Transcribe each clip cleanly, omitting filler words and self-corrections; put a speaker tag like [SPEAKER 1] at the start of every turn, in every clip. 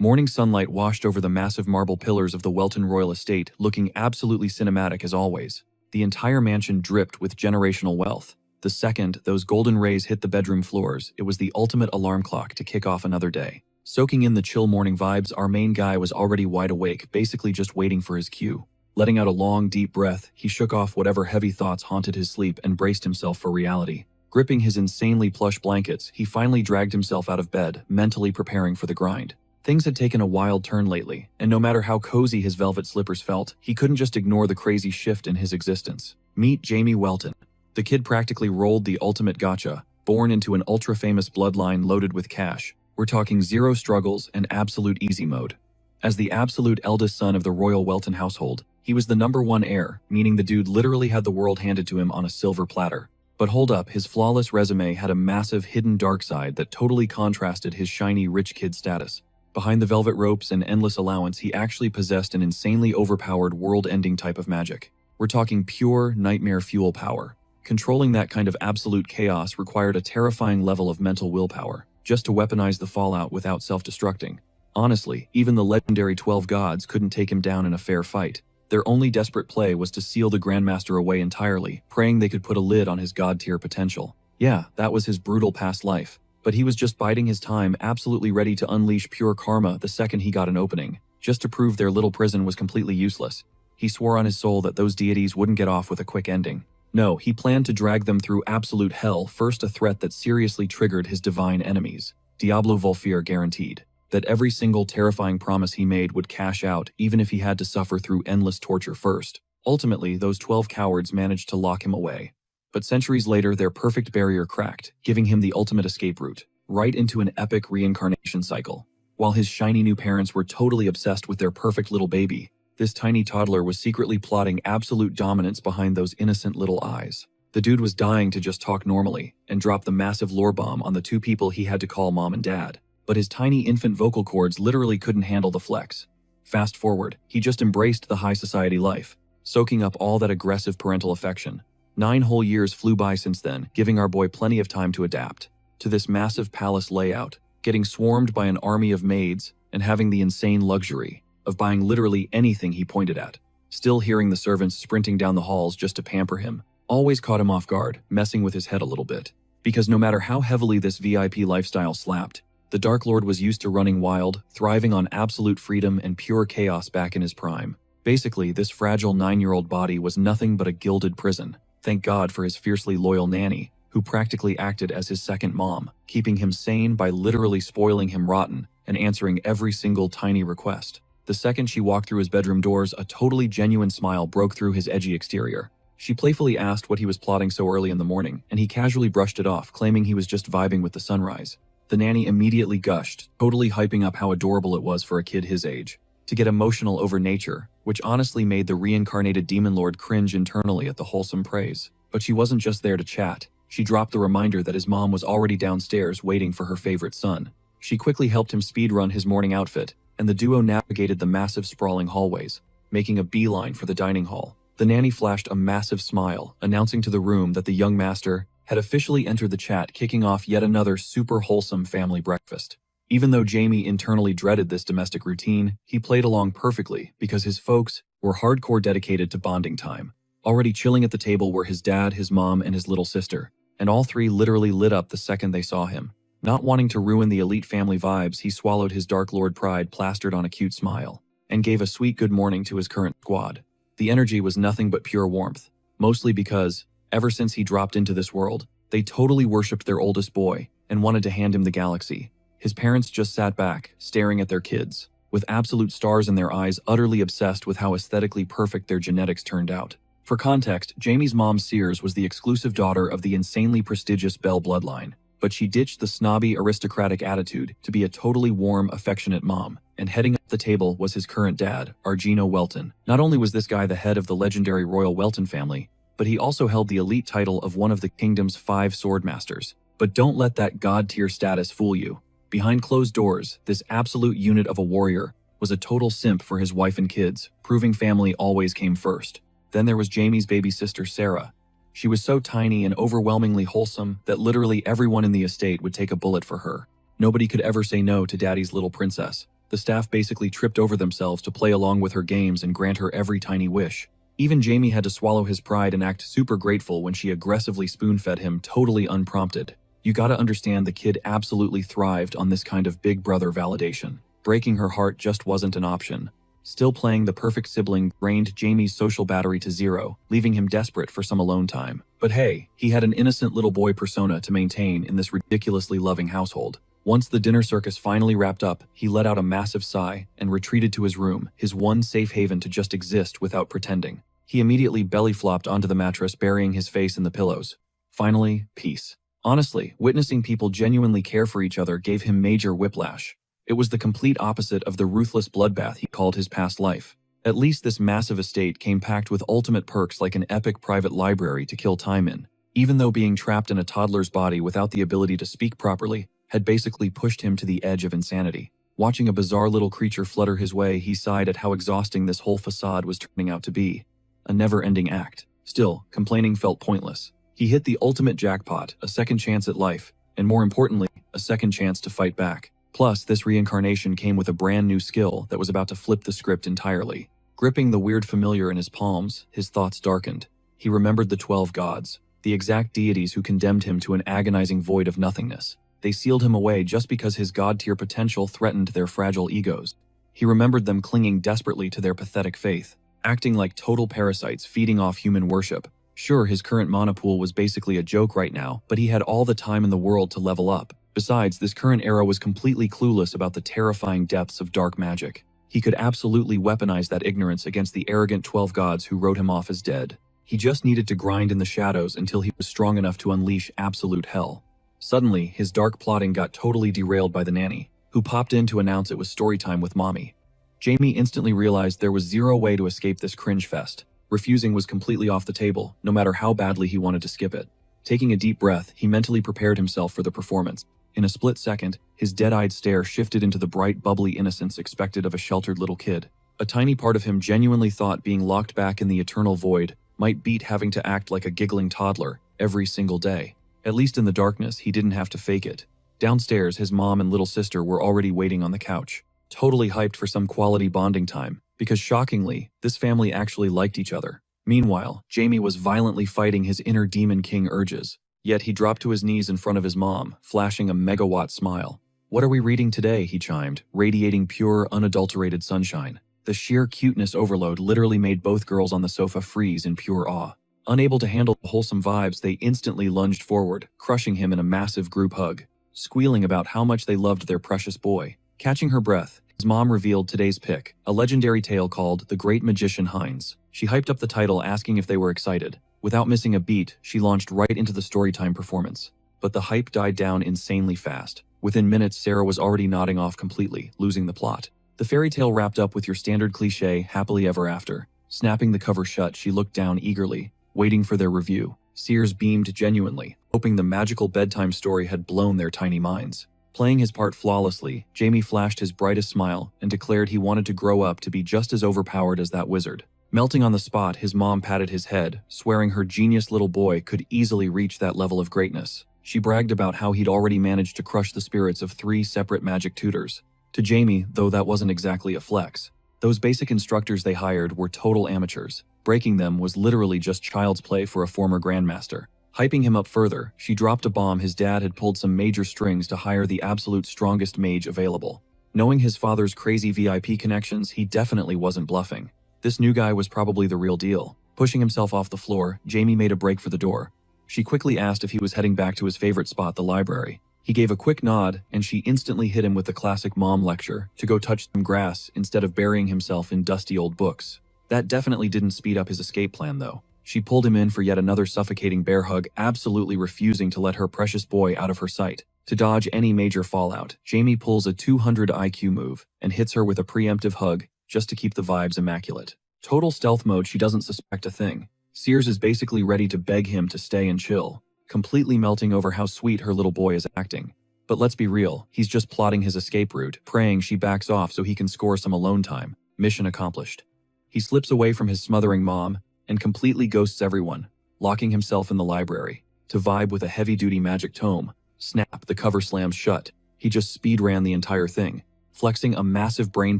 [SPEAKER 1] Morning sunlight washed over the massive marble pillars of the Welton royal estate, looking absolutely cinematic as always. The entire mansion dripped with generational wealth. The second those golden rays hit the bedroom floors, it was the ultimate alarm clock to kick off another day. Soaking in the chill morning vibes, our main guy was already wide awake, basically just waiting for his cue. Letting out a long, deep breath, he shook off whatever heavy thoughts haunted his sleep and braced himself for reality. Gripping his insanely plush blankets, he finally dragged himself out of bed, mentally preparing for the grind. Things had taken a wild turn lately, and no matter how cozy his velvet slippers felt, he couldn't just ignore the crazy shift in his existence. Meet Jamie Welton. The kid practically rolled the ultimate gotcha, born into an ultra-famous bloodline loaded with cash. We're talking zero struggles and absolute easy mode. As the absolute eldest son of the royal Welton household, he was the #1 heir, meaning the dude literally had the world handed to him on a silver platter. But hold up, his flawless resume had a massive hidden dark side that totally contrasted his shiny rich kid status. Behind the velvet ropes and endless allowance, he actually possessed an insanely overpowered world-ending type of magic. We're talking pure nightmare fuel power. Controlling that kind of absolute chaos required a terrifying level of mental willpower, just to weaponize the fallout without self-destructing. Honestly, even the legendary 12 gods couldn't take him down in a fair fight. Their only desperate play was to seal the Grandmaster away entirely, praying they could put a lid on his god-tier potential. Yeah, that was his brutal past life. But he was just biding his time, absolutely ready to unleash pure karma the second he got an opening, just to prove their little prison was completely useless. He swore on his soul that those deities wouldn't get off with a quick ending. No, he planned to drag them through absolute hell, first a threat that seriously triggered his divine enemies. Diablo Volfir guaranteed that every single terrifying promise he made would cash out, even if he had to suffer through endless torture first. Ultimately, those 12 cowards managed to lock him away. But centuries later, their perfect barrier cracked, giving him the ultimate escape route, right into an epic reincarnation cycle. While his shiny new parents were totally obsessed with their perfect little baby, this tiny toddler was secretly plotting absolute dominance behind those innocent little eyes. The dude was dying to just talk normally and drop the massive lore bomb on the two people he had to call mom and dad. But his tiny infant vocal cords literally couldn't handle the flex. Fast forward, he just embraced the high society life, soaking up all that aggressive parental affection. 9 whole years flew by since then, giving our boy plenty of time to adapt to this massive palace layout, getting swarmed by an army of maids, and having the insane luxury of buying literally anything he pointed at. Still hearing the servants sprinting down the halls just to pamper him always caught him off guard, messing with his head a little bit. Because no matter how heavily this VIP lifestyle slapped, the Dark Lord was used to running wild, thriving on absolute freedom and pure chaos back in his prime. Basically, this fragile 9-year-old body was nothing but a gilded prison. Thank God for his fiercely loyal nanny, who practically acted as his second mom, keeping him sane by literally spoiling him rotten and answering every single tiny request. The second she walked through his bedroom doors, a totally genuine smile broke through his edgy exterior. She playfully asked what he was plotting so early in the morning, and he casually brushed it off, claiming he was just vibing with the sunrise. The nanny immediately gushed, totally hyping up how adorable it was for a kid his age to get emotional over nature, which honestly made the reincarnated demon lord cringe internally at the wholesome praise. But she wasn't just there to chat. She dropped the reminder that his mom was already downstairs waiting for her favorite son. She quickly helped him speedrun his morning outfit, and the duo navigated the massive sprawling hallways, making a beeline for the dining hall. The nanny flashed a massive smile, announcing to the room that the young master had officially entered the chat, kicking off yet another super wholesome family breakfast. Even though Jamie internally dreaded this domestic routine, he played along perfectly because his folks were hardcore dedicated to bonding time. Already chilling at the table were his dad, his mom, and his little sister, and all three literally lit up the second they saw him. Not wanting to ruin the elite family vibes, he swallowed his Dark Lord pride plastered on a cute smile, and gave a sweet good morning to his current squad. The energy was nothing but pure warmth, mostly because, ever since he dropped into this world, they totally worshipped their oldest boy and wanted to hand him the galaxy. His parents just sat back, staring at their kids, with absolute stars in their eyes, utterly obsessed with how aesthetically perfect their genetics turned out. For context, Jamie's mom Sears was the exclusive daughter of the insanely prestigious Bell bloodline, but she ditched the snobby aristocratic attitude to be a totally warm, affectionate mom, and heading up the table was his current dad, Argino Welton. Not only was this guy the head of the legendary royal Welton family, but he also held the elite title of one of the kingdom's 5 sword masters. But don't let that god-tier status fool you. Behind closed doors, this absolute unit of a warrior was a total simp for his wife and kids, proving family always came first. Then there was Jamie's baby sister, Sarah. She was so tiny and overwhelmingly wholesome that literally everyone in the estate would take a bullet for her. Nobody could ever say no to Daddy's little princess. The staff basically tripped over themselves to play along with her games and grant her every tiny wish. Even Jamie had to swallow his pride and act super grateful when she aggressively spoon-fed him totally unprompted. You gotta understand the kid absolutely thrived on this kind of big brother validation. Breaking her heart just wasn't an option. Still playing the perfect sibling drained Jamie's social battery to zero, leaving him desperate for some alone time. But hey, he had an innocent little boy persona to maintain in this ridiculously loving household. Once the dinner circus finally wrapped up, he let out a massive sigh and retreated to his room, his one safe haven to just exist without pretending. He immediately belly-flopped onto the mattress, burying his face in the pillows. Finally, peace. Honestly, witnessing people genuinely care for each other gave him major whiplash. It was the complete opposite of the ruthless bloodbath he called his past life. At least this massive estate came packed with ultimate perks like an epic private library to kill time in. Even though being trapped in a toddler's body without the ability to speak properly had basically pushed him to the edge of insanity. Watching a bizarre little creature flutter his way, he sighed at how exhausting this whole facade was turning out to be. A never-ending act. Still, complaining felt pointless. He hit the ultimate jackpot, a second chance at life, and more importantly, a second chance to fight back. Plus, this reincarnation came with a brand new skill that was about to flip the script entirely. Gripping the weird familiar in his palms, his thoughts darkened. He remembered the 12 gods, the exact deities who condemned him to an agonizing void of nothingness. They sealed him away just because his god-tier potential threatened their fragile egos. He remembered them clinging desperately to their pathetic faith, acting like total parasites feeding off human worship. Sure, his current mana pool was basically a joke right now, but he had all the time in the world to level up. Besides, this current era was completely clueless about the terrifying depths of dark magic. He could absolutely weaponize that ignorance against the arrogant 12 gods who wrote him off as dead. He just needed to grind in the shadows until he was strong enough to unleash absolute hell. Suddenly, his dark plotting got totally derailed by the nanny, who popped in to announce it was story time with Mommy. Jamie instantly realized there was zero way to escape this cringe fest. Refusing was completely off the table, no matter how badly he wanted to skip it. Taking a deep breath, he mentally prepared himself for the performance. In a split second, his dead-eyed stare shifted into the bright, bubbly innocence expected of a sheltered little kid. A tiny part of him genuinely thought being locked back in the eternal void might beat having to act like a giggling toddler every single day. At least in the darkness, he didn't have to fake it. Downstairs, his mom and little sister were already waiting on the couch, totally hyped for some quality bonding time, because shockingly, this family actually liked each other. Meanwhile, Jamie was violently fighting his inner Demon King urges. Yet he dropped to his knees in front of his mom, flashing a megawatt smile. "What are we reading today?" he chimed, radiating pure, unadulterated sunshine. The sheer cuteness overload literally made both girls on the sofa freeze in pure awe. Unable to handle the wholesome vibes, they instantly lunged forward, crushing him in a massive group hug, squealing about how much they loved their precious boy. Catching her breath, his mom revealed today's pick, a legendary tale called The Great Magician Heinz. She hyped up the title, asking if they were excited. Without missing a beat, she launched right into the storytime performance. But the hype died down insanely fast. Within minutes, Sarah was already nodding off completely, losing the plot. The fairy tale wrapped up with your standard cliché, happily ever after. Snapping the cover shut, she looked down eagerly, waiting for their review. Sears beamed genuinely, hoping the magical bedtime story had blown their tiny minds. Playing his part flawlessly, Jamie flashed his brightest smile and declared he wanted to grow up to be just as overpowered as that wizard. Melting on the spot, his mom patted his head, swearing her genius little boy could easily reach that level of greatness. She bragged about how he'd already managed to crush the spirits of 3 separate magic tutors. To Jamie, though, that wasn't exactly a flex. Those basic instructors they hired were total amateurs. Breaking them was literally just child's play for a former grandmaster. Hyping him up further, she dropped a bomb his dad had pulled some major strings to hire the absolute strongest mage available. Knowing his father's crazy VIP connections, he definitely wasn't bluffing. This new guy was probably the real deal. Pushing himself off the floor, Jamie made a break for the door. She quickly asked if he was heading back to his favorite spot, the library. He gave a quick nod, and she instantly hit him with the classic mom lecture to go touch some grass instead of burying himself in dusty old books. That definitely didn't speed up his escape plan, though. She pulled him in for yet another suffocating bear hug, absolutely refusing to let her precious boy out of her sight. To dodge any major fallout, Jamie pulls a 200 IQ move and hits her with a preemptive hug, just to keep the vibes immaculate. Total stealth mode, she doesn't suspect a thing. Sears is basically ready to beg him to stay and chill, completely melting over how sweet her little boy is acting. But let's be real, he's just plotting his escape route, praying she backs off so he can score some alone time. Mission accomplished. He slips away from his smothering mom and completely ghosts everyone, locking himself in the library to vibe with a heavy-duty magic tome. Snap, the cover slams shut. He just speed ran the entire thing, flexing a massive brain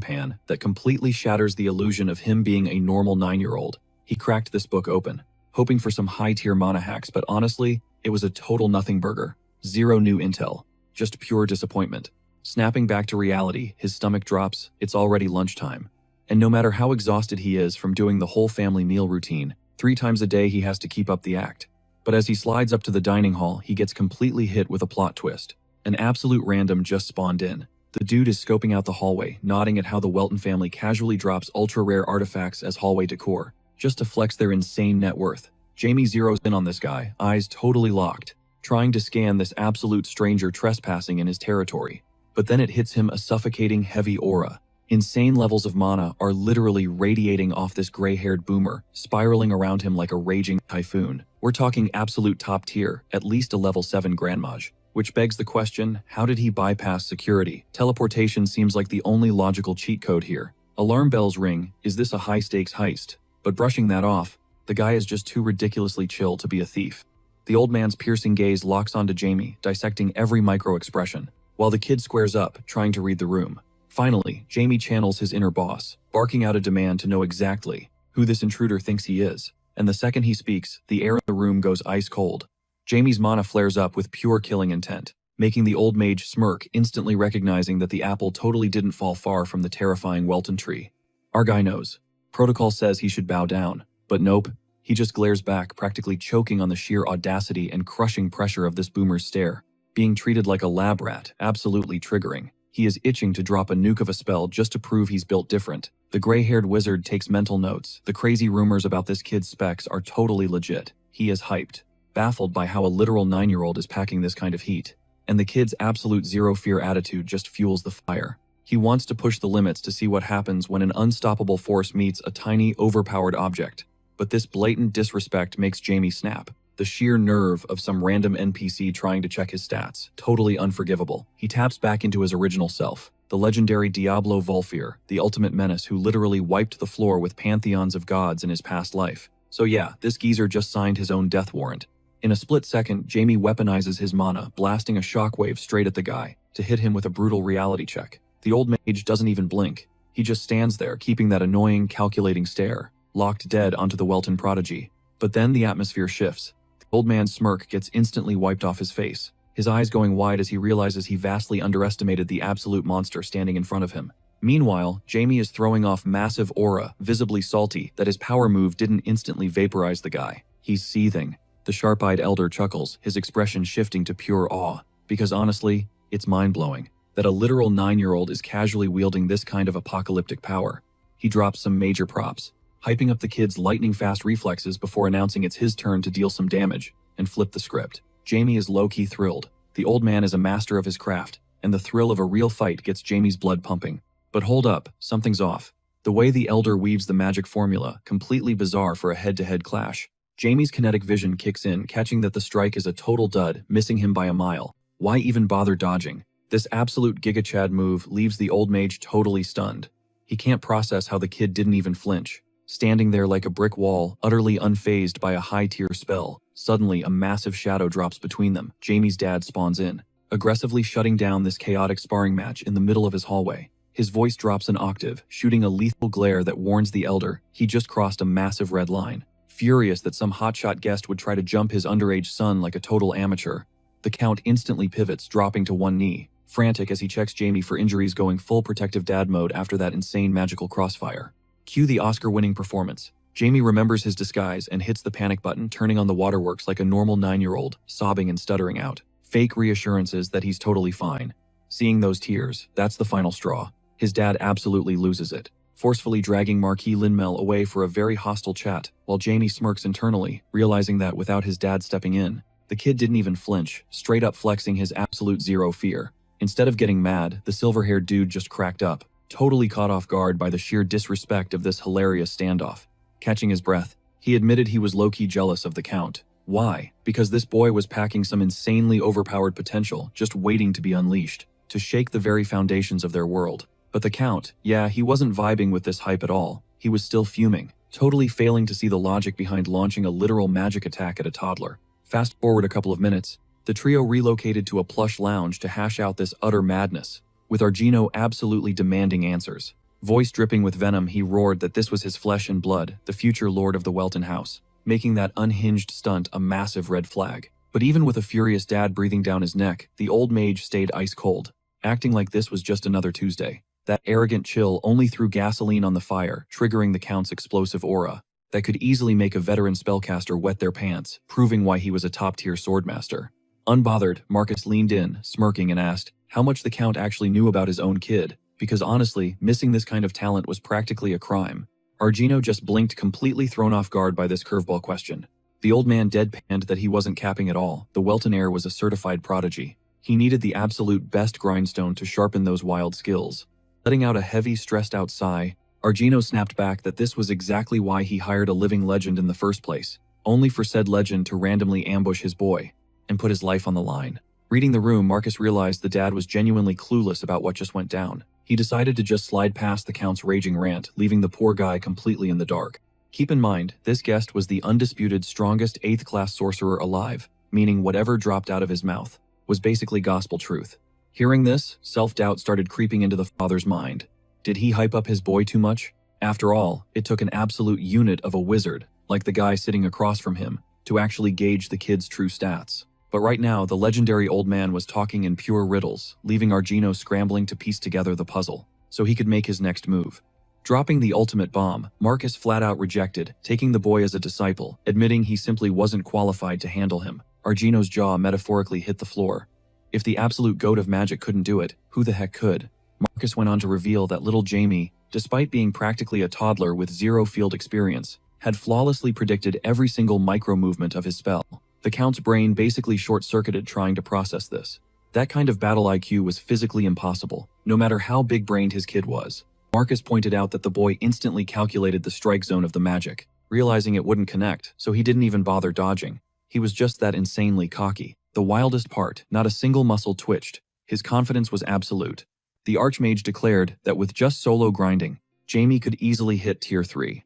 [SPEAKER 1] pan that completely shatters the illusion of him being a normal 9-year-old. He cracked this book open, hoping for some high-tier mana hacks, but honestly, it was a total nothing burger. Zero new intel, just pure disappointment. Snapping back to reality, his stomach drops. It's already lunchtime. And no matter how exhausted he is from doing the whole family meal routine, 3 times a day he has to keep up the act. But as he slides up to the dining hall, he gets completely hit with a plot twist. An absolute random just spawned in. The dude is scoping out the hallway, nodding at how the Welton family casually drops ultra-rare artifacts as hallway decor, just to flex their insane net worth. Jamie zeroes in on this guy, eyes totally locked, trying to scan this absolute stranger trespassing in his territory. But then it hits him a suffocating heavy aura. Insane levels of mana are literally radiating off this gray-haired boomer, spiraling around him like a raging typhoon. We're talking absolute top tier, at least a level 7 Grand Mage. Which begs the question, how did he bypass security? Teleportation seems like the only logical cheat code here. Alarm bells ring, is this a high-stakes heist? But brushing that off, the guy is just too ridiculously chill to be a thief. The old man's piercing gaze locks onto Jamie, dissecting every micro-expression, while the kid squares up, trying to read the room. Finally, Jamie channels his inner boss, barking out a demand to know exactly who this intruder thinks he is. And the second he speaks, the air in the room goes ice cold. Jamie's mana flares up with pure killing intent, making the old mage smirk, instantly recognizing that the apple totally didn't fall far from the terrifying Welton tree. Our guy knows. Protocol says he should bow down, but nope. He just glares back, practically choking on the sheer audacity and crushing pressure of this boomer's stare. Being treated like a lab rat, absolutely triggering. He is itching to drop a nuke of a spell just to prove he's built different. The gray-haired wizard takes mental notes. The crazy rumors about this kid's specs are totally legit. He is hyped, baffled by how a literal 9-year-old is packing this kind of heat. And the kid's absolute zero-fear attitude just fuels the fire. He wants to push the limits to see what happens when an unstoppable force meets a tiny, overpowered object. But this blatant disrespect makes Jamie snap. The sheer nerve of some random NPC trying to check his stats, totally unforgivable. He taps back into his original self, the legendary Diablo Volfir, the ultimate menace who literally wiped the floor with pantheons of gods in his past life. So yeah, this geezer just signed his own death warrant. In a split second, Jamie weaponizes his mana, blasting a shockwave straight at the guy, to hit him with a brutal reality check. The old mage doesn't even blink. He just stands there, keeping that annoying, calculating stare, locked dead onto the Welton prodigy. But then the atmosphere shifts. The old man's smirk gets instantly wiped off his face, his eyes going wide as he realizes he vastly underestimated the absolute monster standing in front of him. Meanwhile, Jamie is throwing off massive aura, visibly salty, that his power move didn't instantly vaporize the guy. He's seething. The sharp-eyed elder chuckles, his expression shifting to pure awe, because honestly, it's mind-blowing that a literal 9-year-old is casually wielding this kind of apocalyptic power. He drops some major props, hyping up the kid's lightning-fast reflexes before announcing it's his turn to deal some damage, and flip the script. Jamie is low-key thrilled. The old man is a master of his craft, and the thrill of a real fight gets Jamie's blood pumping. But hold up, something's off. The way the elder weaves the magic formula, completely bizarre for a head-to-head clash. Jamie's kinetic vision kicks in, catching that the strike is a total dud, missing him by a mile. Why even bother dodging? This absolute Giga Chad move leaves the old mage totally stunned. He can't process how the kid didn't even flinch. Standing there like a brick wall, utterly unfazed by a high-tier spell, suddenly a massive shadow drops between them. Jamie's dad spawns in, aggressively shutting down this chaotic sparring match in the middle of his hallway. His voice drops an octave, shooting a lethal glare that warns the elder he just crossed a massive red line. Furious that some hotshot guest would try to jump his underage son like a total amateur, the Count instantly pivots, dropping to one knee, frantic as he checks Jamie for injuries, going full protective dad mode after that insane magical crossfire. Cue the Oscar-winning performance. Jamie remembers his disguise and hits the panic button, turning on the waterworks like a normal 9-year-old, sobbing and stuttering out fake reassurances that he's totally fine. Seeing those tears, that's the final straw. His dad absolutely loses it, forcefully dragging Marquis Linmel away for a very hostile chat, while Jamie smirks internally, realizing that without his dad stepping in, the kid didn't even flinch, straight up flexing his absolute zero fear. Instead of getting mad, the silver-haired dude just cracked up, totally caught off guard by the sheer disrespect of this hilarious standoff. Catching his breath, he admitted he was low-key jealous of the Count. Why? Because this boy was packing some insanely overpowered potential, just waiting to be unleashed, to shake the very foundations of their world. But the Count, yeah, he wasn't vibing with this hype at all. He was still fuming, totally failing to see the logic behind launching a literal magic attack at a toddler. Fast forward a couple of minutes, the trio relocated to a plush lounge to hash out this utter madness. with Argino absolutely demanding answers. Voice dripping with venom, he roared that this was his flesh and blood, the future lord of the Welton house, making that unhinged stunt a massive red flag. But even with a furious dad breathing down his neck, the old mage stayed ice cold, acting like this was just another Tuesday. That arrogant chill only threw gasoline on the fire, triggering the Count's explosive aura that could easily make a veteran spellcaster wet their pants, proving why he was a top-tier swordmaster. Unbothered, Marcus leaned in, smirking, and asked how much the Count actually knew about his own kid, because honestly, missing this kind of talent was practically a crime. Argino just blinked, completely thrown off guard by this curveball question. The old man deadpanned that he wasn't capping at all. The Welton heir was a certified prodigy. He needed the absolute best grindstone to sharpen those wild skills. Letting out a heavy, stressed-out sigh, Argino snapped back that this was exactly why he hired a living legend in the first place, only for said legend to randomly ambush his boy and put his life on the line. Reading the room, Marcus realized the dad was genuinely clueless about what just went down. He decided to just slide past the Count's raging rant, leaving the poor guy completely in the dark. Keep in mind, this guest was the undisputed strongest 8th-class sorcerer alive, meaning whatever dropped out of his mouth was basically gospel truth. Hearing this, self-doubt started creeping into the father's mind. Did he hype up his boy too much? After all, it took an absolute unit of a wizard, like the guy sitting across from him, to actually gauge the kid's true stats. But right now, the legendary old man was talking in pure riddles, leaving Argino scrambling to piece together the puzzle, so he could make his next move. Dropping the ultimate bomb, Marcus flat-out rejected, taking the boy as a disciple, admitting he simply wasn't qualified to handle him. Argino's jaw metaphorically hit the floor. If the absolute goat of magic couldn't do it, who the heck could? Marcus went on to reveal that little Jamie, despite being practically a toddler with zero field experience, had flawlessly predicted every single micro-movement of his spell. The Count's brain basically short-circuited trying to process this. That kind of battle IQ was physically impossible, no matter how big-brained his kid was. Marcus pointed out that the boy instantly calculated the strike zone of the magic, realizing it wouldn't connect, so he didn't even bother dodging. He was just that insanely cocky. The wildest part, not a single muscle twitched. His confidence was absolute. The Archmage declared that with just solo grinding, Jamie could easily hit Tier 3.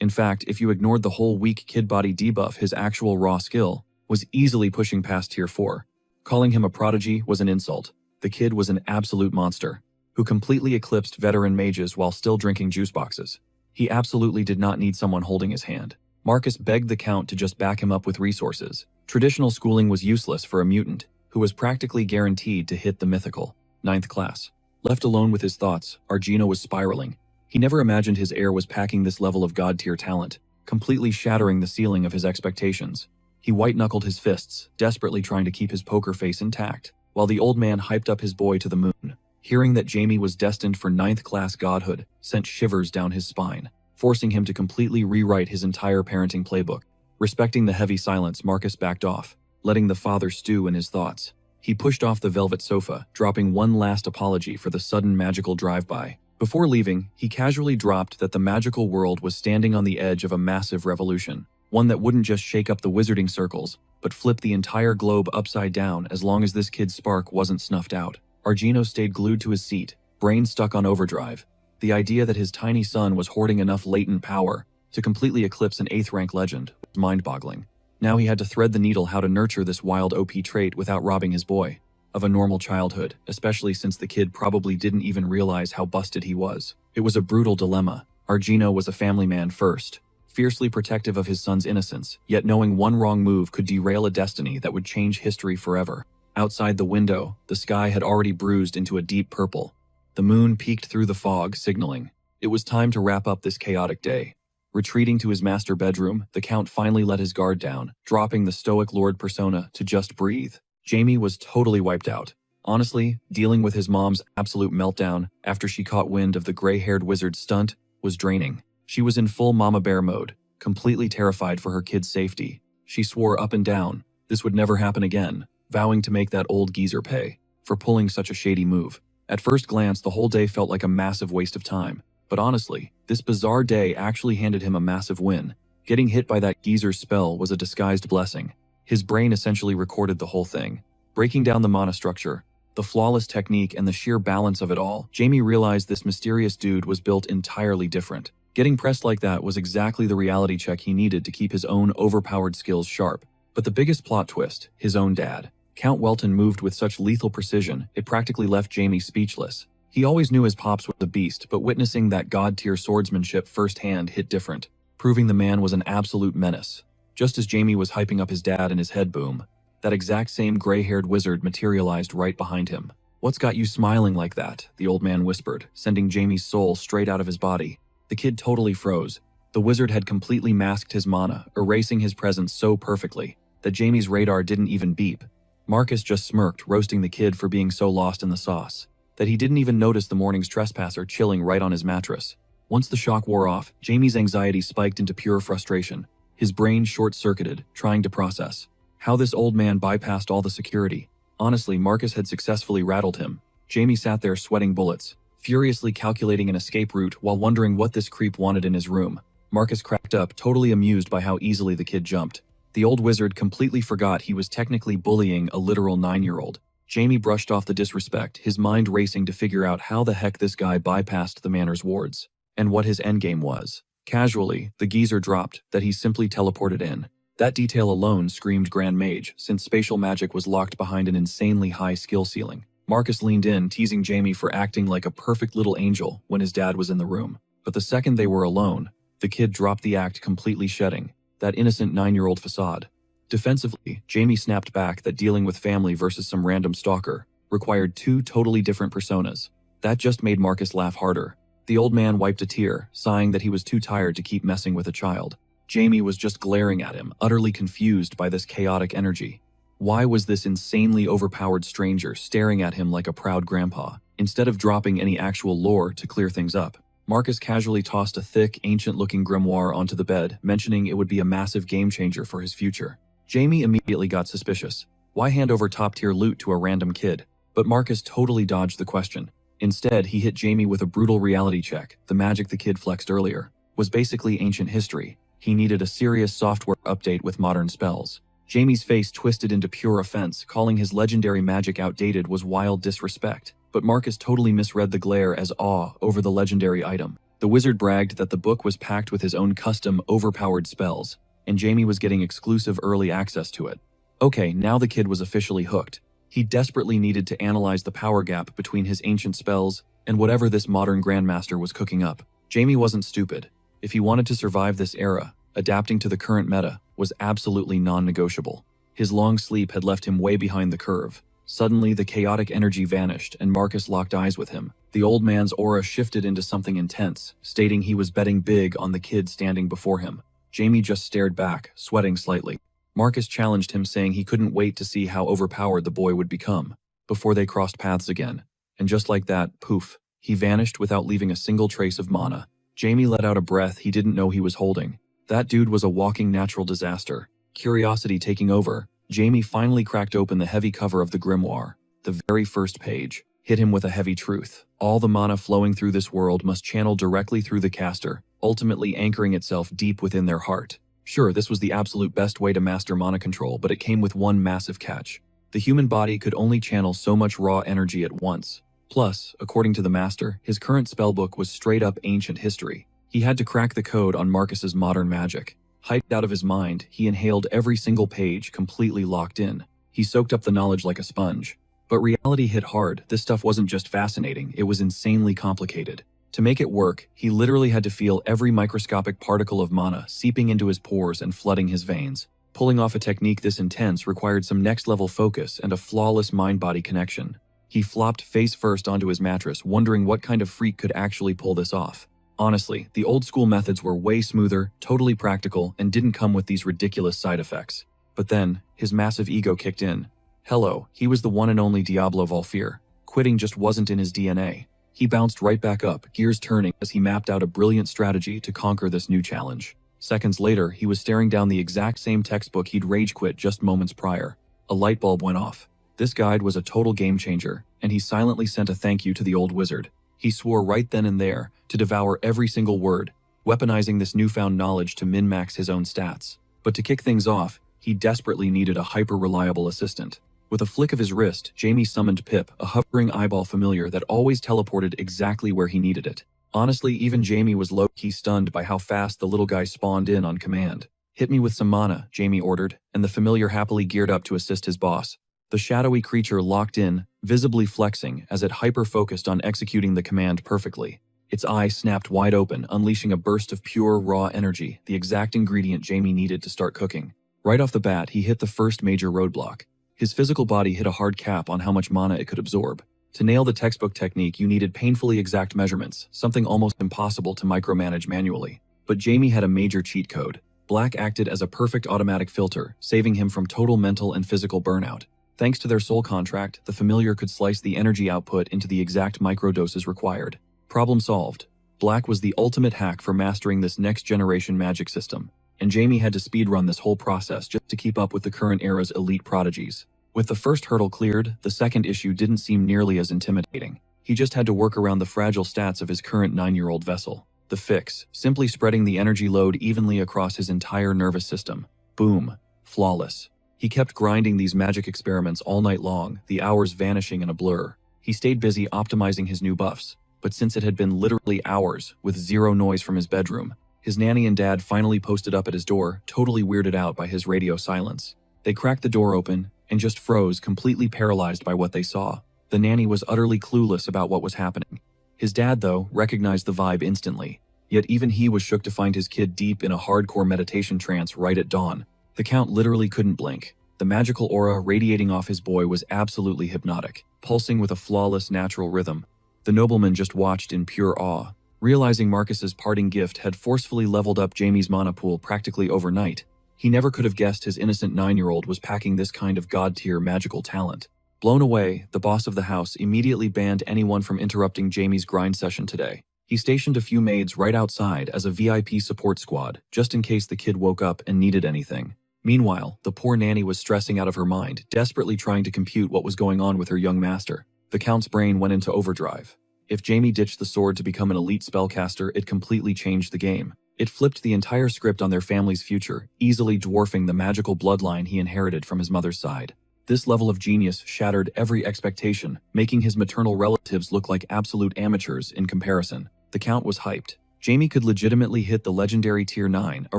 [SPEAKER 1] In fact, if you ignored the whole weak kid body debuff, his actual raw skill was easily pushing past Tier 4. Calling him a prodigy was an insult. The kid was an absolute monster, who completely eclipsed veteran mages while still drinking juice boxes. He absolutely did not need someone holding his hand. Marcus begged the Count to just back him up with resources. Traditional schooling was useless for a mutant, who was practically guaranteed to hit the mythical 9th class. Left alone with his thoughts, Argino was spiraling. He never imagined his heir was packing this level of god-tier talent, completely shattering the ceiling of his expectations. He white-knuckled his fists, desperately trying to keep his poker face intact, while the old man hyped up his boy to the moon. Hearing that Jamie was destined for 9th-class godhood sent shivers down his spine, forcing him to completely rewrite his entire parenting playbook. Respecting the heavy silence, Marcus backed off, letting the father stew in his thoughts. He pushed off the velvet sofa, dropping one last apology for the sudden magical drive-by. Before leaving, he casually dropped that the magical world was standing on the edge of a massive revolution, one that wouldn't just shake up the wizarding circles, but flip the entire globe upside down as long as this kid's spark wasn't snuffed out. Argino stayed glued to his seat, brain stuck on overdrive. The idea that his tiny son was hoarding enough latent power to completely eclipse an 8th-rank legend was mind-boggling. Now he had to thread the needle how to nurture this wild OP trait without robbing his boy of a normal childhood, especially since the kid probably didn't even realize how busted he was. It was a brutal dilemma. Argino was a family man first, fiercely protective of his son's innocence, yet knowing one wrong move could derail a destiny that would change history forever. Outside the window, the sky had already bruised into a deep purple. The moon peeked through the fog, signaling it was time to wrap up this chaotic day. Retreating to his master bedroom, the Count finally let his guard down, dropping the stoic lord persona to just breathe. Jamie was totally wiped out. Honestly, dealing with his mom's absolute meltdown after she caught wind of the gray-haired wizard's stunt was draining. She was in full mama bear mode, completely terrified for her kid's safety. She swore up and down this would never happen again, vowing to make that old geezer pay for pulling such a shady move. At first glance, the whole day felt like a massive waste of time. But honestly, this bizarre day actually handed him a massive win. Getting hit by that geezer's spell was a disguised blessing. His brain essentially recorded the whole thing. Breaking down the mana structure, the flawless technique, and the sheer balance of it all, Jamie realized this mysterious dude was built entirely different. Getting pressed like that was exactly the reality check he needed to keep his own overpowered skills sharp. But the biggest plot twist, his own dad. Count Welton moved with such lethal precision, it practically left Jamie speechless. He always knew his pops was a beast, but witnessing that god-tier swordsmanship firsthand hit different, proving the man was an absolute menace. Just as Jamie was hyping up his dad in his head boom, that exact same gray-haired wizard materialized right behind him. "What's got you smiling like that?" the old man whispered, sending Jamie's soul straight out of his body. The kid totally froze. The wizard had completely masked his mana, erasing his presence so perfectly that Jamie's radar didn't even beep. Marcus just smirked, roasting the kid for being so lost in the sauce that he didn't even notice the morning's trespasser chilling right on his mattress. Once the shock wore off, Jamie's anxiety spiked into pure frustration. His brain short-circuited, trying to process how this old man bypassed all the security. Honestly, Marcus had successfully rattled him. Jamie sat there sweating bullets, furiously calculating an escape route while wondering what this creep wanted in his room. Marcus cracked up, totally amused by how easily the kid jumped. The old wizard completely forgot he was technically bullying a literal 9-year-old. Jamie brushed off the disrespect, his mind racing to figure out how the heck this guy bypassed the manor's wards, and what his endgame was. Casually, the geezer dropped that he simply teleported in. That detail alone screamed Grand Mage, since spatial magic was locked behind an insanely high skill ceiling. Marcus leaned in, teasing Jamie for acting like a perfect little angel when his dad was in the room. But the second they were alone, the kid dropped the act, completely shedding that innocent 9-year-old facade. Defensively, Jamie snapped back that dealing with family versus some random stalker required two totally different personas. That just made Marcus laugh harder. The old man wiped a tear, sighing that he was too tired to keep messing with a child. Jamie was just glaring at him, utterly confused by this chaotic energy. Why was this insanely overpowered stranger staring at him like a proud grandpa, instead of dropping any actual lore to clear things up? Marcus casually tossed a thick, ancient-looking grimoire onto the bed, mentioning it would be a massive game-changer for his future. Jamie immediately got suspicious. Why hand over top-tier loot to a random kid? But Marcus totally dodged the question. Instead, he hit Jamie with a brutal reality check. The magic the kid flexed earlier was basically ancient history. He needed a serious software update with modern spells. Jamie's face twisted into pure offense, calling his legendary magic outdated was wild disrespect. But Marcus totally misread the glare as awe over the legendary item. The wizard bragged that the book was packed with his own custom, overpowered spells, and Jamie was getting exclusive early access to it. Okay, now the kid was officially hooked. He desperately needed to analyze the power gap between his ancient spells and whatever this modern grandmaster was cooking up. Jamie wasn't stupid. If he wanted to survive this era, adapting to the current meta was absolutely non-negotiable. His long sleep had left him way behind the curve. Suddenly, the chaotic energy vanished and Marcus locked eyes with him. The old man's aura shifted into something intense, stating he was betting big on the kid standing before him. Jamie just stared back, sweating slightly. Marcus challenged him, saying he couldn't wait to see how overpowered the boy would become before they crossed paths again. And just like that, poof, he vanished without leaving a single trace of mana. Jamie let out a breath he didn't know he was holding. That dude was a walking natural disaster. Curiosity taking over, Jamie finally cracked open the heavy cover of the grimoire. The very first page hit him with a heavy truth. All the mana flowing through this world must channel directly through the caster, ultimately anchoring itself deep within their heart. Sure, this was the absolute best way to master mana control, but it came with one massive catch. The human body could only channel so much raw energy at once. Plus, according to the master, his current spellbook was straight-up ancient history. He had to crack the code on Marcus's modern magic. Hyped out of his mind, he inhaled every single page, completely locked in. He soaked up the knowledge like a sponge. But reality hit hard. This stuff wasn't just fascinating, it was insanely complicated. To make it work, he literally had to feel every microscopic particle of mana seeping into his pores and flooding his veins. Pulling off a technique this intense required some next-level focus and a flawless mind-body connection. He flopped face first onto his mattress, wondering what kind of freak could actually pull this off. Honestly, the old-school methods were way smoother, totally practical, and didn't come with these ridiculous side effects. But then, his massive ego kicked in. Hello, he was the one and only Diablo Valfir. Quitting just wasn't in his DNA. He bounced right back up, gears turning as he mapped out a brilliant strategy to conquer this new challenge. Seconds later, he was staring down the exact same textbook he'd rage quit just moments prior. A light bulb went off. This guide was a total game changer, and he silently sent a thank you to the old wizard. He swore right then and there to devour every single word, weaponizing this newfound knowledge to min-max his own stats. But to kick things off, he desperately needed a hyper-reliable assistant. With a flick of his wrist, Jamie summoned Pip, a hovering eyeball familiar that always teleported exactly where he needed it. Honestly, even Jamie was low-key stunned by how fast the little guy spawned in on command. "Hit me with some mana," Jamie ordered, and the familiar happily geared up to assist his boss. The shadowy creature locked in, visibly flexing as it hyper-focused on executing the command perfectly. Its eye snapped wide open, unleashing a burst of pure, raw energy, the exact ingredient Jamie needed to start cooking. Right off the bat, he hit the first major roadblock. His physical body hit a hard cap on how much mana it could absorb. To nail the textbook technique, you needed painfully exact measurements, something almost impossible to micromanage manually. But Jamie had a major cheat code. Black acted as a perfect automatic filter, saving him from total mental and physical burnout. Thanks to their soul contract, the familiar could slice the energy output into the exact microdoses required. Problem solved. Black was the ultimate hack for mastering this next-generation magic system, and Jamie had to speedrun this whole process just to keep up with the current era's elite prodigies. With the first hurdle cleared, the second issue didn't seem nearly as intimidating. He just had to work around the fragile stats of his current 9-year-old vessel. The fix, simply spreading the energy load evenly across his entire nervous system. Boom. Flawless. He kept grinding these magic experiments all night long, the hours vanishing in a blur. He stayed busy optimizing his new buffs, but since it had been literally hours, with zero noise from his bedroom, his nanny and dad finally posted up at his door, totally weirded out by his radio silence. They cracked the door open, and just froze, completely paralyzed by what they saw. The nanny was utterly clueless about what was happening. His dad, though, recognized the vibe instantly, yet even he was shook to find his kid deep in a hardcore meditation trance right at dawn. The Count literally couldn't blink. The magical aura radiating off his boy was absolutely hypnotic, pulsing with a flawless natural rhythm. The nobleman just watched in pure awe, realizing Marcus's parting gift had forcefully leveled up Jamie's mana pool practically overnight. He never could have guessed his innocent 9-year-old was packing this kind of god-tier magical talent. Blown away, the boss of the house immediately banned anyone from interrupting Jamie's grind session today. He stationed a few maids right outside as a VIP support squad, just in case the kid woke up and needed anything. Meanwhile, the poor nanny was stressing out of her mind, desperately trying to compute what was going on with her young master. The Count's brain went into overdrive. If Jamie ditched the sword to become an elite spellcaster, it completely changed the game. It flipped the entire script on their family's future, easily dwarfing the magical bloodline he inherited from his mother's side. This level of genius shattered every expectation, making his maternal relatives look like absolute amateurs in comparison. The Count was hyped. Jamie could legitimately hit the legendary Tier 9, a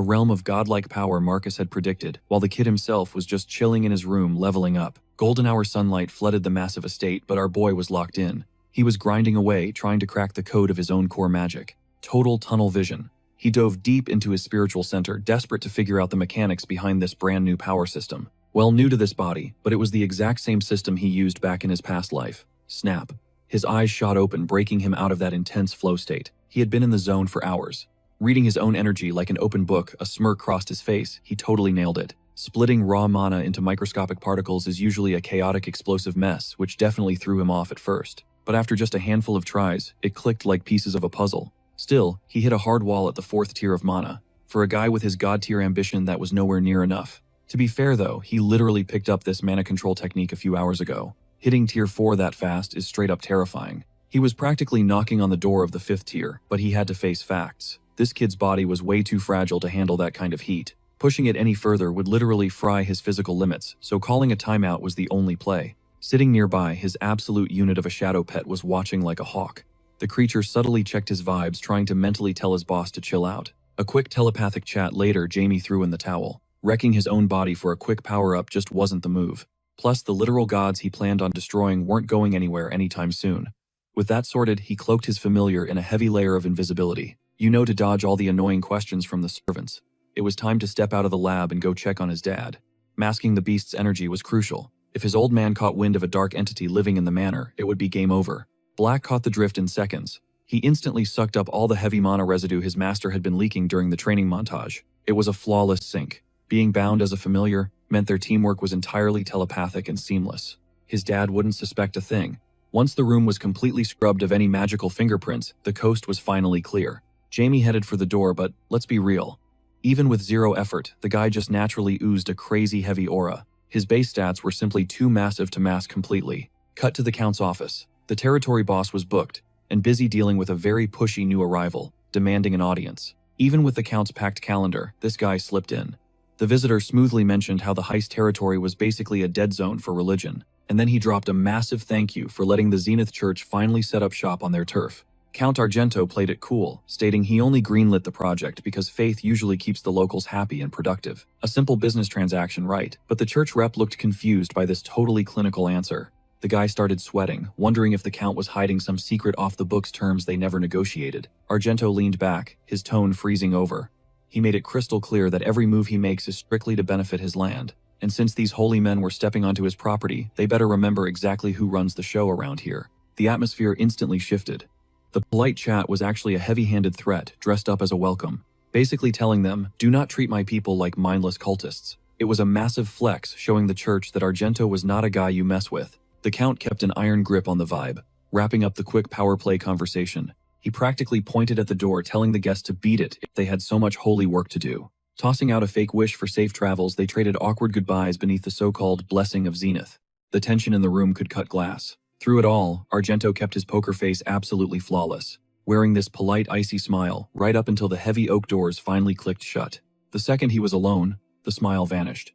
[SPEAKER 1] realm of godlike power Marcus had predicted, while the kid himself was just chilling in his room leveling up. Golden hour sunlight flooded the massive estate, but our boy was locked in. He was grinding away, trying to crack the code of his own core magic. Total tunnel vision. He dove deep into his spiritual center, desperate to figure out the mechanics behind this brand new power system. Well, new to this body, but it was the exact same system he used back in his past life. Snap. His eyes shot open, breaking him out of that intense flow state. He had been in the zone for hours. Reading his own energy like an open book, a smirk crossed his face. He totally nailed it. Splitting raw mana into microscopic particles is usually a chaotic, explosive mess, which definitely threw him off at first. But after just a handful of tries, it clicked like pieces of a puzzle. Still, he hit a hard wall at the 4th tier of mana. For a guy with his god-tier ambition, that was nowhere near enough. To be fair though, he literally picked up this mana control technique a few hours ago. Hitting tier 4 that fast is straight up terrifying. He was practically knocking on the door of the 5th tier, but he had to face facts. This kid's body was way too fragile to handle that kind of heat. Pushing it any further would literally fry his physical limits, so calling a timeout was the only play. Sitting nearby, his absolute unit of a shadow pet was watching like a hawk. The creature subtly checked his vibes, trying to mentally tell his boss to chill out. A quick telepathic chat later, Jamie threw in the towel. Wrecking his own body for a quick power-up just wasn't the move. Plus, the literal gods he planned on destroying weren't going anywhere anytime soon. With that sorted, he cloaked his familiar in a heavy layer of invisibility. To dodge all the annoying questions from the servants. It was time to step out of the lab and go check on his dad. Masking the beast's energy was crucial. If his old man caught wind of a dark entity living in the manor, it would be game over. Black caught the drift in seconds. He instantly sucked up all the heavy mana residue his master had been leaking during the training montage. It was a flawless sync. Being bound as a familiar meant their teamwork was entirely telepathic and seamless. His dad wouldn't suspect a thing. Once the room was completely scrubbed of any magical fingerprints, the coast was finally clear. Jamie headed for the door, but let's be real. Even with zero effort, the guy just naturally oozed a crazy heavy aura. His base stats were simply too massive to mask completely. Cut to the Count's office. The territory boss was booked, and busy dealing with a very pushy new arrival, demanding an audience. Even with the Count's packed calendar, this guy slipped in. The visitor smoothly mentioned how the heist territory was basically a dead zone for religion, and then he dropped a massive thank you for letting the Zenith Church finally set up shop on their turf. Count Argento played it cool, stating he only greenlit the project because faith usually keeps the locals happy and productive. A simple business transaction, right? But the church rep looked confused by this totally clinical answer. The guy started sweating, wondering if the Count was hiding some secret off-the-books terms they never negotiated. Argento leaned back, his tone freezing over. He made it crystal clear that every move he makes is strictly to benefit his land. And since these holy men were stepping onto his property, they better remember exactly who runs the show around here. The atmosphere instantly shifted. The polite chat was actually a heavy-handed threat dressed up as a welcome, basically telling them, do not treat my people like mindless cultists. It was a massive flex showing the church that Argento was not a guy you mess with. The Count kept an iron grip on the vibe, wrapping up the quick power play conversation. He practically pointed at the door telling the guests to beat it if they had so much holy work to do. Tossing out a fake wish for safe travels, they traded awkward goodbyes beneath the so-called blessing of Zenith. The tension in the room could cut glass. Through it all, Argento kept his poker face absolutely flawless, wearing this polite, icy smile right up until the heavy oak doors finally clicked shut. The second he was alone, the smile vanished.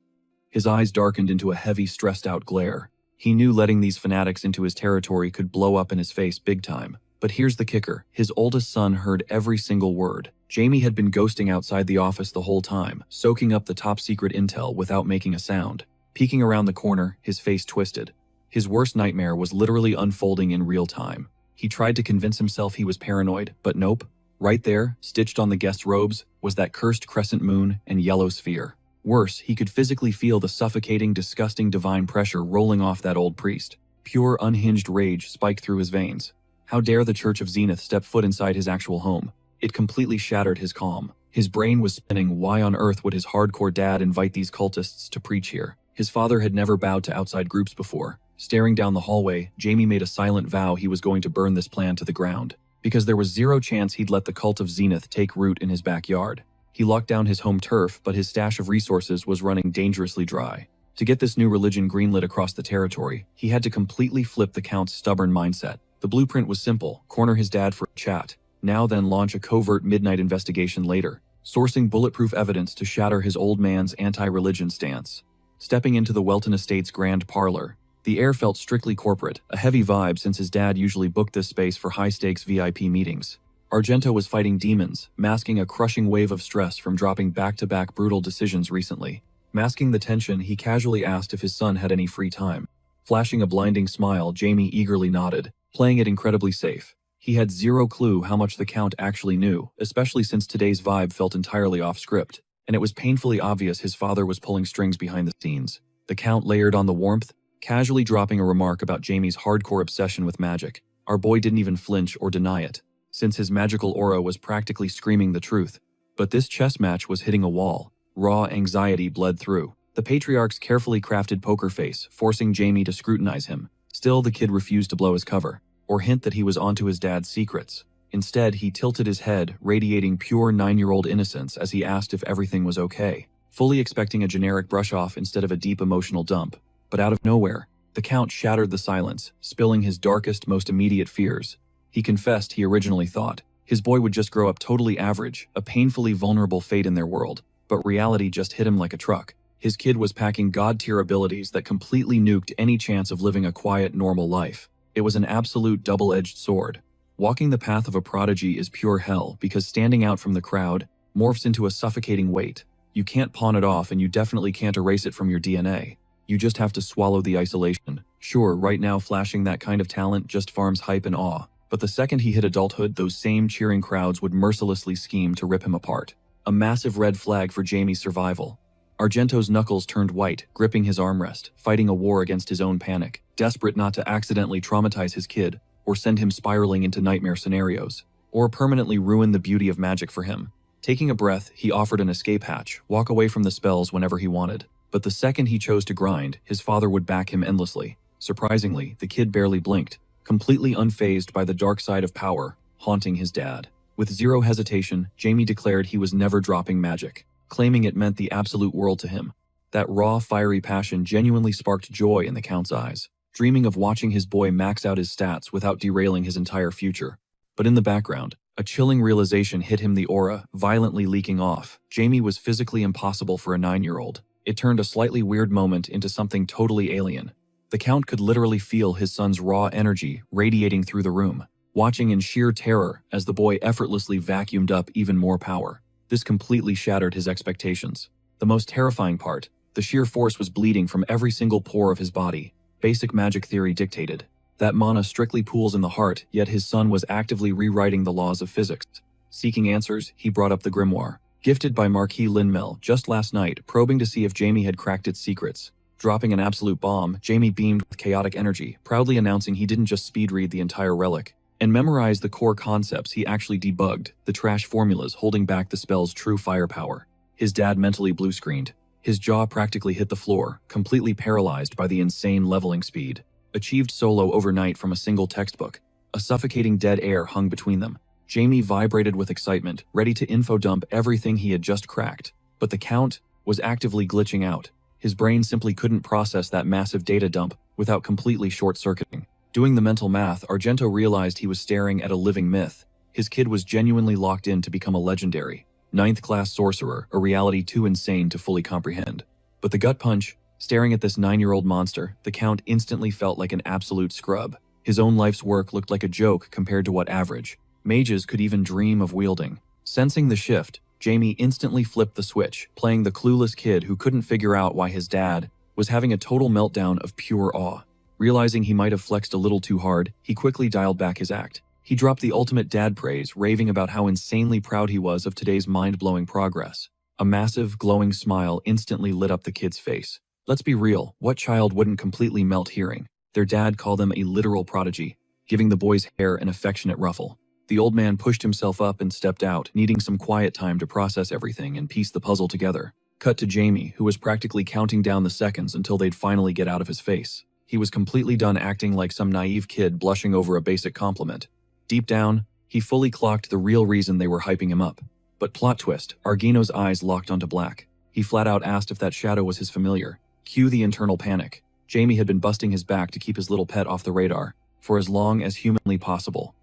[SPEAKER 1] His eyes darkened into a heavy, stressed-out glare. He knew letting these fanatics into his territory could blow up in his face big time. But here's the kicker. His oldest son heard every single word. Jamie had been ghosting outside the office the whole time, soaking up the top-secret intel without making a sound. Peeking around the corner, his face twisted. His worst nightmare was literally unfolding in real time. He tried to convince himself he was paranoid, but nope. Right there, stitched on the guest's robes, was that cursed crescent moon and yellow sphere. Worse, he could physically feel the suffocating, disgusting divine pressure rolling off that old priest. Pure, unhinged rage spiked through his veins. How dare the Church of Zenith step foot inside his actual home? It completely shattered his calm. His brain was spinning. Why on earth would his hardcore dad invite these cultists to preach here? His father had never bowed to outside groups before. Staring down the hallway, Jamie made a silent vow he was going to burn this plan to the ground, because there was zero chance he'd let the cult of Zenith take root in his backyard. He locked down his home turf, but his stash of resources was running dangerously dry. To get this new religion greenlit across the territory, he had to completely flip the Count's stubborn mindset. The blueprint was simple: corner his dad for a chat, now then launch a covert midnight investigation later, sourcing bulletproof evidence to shatter his old man's anti-religion stance. Stepping into the Welton Estate's grand parlor, the air felt strictly corporate, a heavy vibe since his dad usually booked this space for high-stakes VIP meetings. Argento was fighting demons, masking a crushing wave of stress from dropping back-to-back brutal decisions recently. Masking the tension, he casually asked if his son had any free time. Flashing a blinding smile, Jamie eagerly nodded, playing it incredibly safe. He had zero clue how much the Count actually knew, especially since today's vibe felt entirely off-script, and it was painfully obvious his father was pulling strings behind the scenes. The Count layered on the warmth, casually dropping a remark about Jamie's hardcore obsession with magic. Our boy didn't even flinch or deny it, since his magical aura was practically screaming the truth. But this chess match was hitting a wall. Raw anxiety bled through. The patriarch's carefully crafted poker face, forcing Jamie to scrutinize him. Still, the kid refused to blow his cover, or hint that he was onto his dad's secrets. Instead, he tilted his head, radiating pure 9-year-old innocence as he asked if everything was okay, fully expecting a generic brush-off instead of a deep emotional dump. But out of nowhere, the Count shattered the silence, spilling his darkest, most immediate fears. He confessed he originally thought his boy would just grow up totally average, a painfully vulnerable fate in their world, but reality just hit him like a truck. His kid was packing god-tier abilities that completely nuked any chance of living a quiet, normal life. It was an absolute double-edged sword. Walking the path of a prodigy is pure hell because standing out from the crowd morphs into a suffocating weight. You can't pawn it off, and you definitely can't erase it from your DNA. You just have to swallow the isolation. Sure, right now flashing that kind of talent just farms hype and awe, but the second he hit adulthood, those same cheering crowds would mercilessly scheme to rip him apart. A massive red flag for Jamie's survival. Argento's knuckles turned white, gripping his armrest, fighting a war against his own panic, desperate not to accidentally traumatize his kid, or send him spiraling into nightmare scenarios, or permanently ruin the beauty of magic for him. Taking a breath, he offered an escape hatch, walk away from the spells whenever he wanted. But the second he chose to grind, his father would back him endlessly. Surprisingly, the kid barely blinked, completely unfazed by the dark side of power haunting his dad. With zero hesitation, Jamie declared he was never dropping magic, claiming it meant the absolute world to him. That raw, fiery passion genuinely sparked joy in the Count's eyes, dreaming of watching his boy max out his stats without derailing his entire future. But in the background, a chilling realization hit him, the aura violently leaking off. Jamie was physically impossible for a 9-year-old. It turned a slightly weird moment into something totally alien. The Count could literally feel his son's raw energy radiating through the room. watching in sheer terror as the boy effortlessly vacuumed up even more power. This completely shattered his expectations. The most terrifying part, the sheer force was bleeding from every single pore of his body. Basic magic theory dictated that mana strictly pools in the heart, yet his son was actively rewriting the laws of physics. Seeking answers, he brought up the grimoire, gifted by Marquis Linmel just last night, probing to see if Jamie had cracked its secrets. Dropping an absolute bomb, Jamie beamed with chaotic energy, proudly announcing he didn't just speed-read the entire relic and memorize the core concepts, he actually debugged the trash formulas holding back the spell's true firepower. His dad mentally blue-screened. His jaw practically hit the floor, completely paralyzed by the insane leveling speed. Achieved solo overnight from a single textbook. A suffocating dead air hung between them. Jamie vibrated with excitement, ready to info-dump everything he had just cracked. But the Count was actively glitching out. His brain simply couldn't process that massive data dump without completely short-circuiting. Doing the mental math, Argento realized he was staring at a living myth. His kid was genuinely locked in to become a legendary, 9th-class sorcerer, a reality too insane to fully comprehend. But the gut punch, staring at this 9-year-old monster, the Count instantly felt like an absolute scrub. His own life's work looked like a joke compared to what average mages could even dream of wielding. Sensing the shift, Jamie instantly flipped the switch, playing the clueless kid who couldn't figure out why his dad was having a total meltdown of pure awe. Realizing he might have flexed a little too hard, he quickly dialed back his act. He dropped the ultimate dad praise, raving about how insanely proud he was of today's mind-blowing progress. A massive, glowing smile instantly lit up the kid's face. Let's be real, what child wouldn't completely melt hearing their dad call them a literal prodigy, giving the boy's hair an affectionate ruffle? The old man pushed himself up and stepped out, needing some quiet time to process everything and piece the puzzle together. Cut to Jamie, who was practically counting down the seconds until they'd finally get out of his face. He was completely done acting like some naive kid blushing over a basic compliment. Deep down, he fully clocked the real reason they were hyping him up. But plot twist, Argino's eyes locked onto black. He flat out asked if that shadow was his familiar. Cue the internal panic. Jamie had been busting his back to keep his little pet off the radar for as long as humanly possible.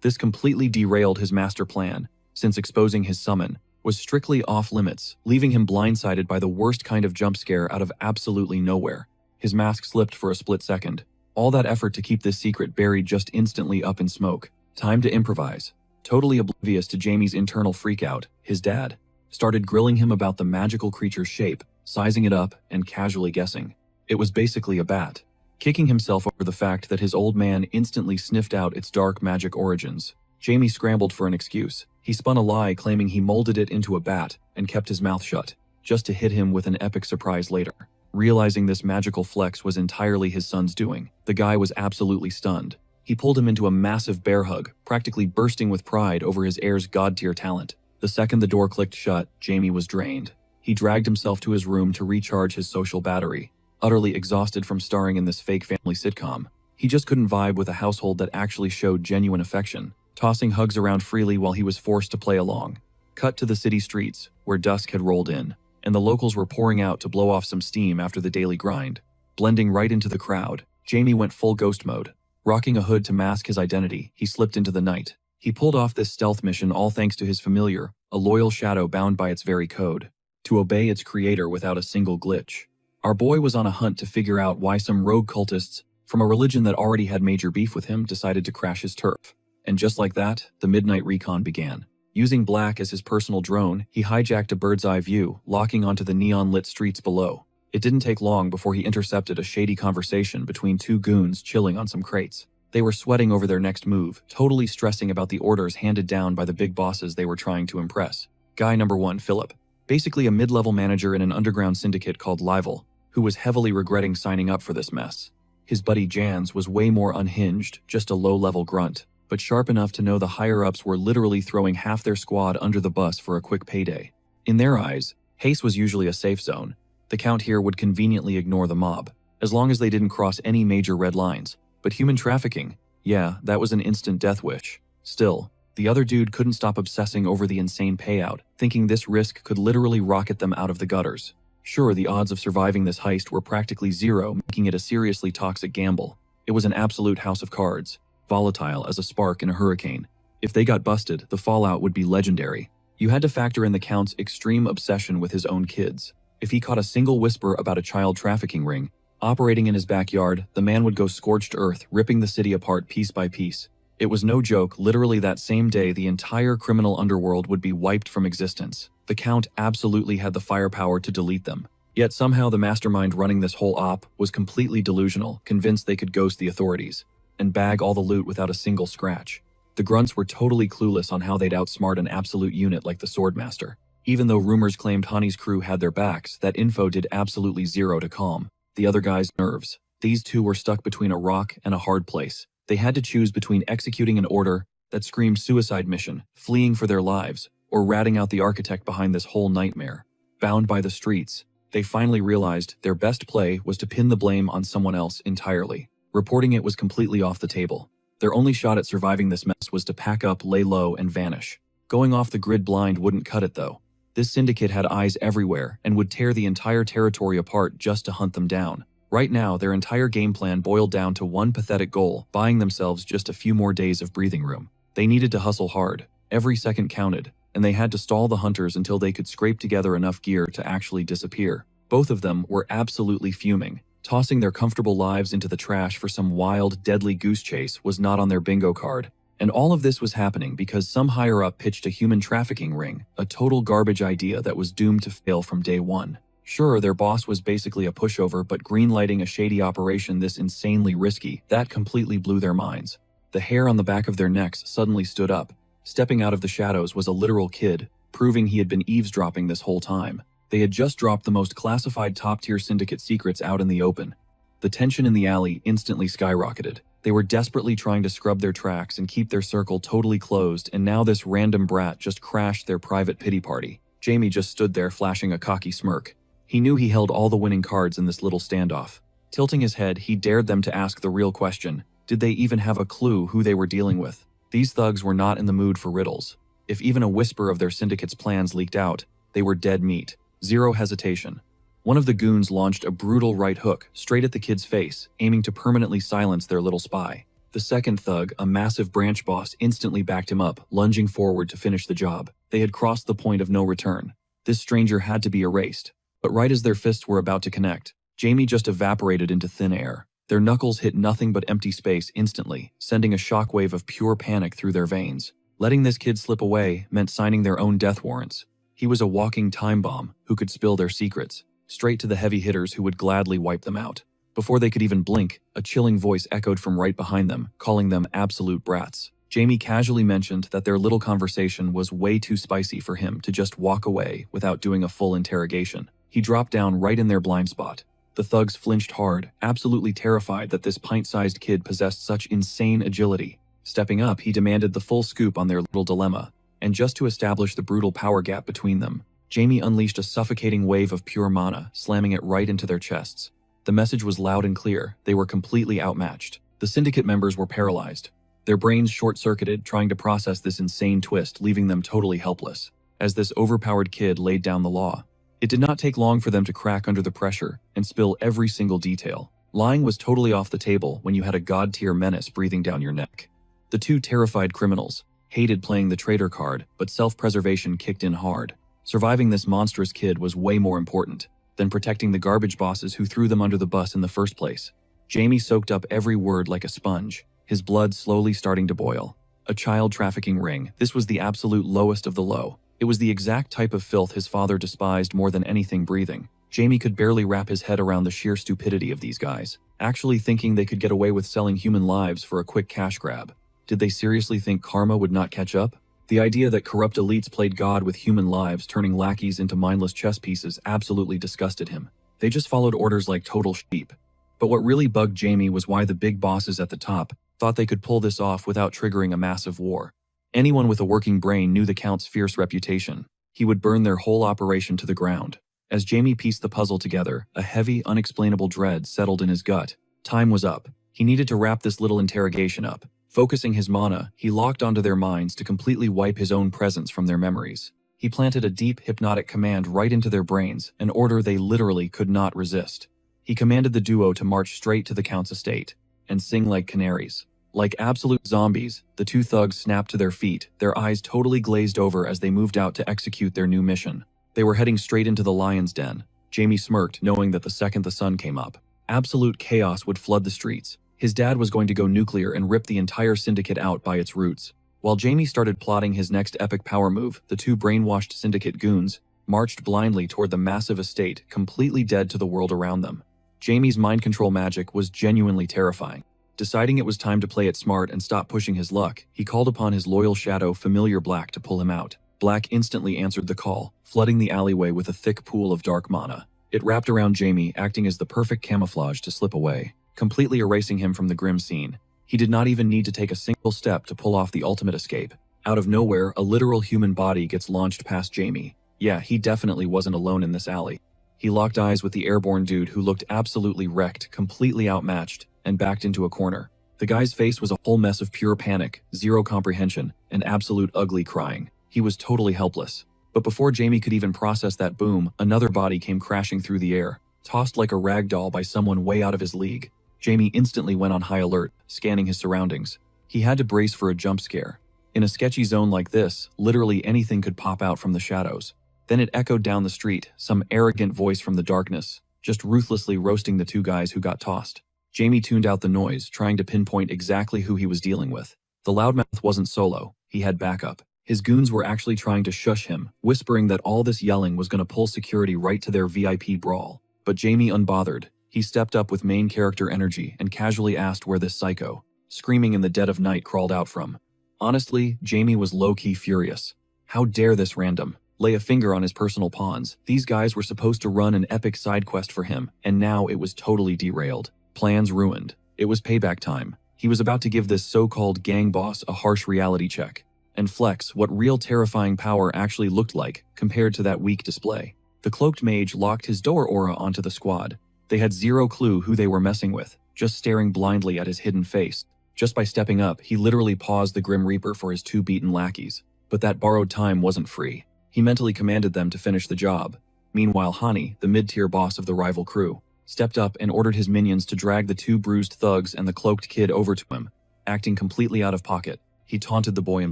[SPEAKER 1] This completely derailed his master plan, since exposing his summon was strictly off-limits, leaving him blindsided by the worst kind of jump scare out of absolutely nowhere. His mask slipped for a split second. All that effort to keep this secret buried just instantly up in smoke. Time to improvise. Totally oblivious to Jamie's internal freakout, his dad started grilling him about the magical creature's shape, sizing it up, and casually guessing. It was basically a bat. Kicking himself over the fact that his old man instantly sniffed out its dark magic origins, Jamie scrambled for an excuse. He spun a lie claiming he molded it into a bat and kept his mouth shut, just to hit him with an epic surprise later. Realizing this magical flex was entirely his son's doing, the guy was absolutely stunned. He pulled him into a massive bear hug, practically bursting with pride over his heir's god-tier talent. The second the door clicked shut, Jamie was drained. He dragged himself to his room to recharge his social battery. Utterly exhausted from starring in this fake family sitcom, he just couldn't vibe with a household that actually showed genuine affection, tossing hugs around freely while he was forced to play along. Cut to the city streets, where dusk had rolled in, and the locals were pouring out to blow off some steam after the daily grind. Blending right into the crowd, Jamie went full ghost mode. Rocking a hood to mask his identity, he slipped into the night. He pulled off this stealth mission all thanks to his familiar, a loyal shadow bound by its very code, to obey its creator without a single glitch. Our boy was on a hunt to figure out why some rogue cultists from a religion that already had major beef with him decided to crash his turf. And just like that, the midnight recon began. Using Black as his personal drone, he hijacked a bird's-eye view, locking onto the neon-lit streets below. It didn't take long before he intercepted a shady conversation between two goons chilling on some crates. They were sweating over their next move, totally stressing about the orders handed down by the big bosses they were trying to impress. Guy number 1, Philip, basically a mid-level manager in an underground syndicate called Livel, who was heavily regretting signing up for this mess. His buddy Jans was way more unhinged, just a low-level grunt, but sharp enough to know the higher-ups were literally throwing half their squad under the bus for a quick payday. In their eyes, Haste was usually a safe zone. The Count here would conveniently ignore the mob, as long as they didn't cross any major red lines. But human trafficking, yeah, that was an instant death wish. Still, the other dude couldn't stop obsessing over the insane payout, thinking this risk could literally rocket them out of the gutters. Sure, the odds of surviving this heist were practically zero, making it a seriously toxic gamble. It was an absolute house of cards, volatile as a spark in a hurricane. If they got busted, the fallout would be legendary. You had to factor in the Count's extreme obsession with his own kids. If he caught a single whisper about a child trafficking ring operating in his backyard, the man would go scorched earth, ripping the city apart piece by piece. It was no joke, literally that same day the entire criminal underworld would be wiped from existence. The Count absolutely had the firepower to delete them. Yet somehow the mastermind running this whole op was completely delusional, convinced they could ghost the authorities and bag all the loot without a single scratch. The grunts were totally clueless on how they'd outsmart an absolute unit like the Swordmaster. Even though rumors claimed Honey's crew had their backs, that info did absolutely zero to calm the other guys' nerves. These two were stuck between a rock and a hard place. They had to choose between executing an order that screamed suicide mission, fleeing for their lives, or ratting out the architect behind this whole nightmare. Bound by the streets, they finally realized their best play was to pin the blame on someone else entirely. Reporting it was completely off the table. Their only shot at surviving this mess was to pack up, lay low, and vanish. Going off the grid blind wouldn't cut it though. This syndicate had eyes everywhere and would tear the entire territory apart just to hunt them down. Right now, their entire game plan boiled down to one pathetic goal: buying themselves just a few more days of breathing room. They needed to hustle hard. Every second counted, and they had to stall the hunters until they could scrape together enough gear to actually disappear. Both of them were absolutely fuming. Tossing their comfortable lives into the trash for some wild, deadly goose chase was not on their bingo card. And all of this was happening because some higher-up pitched a human trafficking ring, a total garbage idea that was doomed to fail from day one. Sure, their boss was basically a pushover, but greenlighting a shady operation this insanely risky, that completely blew their minds. The hair on the back of their necks suddenly stood up. Stepping out of the shadows was a literal kid, proving he had been eavesdropping this whole time. They had just dropped the most classified top-tier syndicate secrets out in the open. The tension in the alley instantly skyrocketed. They were desperately trying to scrub their tracks and keep their circle totally closed, and now this random brat just crashed their private pity party. Jamie just stood there flashing a cocky smirk. He knew he held all the winning cards in this little standoff. Tilting his head, he dared them to ask the real question. Did they even have a clue who they were dealing with? These thugs were not in the mood for riddles. If even a whisper of their syndicate's plans leaked out, they were dead meat. Zero hesitation. One of the goons launched a brutal right hook straight at the kid's face, aiming to permanently silence their little spy. The second thug, a massive branch boss, instantly backed him up, lunging forward to finish the job. They had crossed the point of no return. This stranger had to be erased. But right as their fists were about to connect, Jamie just evaporated into thin air. Their knuckles hit nothing but empty space instantly, sending a shockwave of pure panic through their veins. Letting this kid slip away meant signing their own death warrants. He was a walking time bomb who could spill their secrets, straight to the heavy hitters who would gladly wipe them out. Before they could even blink, a chilling voice echoed from right behind them, calling them absolute brats. Jamie casually mentioned that their little conversation was way too spicy for him to just walk away without doing a full interrogation. He dropped down right in their blind spot. The thugs flinched hard, absolutely terrified that this pint-sized kid possessed such insane agility. Stepping up, he demanded the full scoop on their little dilemma. And just to establish the brutal power gap between them, Jamie unleashed a suffocating wave of pure mana, slamming it right into their chests. The message was loud and clear. They were completely outmatched. The syndicate members were paralyzed, their brains short-circuited, trying to process this insane twist, leaving them totally helpless. As this overpowered kid laid down the law, it did not take long for them to crack under the pressure and spill every single detail. Lying was totally off the table when you had a god-tier menace breathing down your neck. The two terrified criminals hated playing the traitor card, but self-preservation kicked in hard. Surviving this monstrous kid was way more important than protecting the garbage bosses who threw them under the bus in the first place. Jamie soaked up every word like a sponge, his blood slowly starting to boil. A child trafficking ring. This was the absolute lowest of the low. It was the exact type of filth his father despised more than anything breathing. Jamie could barely wrap his head around the sheer stupidity of these guys, actually thinking they could get away with selling human lives for a quick cash grab. Did they seriously think karma would not catch up? The idea that corrupt elites played God with human lives, turning lackeys into mindless chess pieces, absolutely disgusted him. They just followed orders like total sheep. But what really bugged Jamie was why the big bosses at the top thought they could pull this off without triggering a massive war. Anyone with a working brain knew the Count's fierce reputation. He would burn their whole operation to the ground. As Jamie pieced the puzzle together, a heavy, unexplainable dread settled in his gut. Time was up. He needed to wrap this little interrogation up. Focusing his mana, he locked onto their minds to completely wipe his own presence from their memories. He planted a deep, hypnotic command right into their brains, an order they literally could not resist. He commanded the duo to march straight to the Count's estate and sing like canaries. Like absolute zombies, the two thugs snapped to their feet, their eyes totally glazed over as they moved out to execute their new mission. They were heading straight into the lion's den. Jamie smirked, knowing that the second the sun came up, absolute chaos would flood the streets. His dad was going to go nuclear and rip the entire syndicate out by its roots. While Jamie started plotting his next epic power move, the two brainwashed syndicate goons marched blindly toward the massive estate, completely dead to the world around them. Jamie's mind control magic was genuinely terrifying. Deciding it was time to play it smart and stop pushing his luck, he called upon his loyal shadow, Familiar Black, to pull him out. Black instantly answered the call, flooding the alleyway with a thick pool of dark mana. It wrapped around Jamie, acting as the perfect camouflage to slip away, completely erasing him from the grim scene. He did not even need to take a single step to pull off the ultimate escape. Out of nowhere, a literal human body gets launched past Jamie. Yeah, he definitely wasn't alone in this alley. He locked eyes with the airborne dude who looked absolutely wrecked, completely outmatched, and backed into a corner. The guy's face was a whole mess of pure panic, zero comprehension, and absolute ugly crying. He was totally helpless. But before Jamie could even process that boom, another body came crashing through the air, tossed like a rag doll by someone way out of his league. Jamie instantly went on high alert, scanning his surroundings. He had to brace for a jump scare. In a sketchy zone like this, literally anything could pop out from the shadows. Then it echoed down the street, some arrogant voice from the darkness, just ruthlessly roasting the two guys who got tossed. Jamie tuned out the noise, trying to pinpoint exactly who he was dealing with. The loudmouth wasn't solo, he had backup. His goons were actually trying to shush him, whispering that all this yelling was going to pull security right to their VIP brawl. But Jamie unbothered. He stepped up with main character energy and casually asked where this psycho, screaming in the dead of night, crawled out from. Honestly, Jamie was low-key furious. How dare this random lay a finger on his personal pawns? These guys were supposed to run an epic side quest for him, and now it was totally derailed. Plans ruined. It was payback time. He was about to give this so-called gang boss a harsh reality check and flex what real terrifying power actually looked like compared to that weak display. The cloaked mage locked his door aura onto the squad. They had zero clue who they were messing with, just staring blindly at his hidden face. Just by stepping up, he literally paused the Grim Reaper for his two beaten lackeys. But that borrowed time wasn't free. He mentally commanded them to finish the job. Meanwhile, Hani, the mid-tier boss of the rival crew, stepped up and ordered his minions to drag the two bruised thugs and the cloaked kid over to him. Acting completely out of pocket, he taunted the boy in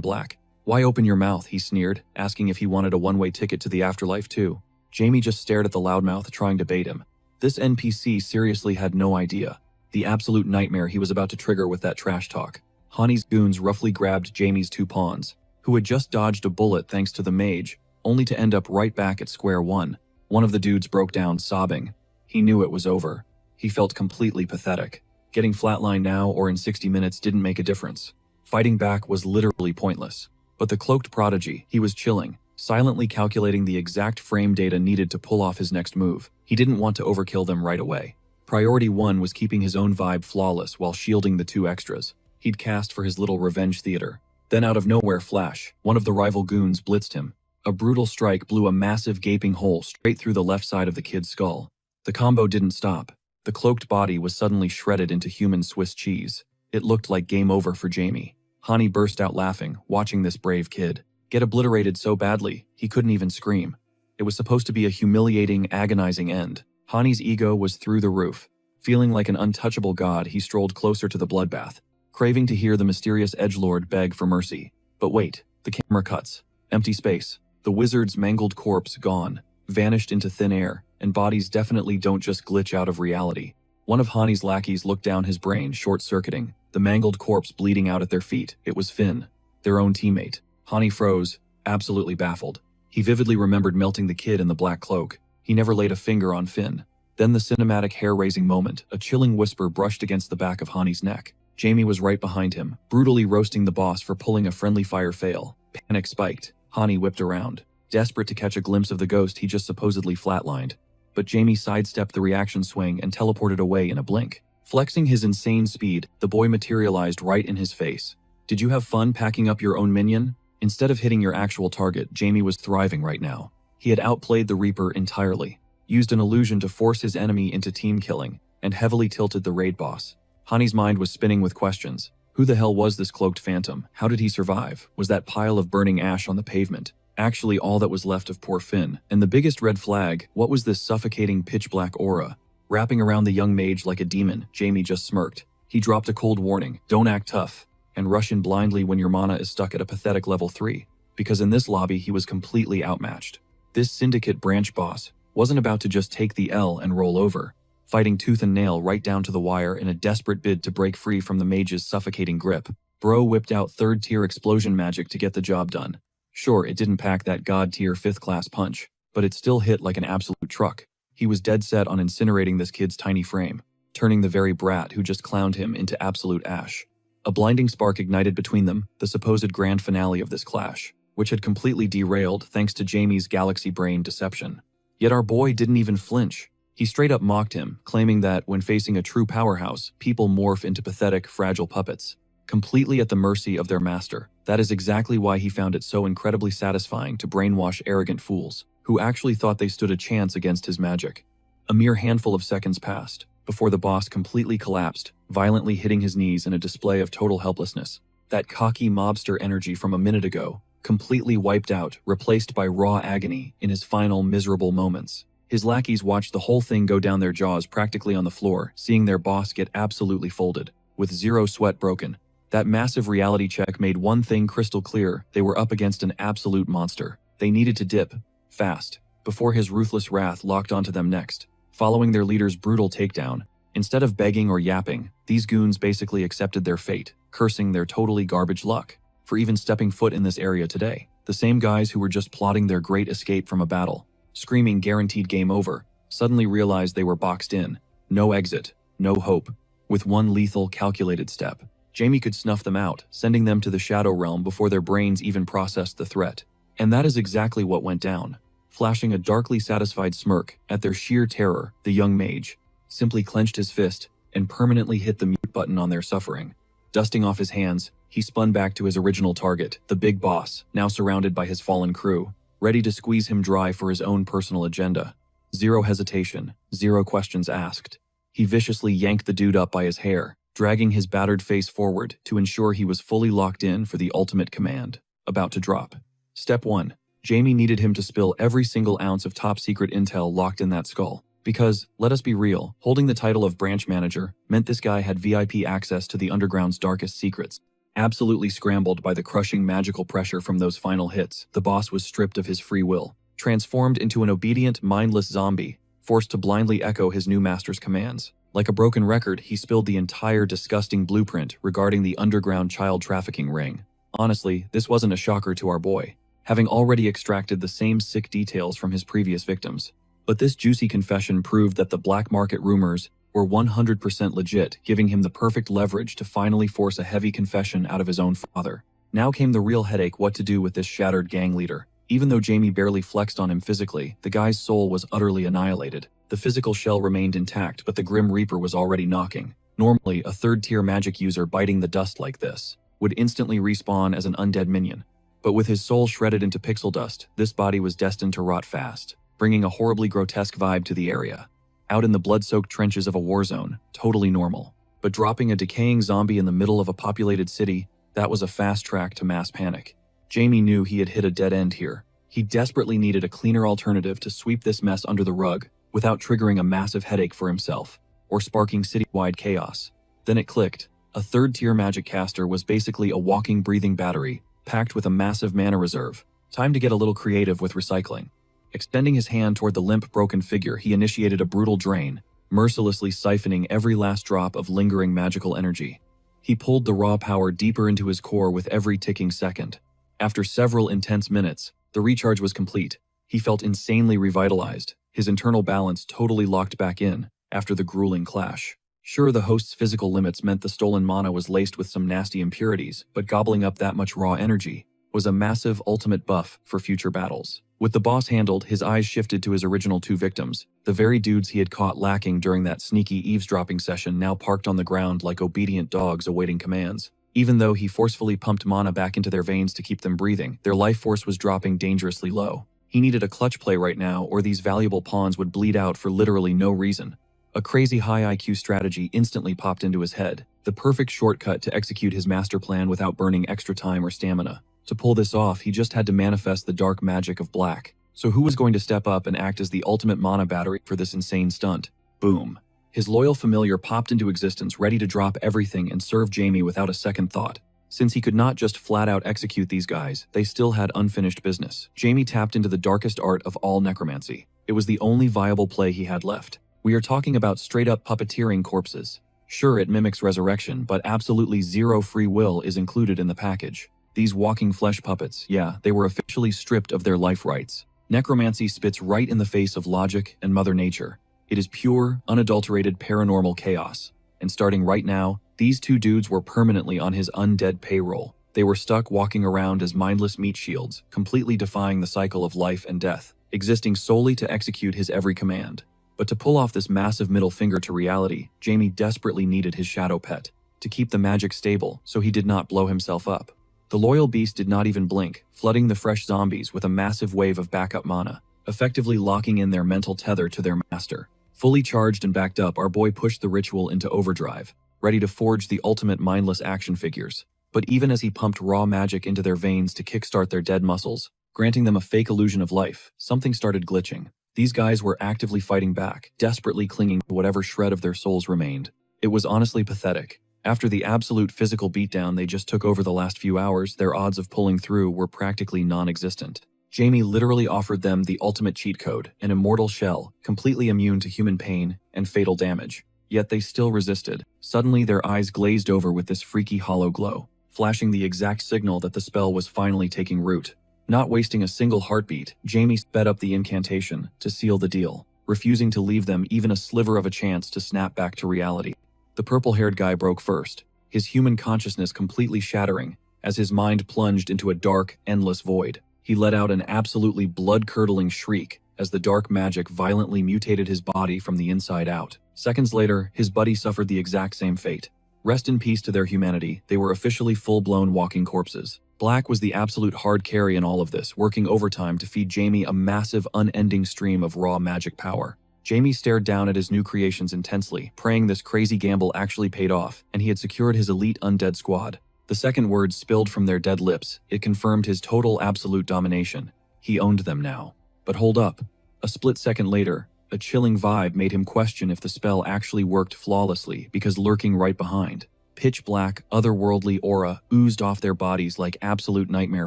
[SPEAKER 1] black. "Why open your mouth?" he sneered, asking if he wanted a one-way ticket to the afterlife too. Jamie just stared at the loudmouth, trying to bait him. This NPC seriously had no idea the absolute nightmare he was about to trigger with that trash talk. Hani's goons roughly grabbed Jamie's two pawns, who had just dodged a bullet thanks to the mage, only to end up right back at square one. One of the dudes broke down, sobbing. He knew it was over. He felt completely pathetic. Getting flatlined now or in 60 minutes didn't make a difference. Fighting back was literally pointless. But the cloaked prodigy, he was chilling, silently calculating the exact frame data needed to pull off his next move. He didn't want to overkill them right away. Priority one was keeping his own vibe flawless while shielding the two extras. He'd cast for his little revenge theater. Then out of nowhere, flash, one of the rival goons blitzed him. A brutal strike blew a massive gaping hole straight through the left side of the kid's skull. The combo didn't stop. The cloaked body was suddenly shredded into human Swiss cheese. It looked like game over for Jamie. Hani burst out laughing, watching this brave kid get obliterated so badly, he couldn't even scream. It was supposed to be a humiliating, agonizing end. Hani's ego was through the roof. Feeling like an untouchable god, he strolled closer to the bloodbath, craving to hear the mysterious edgelord beg for mercy. But wait, the camera cuts. Empty space. The wizard's mangled corpse gone, vanished into thin air, and bodies definitely don't just glitch out of reality. One of Hani's lackeys looked down, his brain short-circuiting, the mangled corpse bleeding out at their feet. It was Finn, their own teammate. Hani froze, absolutely baffled. He vividly remembered melting the kid in the black cloak. He never laid a finger on Finn. Then the cinematic hair-raising moment, a chilling whisper brushed against the back of Hani's neck. Jamie was right behind him, brutally roasting the boss for pulling a friendly fire fail. Panic spiked. Hani whipped around, desperate to catch a glimpse of the ghost he just supposedly flatlined. But Jamie sidestepped the reaction swing and teleported away in a blink. Flexing his insane speed, the boy materialized right in his face. "Did you have fun packing up your own minion?" Instead of hitting your actual target, Jamie was thriving right now. He had outplayed the Reaper entirely, used an illusion to force his enemy into team killing, and heavily tilted the raid boss. Hani's mind was spinning with questions. Who the hell was this cloaked phantom? How did he survive? Was that pile of burning ash on the pavement actually all that was left of poor Finn? And the biggest red flag, what was this suffocating pitch-black aura wrapping around the young mage like a demon? Jamie just smirked. He dropped a cold warning, "Don't act tough, and rush in blindly when your mana is stuck at a pathetic level 3, because in this lobby he was completely outmatched. This syndicate branch boss wasn't about to just take the L and roll over. fighting tooth and nail right down to the wire in a desperate bid to break free from the mage's suffocating grip. Bro whipped out third-tier explosion magic to get the job done. Sure, it didn't pack that god-tier fifth-class punch, but it still hit like an absolute truck. He was dead set on incinerating this kid's tiny frame, turning the very brat who just clowned him into absolute ash. A blinding spark ignited between them, the supposed grand finale of this clash, which had completely derailed thanks to Jamie's galaxy brain deception. Yet our boy didn't even flinch. He straight up mocked him, claiming that when facing a true powerhouse, people morph into pathetic, fragile puppets, completely at the mercy of their master. That is exactly why he found it so incredibly satisfying to brainwash arrogant fools, who actually thought they stood a chance against his magic. A mere handful of seconds passed, before the boss completely collapsed, violently hitting his knees in a display of total helplessness. That cocky mobster energy from a minute ago, completely wiped out, replaced by raw agony in his final miserable moments. His lackeys watched the whole thing go down their jaws practically on the floor, seeing their boss get absolutely folded, with zero sweat broken. That massive reality check made one thing crystal clear: they were up against an absolute monster. They needed to dip, fast, before his ruthless wrath locked onto them next. Following their leader's brutal takedown, instead of begging or yapping, these goons basically accepted their fate, cursing their totally garbage luck for even stepping foot in this area today. The same guys who were just plotting their great escape from a battle, screaming guaranteed game over, suddenly realized they were boxed in. No exit, no hope. With one lethal, calculated step, Jamie could snuff them out, sending them to the Shadow Realm before their brains even processed the threat. And that is exactly what went down. Flashing a darkly satisfied smirk at their sheer terror, the young mage simply clenched his fist and permanently hit the mute button on their suffering. Dusting off his hands, he spun back to his original target, the big boss, now surrounded by his fallen crew, ready to squeeze him dry for his own personal agenda. Zero hesitation, zero questions asked. He viciously yanked the dude up by his hair, dragging his battered face forward to ensure he was fully locked in for the ultimate command, about to drop. Step 1. Jamie needed him to spill every single ounce of top-secret intel locked in that skull. Because, let us be real, holding the title of branch manager meant this guy had VIP access to the underground's darkest secrets. Absolutely scrambled by the crushing magical pressure from those final hits, the boss was stripped of his free will, transformed into an obedient, mindless zombie, forced to blindly echo his new master's commands. Like a broken record, he spilled the entire disgusting blueprint regarding the underground child trafficking ring. Honestly, this wasn't a shocker to our boy, having already extracted the same sick details from his previous victims. But this juicy confession proved that the black market rumors were 100% legit, giving him the perfect leverage to finally force a heavy confession out of his own father. Now came the real headache: what to do with this shattered gang leader. Even though Jamie barely flexed on him physically, the guy's soul was utterly annihilated. The physical shell remained intact, but the Grim Reaper was already knocking. Normally, a third-tier magic user biting the dust like this would instantly respawn as an undead minion. But with his soul shredded into pixel dust, this body was destined to rot fast, bringing a horribly grotesque vibe to the area. Out in the blood-soaked trenches of a war zone, totally normal. But dropping a decaying zombie in the middle of a populated city, that was a fast track to mass panic. Jamie knew he had hit a dead end here. He desperately needed a cleaner alternative to sweep this mess under the rug, without triggering a massive headache for himself, or sparking city-wide chaos. Then it clicked. A third-tier magic caster was basically a walking, breathing battery, packed with a massive mana reserve. Time to get a little creative with recycling. Extending his hand toward the limp, broken figure, he initiated a brutal drain, mercilessly siphoning every last drop of lingering magical energy. He pulled the raw power deeper into his core with every ticking second. After several intense minutes, the recharge was complete. He felt insanely revitalized, his internal balance totally locked back in after the grueling clash. Sure, the host's physical limits meant the stolen mana was laced with some nasty impurities, but gobbling up that much raw energy was a massive ultimate buff for future battles. With the boss handled, his eyes shifted to his original two victims, the very dudes he had caught lacking during that sneaky eavesdropping session, now parked on the ground like obedient dogs awaiting commands. Even though he forcefully pumped mana back into their veins to keep them breathing, their life force was dropping dangerously low. He needed a clutch play right now, or these valuable pawns would bleed out for literally no reason. A crazy high IQ strategy instantly popped into his head, the perfect shortcut to execute his master plan without burning extra time or stamina. To pull this off, he just had to manifest the dark magic of black. So who was going to step up and act as the ultimate mana battery for this insane stunt? Boom. His loyal familiar popped into existence, ready to drop everything and serve Jamie without a second thought. Since he could not just flat out execute these guys, they still had unfinished business. Jamie tapped into the darkest art of all necromancy. It was the only viable play he had left. We are talking about straight-up puppeteering corpses. Sure, it mimics resurrection, but absolutely zero free will is included in the package. These walking flesh puppets, yeah, they were officially stripped of their life rights. Necromancy spits right in the face of logic and Mother Nature. It is pure, unadulterated paranormal chaos. And starting right now, these two dudes were permanently on his undead payroll. They were stuck walking around as mindless meat shields, completely defying the cycle of life and death, existing solely to execute his every command. But to pull off this massive middle finger to reality, Jamie desperately needed his shadow pet to keep the magic stable so he did not blow himself up. The loyal beast did not even blink, flooding the fresh zombies with a massive wave of backup mana, effectively locking in their mental tether to their master. Fully charged and backed up, our boy pushed the ritual into overdrive, ready to forge the ultimate mindless action figures. But even as he pumped raw magic into their veins to kickstart their dead muscles, granting them a fake illusion of life, something started glitching. These guys were actively fighting back, desperately clinging to whatever shred of their souls remained. It was honestly pathetic. After the absolute physical beatdown they just took over the last few hours, their odds of pulling through were practically non-existent. Jamie literally offered them the ultimate cheat code, an immortal shell, completely immune to human pain and fatal damage. Yet they still resisted. Suddenly their eyes glazed over with this freaky hollow glow, flashing the exact signal that the spell was finally taking root. Not wasting a single heartbeat, Jamie sped up the incantation to seal the deal, refusing to leave them even a sliver of a chance to snap back to reality. The purple-haired guy broke first, his human consciousness completely shattering as his mind plunged into a dark, endless void. He let out an absolutely blood-curdling shriek as the dark magic violently mutated his body from the inside out. Seconds later, his buddy suffered the exact same fate. Rest in peace to their humanity, they were officially full-blown walking corpses. Black was the absolute hard carry in all of this, working overtime to feed Jamie a massive, unending stream of raw magic power. Jamie stared down at his new creations intensely, praying this crazy gamble actually paid off, and he had secured his elite undead squad. The second words spilled from their dead lips. It confirmed his total absolute domination. He owned them now. But hold up. A split second later, a chilling vibe made him question if the spell actually worked flawlessly, because lurking right behind, pitch black, otherworldly aura oozed off their bodies like absolute nightmare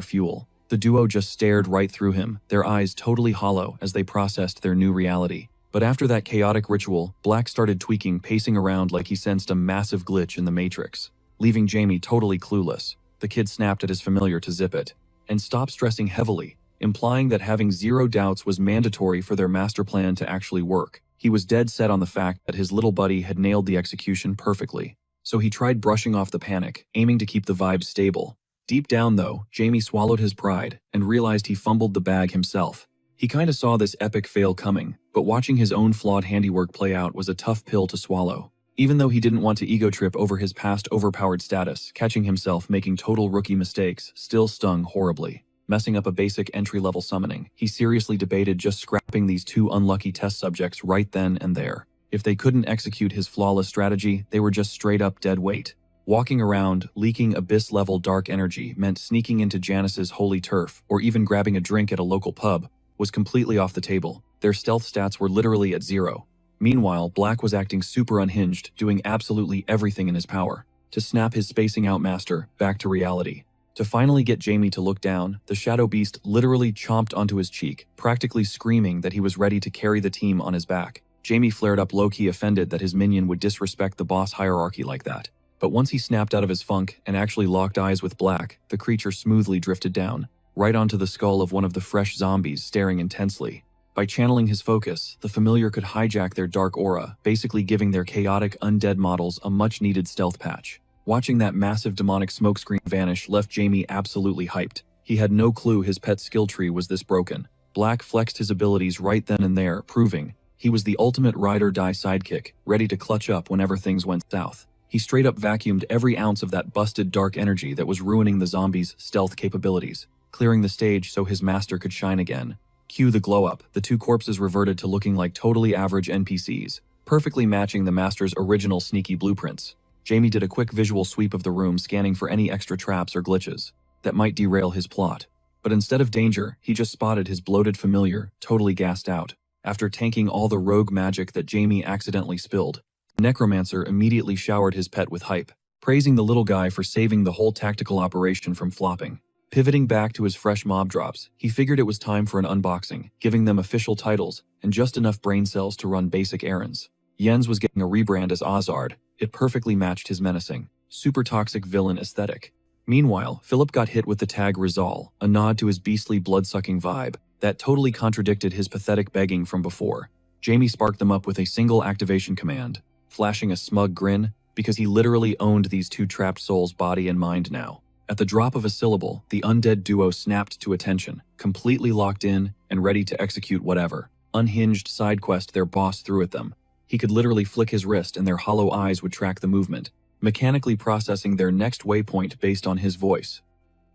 [SPEAKER 1] fuel. The duo just stared right through him, their eyes totally hollow as they processed their new reality. But after that chaotic ritual, Black started tweaking, pacing around like he sensed a massive glitch in the Matrix, leaving Jamie totally clueless. The kid snapped at his familiar to zip it, and stopped stressing heavily, implying that having zero doubts was mandatory for their master plan to actually work. He was dead set on the fact that his little buddy had nailed the execution perfectly. So he tried brushing off the panic, aiming to keep the vibe stable. Deep down though, Jamie swallowed his pride and realized he fumbled the bag himself. He kinda saw this epic fail coming, but watching his own flawed handiwork play out was a tough pill to swallow. Even though he didn't want to ego trip over his past overpowered status, catching himself making total rookie mistakes still stung horribly. Messing up a basic entry-level summoning, he seriously debated just scrapping these two unlucky test subjects right then and there. If they couldn't execute his flawless strategy, they were just straight up dead weight. Walking around, leaking abyss-level dark energy meant sneaking into Janice's holy turf, or even grabbing a drink at a local pub, was completely off the table. Their stealth stats were literally at zero. Meanwhile, Black was acting super unhinged, doing absolutely everything in his power to snap his spacing out master back to reality. To finally get Jamie to look down, the Shadow Beast literally chomped onto his cheek, practically screaming that he was ready to carry the team on his back. Jamie flared up, low-key offended that his minion would disrespect the boss hierarchy like that. But once he snapped out of his funk and actually locked eyes with Black, the creature smoothly drifted down, right onto the skull of one of the fresh zombies staring intensely. By channeling his focus, the familiar could hijack their dark aura, basically giving their chaotic undead models a much-needed stealth patch. Watching that massive demonic smokescreen vanish left Jamie absolutely hyped. He had no clue his pet skill tree was this broken. Black flexed his abilities right then and there, proving he was the ultimate ride-or-die sidekick, ready to clutch up whenever things went south. He straight up vacuumed every ounce of that busted dark energy that was ruining the zombies' stealth capabilities, clearing the stage so his master could shine again. Cue the glow-up. The two corpses reverted to looking like totally average NPCs, perfectly matching the master's original sneaky blueprints. Jamie did a quick visual sweep of the room, scanning for any extra traps or glitches that might derail his plot. But instead of danger, he just spotted his bloated familiar, totally gassed out. After tanking all the rogue magic that Jamie accidentally spilled, the necromancer immediately showered his pet with hype, praising the little guy for saving the whole tactical operation from flopping. Pivoting back to his fresh mob drops, he figured it was time for an unboxing, giving them official titles and just enough brain cells to run basic errands. Jens was getting a rebrand as Ozard. It perfectly matched his menacing, super toxic villain aesthetic. Meanwhile, Philip got hit with the tag Rizal, a nod to his beastly blood-sucking vibe that totally contradicted his pathetic begging from before. Jamie sparked them up with a single activation command, flashing a smug grin because he literally owned these two trapped souls' body and mind now. At the drop of a syllable, the undead duo snapped to attention, completely locked in and ready to execute whatever unhinged side quest their boss threw at them. He could literally flick his wrist and their hollow eyes would track the movement, mechanically processing their next waypoint based on his voice.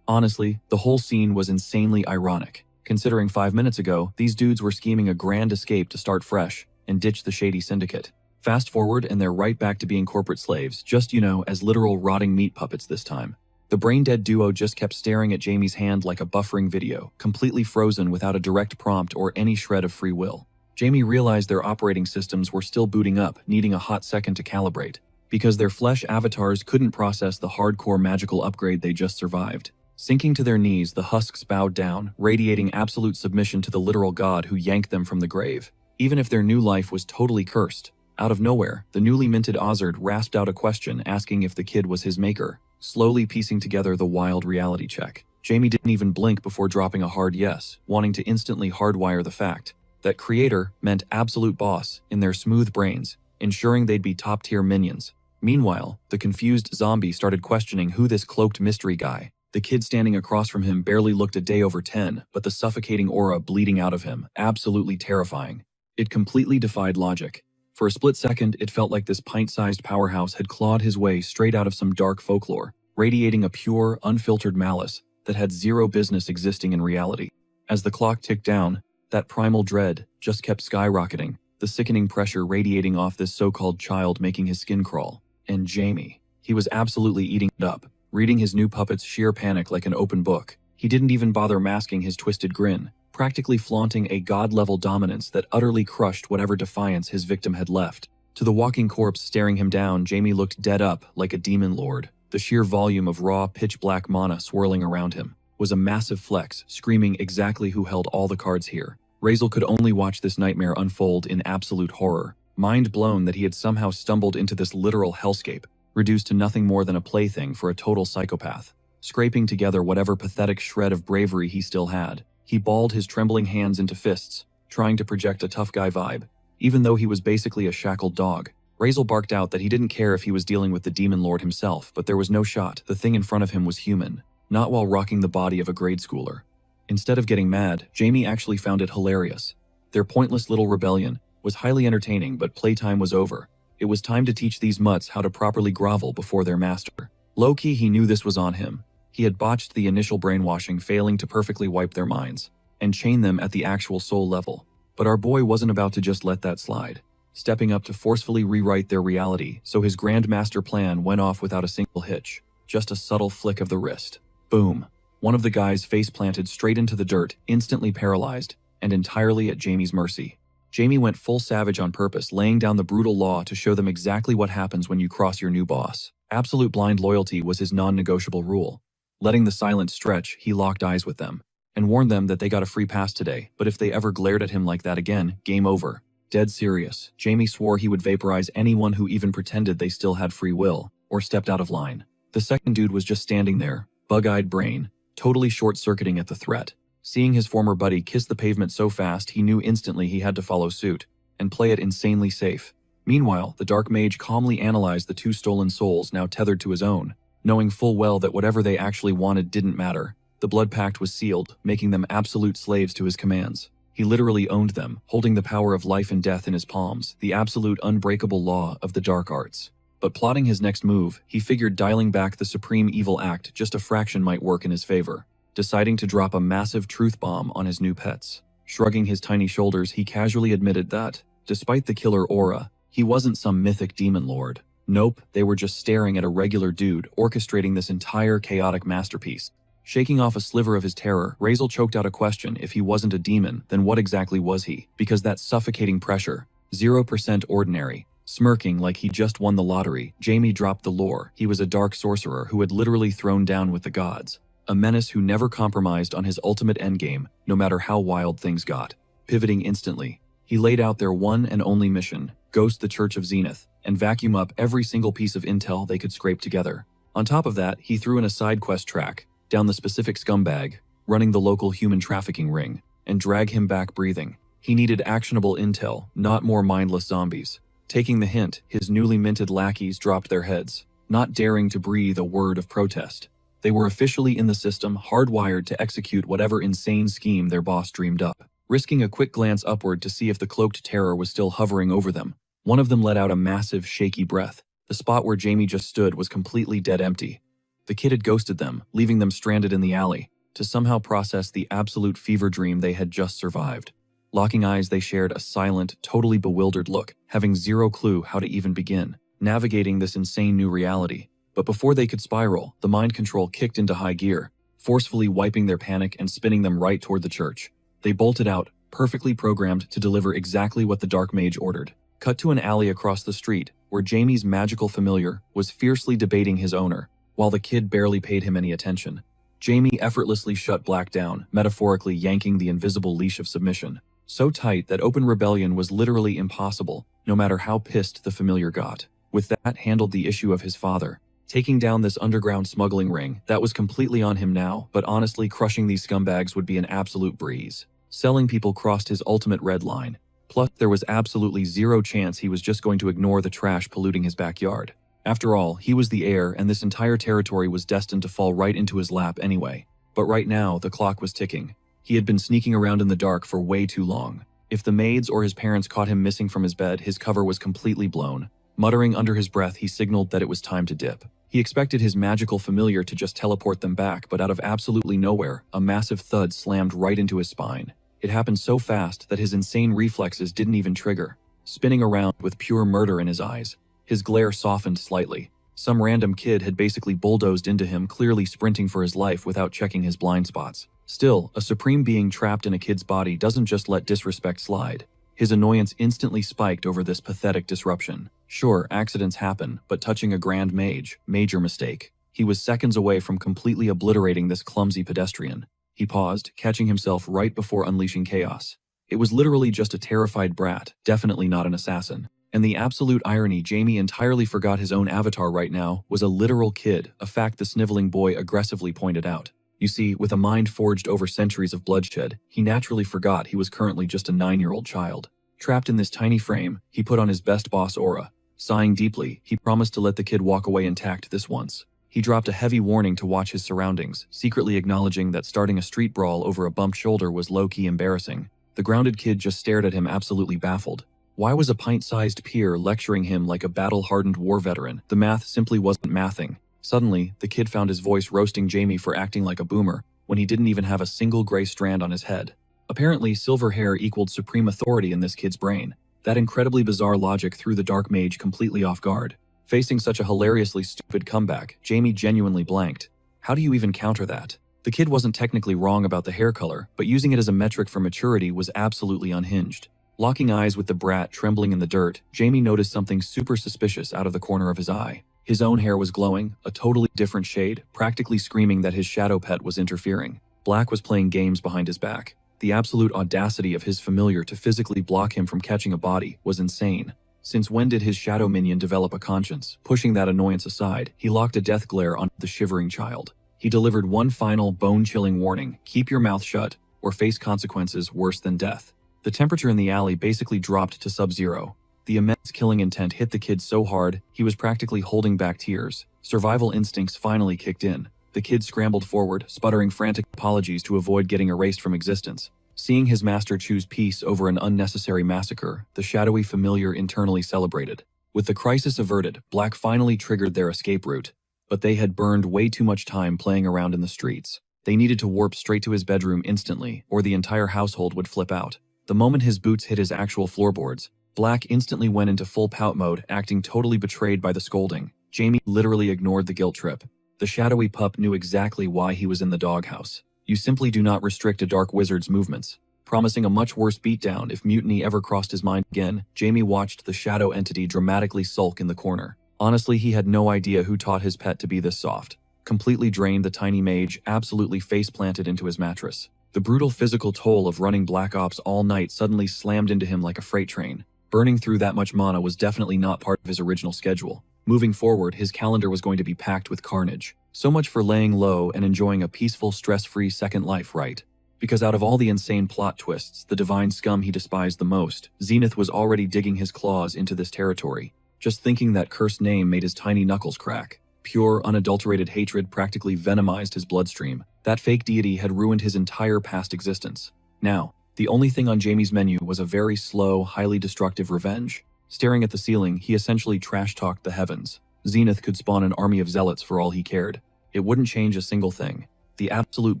[SPEAKER 1] Honestly, the whole scene was insanely ironic, considering 5 minutes ago, these dudes were scheming a grand escape to start fresh and ditch the shady syndicate. Fast forward and they're right back to being corporate slaves, just, as literal rotting meat puppets this time. The brain-dead duo just kept staring at Jamie's hand like a buffering video, completely frozen without a direct prompt or any shred of free will. Jamie realized their operating systems were still booting up, needing a hot second to calibrate, because their flesh avatars couldn't process the hardcore magical upgrade they just survived. Sinking to their knees, the husks bowed down, radiating absolute submission to the literal god who yanked them from the grave. Even if their new life was totally cursed. Out of nowhere, the newly minted Ozard rasped out a question asking if the kid was his maker, slowly piecing together the wild reality check. Jamie didn't even blink before dropping a hard yes, wanting to instantly hardwire the fact that creator meant absolute boss in their smooth brains, ensuring they'd be top-tier minions. Meanwhile, the confused zombie started questioning who this cloaked mystery guy. The kid standing across from him barely looked a day over 10, but the suffocating aura bleeding out of him, absolutely terrifying. It completely defied logic. For a split second, it felt like this pint-sized powerhouse had clawed his way straight out of some dark folklore, radiating a pure, unfiltered malice that had zero business existing in reality. As the clock ticked down, that primal dread just kept skyrocketing, the sickening pressure radiating off this so-called child making his skin crawl. And Jamie, he was absolutely eating it up, reading his new puppet's sheer panic like an open book. He didn't even bother masking his twisted grin, practically flaunting a god-level dominance that utterly crushed whatever defiance his victim had left. To the walking corpse staring him down, Jamie looked dead up like a demon lord. The sheer volume of raw, pitch-black mana swirling around him was a massive flex, screaming exactly who held all the cards here. Razel could only watch this nightmare unfold in absolute horror, mind blown that he had somehow stumbled into this literal hellscape, reduced to nothing more than a plaything for a total psychopath. Scraping together whatever pathetic shred of bravery he still had, he balled his trembling hands into fists, trying to project a tough guy vibe. Even though he was basically a shackled dog, Razel barked out that he didn't care if he was dealing with the demon lord himself, but there was no shot. The thing in front of him was human, not while rocking the body of a grade schooler. Instead of getting mad, Jamie actually found it hilarious. Their pointless little rebellion was highly entertaining, but playtime was over. It was time to teach these mutts how to properly grovel before their master. Low-key, he knew this was on him. He had botched the initial brainwashing, failing to perfectly wipe their minds and chain them at the actual soul level. But our boy wasn't about to just let that slide, stepping up to forcefully rewrite their reality, so his grand master plan went off without a single hitch. Just a subtle flick of the wrist. Boom. One of the guys face planted straight into the dirt, instantly paralyzed, and entirely at Jamie's mercy. Jamie went full savage on purpose, laying down the brutal law to show them exactly what happens when you cross your new boss. Absolute blind loyalty was his non-negotiable rule. Letting the silence stretch, he locked eyes with them and warned them that they got a free pass today, but if they ever glared at him like that again, game over. Dead serious, Jamie swore he would vaporize anyone who even pretended they still had free will or stepped out of line. The second dude was just standing there, bug-eyed brain, totally short-circuiting at the threat. Seeing his former buddy kiss the pavement so fast, he knew instantly he had to follow suit and play it insanely safe. Meanwhile, the dark mage calmly analyzed the two stolen souls now tethered to his own, knowing full well that whatever they actually wanted didn't matter. The blood pact was sealed, making them absolute slaves to his commands. He literally owned them, holding the power of life and death in his palms, the absolute unbreakable law of the dark arts. But plotting his next move, he figured dialing back the supreme evil act just a fraction might work in his favor, deciding to drop a massive truth bomb on his new pets. Shrugging his tiny shoulders, he casually admitted that, despite the killer aura, he wasn't some mythic demon lord. Nope, they were just staring at a regular dude orchestrating this entire chaotic masterpiece. Shaking off a sliver of his terror, Razel choked out a question. If he wasn't a demon, then what exactly was he? Because that suffocating pressure, 0% ordinary. Smirking like he just won the lottery, Jamie dropped the lore. He was a dark sorcerer who had literally thrown down with the gods. A menace who never compromised on his ultimate endgame, no matter how wild things got. Pivoting instantly, he laid out their one and only mission: ghost the Church of Zenith, and vacuum up every single piece of intel they could scrape together. On top of that, he threw in a side quest track, down the specific scumbag, running the local human trafficking ring, and drag him back breathing. He needed actionable intel, not more mindless zombies. Taking the hint, his newly minted lackeys dropped their heads, not daring to breathe a word of protest. They were officially in the system, hardwired to execute whatever insane scheme their boss dreamed up. Risking a quick glance upward to see if the cloaked terror was still hovering over them, one of them let out a massive, shaky breath. The spot where Jamie just stood was completely dead empty. The kid had ghosted them, leaving them stranded in the alley, to somehow process the absolute fever dream they had just survived. Locking eyes, they shared a silent, totally bewildered look, having zero clue how to even begin navigating this insane new reality. But before they could spiral, the mind control kicked into high gear, forcefully wiping their panic and spinning them right toward the church. They bolted out, perfectly programmed to deliver exactly what the Dark Mage ordered. Cut to an alley across the street, where Jamie's magical familiar was fiercely debating his owner, while the kid barely paid him any attention. Jamie effortlessly shut Black down, metaphorically yanking the invisible leash of submission. So tight that open rebellion was literally impossible, no matter how pissed the familiar got. With that, handled the issue of his father. Taking down this underground smuggling ring, that was completely on him now, but honestly, crushing these scumbags would be an absolute breeze. Selling people crossed his ultimate red line. Plus, there was absolutely zero chance he was just going to ignore the trash polluting his backyard. After all, he was the heir, and this entire territory was destined to fall right into his lap anyway. But right now, the clock was ticking. He had been sneaking around in the dark for way too long. If the maids or his parents caught him missing from his bed, his cover was completely blown. Muttering under his breath, he signaled that it was time to dip. He expected his magical familiar to just teleport them back, but out of absolutely nowhere, a massive thud slammed right into his spine. It happened so fast that his insane reflexes didn't even trigger. Spinning around with pure murder in his eyes, his glare softened slightly. Some random kid had basically bulldozed into him, clearly sprinting for his life without checking his blind spots. Still, a supreme being trapped in a kid's body doesn't just let disrespect slide. His annoyance instantly spiked over this pathetic disruption. Sure, accidents happen, but touching a grand mage, major mistake. He was seconds away from completely obliterating this clumsy pedestrian. He paused, catching himself right before unleashing chaos. It was literally just a terrified brat, definitely not an assassin. And the absolute irony, Jamie entirely forgot his own avatar right now was a literal kid, a fact the sniveling boy aggressively pointed out. You see, with a mind forged over centuries of bloodshed, he naturally forgot he was currently just a 9-year-old child. Trapped in this tiny frame, he put on his best boss aura. Sighing deeply, he promised to let the kid walk away intact this once. He dropped a heavy warning to watch his surroundings, secretly acknowledging that starting a street brawl over a bumped shoulder was low-key embarrassing. The grounded kid just stared at him, absolutely baffled. Why was a pint-sized peer lecturing him like a battle-hardened war veteran? The math simply wasn't mathing. Suddenly, the kid found his voice roasting Jamie for acting like a boomer, when he didn't even have a single gray strand on his head. Apparently, silver hair equaled supreme authority in this kid's brain. That incredibly bizarre logic threw the Dark Mage completely off guard. Facing such a hilariously stupid comeback, Jamie genuinely blanked. How do you even counter that? The kid wasn't technically wrong about the hair color, but using it as a metric for maturity was absolutely unhinged. Locking eyes with the brat trembling in the dirt, Jamie noticed something super suspicious out of the corner of his eye. His own hair was glowing, a totally different shade, practically screaming that his shadow pet was interfering. Black was playing games behind his back. The absolute audacity of his familiar to physically block him from catching a body was insane. Since when did his shadow minion develop a conscience? Pushing that annoyance aside, he locked a death glare on the shivering child. He delivered one final, bone-chilling warning: keep your mouth shut, or face consequences worse than death. The temperature in the alley basically dropped to sub-zero. The immense killing intent hit the kid so hard, he was practically holding back tears. Survival instincts finally kicked in. The kid scrambled forward, sputtering frantic apologies to avoid getting erased from existence. Seeing his master choose peace over an unnecessary massacre, the shadowy familiar internally celebrated. With the crisis averted, Black finally triggered their escape route. But they had burned way too much time playing around in the streets. They needed to warp straight to his bedroom instantly, or the entire household would flip out. The moment his boots hit his actual floorboards, Black instantly went into full pout mode, acting totally betrayed by the scolding. Jamie literally ignored the guilt trip. The shadowy pup knew exactly why he was in the doghouse. You simply do not restrict a dark wizard's movements. Promising a much worse beatdown if mutiny ever crossed his mind again, Jamie watched the shadow entity dramatically sulk in the corner. Honestly, he had no idea who taught his pet to be this soft. completely drained the tiny mage, absolutely face-planted into his mattress. The brutal physical toll of running Black Ops all night suddenly slammed into him like a freight train. Burning through that much mana was definitely not part of his original schedule. Moving forward, his calendar was going to be packed with carnage. So much for laying low and enjoying a peaceful, stress-free second life, right? Because out of all the insane plot twists, the divine scum he despised the most, Zenith was already digging his claws into this territory. Just thinking that cursed name made his tiny knuckles crack. Pure, unadulterated hatred practically venomized his bloodstream. That fake deity had ruined his entire past existence. Now, the only thing on Jamie's menu was a very slow, highly destructive revenge. Staring at the ceiling, he essentially trash-talked the heavens. Zenith could spawn an army of zealots for all he cared. It wouldn't change a single thing. The absolute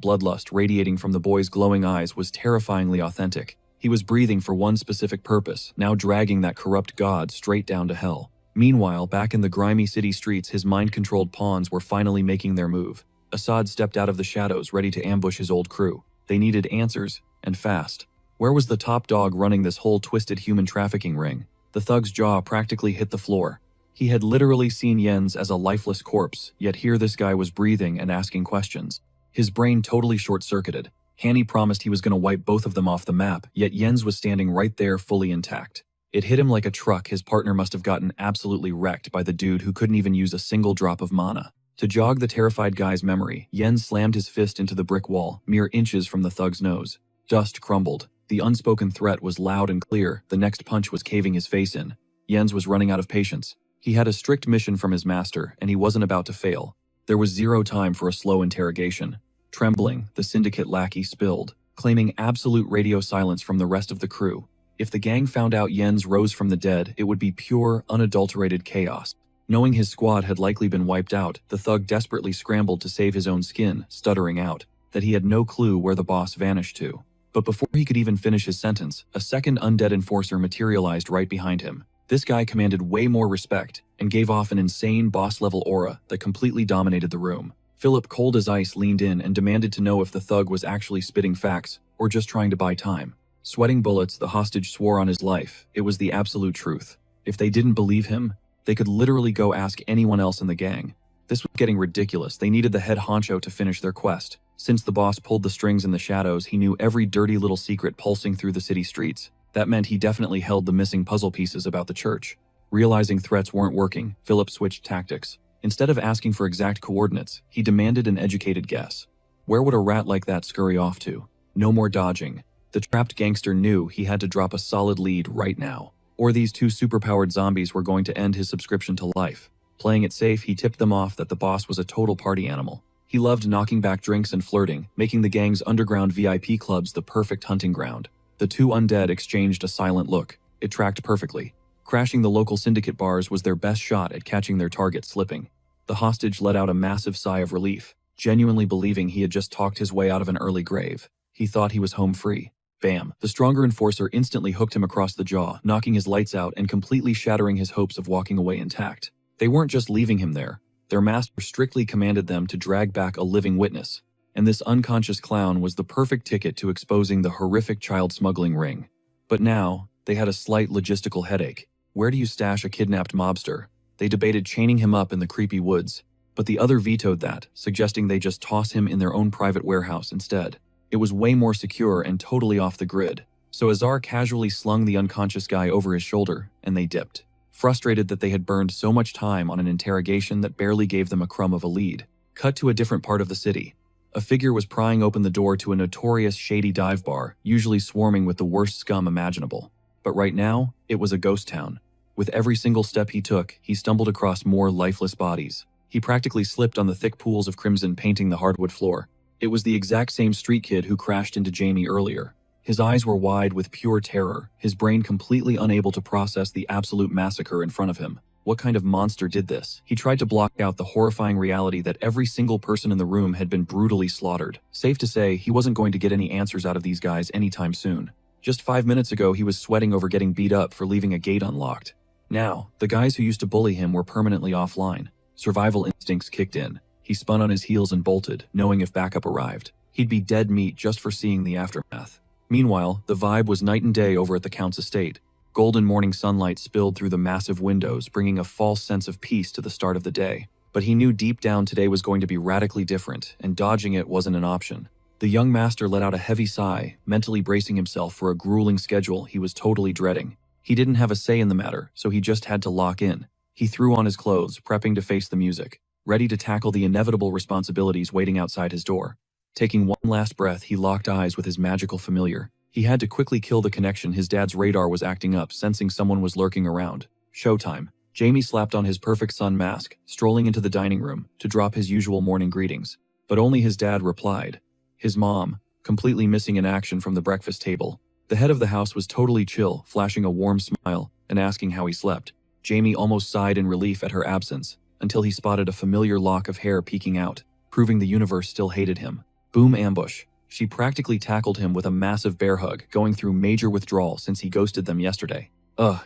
[SPEAKER 1] bloodlust radiating from the boy's glowing eyes was terrifyingly authentic. He was breathing for one specific purpose, now dragging that corrupt god straight down to hell. Meanwhile, back in the grimy city streets, his mind-controlled pawns were finally making their move. Assad stepped out of the shadows, ready to ambush his old crew. They needed answers, and fast. Where was the top dog running this whole twisted human trafficking ring? The thug's jaw practically hit the floor. He had literally seen Jens as a lifeless corpse, yet here this guy was breathing and asking questions. His brain totally short-circuited. Hanny promised he was going to wipe both of them off the map, yet Jens was standing right there fully intact. It hit him like a truck. His partner must have gotten absolutely wrecked by the dude who couldn't even use a single drop of mana. To jog the terrified guy's memory, Jens slammed his fist into the brick wall, mere inches from the thug's nose. Dust crumbled. The unspoken threat was loud and clear. The next punch was caving his face in. Jens was running out of patience. He had a strict mission from his master, and he wasn't about to fail. There was zero time for a slow interrogation. Trembling, the syndicate lackey spilled, claiming absolute radio silence from the rest of the crew. If the gang found out Jens rose from the dead, it would be pure, unadulterated chaos. Knowing his squad had likely been wiped out, the thug desperately scrambled to save his own skin, stuttering out that he had no clue where the boss vanished to. But before he could even finish his sentence, a second undead enforcer materialized right behind him. This guy commanded way more respect and gave off an insane boss-level aura that completely dominated the room. Philip, cold as ice, leaned in and demanded to know if the thug was actually spitting facts or just trying to buy time. Sweating bullets, the hostage swore on his life. It was the absolute truth. If they didn't believe him, they could literally go ask anyone else in the gang. This was getting ridiculous. They needed the head honcho to finish their quest. Since the boss pulled the strings in the shadows, he knew every dirty little secret pulsing through the city streets. That meant he definitely held the missing puzzle pieces about the church. Realizing threats weren't working, Philip switched tactics. Instead of asking for exact coordinates, he demanded an educated guess. Where would a rat like that scurry off to? No more dodging. The trapped gangster knew he had to drop a solid lead right now, or these two superpowered zombies were going to end his subscription to life. Playing it safe, he tipped them off that the boss was a total party animal. He loved knocking back drinks and flirting, making the gang's underground VIP clubs the perfect hunting ground. The two undead exchanged a silent look. It tracked perfectly. Crashing the local syndicate bars was their best shot at catching their target slipping. The hostage let out a massive sigh of relief, genuinely believing he had just talked his way out of an early grave. He thought he was home free. Bam! The stronger enforcer instantly hooked him across the jaw, knocking his lights out and completely shattering his hopes of walking away intact. They weren't just leaving him there. Their master strictly commanded them to drag back a living witness. And this unconscious clown was the perfect ticket to exposing the horrific child smuggling ring. But now, they had a slight logistical headache. Where do you stash a kidnapped mobster? They debated chaining him up in the creepy woods, but the other vetoed that, suggesting they just toss him in their own private warehouse instead. It was way more secure and totally off the grid. So Azar casually slung the unconscious guy over his shoulder, and they dipped. Frustrated that they had burned so much time on an interrogation that barely gave them a crumb of a lead. Cut to a different part of the city. A figure was prying open the door to a notorious shady dive bar, usually swarming with the worst scum imaginable. But right now, it was a ghost town. With every single step he took, he stumbled across more lifeless bodies. He practically slipped on the thick pools of crimson painting the hardwood floor. It was the exact same street kid who crashed into Jamie earlier. His eyes were wide with pure terror, his brain completely unable to process the absolute massacre in front of him. What kind of monster did this? He tried to block out the horrifying reality that every single person in the room had been brutally slaughtered. Safe to say, he wasn't going to get any answers out of these guys anytime soon. Just 5 minutes ago, he was sweating over getting beat up for leaving a gate unlocked. Now, the guys who used to bully him were permanently offline. Survival instincts kicked in. He spun on his heels and bolted, knowing if backup arrived, he'd be dead meat just for seeing the aftermath. Meanwhile, the vibe was night and day over at the Count's estate. Golden morning sunlight spilled through the massive windows, bringing a false sense of peace to the start of the day. But he knew deep down today was going to be radically different, and dodging it wasn't an option. The young master let out a heavy sigh, mentally bracing himself for a grueling schedule he was totally dreading. He didn't have a say in the matter, so he just had to lock in. He threw on his clothes, prepping to face the music, ready to tackle the inevitable responsibilities waiting outside his door. Taking one last breath, he locked eyes with his magical familiar. He had to quickly kill the connection. His dad's radar was acting up, sensing someone was lurking around. Showtime. Jamie slapped on his perfect sun mask, strolling into the dining room to drop his usual morning greetings. But only his dad replied. His mom, completely missing in action from the breakfast table. The head of the house was totally chill, flashing a warm smile and asking how he slept. Jamie almost sighed in relief at her absence, until he spotted a familiar lock of hair peeking out, proving the universe still hated him. Boom, ambush. She practically tackled him with a massive bear hug, going through major withdrawal since he ghosted them yesterday.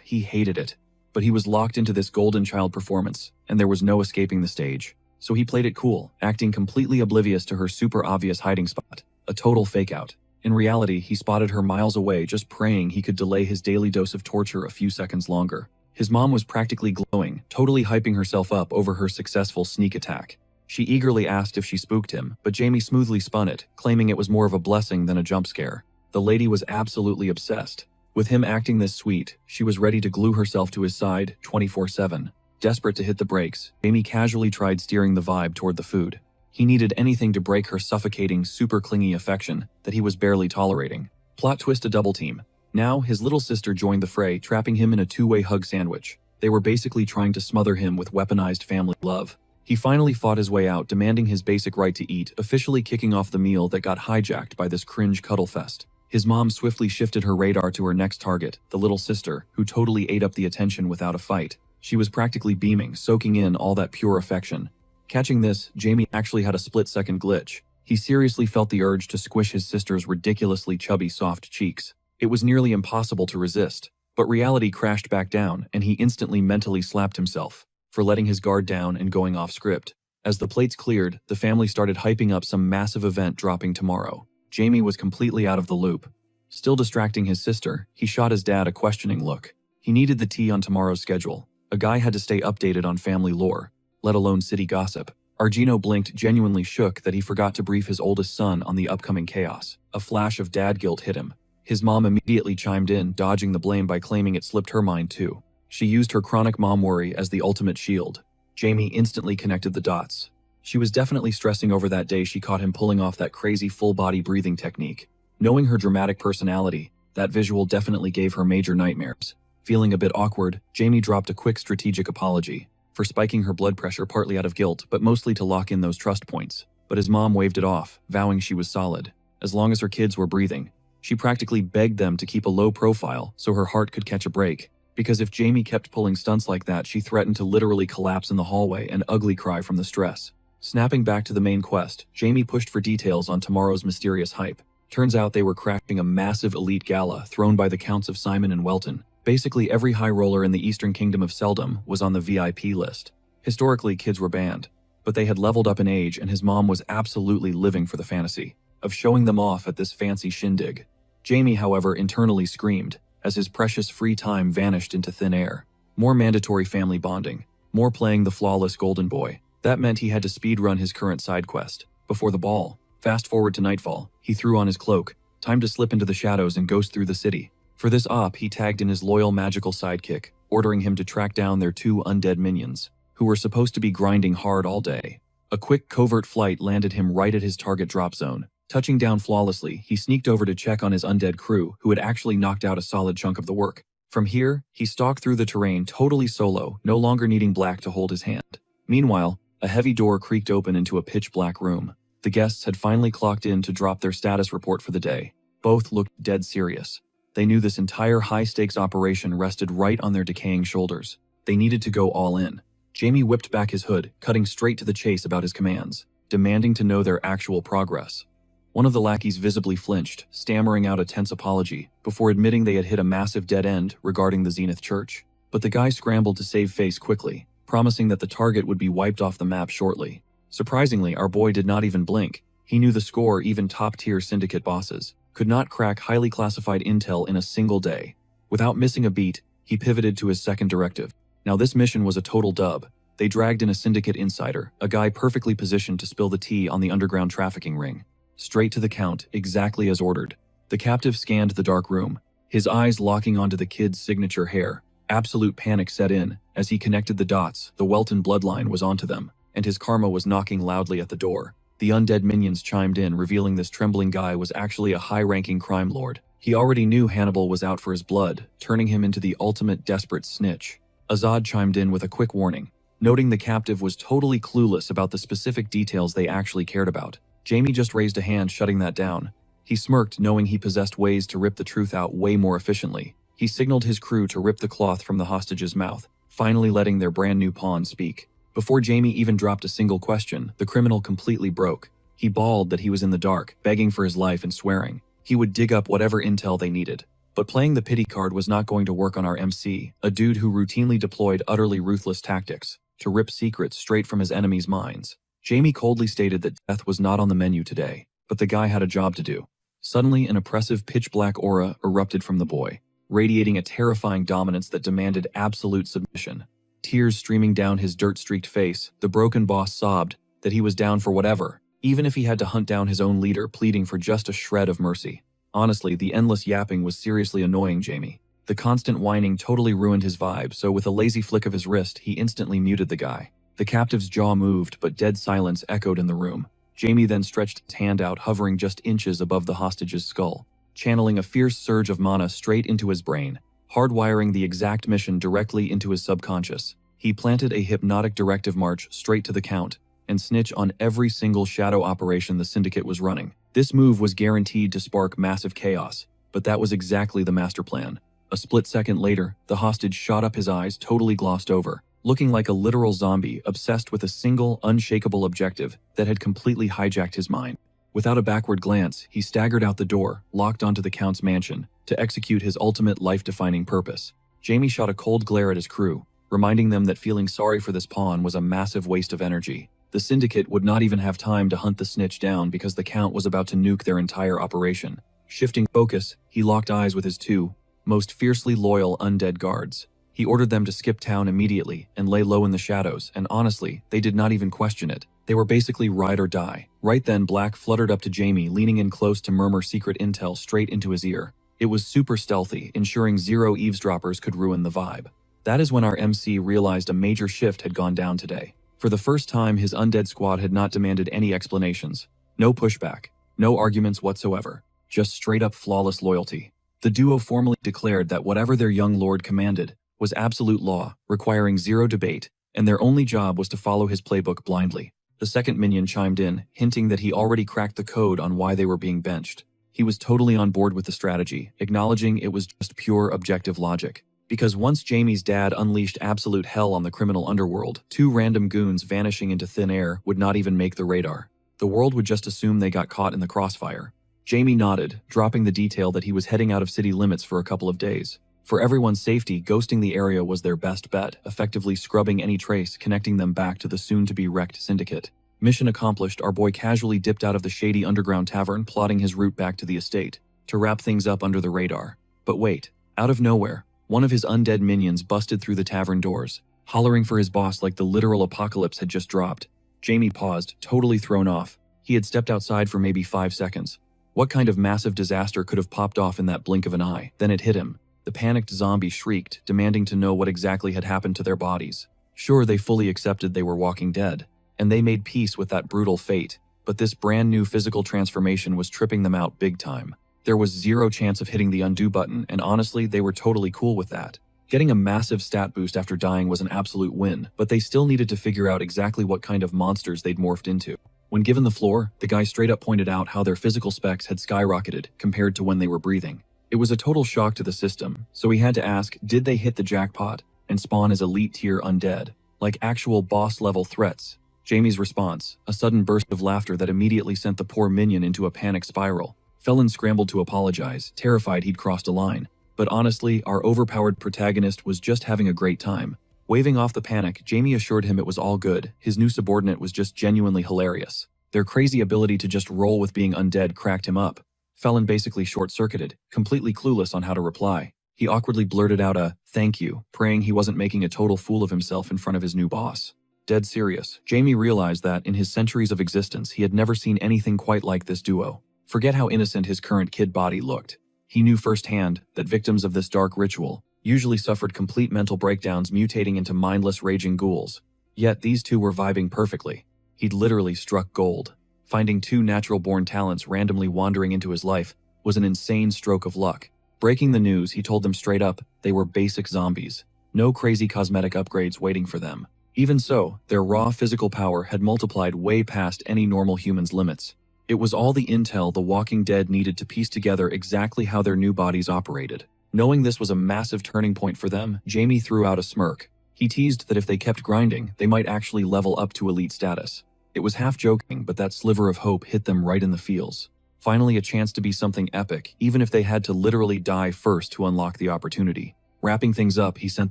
[SPEAKER 1] He hated it. But he was locked into this golden child performance, and there was no escaping the stage. So he played it cool, acting completely oblivious to her super obvious hiding spot. A total fake-out. In reality, he spotted her miles away, just praying he could delay his daily dose of torture a few seconds longer. His mom was practically glowing, totally hyping herself up over her successful sneak attack. She eagerly asked if she spooked him, but Jamie smoothly spun it, claiming it was more of a blessing than a jump scare. The lady was absolutely obsessed. With him acting this sweet, she was ready to glue herself to his side 24/7. Desperate to hit the brakes, Jamie casually tried steering the vibe toward the food. He needed anything to break her suffocating, super clingy affection that he was barely tolerating. Plot twist: a double team. Now, his little sister joined the fray, trapping him in a two-way hug sandwich. They were basically trying to smother him with weaponized family love. He finally fought his way out, demanding his basic right to eat, officially kicking off the meal that got hijacked by this cringe cuddle fest. His mom swiftly shifted her radar to her next target, the little sister, who totally ate up the attention without a fight. She was practically beaming, soaking in all that pure affection. Catching this, Jamie actually had a split-second glitch. He seriously felt the urge to squish his sister's ridiculously chubby, soft cheeks. It was nearly impossible to resist. But reality crashed back down, and he instantly mentally slapped himself for letting his guard down and going off script. As the plates cleared, the family started hyping up some massive event dropping tomorrow. Jamie was completely out of the loop. Still distracting his sister, he shot his dad a questioning look. He needed the tea on tomorrow's schedule. A guy had to stay updated on family lore, let alone city gossip. Argino blinked, genuinely shook that he forgot to brief his oldest son on the upcoming chaos. A flash of dad guilt hit him. His mom immediately chimed in, dodging the blame by claiming it slipped her mind too. She used her chronic mom worry as the ultimate shield. Jamie instantly connected the dots. She was definitely stressing over that day she caught him pulling off that crazy full-body breathing technique. Knowing her dramatic personality, that visual definitely gave her major nightmares. Feeling a bit awkward, Jamie dropped a quick strategic apology for spiking her blood pressure, partly out of guilt, but mostly to lock in those trust points. But his mom waved it off, vowing she was solid, as long as her kids were breathing. She practically begged them to keep a low profile so her heart could catch a break, because if Jamie kept pulling stunts like that, she threatened to literally collapse in the hallway and ugly cry from the stress. Snapping back to the main quest, Jamie pushed for details on tomorrow's mysterious hype. Turns out they were crashing a massive elite gala thrown by the Counts of Simon and Welton. Basically every high roller in the Eastern Kingdom of Seldom was on the VIP list. Historically, kids were banned, but they had leveled up in age, and his mom was absolutely living for the fantasy of showing them off at this fancy shindig. Jamie, however, internally screamed as his precious free time vanished into thin air. More mandatory family bonding, more playing the flawless golden boy. That meant he had to speedrun his current side quest before the ball. Fast forward to nightfall, he threw on his cloak, time to slip into the shadows and ghost through the city. For this op, he tagged in his loyal magical sidekick, ordering him to track down their two undead minions, who were supposed to be grinding hard all day. A quick covert flight landed him right at his target drop zone. Touching down flawlessly, he sneaked over to check on his undead crew, who had actually knocked out a solid chunk of the work. From here, he stalked through the terrain totally solo, no longer needing Black to hold his hand. Meanwhile, a heavy door creaked open into a pitch-black room. The guests had finally clocked in to drop their status report for the day. Both looked dead serious. They knew this entire high-stakes operation rested right on their decaying shoulders. They needed to go all in. Jamie whipped back his hood, cutting straight to the chase about his commands, demanding to know their actual progress. One of the lackeys visibly flinched, stammering out a tense apology, before admitting they had hit a massive dead end regarding the Zenith Church. But the guy scrambled to save face quickly, promising that the target would be wiped off the map shortly. Surprisingly, our boy did not even blink. He knew the score. Even top-tier syndicate bosses could not crack highly classified intel in a single day. Without missing a beat, he pivoted to his second directive. Now this mission was a total dub. They dragged in a syndicate insider, a guy perfectly positioned to spill the tea on the underground trafficking ring. Straight to the Count, exactly as ordered. The captive scanned the dark room, his eyes locking onto the kid's signature hair. Absolute panic set in. As he connected the dots, the Welton bloodline was onto them, and his karma was knocking loudly at the door. The undead minions chimed in, revealing this trembling guy was actually a high-ranking crime lord. He already knew Hannibal was out for his blood, turning him into the ultimate desperate snitch. Azad chimed in with a quick warning, noting the captive was totally clueless about the specific details they actually cared about. Jamie just raised a hand, shutting that down. He smirked, knowing he possessed ways to rip the truth out way more efficiently. He signaled his crew to rip the cloth from the hostage's mouth, finally letting their brand new pawn speak. Before Jamie even dropped a single question, the criminal completely broke. He bawled that he was in the dark, begging for his life and swearing he would dig up whatever intel they needed. But playing the pity card was not going to work on our MC, a dude who routinely deployed utterly ruthless tactics to rip secrets straight from his enemies' minds. Jamie coldly stated that death was not on the menu today, but the guy had a job to do. Suddenly, an oppressive pitch-black aura erupted from the boy, radiating a terrifying dominance that demanded absolute submission. Tears streaming down his dirt-streaked face, the broken boss sobbed that he was down for whatever, even if he had to hunt down his own leader, pleading for just a shred of mercy. Honestly, the endless yapping was seriously annoying Jamie. The constant whining totally ruined his vibe, so with a lazy flick of his wrist, he instantly muted the guy. The captive's jaw moved, but dead silence echoed in the room. Jamie then stretched his hand out, hovering just inches above the hostage's skull, channeling a fierce surge of mana straight into his brain, hardwiring the exact mission directly into his subconscious. He planted a hypnotic directive march straight to the Count, and snitch on every single shadow operation the syndicate was running. This move was guaranteed to spark massive chaos, but that was exactly the master plan. A split second later, the hostage shot up, his eyes totally glossed over, looking like a literal zombie obsessed with a single, unshakable objective that had completely hijacked his mind. Without a backward glance, he staggered out the door, locked onto the Count's mansion, to execute his ultimate life-defining purpose. Jamie shot a cold glare at his crew, reminding them that feeling sorry for this pawn was a massive waste of energy. The syndicate would not even have time to hunt the snitch down because the Count was about to nuke their entire operation. Shifting focus, he locked eyes with his two most fiercely loyal undead guards. He ordered them to skip town immediately and lay low in the shadows, and honestly, they did not even question it. They were basically ride or die. Right then, Black fluttered up to Jamie, leaning in close to murmur secret intel straight into his ear. It was super stealthy, ensuring zero eavesdroppers could ruin the vibe. That is when our MC realized a major shift had gone down today. For the first time, his undead squad had not demanded any explanations. No pushback. No arguments whatsoever. Just straight-up flawless loyalty. The duo formally declared that whatever their young lord commanded was absolute law, requiring zero debate, and their only job was to follow his playbook blindly. The second minion chimed in, hinting that he already cracked the code on why they were being benched. He was totally on board with the strategy, acknowledging it was just pure objective logic. Because once Jamie's dad unleashed absolute hell on the criminal underworld, two random goons vanishing into thin air would not even make the radar. The world would just assume they got caught in the crossfire. Jamie nodded, dropping the detail that he was heading out of city limits for a couple of days. For everyone's safety, ghosting the area was their best bet, effectively scrubbing any trace connecting them back to the soon-to-be-wrecked syndicate. Mission accomplished, our boy casually dipped out of the shady underground tavern, plotting his route back to the estate, to wrap things up under the radar. But wait, out of nowhere, one of his undead minions busted through the tavern doors, hollering for his boss like the literal apocalypse had just dropped. Jamie paused, totally thrown off. He had stepped outside for maybe 5 seconds. What kind of massive disaster could have popped off in that blink of an eye? Then it hit him. The panicked zombie shrieked, demanding to know what exactly had happened to their bodies. Sure, they fully accepted they were walking dead, and they made peace with that brutal fate, but this brand new physical transformation was tripping them out big time. There was zero chance of hitting the undo button, and honestly, they were totally cool with that. Getting a massive stat boost after dying was an absolute win, but they still needed to figure out exactly what kind of monsters they'd morphed into. When given the floor, the guy straight up pointed out how their physical specs had skyrocketed compared to when they were breathing. It was a total shock to the system, so he had to ask, did they hit the jackpot and spawn as elite tier undead, like actual boss-level threats? Jamie's response, a sudden burst of laughter that immediately sent the poor minion into a panic spiral. Felon scrambled to apologize, terrified he'd crossed a line. But honestly, our overpowered protagonist was just having a great time. Waving off the panic, Jamie assured him it was all good. His new subordinate was just genuinely hilarious. Their crazy ability to just roll with being undead cracked him up. Felon basically short-circuited, completely clueless on how to reply. He awkwardly blurted out a, "thank you," praying he wasn't making a total fool of himself in front of his new boss. Dead serious, Jamie realized that, in his centuries of existence, he had never seen anything quite like this duo. Forget how innocent his current kid body looked. He knew firsthand that victims of this dark ritual usually suffered complete mental breakdowns, mutating into mindless raging ghouls. Yet these two were vibing perfectly. He'd literally struck gold. Finding two natural-born talents randomly wandering into his life was an insane stroke of luck. Breaking the news, he told them straight up they were basic zombies. No crazy cosmetic upgrades waiting for them. Even so, their raw physical power had multiplied way past any normal human's limits. It was all the intel the Walking Dead needed to piece together exactly how their new bodies operated. Knowing this was a massive turning point for them, Jamie threw out a smirk. He teased that if they kept grinding, they might actually level up to elite status. It was half joking, but that sliver of hope hit them right in the feels. Finally, a chance to be something epic, even if they had to literally die first to unlock the opportunity. Wrapping things up, he sent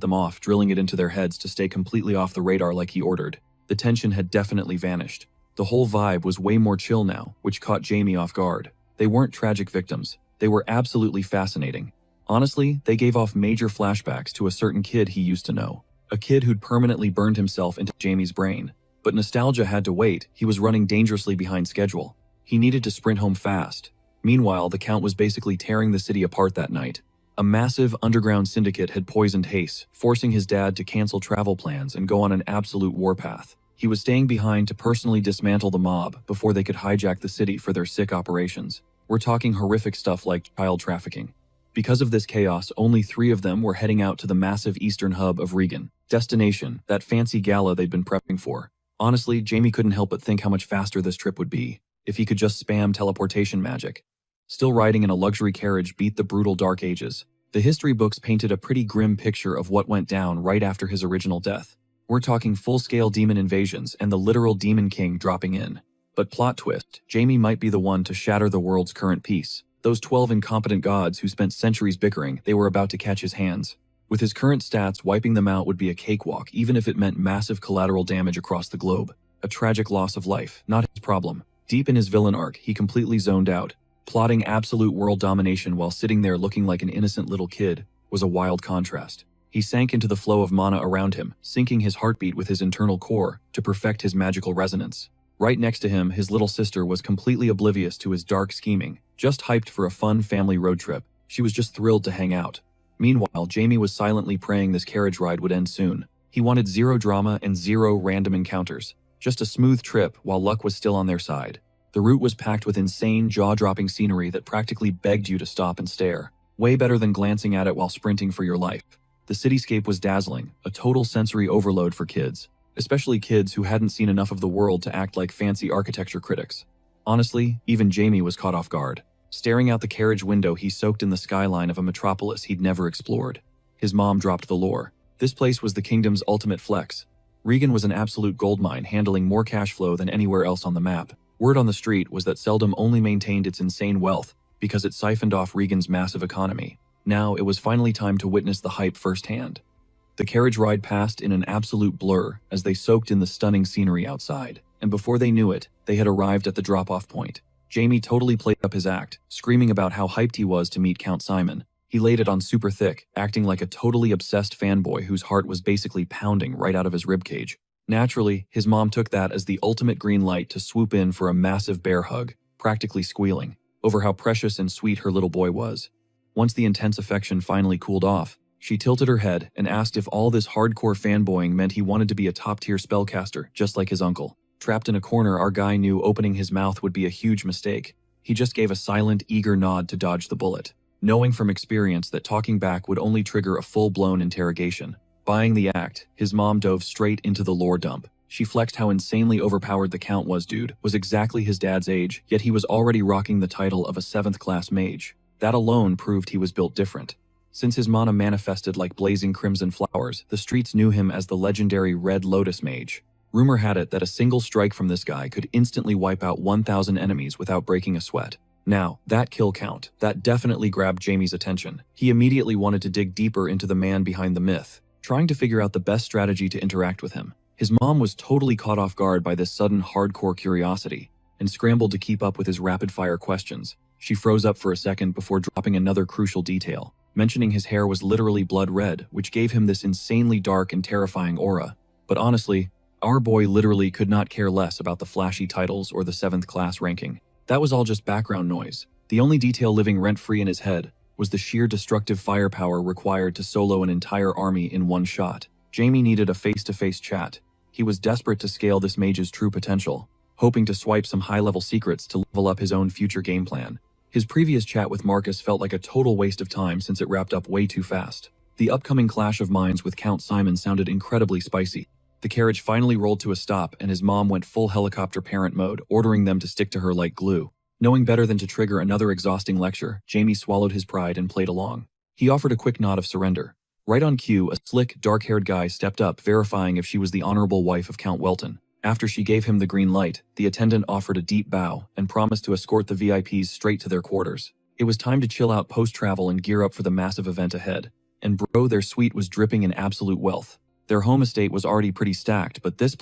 [SPEAKER 1] them off, drilling it into their heads to stay completely off the radar like he ordered. The tension had definitely vanished. The whole vibe was way more chill now, which caught Jamie off guard. They weren't tragic victims. They were absolutely fascinating. Honestly, they gave off major flashbacks to a certain kid he used to know. A kid who'd permanently burned himself into Jamie's brain. But nostalgia had to wait. He was running dangerously behind schedule. He needed to sprint home fast. Meanwhile, the Count was basically tearing the city apart that night. A massive underground syndicate had poisoned Hayes, forcing his dad to cancel travel plans and go on an absolute warpath. He was staying behind to personally dismantle the mob before they could hijack the city for their sick operations. We're talking horrific stuff like child trafficking. Because of this chaos, only 3 of them were heading out to the massive eastern hub of Regan. Destination, that fancy gala they'd been prepping for. Honestly, Jamie couldn't help but think how much faster this trip would be if he could just spam teleportation magic. Still riding in a luxury carriage beat the brutal Dark Ages. The history books painted a pretty grim picture of what went down right after his original death. We're talking full-scale demon invasions and the literal Demon King dropping in. But plot twist, Jamie might be the one to shatter the world's current peace. Those 12 incompetent gods who spent centuries bickering, they were about to catch his hands. With his current stats, wiping them out would be a cakewalk, even if it meant massive collateral damage across the globe. A tragic loss of life, not his problem. Deep in his villain arc, he completely zoned out. Plotting absolute world domination while sitting there looking like an innocent little kid was a wild contrast. He sank into the flow of mana around him, syncing his heartbeat with his internal core to perfect his magical resonance. Right next to him, his little sister was completely oblivious to his dark scheming, just hyped for a fun family road trip. She was just thrilled to hang out. Meanwhile, Jamie was silently praying this carriage ride would end soon. He wanted 0 drama and 0 random encounters. Just a smooth trip while luck was still on their side. The route was packed with insane, jaw-dropping scenery that practically begged you to stop and stare. Way better than glancing at it while sprinting for your life. The cityscape was dazzling, a total sensory overload for kids. Especially kids who hadn't seen enough of the world to act like fancy architecture critics. Honestly, even Jamie was caught off guard. Staring out the carriage window, he soaked in the skyline of a metropolis he'd never explored. His mom dropped the lore. This place was the kingdom's ultimate flex. Regan was an absolute goldmine, handling more cash flow than anywhere else on the map. Word on the street was that Seldom only maintained its insane wealth because it siphoned off Regan's massive economy. Now it was finally time to witness the hype firsthand. The carriage ride passed in an absolute blur as they soaked in the stunning scenery outside, and before they knew it, they had arrived at the drop-off point. Jamie totally played up his act, screaming about how hyped he was to meet Count Simon. He laid it on super thick, acting like a totally obsessed fanboy whose heart was basically pounding right out of his ribcage. Naturally, his mom took that as the ultimate green light to swoop in for a massive bear hug, practically squealing over how precious and sweet her little boy was. Once the intense affection finally cooled off, she tilted her head and asked if all this hardcore fanboying meant he wanted to be a top-tier spellcaster, just like his uncle. Trapped in a corner, our guy knew opening his mouth would be a huge mistake. He just gave a silent, eager nod to dodge the bullet, knowing from experience that talking back would only trigger a full-blown interrogation. Buying the act, his mom dove straight into the lore dump. She flexed how insanely overpowered the Count was. Dude was exactly his dad's age, yet he was already rocking the title of a 7th-class mage. That alone proved he was built different. Since his mana manifested like blazing crimson flowers, the streets knew him as the legendary Red Lotus Mage. Rumor had it that a single strike from this guy could instantly wipe out 1,000 enemies without breaking a sweat. Now, that kill count, that definitely grabbed Jamie's attention. He immediately wanted to dig deeper into the man behind the myth, trying to figure out the best strategy to interact with him. His mom was totally caught off guard by this sudden hardcore curiosity and scrambled to keep up with his rapid-fire questions. She froze up for a second before dropping another crucial detail, mentioning his hair was literally blood red, which gave him this insanely dark and terrifying aura. But honestly, Our boy literally could not care less about the flashy titles or the 7th class ranking. That was all just background noise. The only detail living rent-free in his head was the sheer destructive firepower required to solo an entire army in one shot. Jamie needed a face-to-face chat. He was desperate to scale this mage's true potential, hoping to swipe some high-level secrets to level up his own future game plan. His previous chat with Marcus felt like a total waste of time since it wrapped up way too fast. The upcoming clash of minds with Count Simon sounded incredibly spicy. The carriage finally rolled to a stop and his mom went full helicopter parent mode, ordering them to stick to her like glue. Knowing better than to trigger another exhausting lecture, Jamie swallowed his pride and played along. He offered a quick nod of surrender. Right on cue, a slick, dark-haired guy stepped up, verifying if she was the honorable wife of Count Welton. After she gave him the green light, the attendant offered a deep bow and promised to escort the VIPs straight to their quarters. It was time to chill out post-travel and gear up for the massive event ahead. And bro, their suite was dripping in absolute wealth. Their home estate was already pretty stacked, but this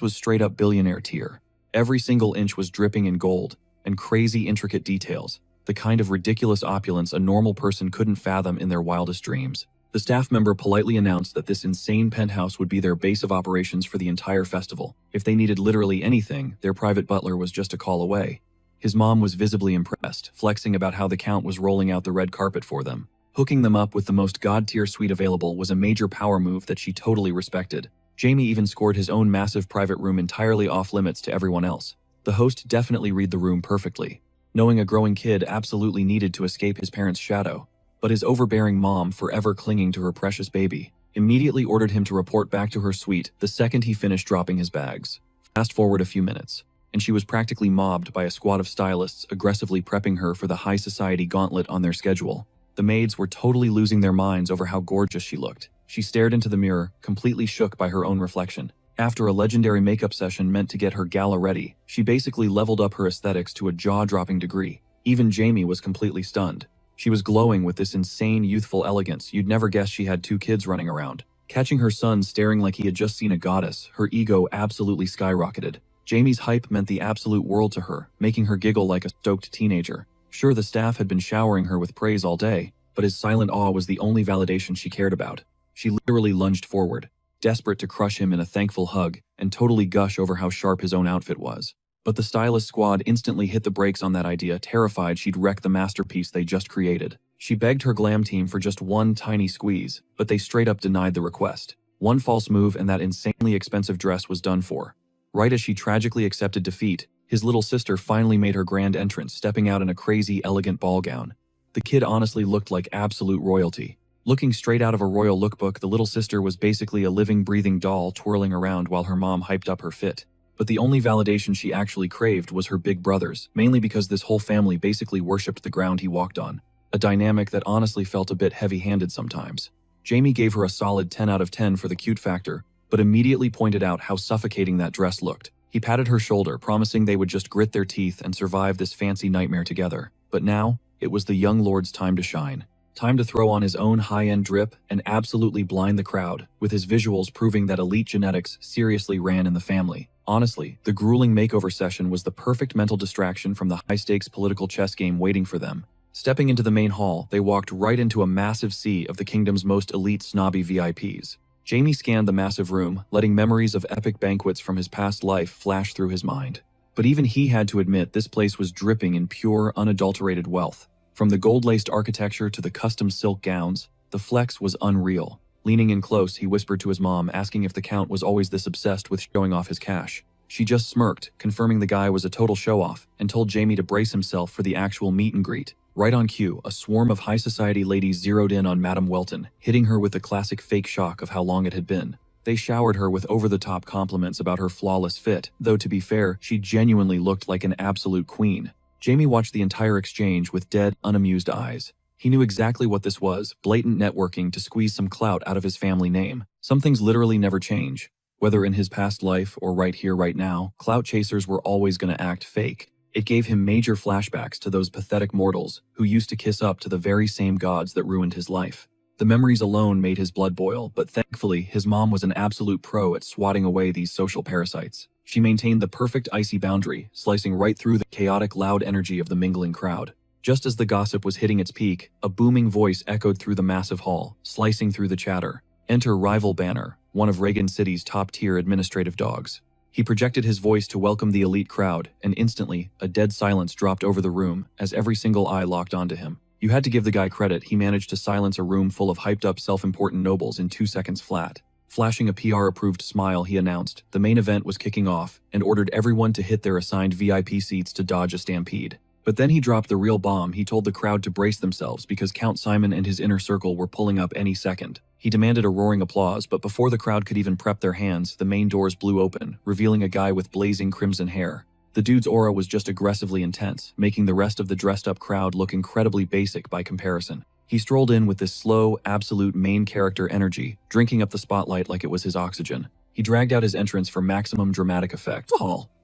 [SPEAKER 1] was straight-up billionaire tier. Every single inch was dripping in gold and crazy intricate details, the kind of ridiculous opulence a normal person couldn't fathom in their wildest dreams. The staff member politely announced that this insane penthouse would be their base of operations for the entire festival. If they needed literally anything, their private butler was just a call away. His mom was visibly impressed, flexing about how the Count was rolling out the red carpet for them. Hooking them up with the most god-tier suite available was a major power move that she totally respected. Jamie even scored his own massive private room entirely off-limits to everyone else. The host definitely read the room perfectly, knowing a growing kid absolutely needed to escape his parents' shadow. But his overbearing mom, forever clinging to her precious baby, immediately ordered him to report back to her suite the second he finished dropping his bags. Fast forward a few minutes, and she was practically mobbed by a squad of stylists aggressively prepping her for the high society gauntlet on their schedule. The maids were totally losing their minds over how gorgeous she looked. She stared into the mirror, completely shook by her own reflection. After a legendary makeup session meant to get her gala ready, she basically leveled up her aesthetics to a jaw-dropping degree. Even Jamie was completely stunned. She was glowing with this insane youthful elegance. You'd never guess she had 2 kids running around. Catching her son staring like he had just seen a goddess, her ego absolutely skyrocketed. Jamie's hype meant the absolute world to her, making her giggle like a stoked teenager. Sure, the staff had been showering her with praise all day, but his silent awe was the only validation she cared about. She literally lunged forward, desperate to crush him in a thankful hug and totally gush over how sharp his own outfit was. But the stylist squad instantly hit the brakes on that idea, terrified she'd wreck the masterpiece they just created. She begged her glam team for just one tiny squeeze, but they straight up denied the request. One false move and that insanely expensive dress was done for. Right as she tragically accepted defeat, his little sister finally made her grand entrance, stepping out in a crazy, elegant ball gown. The kid honestly looked like absolute royalty. Looking straight out of a royal lookbook, the little sister was basically a living, breathing doll twirling around while her mom hyped up her fit. But the only validation she actually craved was her big brothers, mainly because this whole family basically worshipped the ground he walked on. A dynamic that honestly felt a bit heavy-handed sometimes. Jamie gave her a solid 10 out of 10 for the cute factor, but immediately pointed out how suffocating that dress looked. He patted her shoulder, promising they would just grit their teeth and survive this fancy nightmare together. But now, it was the young lord's time to shine. Time to throw on his own high-end drip and absolutely blind the crowd, with his visuals proving that elite genetics seriously ran in the family. Honestly, the grueling makeover session was the perfect mental distraction from the high-stakes political chess game waiting for them. Stepping into the main hall, they walked right into a massive sea of the kingdom's most elite snobby VIPs. Jamie scanned the massive room, letting memories of epic banquets from his past life flash through his mind. But even he had to admit this place was dripping in pure, unadulterated wealth. From the gold-laced architecture to the custom silk gowns, the flex was unreal. Leaning in close, he whispered to his mom, asking if the Count was always this obsessed with showing off his cash. She just smirked, confirming the guy was a total show-off, and told Jamie to brace himself for the actual meet and greet. Right on cue, a swarm of high society ladies zeroed in on Madame Welton, hitting her with the classic fake shock of how long it had been. They showered her with over-the-top compliments about her flawless fit, though to be fair, she genuinely looked like an absolute queen. Jamie watched the entire exchange with dead, unamused eyes. He knew exactly what this was, blatant networking to squeeze some clout out of his family name. Some things literally never change. Whether in his past life or right here, right now, clout chasers were always going to act fake. It gave him major flashbacks to those pathetic mortals who used to kiss up to the very same gods that ruined his life. The memories alone made his blood boil, but thankfully, his mom was an absolute pro at swatting away these social parasites. She maintained the perfect icy boundary, slicing right through the chaotic, loud energy of the mingling crowd. Just as the gossip was hitting its peak, a booming voice echoed through the massive hall, slicing through the chatter. "Enter rival banner, one of Reagan City's top-tier administrative dogs. He projected his voice to welcome the elite crowd, and instantly, a dead silence dropped over the room as every single eye locked onto him. You had to give the guy credit. He managed to silence a room full of hyped-up self-important nobles in 2 seconds flat. Flashing a PR-approved smile, he announced the main event was kicking off and ordered everyone to hit their assigned VIP seats to dodge a stampede. But then he dropped the real bomb. He told the crowd to brace themselves because Count Simon and his inner circle were pulling up any second. He demanded a roaring applause, but before the crowd could even prep their hands, the main doors blew open, revealing a guy with blazing crimson hair. The dude's aura was just aggressively intense, making the rest of the dressed-up crowd look incredibly basic by comparison. He strolled in with this slow, absolute main character energy, drinking up the spotlight like it was his oxygen. He dragged out his entrance for maximum dramatic effect.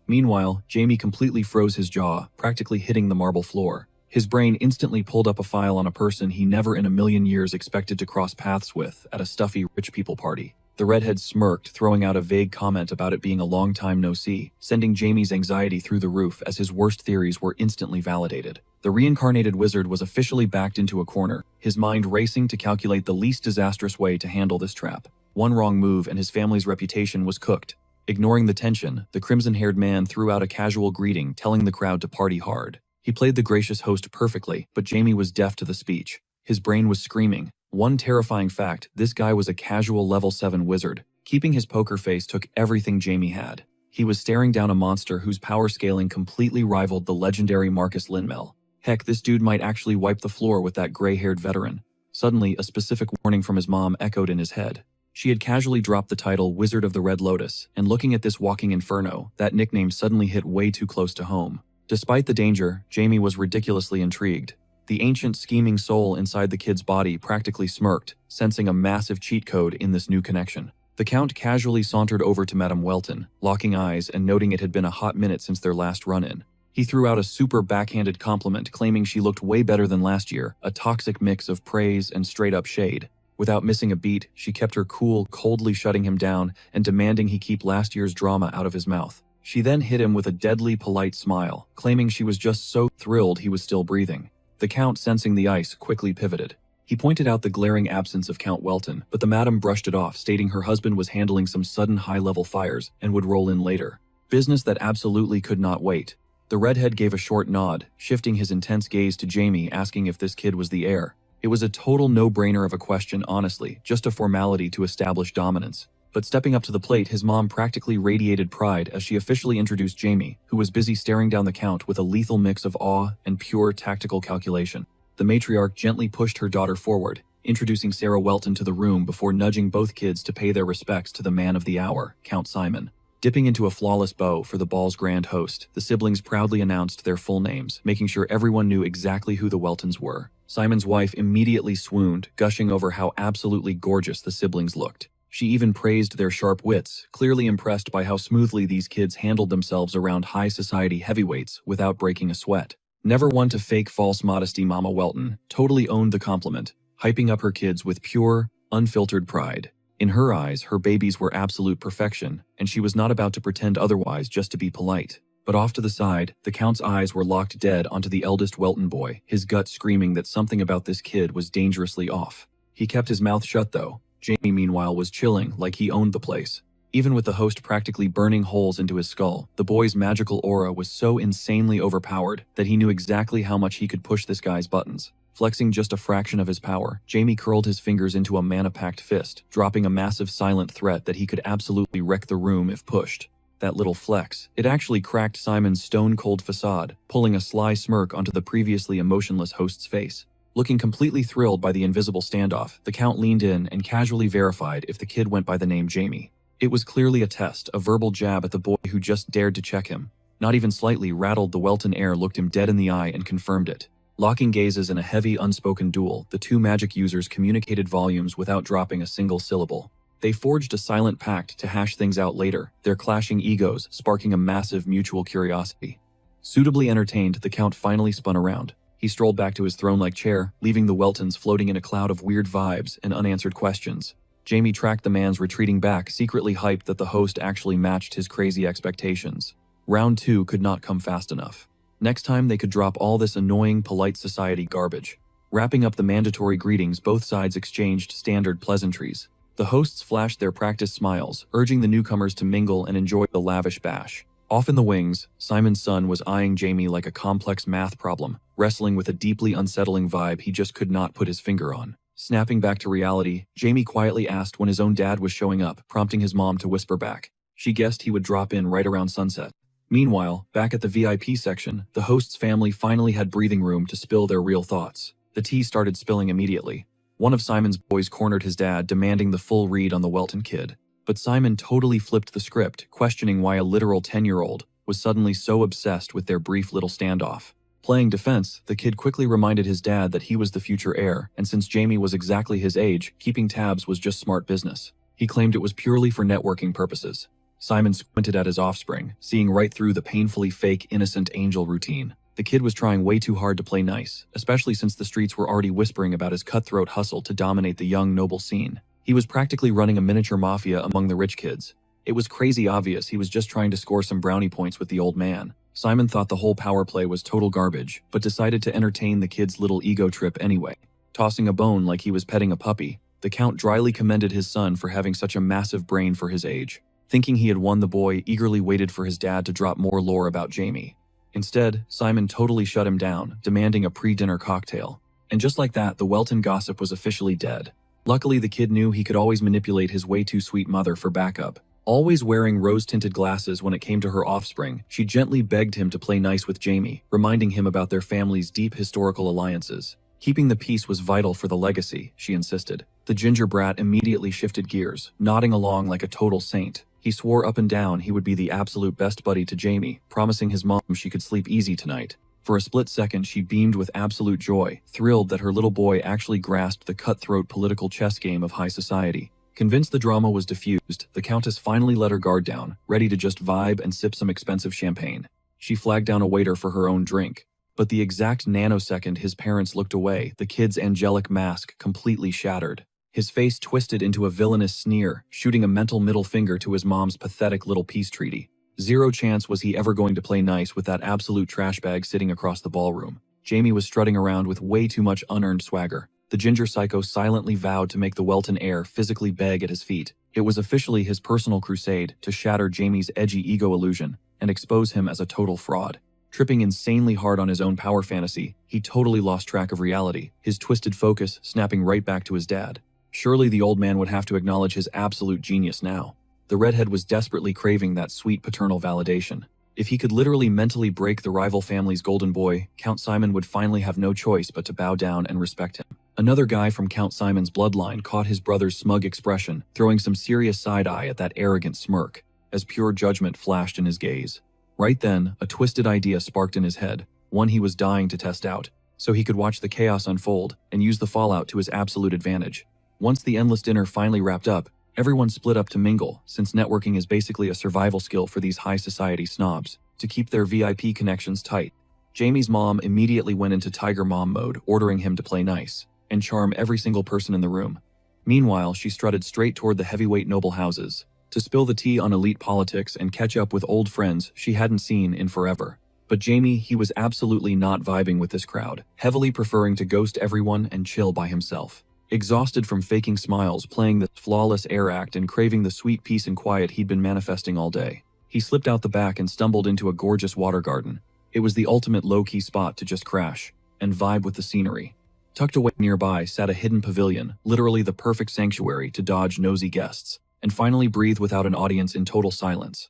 [SPEAKER 1] Meanwhile, Jamie completely froze his jaw, practically hitting the marble floor. His brain instantly pulled up a file on a person he never in a million years expected to cross paths with at a stuffy rich people party. The redhead smirked, throwing out a vague comment about it being a long time no see, sending Jamie's anxiety through the roof as his worst theories were instantly validated. The reincarnated wizard was officially backed into a corner, his mind racing to calculate the least disastrous way to handle this trap. One wrong move and his family's reputation was cooked. Ignoring the tension, the crimson-haired man threw out a casual greeting, telling the crowd to party hard. He played the gracious host perfectly, but Jamie was deaf to the speech. His brain was screaming. One terrifying fact, this guy was a casual level 7 wizard. Keeping his poker face took everything Jamie had. He was staring down a monster whose power scaling completely rivaled the legendary Marcus Linmel. Heck, this dude might actually wipe the floor with that gray-haired veteran. Suddenly, a specific warning from his mom echoed in his head. She had casually dropped the title Wizard of the Red Lotus, and looking at this walking inferno, that nickname suddenly hit way too close to home. Despite the danger, Jamie was ridiculously intrigued. The ancient scheming soul inside the kid's body practically smirked, sensing a massive cheat code in this new connection. The Count casually sauntered over to Madame Welton, locking eyes and noting it had been a hot minute since their last run-in. He threw out a super backhanded compliment, claiming she looked way better than last year, a toxic mix of praise and straight-up shade. Without missing a beat, she kept her cool, coldly shutting him down and demanding he keep last year's drama out of his mouth. She then hit him with a deadly polite smile, claiming she was just so thrilled he was still breathing. The Count, sensing the ice, quickly pivoted. He pointed out the glaring absence of Count Welton, but the madam brushed it off, stating her husband was handling some sudden high-level fires and would roll in later. Business that absolutely could not wait. The redhead gave a short nod, shifting his intense gaze to Jamie, asking if this kid was the heir. It was a total no-brainer of a question, honestly, just a formality to establish dominance. But stepping up to the plate, his mom practically radiated pride as she officially introduced Jamie, who was busy staring down the Count with a lethal mix of awe and pure tactical calculation. The matriarch gently pushed her daughter forward, introducing Sarah Welton to the room before nudging both kids to pay their respects to the man of the hour, Count Simon. Dipping into a flawless bow for the ball's grand host, the siblings proudly announced their full names, making sure everyone knew exactly who the Weltons were. Simon's wife immediately swooned, gushing over how absolutely gorgeous the siblings looked. She even praised their sharp wits, clearly impressed by how smoothly these kids handled themselves around high society heavyweights without breaking a sweat. Never one to fake false modesty, Mama Welton totally owned the compliment, hyping up her kids with pure, unfiltered pride. In her eyes, her babies were absolute perfection, and she was not about to pretend otherwise just to be polite. But off to the side, the Count's eyes were locked dead onto the eldest Welton boy, his gut screaming that something about this kid was dangerously off. He kept his mouth shut though. Jamie, meanwhile, was chilling like he owned the place. Even with the host practically burning holes into his skull, the boy's magical aura was so insanely overpowered that he knew exactly how much he could push this guy's buttons. Flexing just a fraction of his power, Jamie curled his fingers into a mana-packed fist, dropping a massive silent threat that he could absolutely wreck the room if pushed. That little flex, it actually cracked Simon's stone-cold facade, pulling a sly smirk onto the previously emotionless host's face. Looking completely thrilled by the invisible standoff, the Count leaned in and casually verified if the kid went by the name Jamie. It was clearly a test, a verbal jab at the boy who just dared to check him. Not even slightly rattled, the Welton heir looked him dead in the eye and confirmed it. Locking gazes in a heavy, unspoken duel, the two magic users communicated volumes without dropping a single syllable. They forged a silent pact to hash things out later, their clashing egos sparking a massive mutual curiosity. Suitably entertained, the Count finally spun around. He strolled back to his throne-like chair, leaving the Weltons floating in a cloud of weird vibes and unanswered questions. Jamie tracked the man's retreating back, secretly hyped that the host actually matched his crazy expectations. Round 2 could not come fast enough. Next time they could drop all this annoying polite society garbage. Wrapping up the mandatory greetings, both sides exchanged standard pleasantries. The hosts flashed their practice smiles, urging the newcomers to mingle and enjoy the lavish bash. Off in the wings, Simon's son was eyeing Jamie like a complex math problem, wrestling with a deeply unsettling vibe he just could not put his finger on. Snapping back to reality, Jamie quietly asked when his own dad was showing up, prompting his mom to whisper back. She guessed he would drop in right around sunset. Meanwhile, back at the VIP section, the host's family finally had breathing room to spill their real thoughts. The tea started spilling immediately. One of Simon's boys cornered his dad, demanding the full read on the Welton kid. But Simon totally flipped the script, questioning why a literal 10-year-old was suddenly so obsessed with their brief little standoff. Playing defense, the kid quickly reminded his dad that he was the future heir, and since Jamie was exactly his age, keeping tabs was just smart business. He claimed it was purely for networking purposes. Simon squinted at his offspring, seeing right through the painfully fake innocent angel routine. The kid was trying way too hard to play nice, especially since the streets were already whispering about his cutthroat hustle to dominate the young noble scene. He was practically running a miniature mafia among the rich kids. It was crazy obvious he was just trying to score some brownie points with the old man. Simon thought the whole power play was total garbage, but decided to entertain the kid's little ego trip anyway. Tossing a bone like he was petting a puppy, the Count dryly commended his son for having such a massive brain for his age. Thinking he had won, the boy eagerly waited for his dad to drop more lore about Jamie. Instead, Simon totally shut him down, demanding a pre-dinner cocktail. And just like that, the Welton gossip was officially dead. Luckily, the kid knew he could always manipulate his way-too-sweet mother for backup. Always wearing rose-tinted glasses when it came to her offspring, she gently begged him to play nice with Jamie, reminding him about their family's deep historical alliances. Keeping the peace was vital for the legacy, she insisted. The ginger brat immediately shifted gears, nodding along like a total saint. He swore up and down he would be the absolute best buddy to Jamie, promising his mom she could sleep easy tonight. For a split second, she beamed with absolute joy, thrilled that her little boy actually grasped the cutthroat political chess game of high society. Convinced the drama was diffused, the Countess finally let her guard down, ready to just vibe and sip some expensive champagne. She flagged down a waiter for her own drink. But the exact nanosecond his parents looked away, the kid's angelic mask completely shattered. His face twisted into a villainous sneer, shooting a mental middle finger to his mom's pathetic little peace treaty. Zero chance was he ever going to play nice with that absolute trash bag sitting across the ballroom. Jamie was strutting around with way too much unearned swagger. The ginger psycho silently vowed to make the Welton heir physically beg at his feet. It was officially his personal crusade to shatter Jamie's edgy ego illusion and expose him as a total fraud. Tripping insanely hard on his own power fantasy, he totally lost track of reality, his twisted focus snapping right back to his dad. Surely the old man would have to acknowledge his absolute genius now. The redhead was desperately craving that sweet paternal validation. If he could literally mentally break the rival family's golden boy, Count Simon would finally have no choice but to bow down and respect him. Another guy from Count Simon's bloodline caught his brother's smug expression, throwing some serious side-eye at that arrogant smirk, as pure judgment flashed in his gaze. Right then, a twisted idea sparked in his head, one he was dying to test out, so he could watch the chaos unfold and use the fallout to his absolute advantage. Once the endless dinner finally wrapped up, everyone split up to mingle, since networking is basically a survival skill for these high society snobs, to keep their VIP connections tight. Jamie's mom immediately went into Tiger Mom mode, ordering him to play nice and charm every single person in the room. Meanwhile, she strutted straight toward the heavyweight noble houses, to spill the tea on elite politics and catch up with old friends she hadn't seen in forever. But Jamie, he was absolutely not vibing with this crowd, heavily preferring to ghost everyone and chill by himself. Exhausted from faking smiles, playing the flawless air act, and craving the sweet peace and quiet he'd been manifesting all day, he slipped out the back and stumbled into a gorgeous water garden. It was the ultimate low-key spot to just crash and vibe with the scenery. Tucked away nearby sat a hidden pavilion, literally the perfect sanctuary to dodge nosy guests, and finally breathe without an audience in total silence.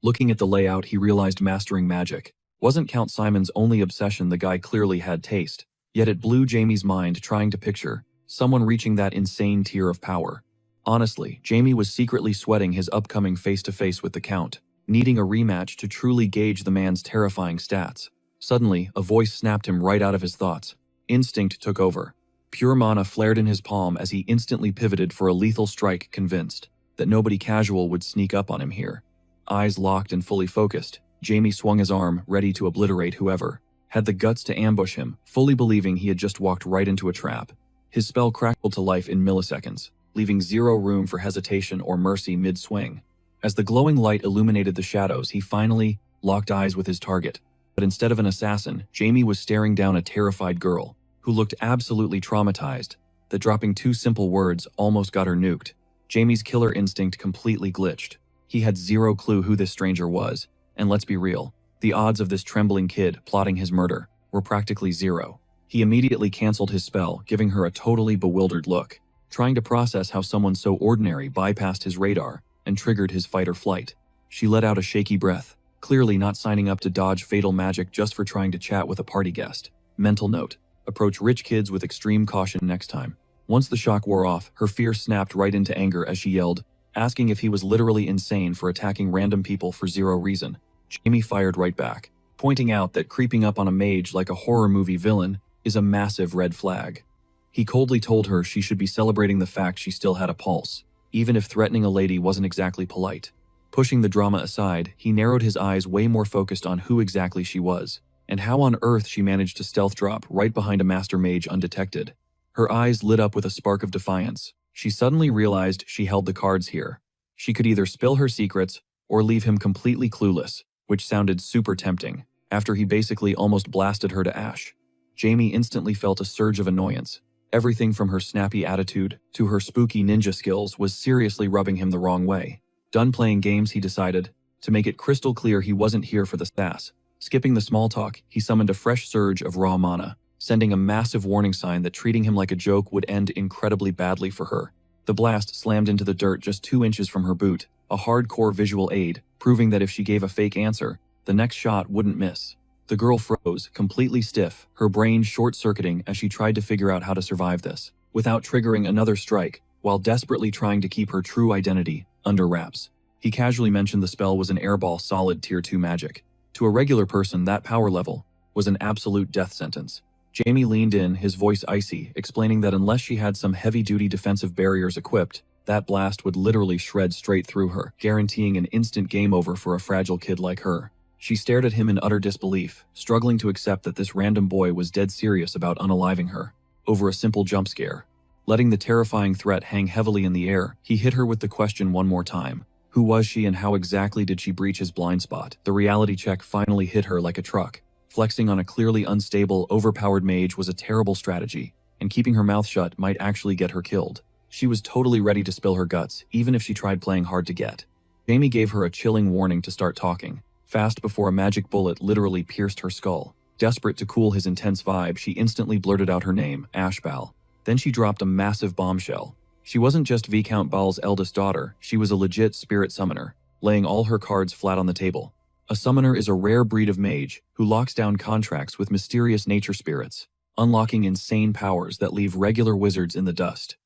[SPEAKER 1] Looking at the layout, he realized mastering magic wasn't Count Simon's only obsession. The guy clearly had taste, yet it blew Jamie's mind trying to picture someone reaching that insane tier of power. Honestly, Jamie was secretly sweating his upcoming face-to-face with the Count, needing a rematch to truly gauge the man's terrifying stats. Suddenly, a voice snapped him right out of his thoughts. Instinct took over. Pure mana flared in his palm as he instantly pivoted for a lethal strike, convinced that nobody casual would sneak up on him here. Eyes locked and fully focused, Jamie swung his arm, ready to obliterate whoever had the guts to ambush him, fully believing he had just walked right into a trap. His spell crackled to life in milliseconds, leaving zero room for hesitation or mercy mid-swing. As the glowing light illuminated the shadows, he finally locked eyes with his target. But instead of an assassin, Jamie was staring down a terrified girl who looked absolutely traumatized, that dropping two simple words almost got her nuked. Jamie's killer instinct completely glitched. He had zero clue who this stranger was, and let's be real, the odds of this trembling kid plotting his murder were practically zero. He immediately canceled his spell, giving her a totally bewildered look, trying to process how someone so ordinary bypassed his radar and triggered his fight or flight. She let out a shaky breath, clearly not signing up to dodge fatal magic just for trying to chat with a party guest. Mental note: approach rich kids with extreme caution next time. Once the shock wore off, her fear snapped right into anger as she yelled, asking if he was literally insane for attacking random people for zero reason. Jamie fired right back, pointing out that creeping up on a mage like a horror movie villain is a massive red flag. He coldly told her she should be celebrating the fact she still had a pulse, even if threatening a lady wasn't exactly polite. Pushing the drama aside, he narrowed his eyes, way more focused on who exactly she was, and how on earth she managed to stealth drop right behind a master mage undetected. Her eyes lit up with a spark of defiance. She suddenly realized she held the cards here. She could either spill her secrets or leave him completely clueless, which sounded super tempting, after he basically almost blasted her to ash. Jamie instantly felt a surge of annoyance. Everything from her snappy attitude to her spooky ninja skills was seriously rubbing him the wrong way. Done playing games, he decided, to make it crystal clear he wasn't here for the sass. Skipping the small talk, he summoned a fresh surge of raw mana, sending a massive warning sign that treating him like a joke would end incredibly badly for her. The blast slammed into the dirt just 2 inches from her boot, a hardcore visual aid, proving that if she gave a fake answer, the next shot wouldn't miss. The girl froze, completely stiff, her brain short-circuiting as she tried to figure out how to survive this, without triggering another strike, while desperately trying to keep her true identity under wraps. He casually mentioned the spell was an airball solid tier 2 magic. To a regular person, that power level was an absolute death sentence. Jamie leaned in, his voice icy, explaining that unless she had some heavy-duty defensive barriers equipped, that blast would literally shred straight through her, guaranteeing an instant game over for a fragile kid like her. She stared at him in utter disbelief, struggling to accept that this random boy was dead serious about unaliving her over a simple jump scare. Letting the terrifying threat hang heavily in the air, he hit her with the question one more time. Who was she and how exactly did she breach his blind spot? The reality check finally hit her like a truck. Flexing on a clearly unstable, overpowered mage was a terrible strategy, and keeping her mouth shut might actually get her killed. She was totally ready to spill her guts, even if she tried playing hard to get. Jamie gave her a chilling warning to start talking, fast before a magic bullet literally pierced her skull. Desperate to cool his intense vibe, she instantly blurted out her name, Ashbal. Then she dropped a massive bombshell. She wasn't just Viscount Bal's eldest daughter, she was a legit spirit summoner, laying all her cards flat on the table. A summoner is a rare breed of mage who locks down contracts with mysterious nature spirits, unlocking insane powers that leave regular wizards in the dust.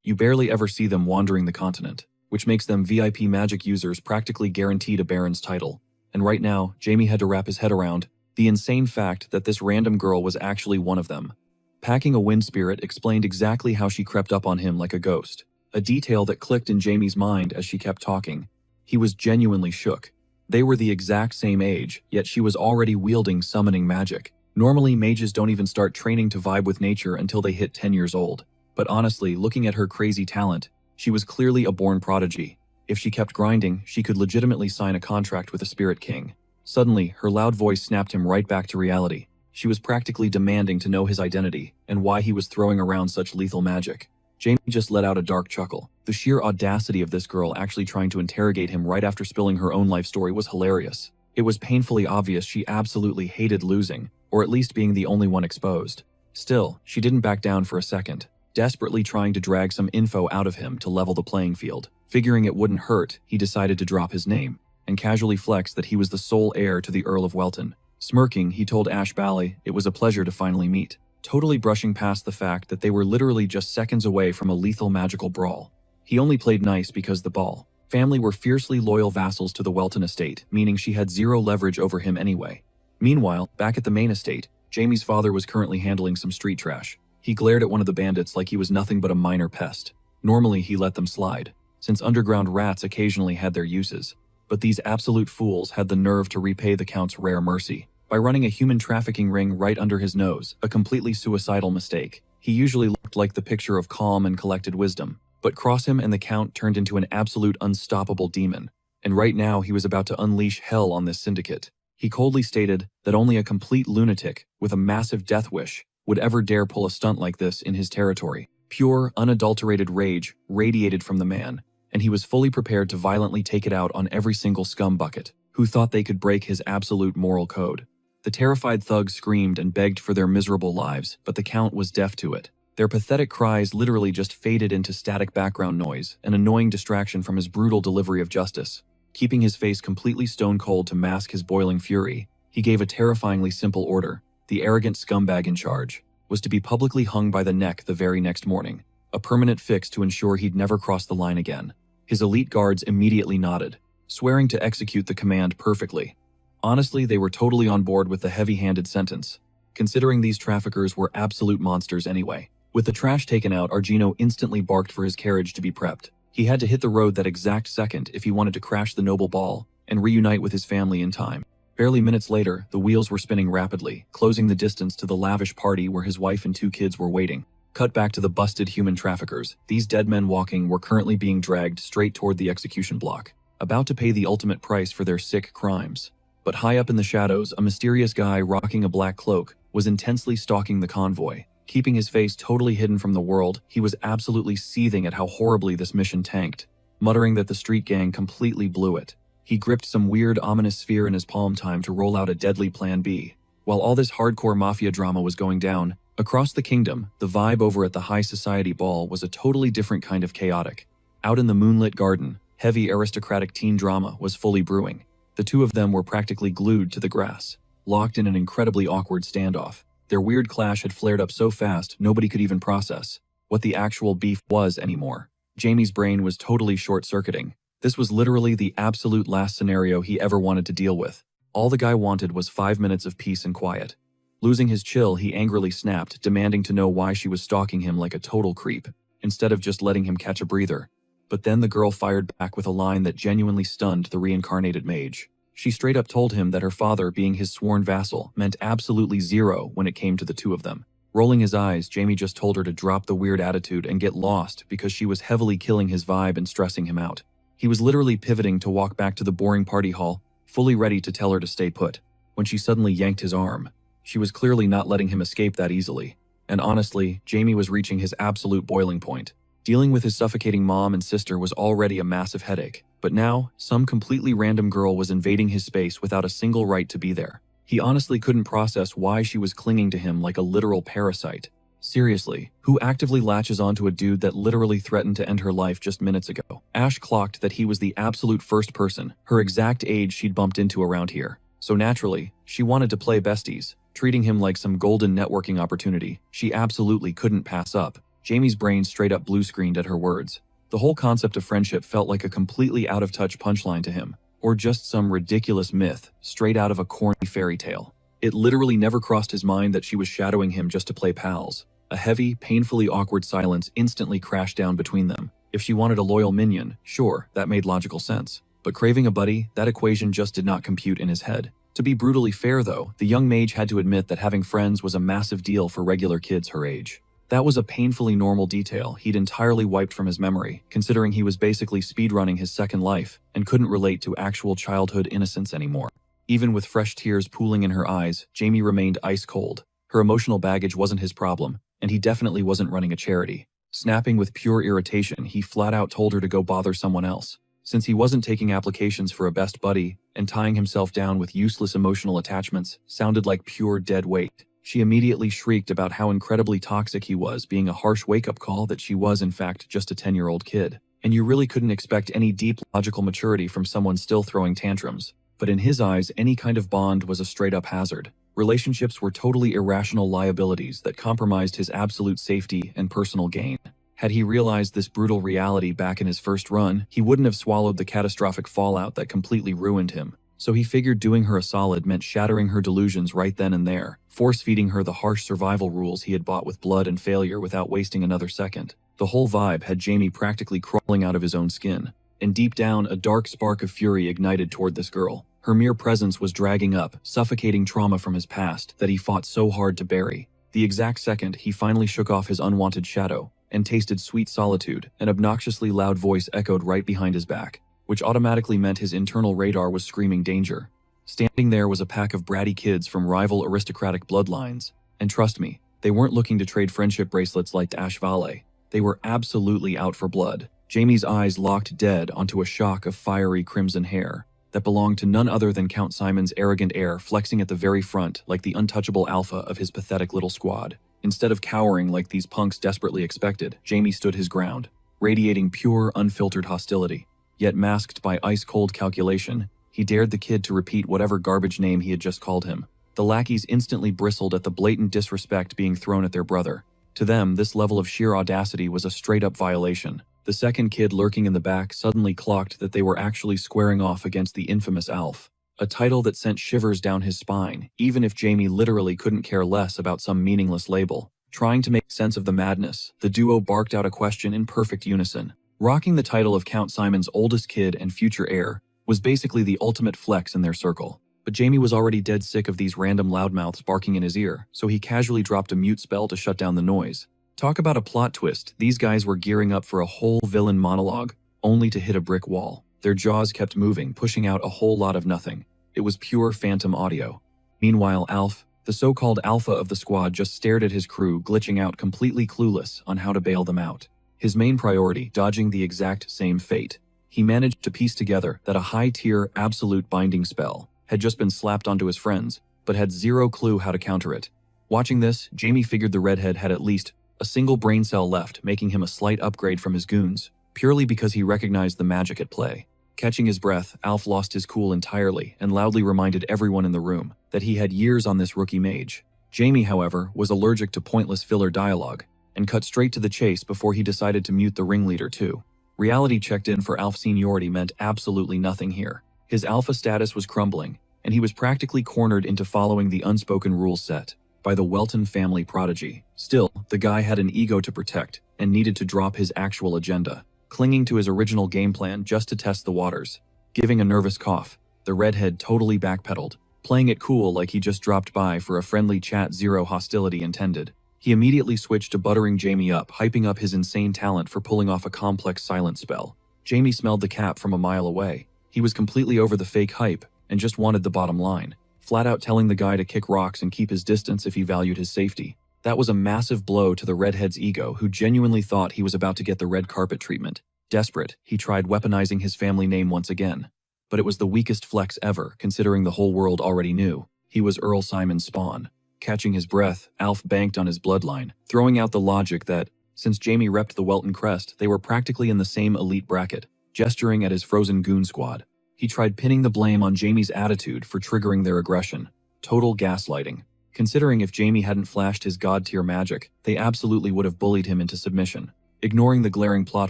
[SPEAKER 1] You barely ever see them wandering the continent, which makes them VIP magic users practically guaranteed a Baron's title. And right now, Jamie had to wrap his head around the insane fact that this random girl was actually one of them. Packing a wind spirit explained exactly how she crept up on him like a ghost, a detail that clicked in Jamie's mind as she kept talking. He was genuinely shook. They were the exact same age, yet she was already wielding summoning magic. Normally, mages don't even start training to vibe with nature until they hit 10 years old. But honestly, looking at her crazy talent, she was clearly a born prodigy. If she kept grinding, she could legitimately sign a contract with a spirit king. Suddenly, her loud voice snapped him right back to reality. She was practically demanding to know his identity and why he was throwing around such lethal magic. Jamie just let out a dark chuckle. The sheer audacity of this girl actually trying to interrogate him right after spilling her own life story was hilarious. It was painfully obvious she absolutely hated losing, or at least being the only one exposed. Still, she didn't back down for a second, desperately trying to drag some info out of him to level the playing field. Figuring it wouldn't hurt, he decided to drop his name, and casually flexed that he was the sole heir to the Earl of Welton. Smirking, he told Ashbal it was a pleasure to finally meet, totally brushing past the fact that they were literally just seconds away from a lethal magical brawl. He only played nice because the Ball family were fiercely loyal vassals to the Welton estate, meaning she had zero leverage over him anyway. Meanwhile, back at the main estate, Jamie's father was currently handling some street trash. He glared at one of the bandits like he was nothing but a minor pest. Normally, he let them slide, since underground rats occasionally had their uses. But these absolute fools had the nerve to repay the Count's rare mercy by running a human trafficking ring right under his nose, a completely suicidal mistake. He usually looked like the picture of calm and collected wisdom, but cross him and the Count turned into an absolute unstoppable demon, and right now he was about to unleash hell on this syndicate. He coldly stated that only a complete lunatic with a massive death wish would ever dare pull a stunt like this in his territory. Pure, unadulterated rage radiated from the man, and he was fully prepared to violently take it out on every single scumbucket who thought they could break his absolute moral code. The terrified thugs screamed and begged for their miserable lives, but the Count was deaf to it. Their pathetic cries literally just faded into static background noise, an annoying distraction from his brutal delivery of justice. Keeping his face completely stone cold to mask his boiling fury, he gave a terrifyingly simple order. The arrogant scumbag in charge was to be publicly hung by the neck the very next morning, a permanent fix to ensure he'd never cross the line again. His elite guards immediately nodded, swearing to execute the command perfectly. Honestly, they were totally on board with the heavy-handed sentence, considering these traffickers were absolute monsters anyway. With the trash taken out, Argino instantly barked for his carriage to be prepped. He had to hit the road that exact second if he wanted to crash the noble ball and reunite with his family in time. Barely minutes later, the wheels were spinning rapidly, closing the distance to the lavish party where his wife and 2 kids were waiting. Cut back to the busted human traffickers. These dead men walking were currently being dragged straight toward the execution block, about to pay the ultimate price for their sick crimes. But high up in the shadows, a mysterious guy rocking a black cloak was intensely stalking the convoy. Keeping his face totally hidden from the world, he was absolutely seething at how horribly this mission tanked, muttering that the street gang completely blew it. He gripped some weird, ominous sphere in his palm time to roll out a deadly plan B. While all this hardcore mafia drama was going down, across the kingdom, the vibe over at the high society ball was a totally different kind of chaotic. Out in the moonlit garden, heavy aristocratic teen drama was fully brewing. The 2 of them were practically glued to the grass, locked in an incredibly awkward standoff. Their weird clash had flared up so fast nobody could even process what the actual beef was anymore. Jamie's brain was totally short-circuiting. This was literally the absolute last scenario he ever wanted to deal with. All the guy wanted was 5 minutes of peace and quiet. Losing his chill, he angrily snapped, demanding to know why she was stalking him like a total creep, instead of just letting him catch a breather. But then the girl fired back with a line that genuinely stunned the reincarnated mage. She straight up told him that her father, being his sworn vassal, meant absolutely zero when it came to the 2 of them. Rolling his eyes, Jamie just told her to drop the weird attitude and get lost because she was heavily killing his vibe and stressing him out. He was literally pivoting to walk back to the boring party hall, fully ready to tell her to stay put, when she suddenly yanked his arm. She was clearly not letting him escape that easily. And honestly, Jamie was reaching his absolute boiling point. Dealing with his suffocating mom and sister was already a massive headache, but now, some completely random girl was invading his space without a single right to be there. He honestly couldn't process why she was clinging to him like a literal parasite. Seriously, who actively latches onto a dude that literally threatened to end her life just minutes ago? Ash clocked that he was the absolute first person, her exact age, she'd bumped into around here. So naturally, she wanted to play besties, treating him like some golden networking opportunity she absolutely couldn't pass up. Jamie's brain straight up blue-screened at her words. The whole concept of friendship felt like a completely out-of-touch punchline to him, or just some ridiculous myth straight out of a corny fairy tale. It literally never crossed his mind that she was shadowing him just to play pals. A heavy, painfully awkward silence instantly crashed down between them. If she wanted a loyal minion, sure, that made logical sense. But craving a buddy, that equation just did not compute in his head. To be brutally fair though, the young mage had to admit that having friends was a massive deal for regular kids her age. That was a painfully normal detail he'd entirely wiped from his memory, considering he was basically speedrunning his second life and couldn't relate to actual childhood innocence anymore. Even with fresh tears pooling in her eyes, Jamie remained ice cold. Her emotional baggage wasn't his problem, and he definitely wasn't running a charity. Snapping with pure irritation, he flat out told her to go bother someone else. Since he wasn't taking applications for a best buddy, and tying himself down with useless emotional attachments sounded like pure dead weight, she immediately shrieked about how incredibly toxic he was, being a harsh wake-up call that she was in fact just a 10-year-old kid. And you really couldn't expect any deep logical maturity from someone still throwing tantrums. But in his eyes, any kind of bond was a straight-up hazard. Relationships were totally irrational liabilities that compromised his absolute safety and personal gain. Had he realized this brutal reality back in his first run, he wouldn't have swallowed the catastrophic fallout that completely ruined him. So he figured doing her a solid meant shattering her delusions right then and there, force-feeding her the harsh survival rules he had bought with blood and failure without wasting another second. The whole vibe had Jamie practically crawling out of his own skin. And deep down, a dark spark of fury ignited toward this girl. Her mere presence was dragging up, suffocating trauma from his past that he fought so hard to bury. The exact second he finally shook off his unwanted shadow and tasted sweet solitude, an obnoxiously loud voice echoed right behind his back, which automatically meant his internal radar was screaming danger. Standing there was a pack of bratty kids from rival aristocratic bloodlines, and trust me, they weren't looking to trade friendship bracelets like Ash Vale. They were absolutely out for blood. Jamie's eyes locked dead onto a shock of fiery crimson hair that belonged to none other than Count Simon's arrogant heir, flexing at the very front like the untouchable alpha of his pathetic little squad. Instead of cowering like these punks desperately expected, Jamie stood his ground, radiating pure, unfiltered hostility. Yet masked by ice-cold calculation, he dared the kid to repeat whatever garbage name he had just called him. The lackeys instantly bristled at the blatant disrespect being thrown at their brother. To them, this level of sheer audacity was a straight-up violation. The second kid lurking in the back suddenly clocked that they were actually squaring off against the infamous Alf, a title that sent shivers down his spine, even if Jamie literally couldn't care less about some meaningless label. Trying to make sense of the madness, the duo barked out a question in perfect unison. Rocking the title of Count Simon's oldest kid and future heir was basically the ultimate flex in their circle. But Jamie was already dead sick of these random loudmouths barking in his ear, so he casually dropped a mute spell to shut down the noise. Talk about a plot twist. These guys were gearing up for a whole villain monologue, only to hit a brick wall. Their jaws kept moving, pushing out a whole lot of nothing. It was pure phantom audio. Meanwhile, Alf, the so-called alpha of the squad, just stared at his crew, glitching out, completely clueless on how to bail them out. His main priority, dodging the exact same fate. He managed to piece together that a high-tier, absolute binding spell had just been slapped onto his friends, but had zero clue how to counter it. Watching this, Jamie figured the redhead had at least a single brain cell left, making him a slight upgrade from his goons, purely because he recognized the magic at play. Catching his breath, Alf lost his cool entirely and loudly reminded everyone in the room that he had years on this rookie mage. Jamie, however, was allergic to pointless filler dialogue and cut straight to the chase before he decided to mute the ringleader too. Reality checked in for Alf's seniority meant absolutely nothing here. His alpha status was crumbling, and he was practically cornered into following the unspoken rules set by the Welton family prodigy. Still, the guy had an ego to protect and needed to drop his actual agenda, clinging to his original game plan just to test the waters. Giving a nervous cough, the redhead totally backpedaled, playing it cool like he just dropped by for a friendly chat, zero hostility intended. He immediately switched to buttering Jamie up, hyping up his insane talent for pulling off a complex silent spell. Jamie smelled the cap from a mile away. He was completely over the fake hype and just wanted the bottom line, flat out telling the guy to kick rocks and keep his distance if he valued his safety. That was a massive blow to the redhead's ego, who genuinely thought he was about to get the red carpet treatment. Desperate, he tried weaponizing his family name once again. But it was the weakest flex ever, considering the whole world already knew he was Earl Simon's spawn. Catching his breath, Alf banked on his bloodline, throwing out the logic that, since Jamie repped the Welton crest, they were practically in the same elite bracket. Gesturing at his frozen goon squad, he tried pinning the blame on Jamie's attitude for triggering their aggression. Total gaslighting. Considering if Jamie hadn't flashed his god-tier magic, they absolutely would have bullied him into submission. Ignoring the glaring plot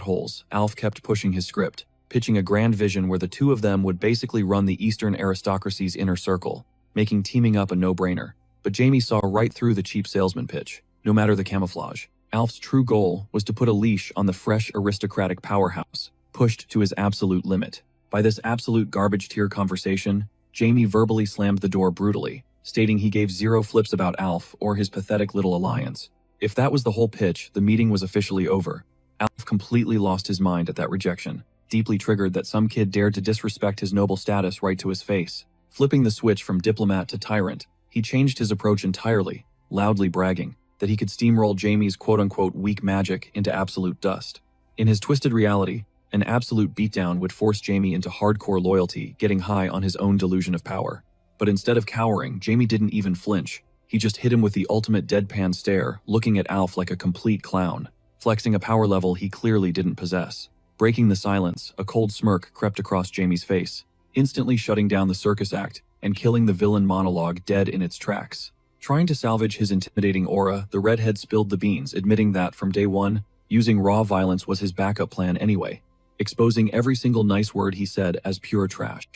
[SPEAKER 1] holes, Alf kept pushing his script, pitching a grand vision where the two of them would basically run the Eastern aristocracy's inner circle, making teaming up a no-brainer. But Jamie saw right through the cheap salesman pitch. No matter the camouflage, Alf's true goal was to put a leash on the fresh aristocratic powerhouse, pushed to his absolute limit. By this absolute garbage-tier conversation, Jamie verbally slammed the door brutally, stating he gave zero flips about Alf or his pathetic little alliance. If that was the whole pitch, the meeting was officially over. Alf completely lost his mind at that rejection, deeply triggered that some kid dared to disrespect his noble status right to his face. Flipping the switch from diplomat to tyrant, he changed his approach entirely, loudly bragging that he could steamroll Jamie's quote-unquote weak magic into absolute dust. In his twisted reality, an absolute beatdown would force Jamie into hardcore loyalty, getting high on his own delusion of power. But instead of cowering, Jamie didn't even flinch. He just hit him with the ultimate deadpan stare, looking at Alf like a complete clown, flexing a power level he clearly didn't possess. Breaking the silence, a cold smirk crept across Jamie's face, instantly shutting down the circus act and killing the villain monologue dead in its tracks. Trying to salvage his intimidating aura, the redhead spilled the beans, admitting that from day one, using raw violence was his backup plan anyway, exposing every single nice word he said as pure trash.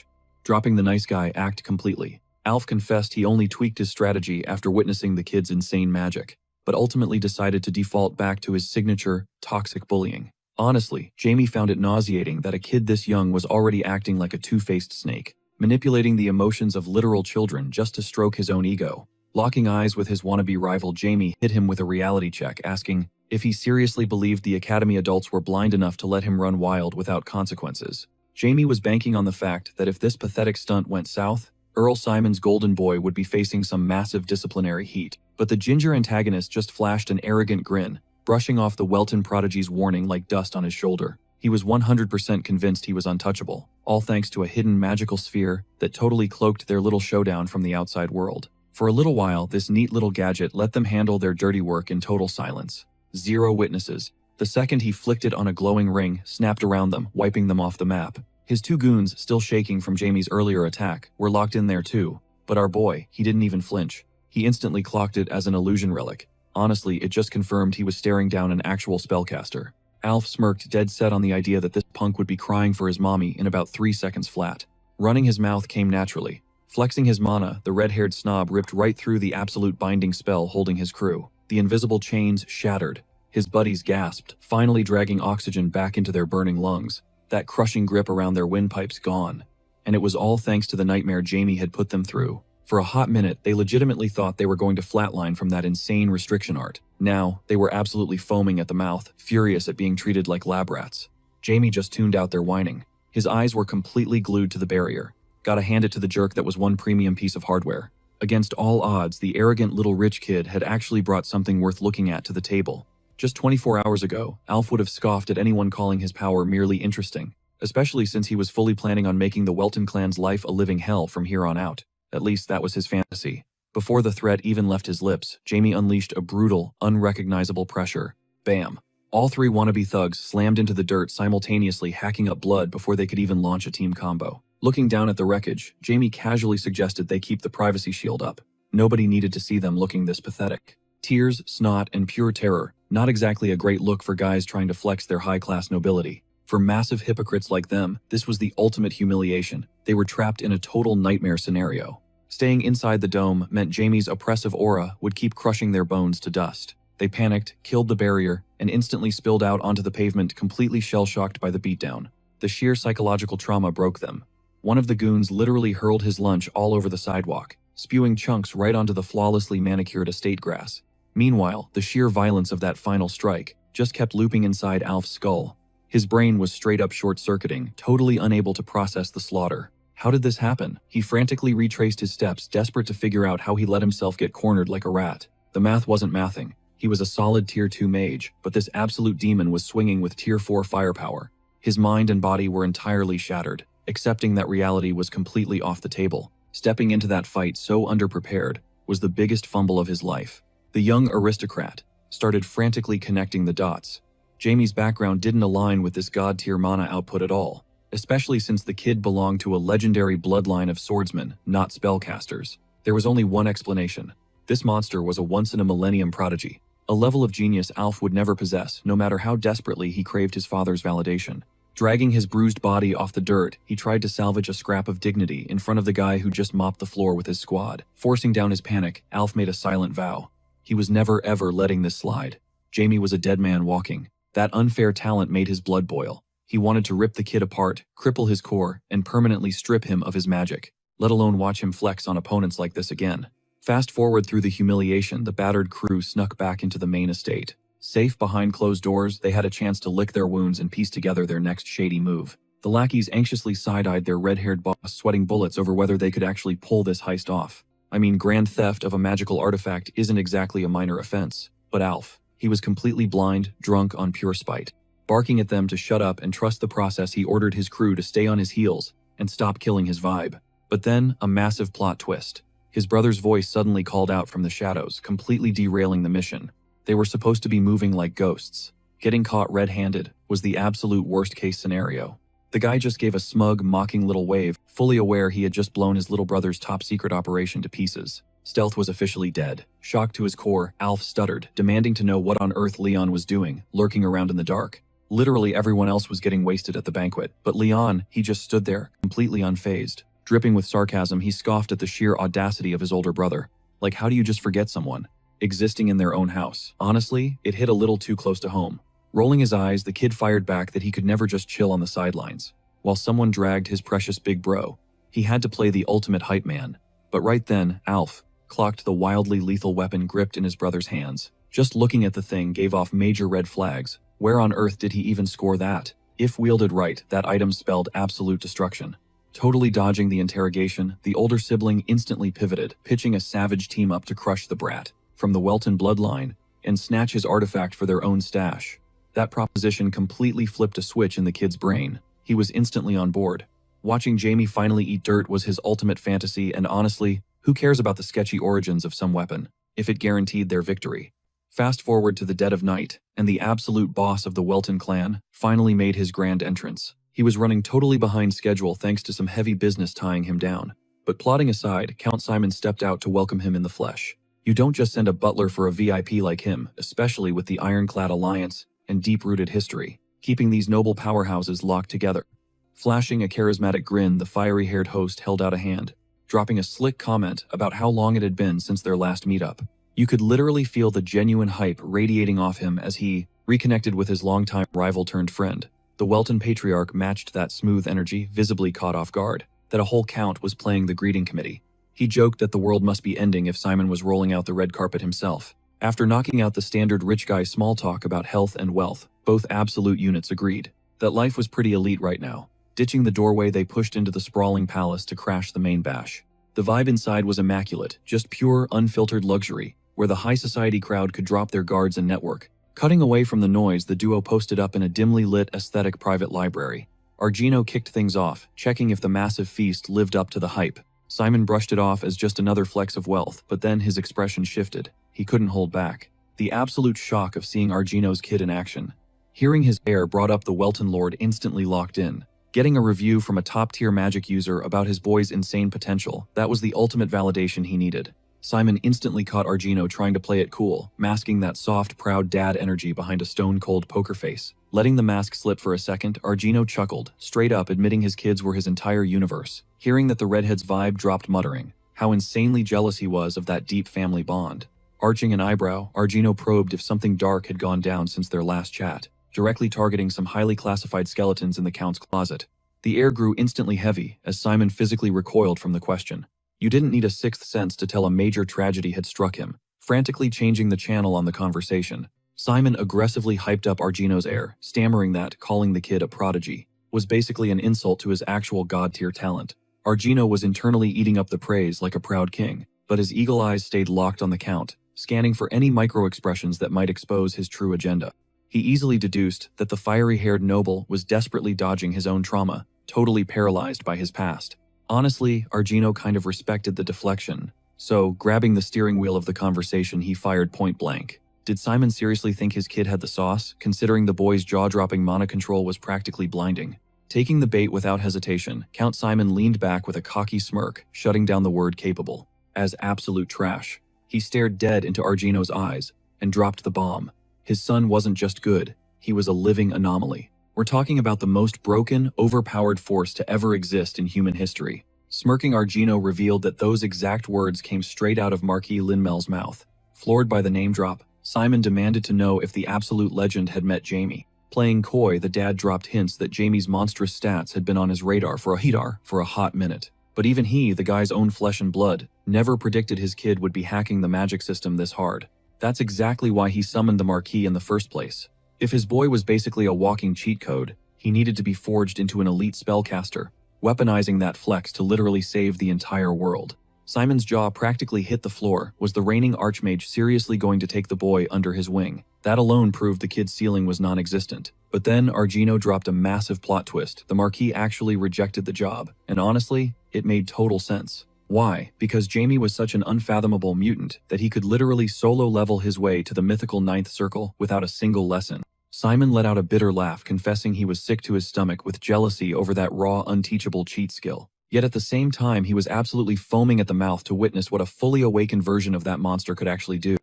[SPEAKER 1] Dropping the nice guy act completely, Alf confessed he only tweaked his strategy after witnessing the kid's insane magic, but ultimately decided to default back to his signature, toxic bullying. Honestly, Jamie found it nauseating that a kid this young was already acting like a two-faced snake, manipulating the emotions of literal children just to stroke his own ego. Locking eyes with his wannabe rival, Jamie hit him with a reality check, asking if he seriously believed the academy adults were blind enough to let him run wild without consequences. Jamie was banking on the fact that if this pathetic stunt went south, Earl Simon's golden boy would be facing some massive disciplinary heat. But the ginger antagonist just flashed an arrogant grin, brushing off the Welton prodigy's warning like dust on his shoulder. He was 100% convinced he was untouchable, all thanks to a hidden magical sphere that totally cloaked their little showdown from the outside world. For a little while, this neat little gadget let them handle their dirty work in total silence. 0 witnesses. The second he flicked it on a glowing ring, snapped around them, wiping them off the map. His 2 goons, still shaking from Jamie's earlier attack, were locked in there too. But our boy, he didn't even flinch. He instantly clocked it as an illusion relic. Honestly, it just confirmed he was staring down an actual spellcaster. Alf smirked, dead set on the idea that this punk would be crying for his mommy in about 3 seconds flat. Running his mouth came naturally. Flexing his mana, the red-haired snob ripped right through the absolute binding spell holding his crew. The invisible chains shattered. His buddies gasped, finally dragging oxygen back into their burning lungs. That crushing grip around their windpipes gone. And it was all thanks to the nightmare Jamie had put them through. For a hot minute, they legitimately thought they were going to flatline from that insane restriction art. Now, they were absolutely foaming at the mouth, furious at being treated like lab rats. Jamie just tuned out their whining. His eyes were completely glued to the barrier. Gotta hand it to the jerk that was one premium piece of hardware. Against all odds, the arrogant little rich kid had actually brought something worth looking at to the table. Just 24 hours ago, Alf would have scoffed at anyone calling his power merely interesting, especially since he was fully planning on making the Welton clan's life a living hell from here on out. At least that was his fantasy. Before the threat even left his lips, Jamie unleashed a brutal, unrecognizable pressure. Bam! All 3 wannabe thugs slammed into the dirt, simultaneously hacking up blood before they could even launch a team combo. Looking down at the wreckage, Jamie casually suggested they keep the privacy shield up. Nobody needed to see them looking this pathetic. Tears, snot, and pure terror. Not exactly a great look for guys trying to flex their high-class nobility. For massive hypocrites like them, this was the ultimate humiliation. They were trapped in a total nightmare scenario. Staying inside the dome meant Jamie's oppressive aura would keep crushing their bones to dust. They panicked, killed the barrier, and instantly spilled out onto the pavement, completely shell-shocked by the beatdown. The sheer psychological trauma broke them. One of the goons literally hurled his lunch all over the sidewalk, spewing chunks right onto the flawlessly manicured estate grass. Meanwhile, the sheer violence of that final strike just kept looping inside Alf's skull. His brain was straight up short-circuiting, totally unable to process the slaughter. How did this happen? He frantically retraced his steps, desperate to figure out how he let himself get cornered like a rat. The math wasn't mathing. He was a solid Tier 2 mage, but this absolute demon was swinging with Tier 4 firepower. His mind and body were entirely shattered, accepting that reality was completely off the table. Stepping into that fight so underprepared was the biggest fumble of his life. The young aristocrat started frantically connecting the dots. Jamie's background didn't align with this god-tier mana output at all, especially since the kid belonged to a legendary bloodline of swordsmen, not spellcasters. There was only one explanation. This monster was a once-in-a-millennium prodigy, a level of genius Alf would never possess, no matter how desperately he craved his father's validation. Dragging his bruised body off the dirt, he tried to salvage a scrap of dignity in front of the guy who just mopped the floor with his squad. Forcing down his panic, Alf made a silent vow. He was never ever letting this slide. Jamie was a dead man walking. That unfair talent made his blood boil. He wanted to rip the kid apart, cripple his core, and permanently strip him of his magic, let alone watch him flex on opponents like this again. Fast forward through the humiliation, the battered crew snuck back into the main estate. Safe behind closed doors, they had a chance to lick their wounds and piece together their next shady move. The lackeys anxiously side-eyed their red-haired boss, sweating bullets over whether they could actually pull this heist off. I mean, grand theft of a magical artifact isn't exactly a minor offense. But Alf, he was completely blind, drunk on pure spite. Barking at them to shut up and trust the process, he ordered his crew to stay on his heels and stop killing his vibe. But then, a massive plot twist. His brother's voice suddenly called out from the shadows, completely derailing the mission. They were supposed to be moving like ghosts. Getting caught red-handed was the absolute worst-case scenario. The guy just gave a smug, mocking little wave, fully aware he had just blown his little brother's top-secret operation to pieces. Stealth was officially dead. Shocked to his core, Alf stuttered, demanding to know what on earth Leon was doing, lurking around in the dark. Literally everyone else was getting wasted at the banquet, but Leon, he just stood there, completely unfazed. Dripping with sarcasm, he scoffed at the sheer audacity of his older brother. Like, how do you just forget someone existing in their own house? Honestly, it hit a little too close to home. Rolling his eyes, the kid fired back that he could never just chill on the sidelines, while someone dragged his precious big bro. He had to play the ultimate hype man. But right then, Alf clocked the wildly lethal weapon gripped in his brother's hands. Just looking at the thing gave off major red flags. Where on earth did he even score that? If wielded right, that item spelled absolute destruction. Totally dodging the interrogation, the older sibling instantly pivoted, pitching a savage team up to crush the brat. From the Welton bloodline, and snatch his artifact for their own stash. That proposition completely flipped a switch in the kid's brain. He was instantly on board. Watching Jamie finally eat dirt was his ultimate fantasy, and honestly, who cares about the sketchy origins of some weapon, if it guaranteed their victory? Fast forward to the dead of night, and the absolute boss of the Welton clan finally made his grand entrance. He was running totally behind schedule thanks to some heavy business tying him down. But plotting aside, Count Simon stepped out to welcome him in the flesh. You don't just send a butler for a VIP like him, especially with the ironclad alliance and deep-rooted history, keeping these noble powerhouses locked together. Flashing a charismatic grin, the fiery-haired host held out a hand, dropping a slick comment about how long it had been since their last meetup. You could literally feel the genuine hype radiating off him as he reconnected with his longtime rival-turned-friend. The Welton patriarch matched that smooth energy, visibly caught off guard that a whole count was playing the greeting committee. He joked that the world must be ending if Simon was rolling out the red carpet himself. After knocking out the standard rich guy small talk about health and wealth, both absolute units agreed that life was pretty elite right now. Ditching the doorway, they pushed into the sprawling palace to crash the main bash. The vibe inside was immaculate, just pure, unfiltered luxury, where the high society crowd could drop their guards and network. Cutting away from the noise, the duo posted up in a dimly lit, aesthetic private library. Argino kicked things off, checking if the massive feast lived up to the hype. Simon brushed it off as just another flex of wealth, but then his expression shifted. He couldn't hold back. The absolute shock of seeing Argino's kid in action. Hearing his heir brought up, the Welton Lord instantly locked in. Getting a review from a top-tier magic user about his boy's insane potential, that was the ultimate validation he needed. Simon instantly caught Argino trying to play it cool, masking that soft, proud dad energy behind a stone-cold poker face. Letting the mask slip for a second, Argino chuckled, straight up admitting his kids were his entire universe. Hearing that the redhead's vibe dropped, muttering how insanely jealous he was of that deep family bond. Arching an eyebrow, Argino probed if something dark had gone down since their last chat, directly targeting some highly classified skeletons in the Count's closet. The air grew instantly heavy as Simon physically recoiled from the question. You didn't need a sixth sense to tell a major tragedy had struck him. Frantically changing the channel on the conversation, Simon aggressively hyped up Argino's heir, stammering that calling the kid a prodigy was basically an insult to his actual god-tier talent. Argino was internally eating up the praise like a proud king, but his eagle eyes stayed locked on the Count, scanning for any micro-expressions that might expose his true agenda. He easily deduced that the fiery-haired noble was desperately dodging his own trauma, totally paralyzed by his past. Honestly, Argino kind of respected the deflection, so grabbing the steering wheel of the conversation, he fired point blank. Did Simon seriously think his kid had the sauce, considering the boy's jaw-dropping mana control was practically blinding? Taking the bait without hesitation, Count Simon leaned back with a cocky smirk, shutting down the word capable as absolute trash. He stared dead into Argino's eyes and dropped the bomb. His son wasn't just good, he was a living anomaly. We're talking about the most broken, overpowered force to ever exist in human history. Smirking, Argino revealed that those exact words came straight out of Marquis Linmel's mouth. Floored by the name drop, Simon demanded to know if the absolute legend had met Jamie. Playing coy, the dad dropped hints that Jamie's monstrous stats had been on his radar for a hot minute. But even he, the guy's own flesh and blood, never predicted his kid would be hacking the magic system this hard. That's exactly why he summoned the Marquis in the first place. If his boy was basically a walking cheat code, he needed to be forged into an elite spellcaster, weaponizing that flex to literally save the entire world. Simon's jaw practically hit the floor. Was the reigning archmage seriously going to take the boy under his wing? That alone proved the kid's ceiling was non-existent. But then Argino dropped a massive plot twist. The Marquis actually rejected the job, and honestly, it made total sense. Why? Because Jamie was such an unfathomable mutant that he could literally solo level his way to the mythical ninth circle without a single lesson. Simon let out a bitter laugh, confessing he was sick to his stomach with jealousy over that raw, unteachable cheat skill. Yet at the same time, he was absolutely foaming at the mouth to witness what a fully awakened version of that monster could actually do.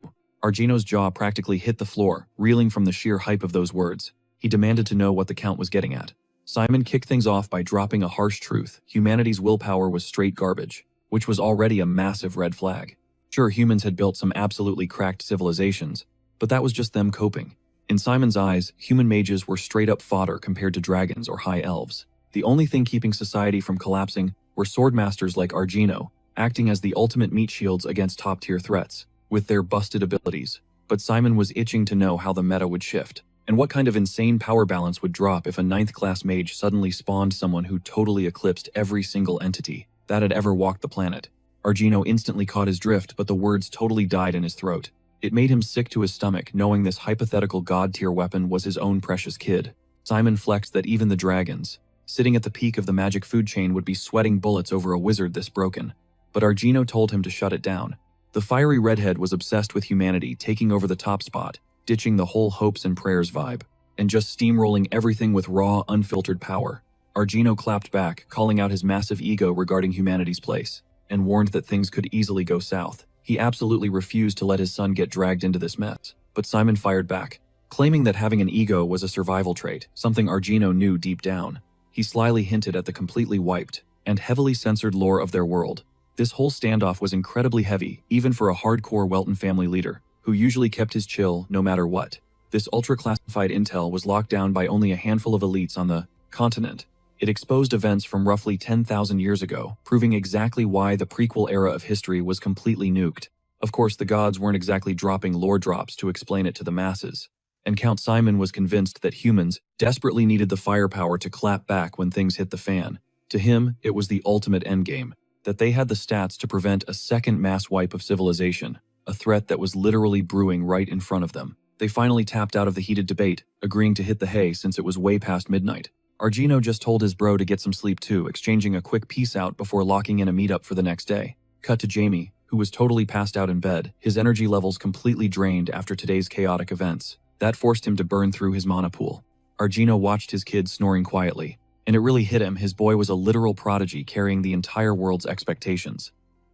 [SPEAKER 1] Argino's jaw practically hit the floor, reeling from the sheer hype of those words. He demanded to know what the Count was getting at. Simon kicked things off by dropping a harsh truth. Humanity's willpower was straight garbage, which was already a massive red flag. Sure, humans had built some absolutely cracked civilizations, but that was just them coping. In Simon's eyes, human mages were straight-up fodder compared to dragons or high elves. The only thing keeping society from collapsing were swordmasters like Argino, acting as the ultimate meat shields against top-tier threats, with their busted abilities. But Simon was itching to know how the meta would shift, and what kind of insane power balance would drop if a 9th-class mage suddenly spawned someone who totally eclipsed every single entity that had ever walked the planet. Argino instantly caught his drift, but the words totally died in his throat. It made him sick to his stomach knowing this hypothetical god-tier weapon was his own precious kid. Simon flexed that even the dragons, sitting at the peak of the magic food chain, would be sweating bullets over a wizard this broken. But Argino told him to shut it down. The fiery redhead was obsessed with humanity, taking over the top spot, ditching the whole hopes and prayers vibe, and just steamrolling everything with raw, unfiltered power. Argino clapped back, calling out his massive ego regarding humanity's place, and warned that things could easily go south. He absolutely refused to let his son get dragged into this mess. But Simon fired back, claiming that having an ego was a survival trait, something Argino knew deep down. He slyly hinted at the completely wiped and heavily censored lore of their world. This whole standoff was incredibly heavy, even for a hardcore Welton family leader, who usually kept his chill no matter what. This ultra-classified intel was locked down by only a handful of elites on the continent. It exposed events from roughly 10,000 years ago, proving exactly why the prequel era of history was completely nuked. Of course, the gods weren't exactly dropping lore drops to explain it to the masses. And Count Simon was convinced that humans desperately needed the firepower to clap back when things hit the fan. To him, it was the ultimate endgame, that they had the stats to prevent a second mass wipe of civilization, a threat that was literally brewing right in front of them. They finally tapped out of the heated debate, agreeing to hit the hay since it was way past midnight. Argino just told his bro to get some sleep too, exchanging a quick peace out before locking in a meetup for the next day. Cut to Jamie, who was totally passed out in bed, his energy levels completely drained after today's chaotic events. That forced him to burn through his mana pool. Argino watched his kid snoring quietly, and it really hit him. His boy was a literal prodigy carrying the entire world's expectations.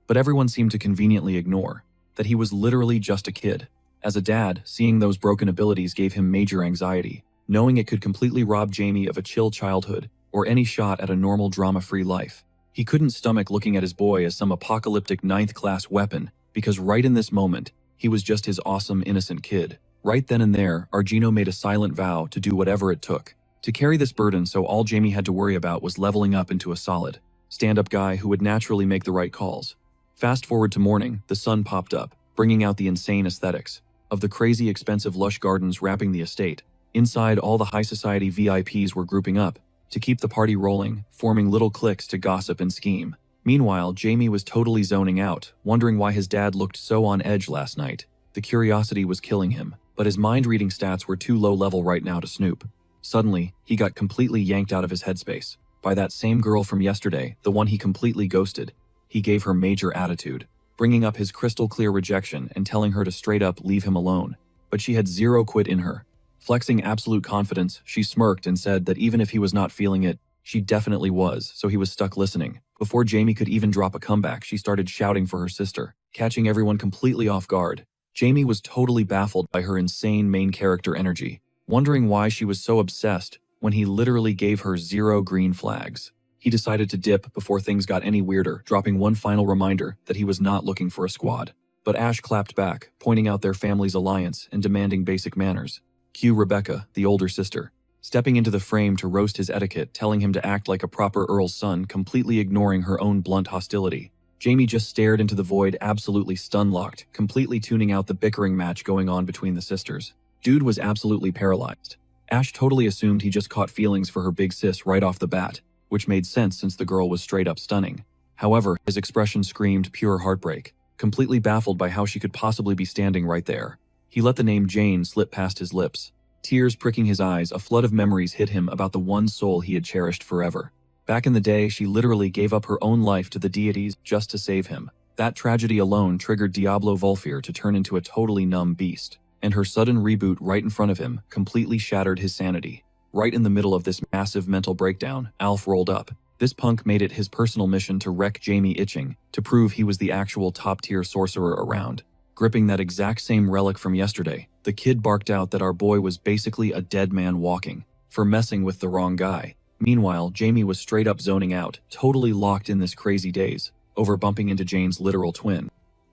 [SPEAKER 1] But everyone seemed to conveniently ignore that he was literally just a kid. As a dad, seeing those broken abilities gave him major anxiety, knowing it could completely rob Jamie of a chill childhood or any shot at a normal drama-free life. He couldn't stomach looking at his boy as some apocalyptic ninth-class weapon, because right in this moment, he was just his awesome, innocent kid. Right then and there, Argino made a silent vow to do whatever it took to carry this burden, so all Jamie had to worry about was leveling up into a solid, stand-up guy who would naturally make the right calls. Fast forward to morning, the sun popped up, bringing out the insane aesthetics of the crazy expensive lush gardens wrapping the estate. Inside, all the high society VIPs were grouping up to keep the party rolling, forming little cliques to gossip and scheme. Meanwhile, Jamie was totally zoning out, wondering why his dad looked so on edge last night. The curiosity was killing him, but his mind-reading stats were too low level right now to snoop. Suddenly, he got completely yanked out of his headspace by that same girl from yesterday, the one he completely ghosted. He gave her major attitude, bringing up his crystal-clear rejection and telling her to straight up leave him alone. But she had zero quit in her. Flexing absolute confidence, she smirked and said that even if he was not feeling it, she definitely was, so he was stuck listening. Before Jamie could even drop a comeback, she started shouting for her sister, catching everyone completely off guard. Jamie was totally baffled by her insane main character energy, wondering why she was so obsessed when he literally gave her 0 green flags. He decided to dip before things got any weirder, dropping one final reminder that he was not looking for a squad. But Ash clapped back, pointing out their family's alliance and demanding basic manners. Cue Rebecca, the older sister, stepping into the frame to roast his etiquette, telling him to act like a proper Earl's son, completely ignoring her own blunt hostility. Jamie just stared into the void, absolutely stun-locked, completely tuning out the bickering match going on between the sisters. Dude was absolutely paralyzed. Ash totally assumed he just caught feelings for her big sis right off the bat, which made sense since the girl was straight up stunning. However, his expression screamed pure heartbreak, completely baffled by how she could possibly be standing right there. He let the name Jane slip past his lips. Tears pricking his eyes, a flood of memories hit him about the one soul he had cherished forever. Back in the day, she literally gave up her own life to the deities just to save him. That tragedy alone triggered Diablo Volfir to turn into a totally numb beast, and her sudden reboot right in front of him completely shattered his sanity. Right in the middle of this massive mental breakdown, Alf rolled up. This punk made it his personal mission to wreck Jamie itching, to prove he was the actual top-tier sorcerer around. Gripping that exact same relic from yesterday, the kid barked out that our boy was basically a dead man walking, for messing with the wrong guy. Meanwhile, Jamie was straight up zoning out, totally locked in this crazy daze, over bumping into Jane's literal twin.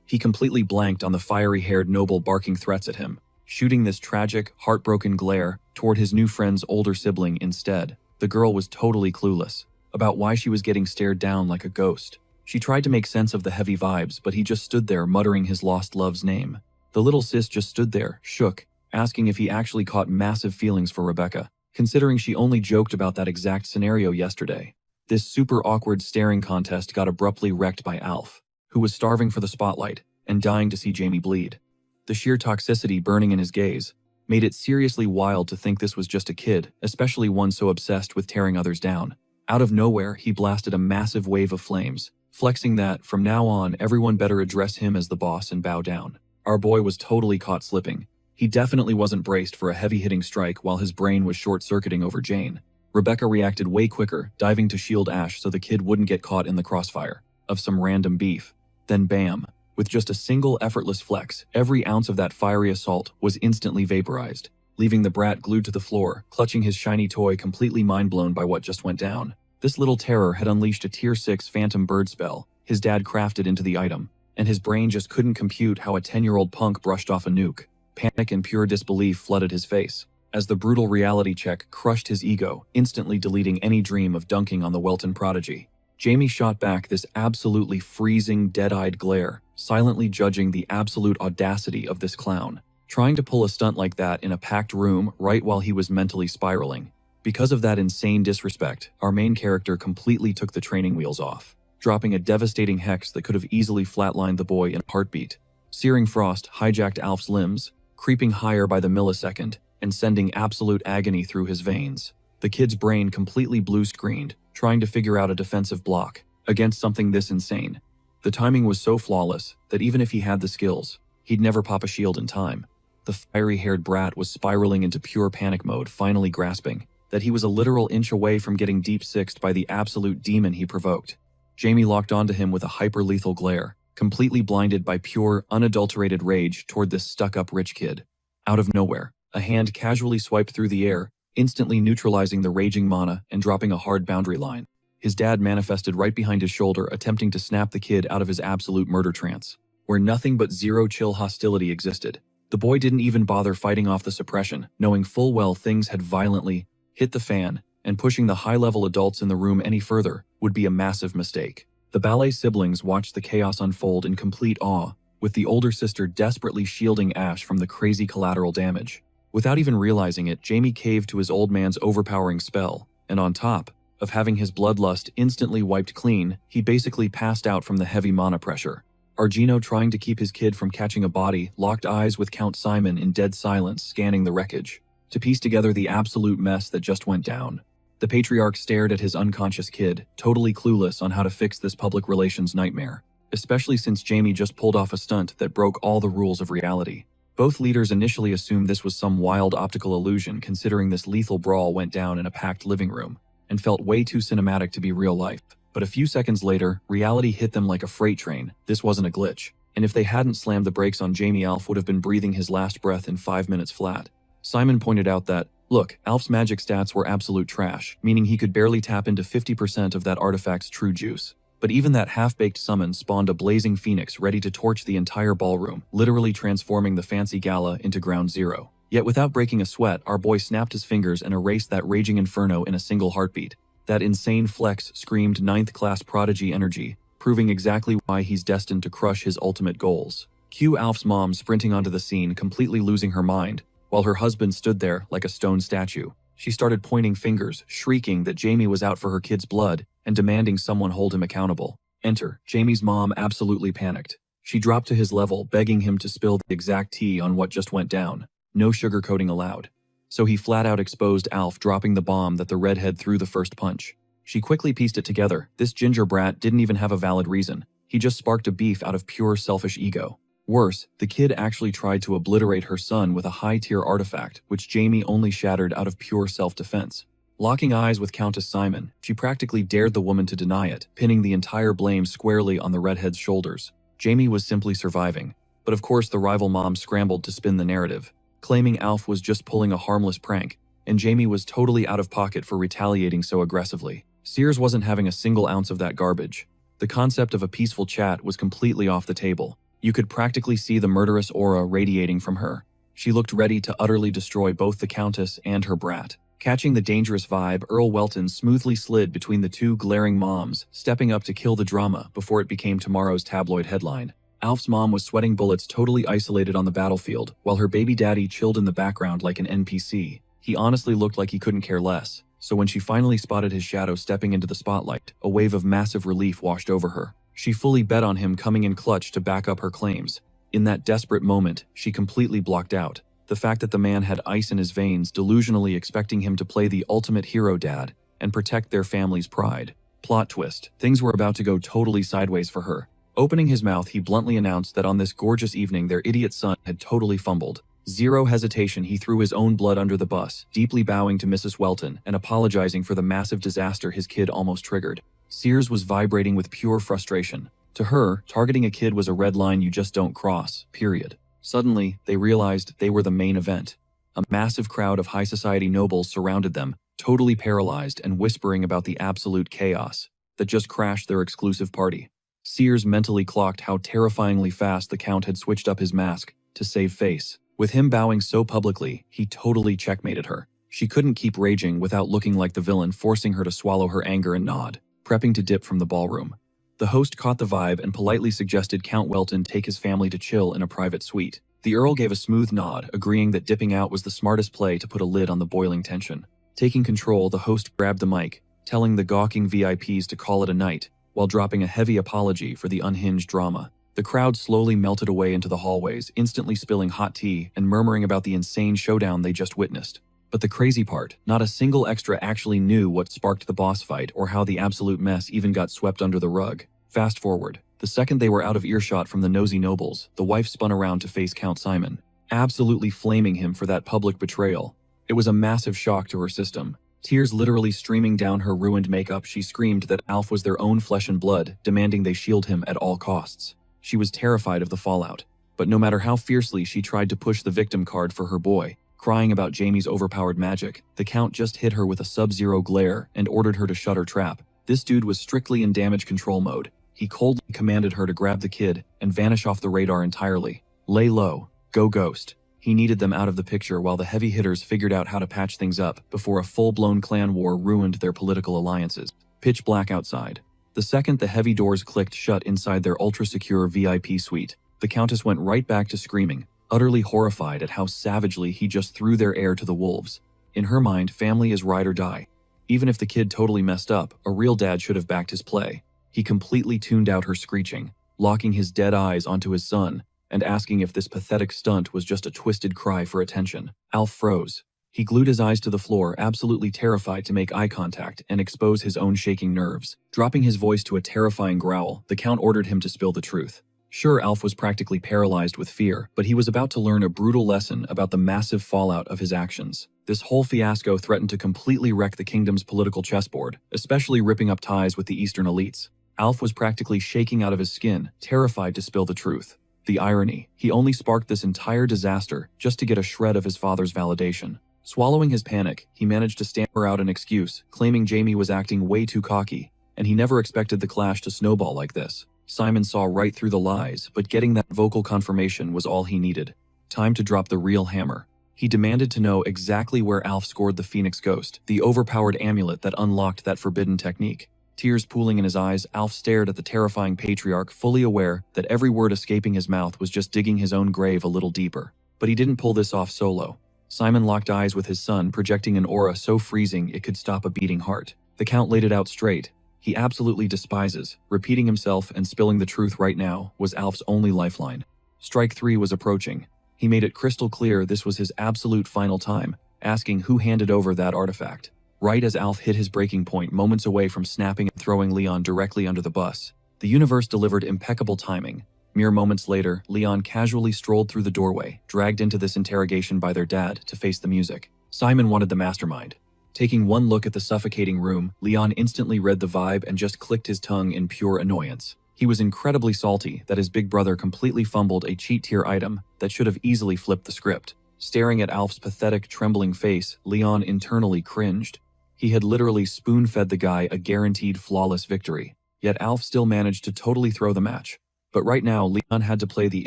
[SPEAKER 1] He completely blanked on the fiery-haired noble barking threats at him, shooting this tragic, heartbroken glare toward his new friend's older sibling instead. The girl was totally clueless about why she was getting stared down like a ghost. She tried to make sense of the heavy vibes, but he just stood there muttering his lost love's name. The little sis just stood there, shook, asking if he actually caught massive feelings for Rebecca, considering she only joked about that exact scenario yesterday. This super awkward staring contest got abruptly wrecked by Alf, who was starving for the spotlight and dying to see Jamie bleed. The sheer toxicity burning in his gaze made it seriously wild to think this was just a kid, especially one so obsessed with tearing others down. Out of nowhere, he blasted a massive wave of flames, flexing that, from now on, everyone better address him as the boss and bow down. Our boy was totally caught slipping. He definitely wasn't braced for a heavy-hitting strike while his brain was short-circuiting over Jane. Rebecca reacted way quicker, diving to shield Ash so the kid wouldn't get caught in the crossfire of some random beef. Then bam! With just a single effortless flex, every ounce of that fiery assault was instantly vaporized, leaving the brat glued to the floor, clutching his shiny toy, completely mind-blown by what just went down. This little terror had unleashed a Tier 6 phantom bird spell his dad crafted into the item, and his brain just couldn't compute how a 10-year-old punk brushed off a nuke. Panic and pure disbelief flooded his face, as the brutal reality check crushed his ego, instantly deleting any dream of dunking on the Welton prodigy. Jamie shot back this absolutely freezing, dead-eyed glare, silently judging the absolute audacity of this clown, trying to pull a stunt like that in a packed room right while he was mentally spiraling. Because of that insane disrespect, our main character completely took the training wheels off, dropping a devastating hex that could have easily flatlined the boy in a heartbeat. Searing frost hijacked Alf's limbs, creeping higher by the millisecond and sending absolute agony through his veins. The kid's brain completely blue-screened, trying to figure out a defensive block against something this insane. The timing was so flawless that even if he had the skills, he'd never pop a shield in time. The fiery-haired brat was spiraling into pure panic mode, finally grasping that he was a literal inch away from getting deep-sixed by the absolute demon he provoked. Jamie locked onto him with a hyper-lethal glare, completely blinded by pure, unadulterated rage toward this stuck-up rich kid. Out of nowhere, a hand casually swiped through the air, instantly neutralizing the raging mana and dropping a hard boundary line. His dad manifested right behind his shoulder, attempting to snap the kid out of his absolute murder trance, where nothing but zero-chill hostility existed. The boy didn't even bother fighting off the suppression, knowing full well things had violently hit the fan, and pushing the high-level adults in the room any further would be a massive mistake. The ballet siblings watched the chaos unfold in complete awe, with the older sister desperately shielding Ash from the crazy collateral damage. Without even realizing it, Jamie caved to his old man's overpowering spell, and on top of having his bloodlust instantly wiped clean, he basically passed out from the heavy mana pressure. Argino, trying to keep his kid from catching a body, locked eyes with Count Simon in dead silence, scanning the wreckage to piece together the absolute mess that just went down. The patriarch stared at his unconscious kid, totally clueless on how to fix this public relations nightmare, especially since Jamie just pulled off a stunt that broke all the rules of reality. Both leaders initially assumed this was some wild optical illusion, considering this lethal brawl went down in a packed living room, and felt way too cinematic to be real life. But a few seconds later, reality hit them like a freight train. This wasn't a glitch, and if they hadn't slammed the brakes on Jamie, Alf would have been breathing his last breath in 5 minutes flat. Simon pointed out that, look, Alf's magic stats were absolute trash, meaning he could barely tap into 50% of that artifact's true juice. But even that half-baked summon spawned a blazing phoenix ready to torch the entire ballroom, literally transforming the fancy gala into ground zero. Yet without breaking a sweat, our boy snapped his fingers and erased that raging inferno in a single heartbeat. That insane flex screamed 9th-class prodigy energy, proving exactly why he's destined to crush his ultimate goals. Cue Alf's mom sprinting onto the scene, completely losing her mind, while her husband stood there like a stone statue. She started pointing fingers, shrieking that Jamie was out for her kid's blood, and demanding someone hold him accountable. Enter. Jamie's mom absolutely panicked. She dropped to his level, begging him to spill the exact tea on what just went down. No sugarcoating allowed. So he flat out exposed Alf, dropping the bomb that the redhead threw the first punch. She quickly pieced it together. This ginger brat didn't even have a valid reason. He just sparked a beef out of pure selfish ego. Worse, the kid actually tried to obliterate her son with a high-tier artifact, which Jamie only shattered out of pure self-defense. Locking eyes with Countess Simon, she practically dared the woman to deny it, pinning the entire blame squarely on the redhead's shoulders. Jamie was simply surviving. But of course the rival mom scrambled to spin the narrative, claiming Alf was just pulling a harmless prank, and Jamie was totally out of pocket for retaliating so aggressively. Sears wasn't having a single ounce of that garbage. The concept of a peaceful chat was completely off the table. You could practically see the murderous aura radiating from her. She looked ready to utterly destroy both the Countess and her brat. Catching the dangerous vibe, Earl Welton smoothly slid between the two glaring moms, stepping up to kill the drama before it became tomorrow's tabloid headline. Alf's mom was sweating bullets, totally isolated on the battlefield, while her baby daddy chilled in the background like an NPC. He honestly looked like he couldn't care less, so when she finally spotted his shadow stepping into the spotlight, a wave of massive relief washed over her. She fully bet on him coming in clutch to back up her claims. In that desperate moment, she completely blocked out. The fact that the man had ice in his veins, delusionally expecting him to play the ultimate hero dad and protect their family's pride. Plot twist, things were about to go totally sideways for her. Opening his mouth, he bluntly announced that on this gorgeous evening their idiot son had totally fumbled. Zero hesitation, he threw his own blood under the bus, deeply bowing to Mrs. Welton and apologizing for the massive disaster his kid almost triggered. Sears was vibrating with pure frustration. To her, targeting a kid was a red line you just don't cross, period. Suddenly, they realized they were the main event. A massive crowd of high society nobles surrounded them, totally paralyzed and whispering about the absolute chaos that just crashed their exclusive party. Sears mentally clocked how terrifyingly fast the Count had switched up his mask to save face. With him bowing so publicly, he totally checkmated her. She couldn't keep raging without looking like the villain, forcing her to swallow her anger and nod, prepping to dip from the ballroom. The host caught the vibe and politely suggested Count Welton take his family to chill in a private suite. The Earl gave a smooth nod, agreeing that dipping out was the smartest play to put a lid on the boiling tension. Taking control, the host grabbed the mic, telling the gawking VIPs to call it a night, while dropping a heavy apology for the unhinged drama. The crowd slowly melted away into the hallways, instantly spilling hot tea and murmuring about the insane showdown they just witnessed. But the crazy part, not a single extra actually knew what sparked the boss fight or how the absolute mess even got swept under the rug. Fast forward. The second they were out of earshot from the nosy nobles, the wife spun around to face Count Simon, absolutely flaming him for that public betrayal. It was a massive shock to her system. Tears literally streaming down her ruined makeup, she screamed that Alf was their own flesh and blood, demanding they shield him at all costs. She was terrified of the fallout, but no matter how fiercely she tried to push the victim card for her boy, crying about Jamie's overpowered magic, the Count just hit her with a sub-zero glare and ordered her to shut her trap. This dude was strictly in damage control mode. He coldly commanded her to grab the kid and vanish off the radar entirely. Lay low, go ghost. He needed them out of the picture while the heavy hitters figured out how to patch things up before a full-blown clan war ruined their political alliances. Pitch black outside. The second the heavy doors clicked shut inside their ultra-secure VIP suite, the Countess went right back to screaming, utterly horrified at how savagely he just threw their heir to the wolves. In her mind, family is ride or die. Even if the kid totally messed up, a real dad should have backed his play. He completely tuned out her screeching, locking his dead eyes onto his son, and asking if this pathetic stunt was just a twisted cry for attention. Alf froze. He glued his eyes to the floor, absolutely terrified to make eye contact and expose his own shaking nerves. Dropping his voice to a terrifying growl, the Count ordered him to spill the truth. Sure, Alf was practically paralyzed with fear, but he was about to learn a brutal lesson about the massive fallout of his actions. This whole fiasco threatened to completely wreck the kingdom's political chessboard, especially ripping up ties with the eastern elites. Alf was practically shaking out of his skin, terrified to spill the truth. The irony, he only sparked this entire disaster just to get a shred of his father's validation. Swallowing his panic, he managed to stammer out an excuse, claiming Jamie was acting way too cocky, and he never expected the clash to snowball like this. Simon saw right through the lies, but getting that vocal confirmation was all he needed. Time to drop the real hammer. He demanded to know exactly where Alf scored the Phoenix Ghost, the overpowered amulet that unlocked that forbidden technique. Tears pooling in his eyes, Alf stared at the terrifying patriarch, fully aware that every word escaping his mouth was just digging his own grave a little deeper. But he didn't pull this off solo. Simon locked eyes with his son, projecting an aura so freezing it could stop a beating heart. The Count laid it out straight. He absolutely despises. Repeating himself and spilling the truth right now was Alf's only lifeline. Strike 3 was approaching. He made it crystal clear this was his absolute final time, asking who handed over that artifact. Right as Alf hit his breaking point, moments away from snapping and throwing Leon directly under the bus, the universe delivered impeccable timing. Mere moments later, Leon casually strolled through the doorway, dragged into this interrogation by their dad to face the music. Simon wanted the mastermind. Taking one look at the suffocating room, Leon instantly read the vibe and just clicked his tongue in pure annoyance. He was incredibly salty that his big brother completely fumbled a cheat tier item that should have easily flipped the script. Staring at Alf's pathetic, trembling face, Leon internally cringed. He had literally spoon-fed the guy a guaranteed flawless victory. Yet Alf still managed to totally throw the match. But right now, Leon had to play the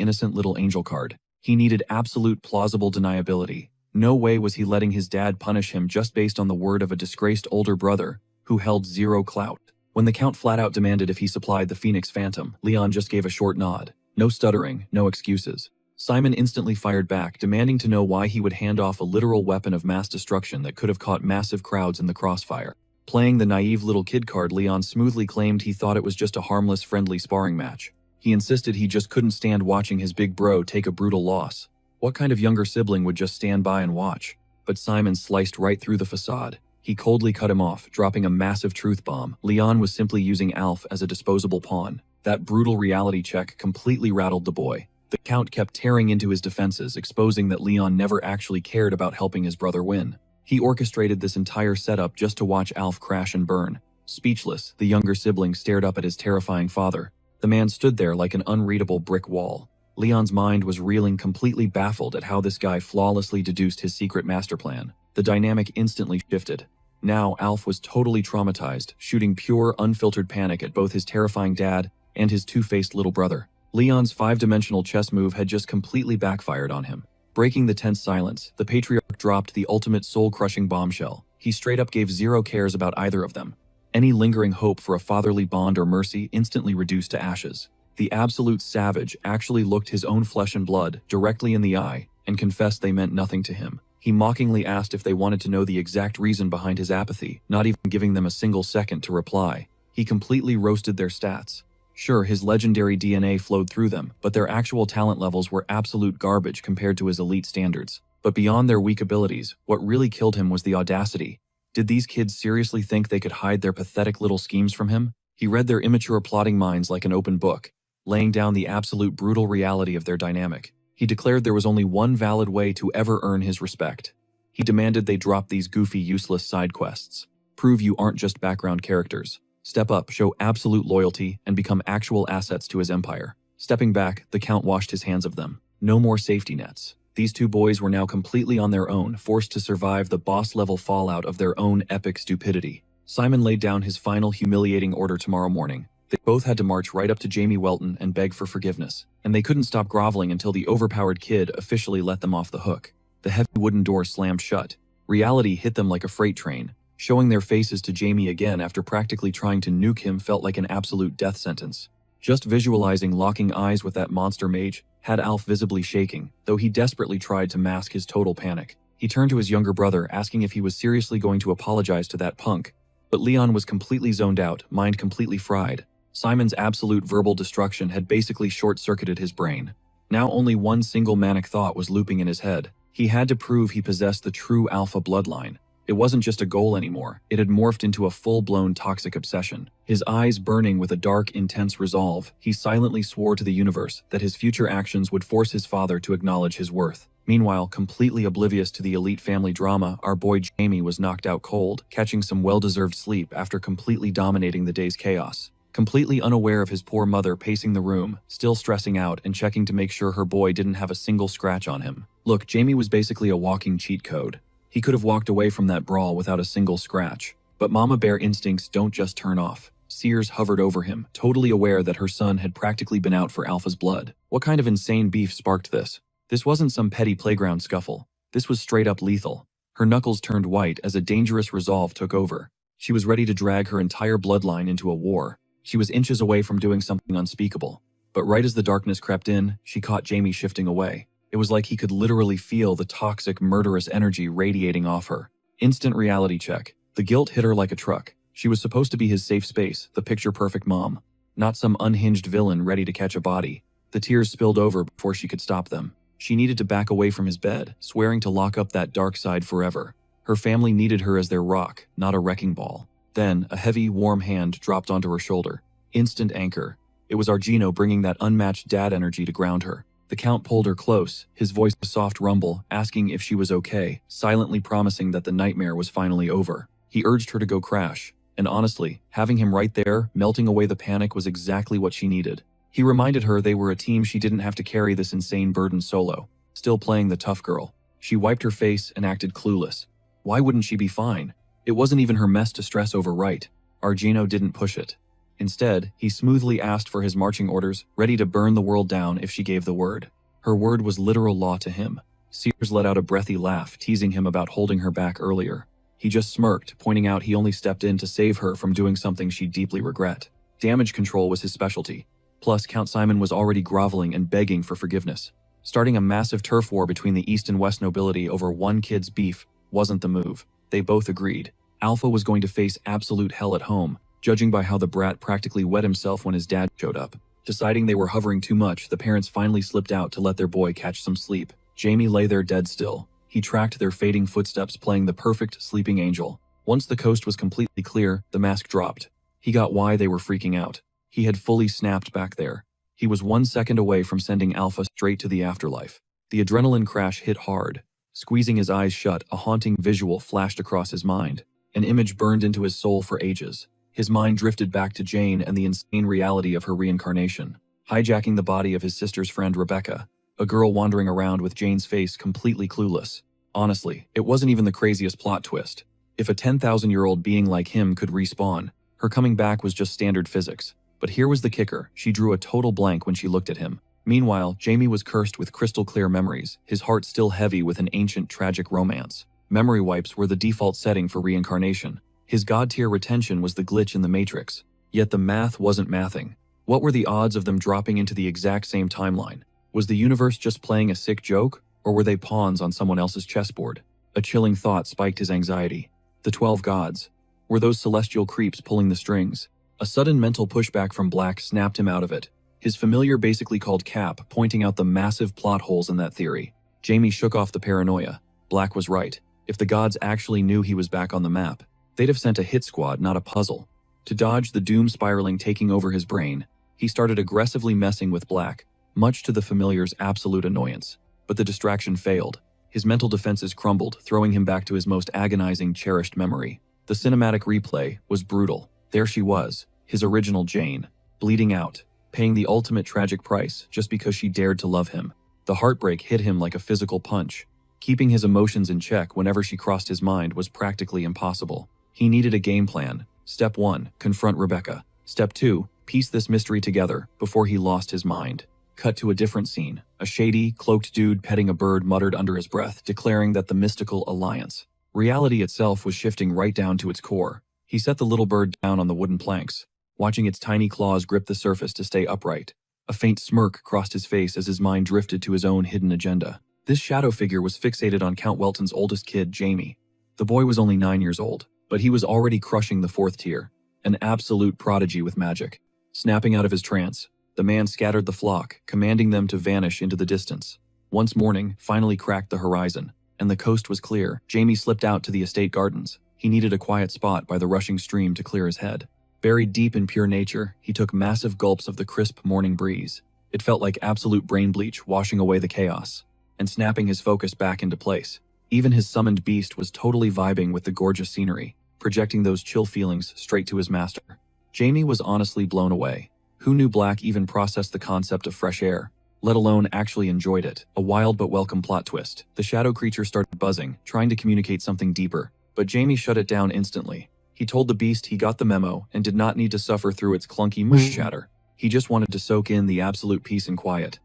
[SPEAKER 1] innocent little angel card. He needed absolute plausible deniability. No way was he letting his dad punish him just based on the word of a disgraced older brother who held zero clout. When the Count flat out demanded if he supplied the Phoenix Phantom, Leon just gave a short nod. No stuttering, no excuses. Simon instantly fired back, demanding to know why he would hand off a literal weapon of mass destruction that could have caught massive crowds in the crossfire. Playing the naive little kid card, Leon smoothly claimed he thought it was just a harmless, friendly sparring match. He insisted he just couldn't stand watching his big bro take a brutal loss. What kind of younger sibling would just stand by and watch? But Simon sliced right through the facade. He coldly cut him off, dropping a massive truth bomb. Leon was simply using Alf as a disposable pawn. That brutal reality check completely rattled the boy. The Count kept tearing into his defenses, exposing that Leon never actually cared about helping his brother win. He orchestrated this entire setup just to watch Alf crash and burn. Speechless, the younger sibling stared up at his terrifying father. The man stood there like an unreadable brick wall. Leon's mind was reeling, completely baffled at how this guy flawlessly deduced his secret master plan. The dynamic instantly shifted. Now Alf was totally traumatized, shooting pure, unfiltered panic at both his terrifying dad and his two-faced little brother. Leon's five-dimensional chess move had just completely backfired on him. Breaking the tense silence, the patriarch dropped the ultimate soul-crushing bombshell. He straight up gave zero cares about either of them. Any lingering hope for a fatherly bond or mercy instantly reduced to ashes. The absolute savage actually looked his own flesh and blood directly in the eye and confessed they meant nothing to him. He mockingly asked if they wanted to know the exact reason behind his apathy, not even giving them a single second to reply. He completely roasted their stats. Sure, his legendary DNA flowed through them, but their actual talent levels were absolute garbage compared to his elite standards. But beyond their weak abilities, what really killed him was the audacity. Did these kids seriously think they could hide their pathetic little schemes from him? He read their immature plotting minds like an open book, laying down the absolute brutal reality of their dynamic. He declared there was only one valid way to ever earn his respect. He demanded they drop these goofy, useless side quests. Prove you aren't just background characters. Step up, show absolute loyalty, and become actual assets to his empire. Stepping back, the Count washed his hands of them. No more safety nets. These two boys were now completely on their own, forced to survive the boss-level fallout of their own epic stupidity. Simon laid down his final humiliating order tomorrow morning. They both had to march right up to Jamie Welton and beg for forgiveness, and they couldn't stop groveling until the overpowered kid officially let them off the hook. The heavy wooden door slammed shut. Reality hit them like a freight train. Showing their faces to Jamie again after practically trying to nuke him felt like an absolute death sentence. Just visualizing locking eyes with that monster mage had Alf visibly shaking, though he desperately tried to mask his total panic. He turned to his younger brother, asking if he was seriously going to apologize to that punk. But Leon was completely zoned out, mind completely fried. Simon's absolute verbal destruction had basically short-circuited his brain. Now only one single manic thought was looping in his head. He had to prove he possessed the true alpha bloodline. It wasn't just a goal anymore, it had morphed into a full-blown toxic obsession. His eyes burning with a dark, intense resolve, he silently swore to the universe that his future actions would force his father to acknowledge his worth. Meanwhile, completely oblivious to the elite family drama, our boy Jamie was knocked out cold, catching some well-deserved sleep after completely dominating the day's chaos. Completely unaware of his poor mother pacing the room, still stressing out and checking to make sure her boy didn't have a single scratch on him. Look, Jamie was basically a walking cheat code. He could have walked away from that brawl without a single scratch. But Mama Bear instincts don't just turn off. Sears hovered over him, totally aware that her son had practically been out for Alpha's blood. What kind of insane beef sparked this? This wasn't some petty playground scuffle. This was straight up lethal. Her knuckles turned white as a dangerous resolve took over. She was ready to drag her entire bloodline into a war. She was inches away from doing something unspeakable. But right as the darkness crept in, she caught Jamie shifting away. It was like he could literally feel the toxic, murderous energy radiating off her. Instant reality check. The guilt hit her like a truck. She was supposed to be his safe space, the picture-perfect mom. Not some unhinged villain ready to catch a body. The tears spilled over before she could stop them. She needed to back away from his bed, swearing to lock up that dark side forever. Her family needed her as their rock, not a wrecking ball. Then, a heavy, warm hand dropped onto her shoulder. Instant anchor. It was Argino bringing that unmatched dad energy to ground her. The Count pulled her close, his voice a soft rumble, asking if she was okay, silently promising that the nightmare was finally over. He urged her to go crash, and honestly, having him right there, melting away the panic was exactly what she needed. He reminded her they were a team, she didn't have to carry this insane burden solo. Still playing the tough girl. She wiped her face and acted clueless. Why wouldn't she be fine? It wasn't even her mess to stress over, right? Argino didn't push it. Instead, he smoothly asked for his marching orders, ready to burn the world down if she gave the word. Her word was literal law to him. Sears let out a breathy laugh, teasing him about holding her back earlier. He just smirked, pointing out he only stepped in to save her from doing something she'd deeply regret. Damage control was his specialty. Plus, Count Simon was already groveling and begging for forgiveness. Starting a massive turf war between the East and West nobility over one kid's beef wasn't the move. They both agreed. Alpha was going to face absolute hell at home, judging by how the brat practically wet himself when his dad showed up. Deciding they were hovering too much, the parents finally slipped out to let their boy catch some sleep. Jamie lay there dead still. He tracked their fading footsteps, playing the perfect sleeping angel. Once the coast was completely clear, the mask dropped. He got why they were freaking out. He had fully snapped back there. He was 1 second away from sending Alpha straight to the afterlife. The adrenaline crash hit hard. Squeezing his eyes shut, a haunting visual flashed across his mind. An image burned into his soul for ages. His mind drifted back to Jane and the insane reality of her reincarnation, hijacking the body of his sister's friend Rebecca, a girl wandering around with Jane's face completely clueless. Honestly, it wasn't even the craziest plot twist. If a 10,000-year-old being like him could respawn, her coming back was just standard physics. But here was the kicker: she drew a total blank when she looked at him. Meanwhile, Jamie was cursed with crystal-clear memories, his heart still heavy with an ancient tragic romance. Memory wipes were the default setting for reincarnation. His god-tier retention was the glitch in the matrix. Yet the math wasn't mathing. What were the odds of them dropping into the exact same timeline? Was the universe just playing a sick joke, or were they pawns on someone else's chessboard? A chilling thought spiked his anxiety. The 12 gods. Were those celestial creeps pulling the strings? A sudden mental pushback from Black snapped him out of it. His familiar basically called Cap, pointing out the massive plot holes in that theory. Jamie shook off the paranoia. Black was right. If the gods actually knew he was back on the map, they'd have sent a hit squad, not a puzzle. To dodge the doom spiraling taking over his brain, he started aggressively messing with Black, much to the familiar's absolute annoyance. But the distraction failed. His mental defenses crumbled, throwing him back to his most agonizing, cherished memory. The cinematic replay was brutal. There she was, his original Jane, bleeding out, paying the ultimate tragic price just because she dared to love him. The heartbreak hit him like a physical punch. Keeping his emotions in check whenever she crossed his mind was practically impossible. He needed a game plan. Step 1, confront Rebecca. Step 2, piece this mystery together before he lost his mind. Cut to a different scene. A shady, cloaked dude petting a bird muttered under his breath, declaring that the mystical alliance. Reality itself was shifting right down to its core. He set the little bird down on the wooden planks, watching its tiny claws grip the surface to stay upright. A faint smirk crossed his face as his mind drifted to his own hidden agenda. This shadow figure was fixated on Count Welton's oldest kid, Jamie. The boy was only 9 years old, but he was already crushing the 4th tier, an absolute prodigy with magic. Snapping out of his trance, the man scattered the flock, commanding them to vanish into the distance. Once morning finally cracked the horizon, and the coast was clear, Jamie slipped out to the estate gardens. He needed a quiet spot by the rushing stream to clear his head. Buried deep in pure nature, he took massive gulps of the crisp morning breeze. It felt like absolute brain bleach washing away the chaos and snapping his focus back into place. Even his summoned beast was totally vibing with the gorgeous scenery, projecting those chill feelings straight to his master. Jamie was honestly blown away. Who knew Black even processed the concept of fresh air, let alone actually enjoyed it? A wild but welcome plot twist. The shadow creature started buzzing, trying to communicate something deeper, but Jamie shut it down instantly. He told the beast he got the memo and did not need to suffer through its clunky mush chatter. He just wanted to soak in the absolute peace and quiet.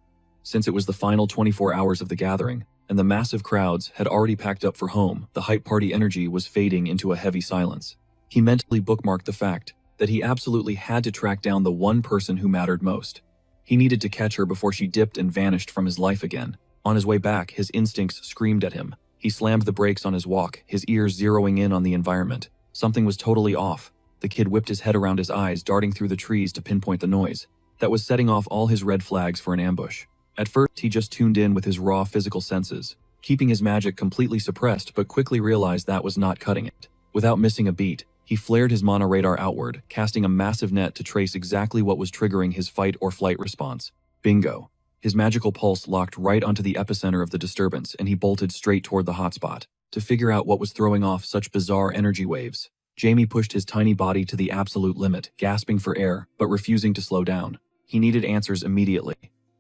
[SPEAKER 1] Since it was the final 24 hours of the gathering, and the massive crowds had already packed up for home, the hype party energy was fading into a heavy silence. He mentally bookmarked the fact that he absolutely had to track down the one person who mattered most. He needed to catch her before she dipped and vanished from his life again. On his way back, his instincts screamed at him. He slammed the brakes on his walk, his ears zeroing in on the environment. Something was totally off. The kid whipped his head around his eyes, darting through the trees to pinpoint the noise that was setting off all his red flags for an ambush. At first, he just tuned in with his raw physical senses, keeping his magic completely suppressed, but quickly realized that was not cutting it. Without missing a beat, he flared his monoradar outward, casting a massive net to trace exactly what was triggering his fight or flight response. Bingo. His magical pulse locked right onto the epicenter of the disturbance, and he bolted straight toward the hotspot. To figure out what was throwing off such bizarre energy waves, Jamie pushed his tiny body to the absolute limit, gasping for air, but refusing to slow down. He needed answers immediately.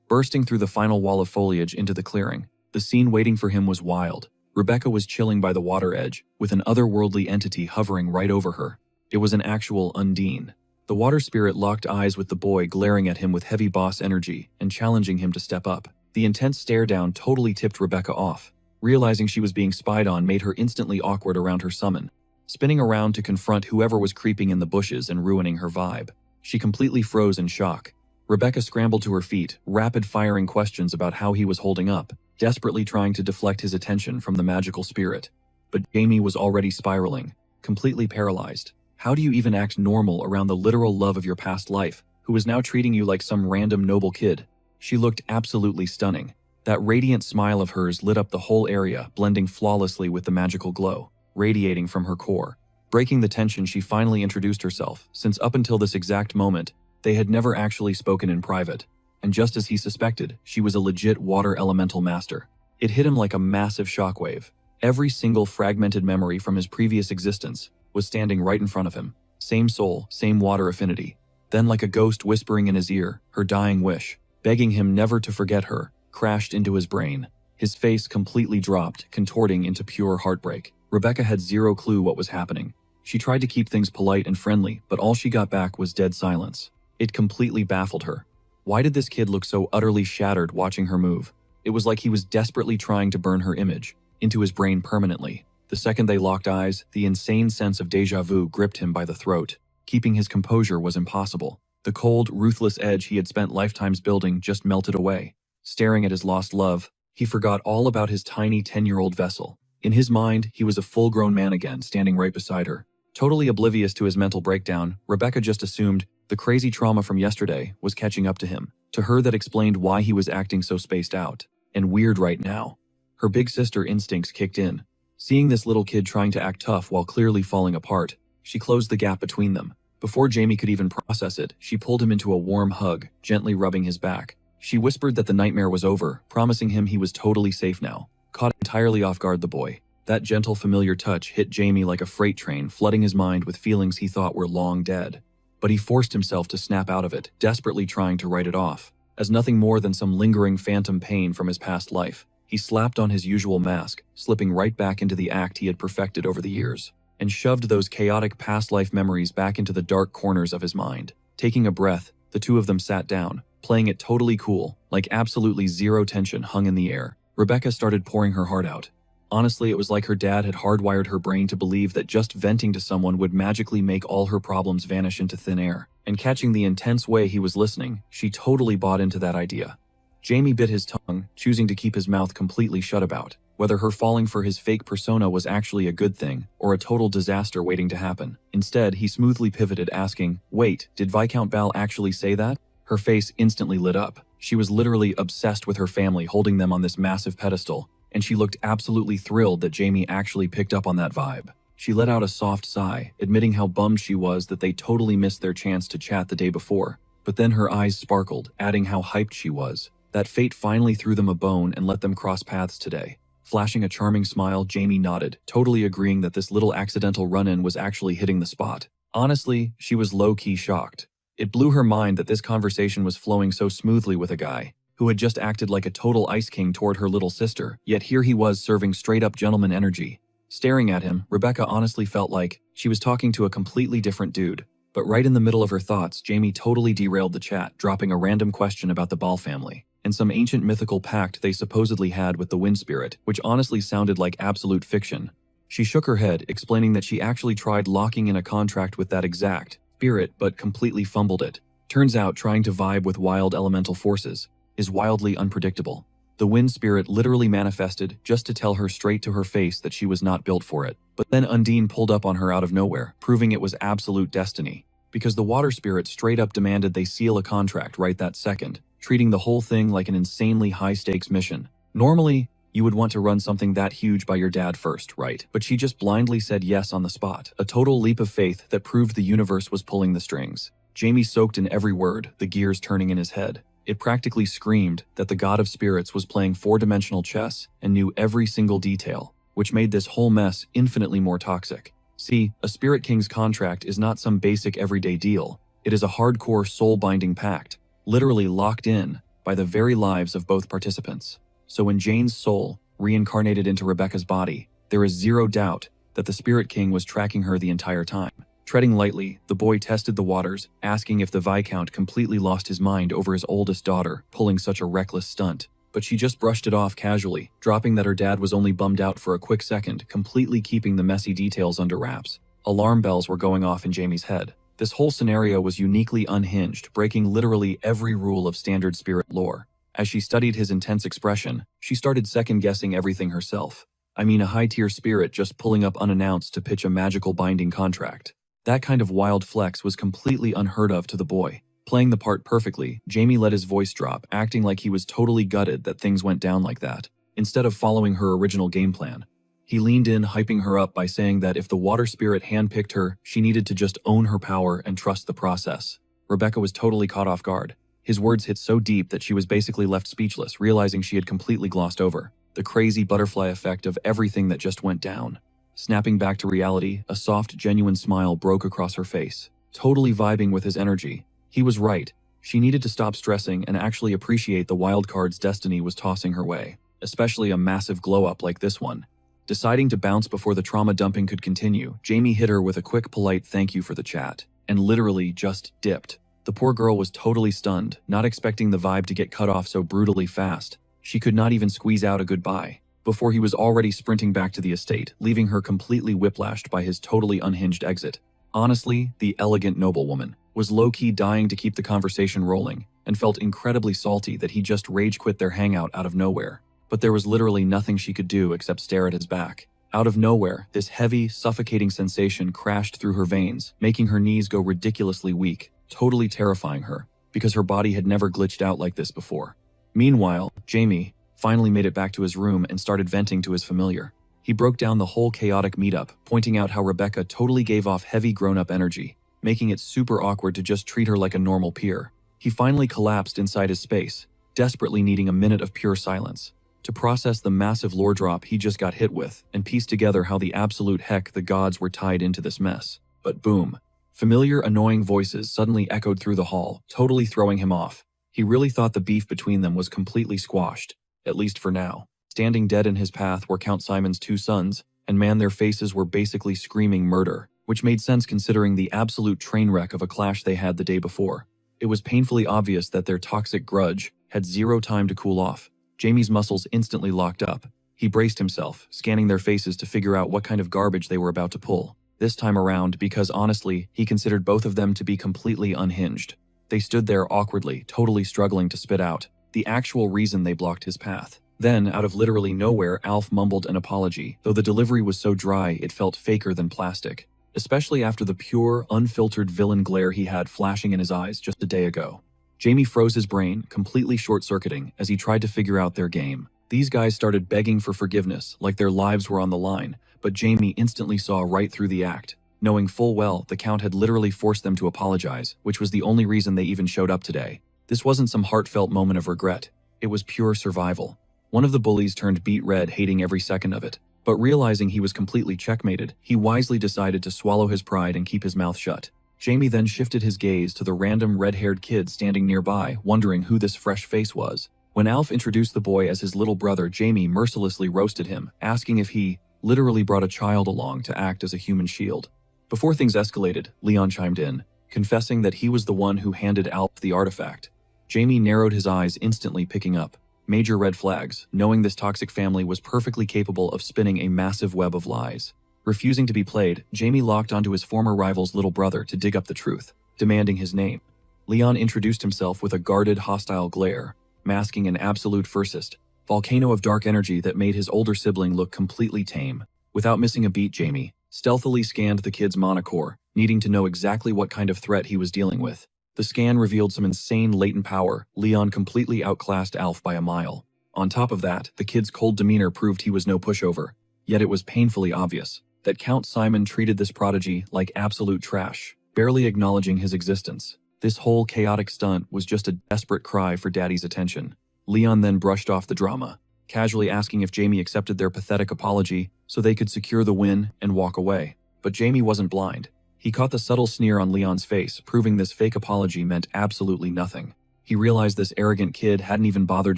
[SPEAKER 1] Bursting through the final wall of foliage into the clearing, the scene waiting for him was wild. Rebecca was chilling by the water edge, with an otherworldly entity hovering right over her. It was an actual Undine. The water spirit locked eyes with the boy, glaring at him with heavy boss energy and challenging him to step up. The intense stare down totally tipped Rebecca off. Realizing she was being spied on made her instantly awkward around her summon, spinning around to confront whoever was creeping in the bushes and ruining her vibe. She completely froze in shock. Rebecca scrambled to her feet, rapid-firing questions about how he was holding up, desperately trying to deflect his attention from the magical spirit. But Jamie was already spiraling, completely paralyzed. How do you even act normal around the literal love of your past life? who was now treating you like some random noble kid. She looked absolutely stunning. That radiant smile of hers lit up the whole area, blending flawlessly with the magical glow, radiating from her core. Breaking the tension, she finally introduced herself, since up until this exact moment, they had never actually spoken in private. And just as he suspected, she was a legit water elemental master. It hit him like a massive shockwave. Every single fragmented memory from his previous existence was standing right in front of him. Same soul, same water affinity. Then, like a ghost whispering in his ear, her dying wish, begging him never to forget her, crashed into his brain. His face completely dropped, contorting into pure heartbreak. Rebecca had zero clue what was happening. She tried to keep things polite and friendly, but all she got back was dead silence. It completely baffled her. Why did this kid look so utterly shattered watching her move? It was like he was desperately trying to burn her image into his brain permanently. The second they locked eyes, the insane sense of déjà vu gripped him by the throat. Keeping his composure was impossible. The cold, ruthless edge he had spent lifetimes building just melted away. Staring at his lost love, he forgot all about his tiny 10-year-old vessel. In his mind, he was a full-grown man again, standing right beside her. Totally oblivious to his mental breakdown, Rebecca just assumed the crazy trauma from yesterday was catching up to him. To her, that explained why he was acting so spaced out and weird right now. Her big sister instincts kicked in. Seeing this little kid trying to act tough while clearly falling apart, she closed the gap between them. Before Jamie could even process it, she pulled him into a warm hug, gently rubbing his back. She whispered that the nightmare was over, promising him he was totally safe now. Caught entirely off guard, the boy. That gentle, familiar touch hit Jamie like a freight train, flooding his mind with feelings he thought were long dead. But he forced himself to snap out of it, desperately trying to write it off as nothing more than some lingering phantom pain from his past life. He slapped on his usual mask, slipping right back into the act he had perfected over the years, and shoved those chaotic past life memories back into the dark corners of his mind. Taking a breath, the two of them sat down, playing it totally cool, like absolutely zero tension hung in the air. Rebecca started pouring her heart out. Honestly, it was like her dad had hardwired her brain to believe that just venting to someone would magically make all her problems vanish into thin air. And catching the intense way he was listening, she totally bought into that idea. Jamie bit his tongue, choosing to keep his mouth completely shut about whether her falling for his fake persona was actually a good thing or a total disaster waiting to happen. Instead, he smoothly pivoted, asking, "Wait, did Viscount Val actually say that?" Her face instantly lit up. She was literally obsessed with her family, holding them on this massive pedestal, and she looked absolutely thrilled that Jamie actually picked up on that vibe. She let out a soft sigh, admitting how bummed she was that they totally missed their chance to chat the day before. But then her eyes sparkled, adding how hyped she was. That fate finally threw them a bone and let them cross paths today. Flashing a charming smile, Jamie nodded, totally agreeing that this little accidental run-in was actually hitting the spot. Honestly, she was low-key shocked. It blew her mind that this conversation was flowing so smoothly with a guy who had just acted like a total ice king toward her little sister, yet here he was serving straight-up gentleman energy. Staring at him, Rebecca honestly felt like she was talking to a completely different dude. But right in the middle of her thoughts, Jamie totally derailed the chat, dropping a random question about the Ball family and some ancient mythical pact they supposedly had with the wind spirit, which honestly sounded like absolute fiction. She shook her head, explaining that she actually tried locking in a contract with that exact spirit but completely fumbled it. Turns out trying to vibe with wild elemental forces is wildly unpredictable. The wind spirit literally manifested just to tell her straight to her face that she was not built for it. But then Undine pulled up on her out of nowhere, proving it was absolute destiny. Because the water spirit straight up demanded they seal a contract right that second, treating the whole thing like an insanely high-stakes mission. Normally, you would want to run something that huge by your dad first, right? But she just blindly said yes on the spot, a total leap of faith that proved the universe was pulling the strings. Jamie soaked in every word, the gears turning in his head. It practically screamed that the god of spirits was playing four-dimensional chess and knew every single detail, which made this whole mess infinitely more toxic. See, a Spirit King's contract is not some basic everyday deal. It is a hardcore soul-binding pact, literally locked in by the very lives of both participants. So when Jane's soul reincarnated into Rebecca's body, there is zero doubt that the Spirit King was tracking her the entire time. Treading lightly, the boy tested the waters, asking if the Viscount completely lost his mind over his oldest daughter pulling such a reckless stunt. But she just brushed it off casually, dropping that her dad was only bummed out for a quick second, completely keeping the messy details under wraps. Alarm bells were going off in Jamie's head. This whole scenario was uniquely unhinged, breaking literally every rule of standard spirit lore. As she studied his intense expression, she started second-guessing everything herself. I mean, a high-tier spirit just pulling up unannounced to pitch a magical binding contract. That kind of wild flex was completely unheard of to the boy. Plus, Playing the part perfectly, Jamie let his voice drop, acting like he was totally gutted that things went down like that, instead of following her original game plan. He leaned in, hyping her up by saying that if the water spirit handpicked her, she needed to just own her power and trust the process. Rebecca was totally caught off guard. His words hit so deep that she was basically left speechless, realizing she had completely glossed over the crazy butterfly effect of everything that just went down. Snapping back to reality, a soft, genuine smile broke across her face, totally vibing with his energy. He was right. She needed to stop stressing and actually appreciate the wild cards destiny was tossing her way, especially a massive glow-up like this one. Deciding to bounce before the trauma dumping could continue, Jamie hit her with a quick, polite thank you for the chat, and literally just dipped. The poor girl was totally stunned, not expecting the vibe to get cut off so brutally fast. She could not even squeeze out a goodbye before he was already sprinting back to the estate, leaving her completely whiplashed by his totally unhinged exit. Honestly, the elegant noblewoman was low-key dying to keep the conversation rolling and felt incredibly salty that he just rage quit their hangout out of nowhere. But there was literally nothing she could do except stare at his back. Out of nowhere, this heavy, suffocating sensation crashed through her veins, making her knees go ridiculously weak, totally terrifying her, because her body had never glitched out like this before. Meanwhile, Jamie finally made it back to his room and started venting to his familiar. He broke down the whole chaotic meetup, pointing out how Rebecca totally gave off heavy grown-up energy, making it super awkward to just treat her like a normal peer. He finally collapsed inside his space, desperately needing a minute of pure silence to process the massive lore drop he just got hit with and piece together how the absolute heck the gods were tied into this mess. But boom. Familiar, annoying voices suddenly echoed through the hall, totally throwing him off. He really thought the beef between them was completely squashed, at least for now. Standing dead in his path were Count Simon's two sons, and man, their faces were basically screaming murder, which made sense considering the absolute train wreck of a clash they had the day before. It was painfully obvious that their toxic grudge had zero time to cool off. Jamie's muscles instantly locked up. He braced himself, scanning their faces to figure out what kind of garbage they were about to pull. This time around, because honestly, he considered both of them to be completely unhinged. They stood there awkwardly, totally struggling to spit out the actual reason they blocked his path. Then, out of literally nowhere, Alf mumbled an apology, though the delivery was so dry it felt faker than plastic, especially after the pure, unfiltered villain glare he had flashing in his eyes just a day ago. Jamie froze his brain, completely short-circuiting, as he tried to figure out their game. These guys started begging for forgiveness, like their lives were on the line, but Jamie instantly saw right through the act, knowing full well the Count had literally forced them to apologize, which was the only reason they even showed up today. This wasn't some heartfelt moment of regret. It was pure survival. One of the bullies turned beet red, hating every second of it, but realizing he was completely checkmated, he wisely decided to swallow his pride and keep his mouth shut. Jamie then shifted his gaze to the random red-haired kid standing nearby, wondering who this fresh face was. When Alf introduced the boy as his little brother, Jamie mercilessly roasted him, asking if he literally brought a child along to act as a human shield. Before things escalated, Leon chimed in, confessing that he was the one who handed Alf the artifact. Jamie narrowed his eyes, instantly picking up major red flags, knowing this toxic family was perfectly capable of spinning a massive web of lies. Refusing to be played, Jamie locked onto his former rival's little brother to dig up the truth, demanding his name. Leon introduced himself with a guarded, hostile glare, masking an absolute fiercest volcano of dark energy that made his older sibling look completely tame. Without missing a beat, Jamie stealthily scanned the kid's monocore, needing to know exactly what kind of threat he was dealing with. The scan revealed some insane latent power. Leon completely outclassed Alf by a mile. On top of that, the kid's cold demeanor proved he was no pushover. Yet it was painfully obvious that Count Simon treated this prodigy like absolute trash, barely acknowledging his existence. This whole chaotic stunt was just a desperate cry for Daddy's attention. Leon then brushed off the drama, casually asking if Jamie accepted their pathetic apology so they could secure the win and walk away. But Jamie wasn't blind. He caught the subtle sneer on Leon's face, proving this fake apology meant absolutely nothing. He realized this arrogant kid hadn't even bothered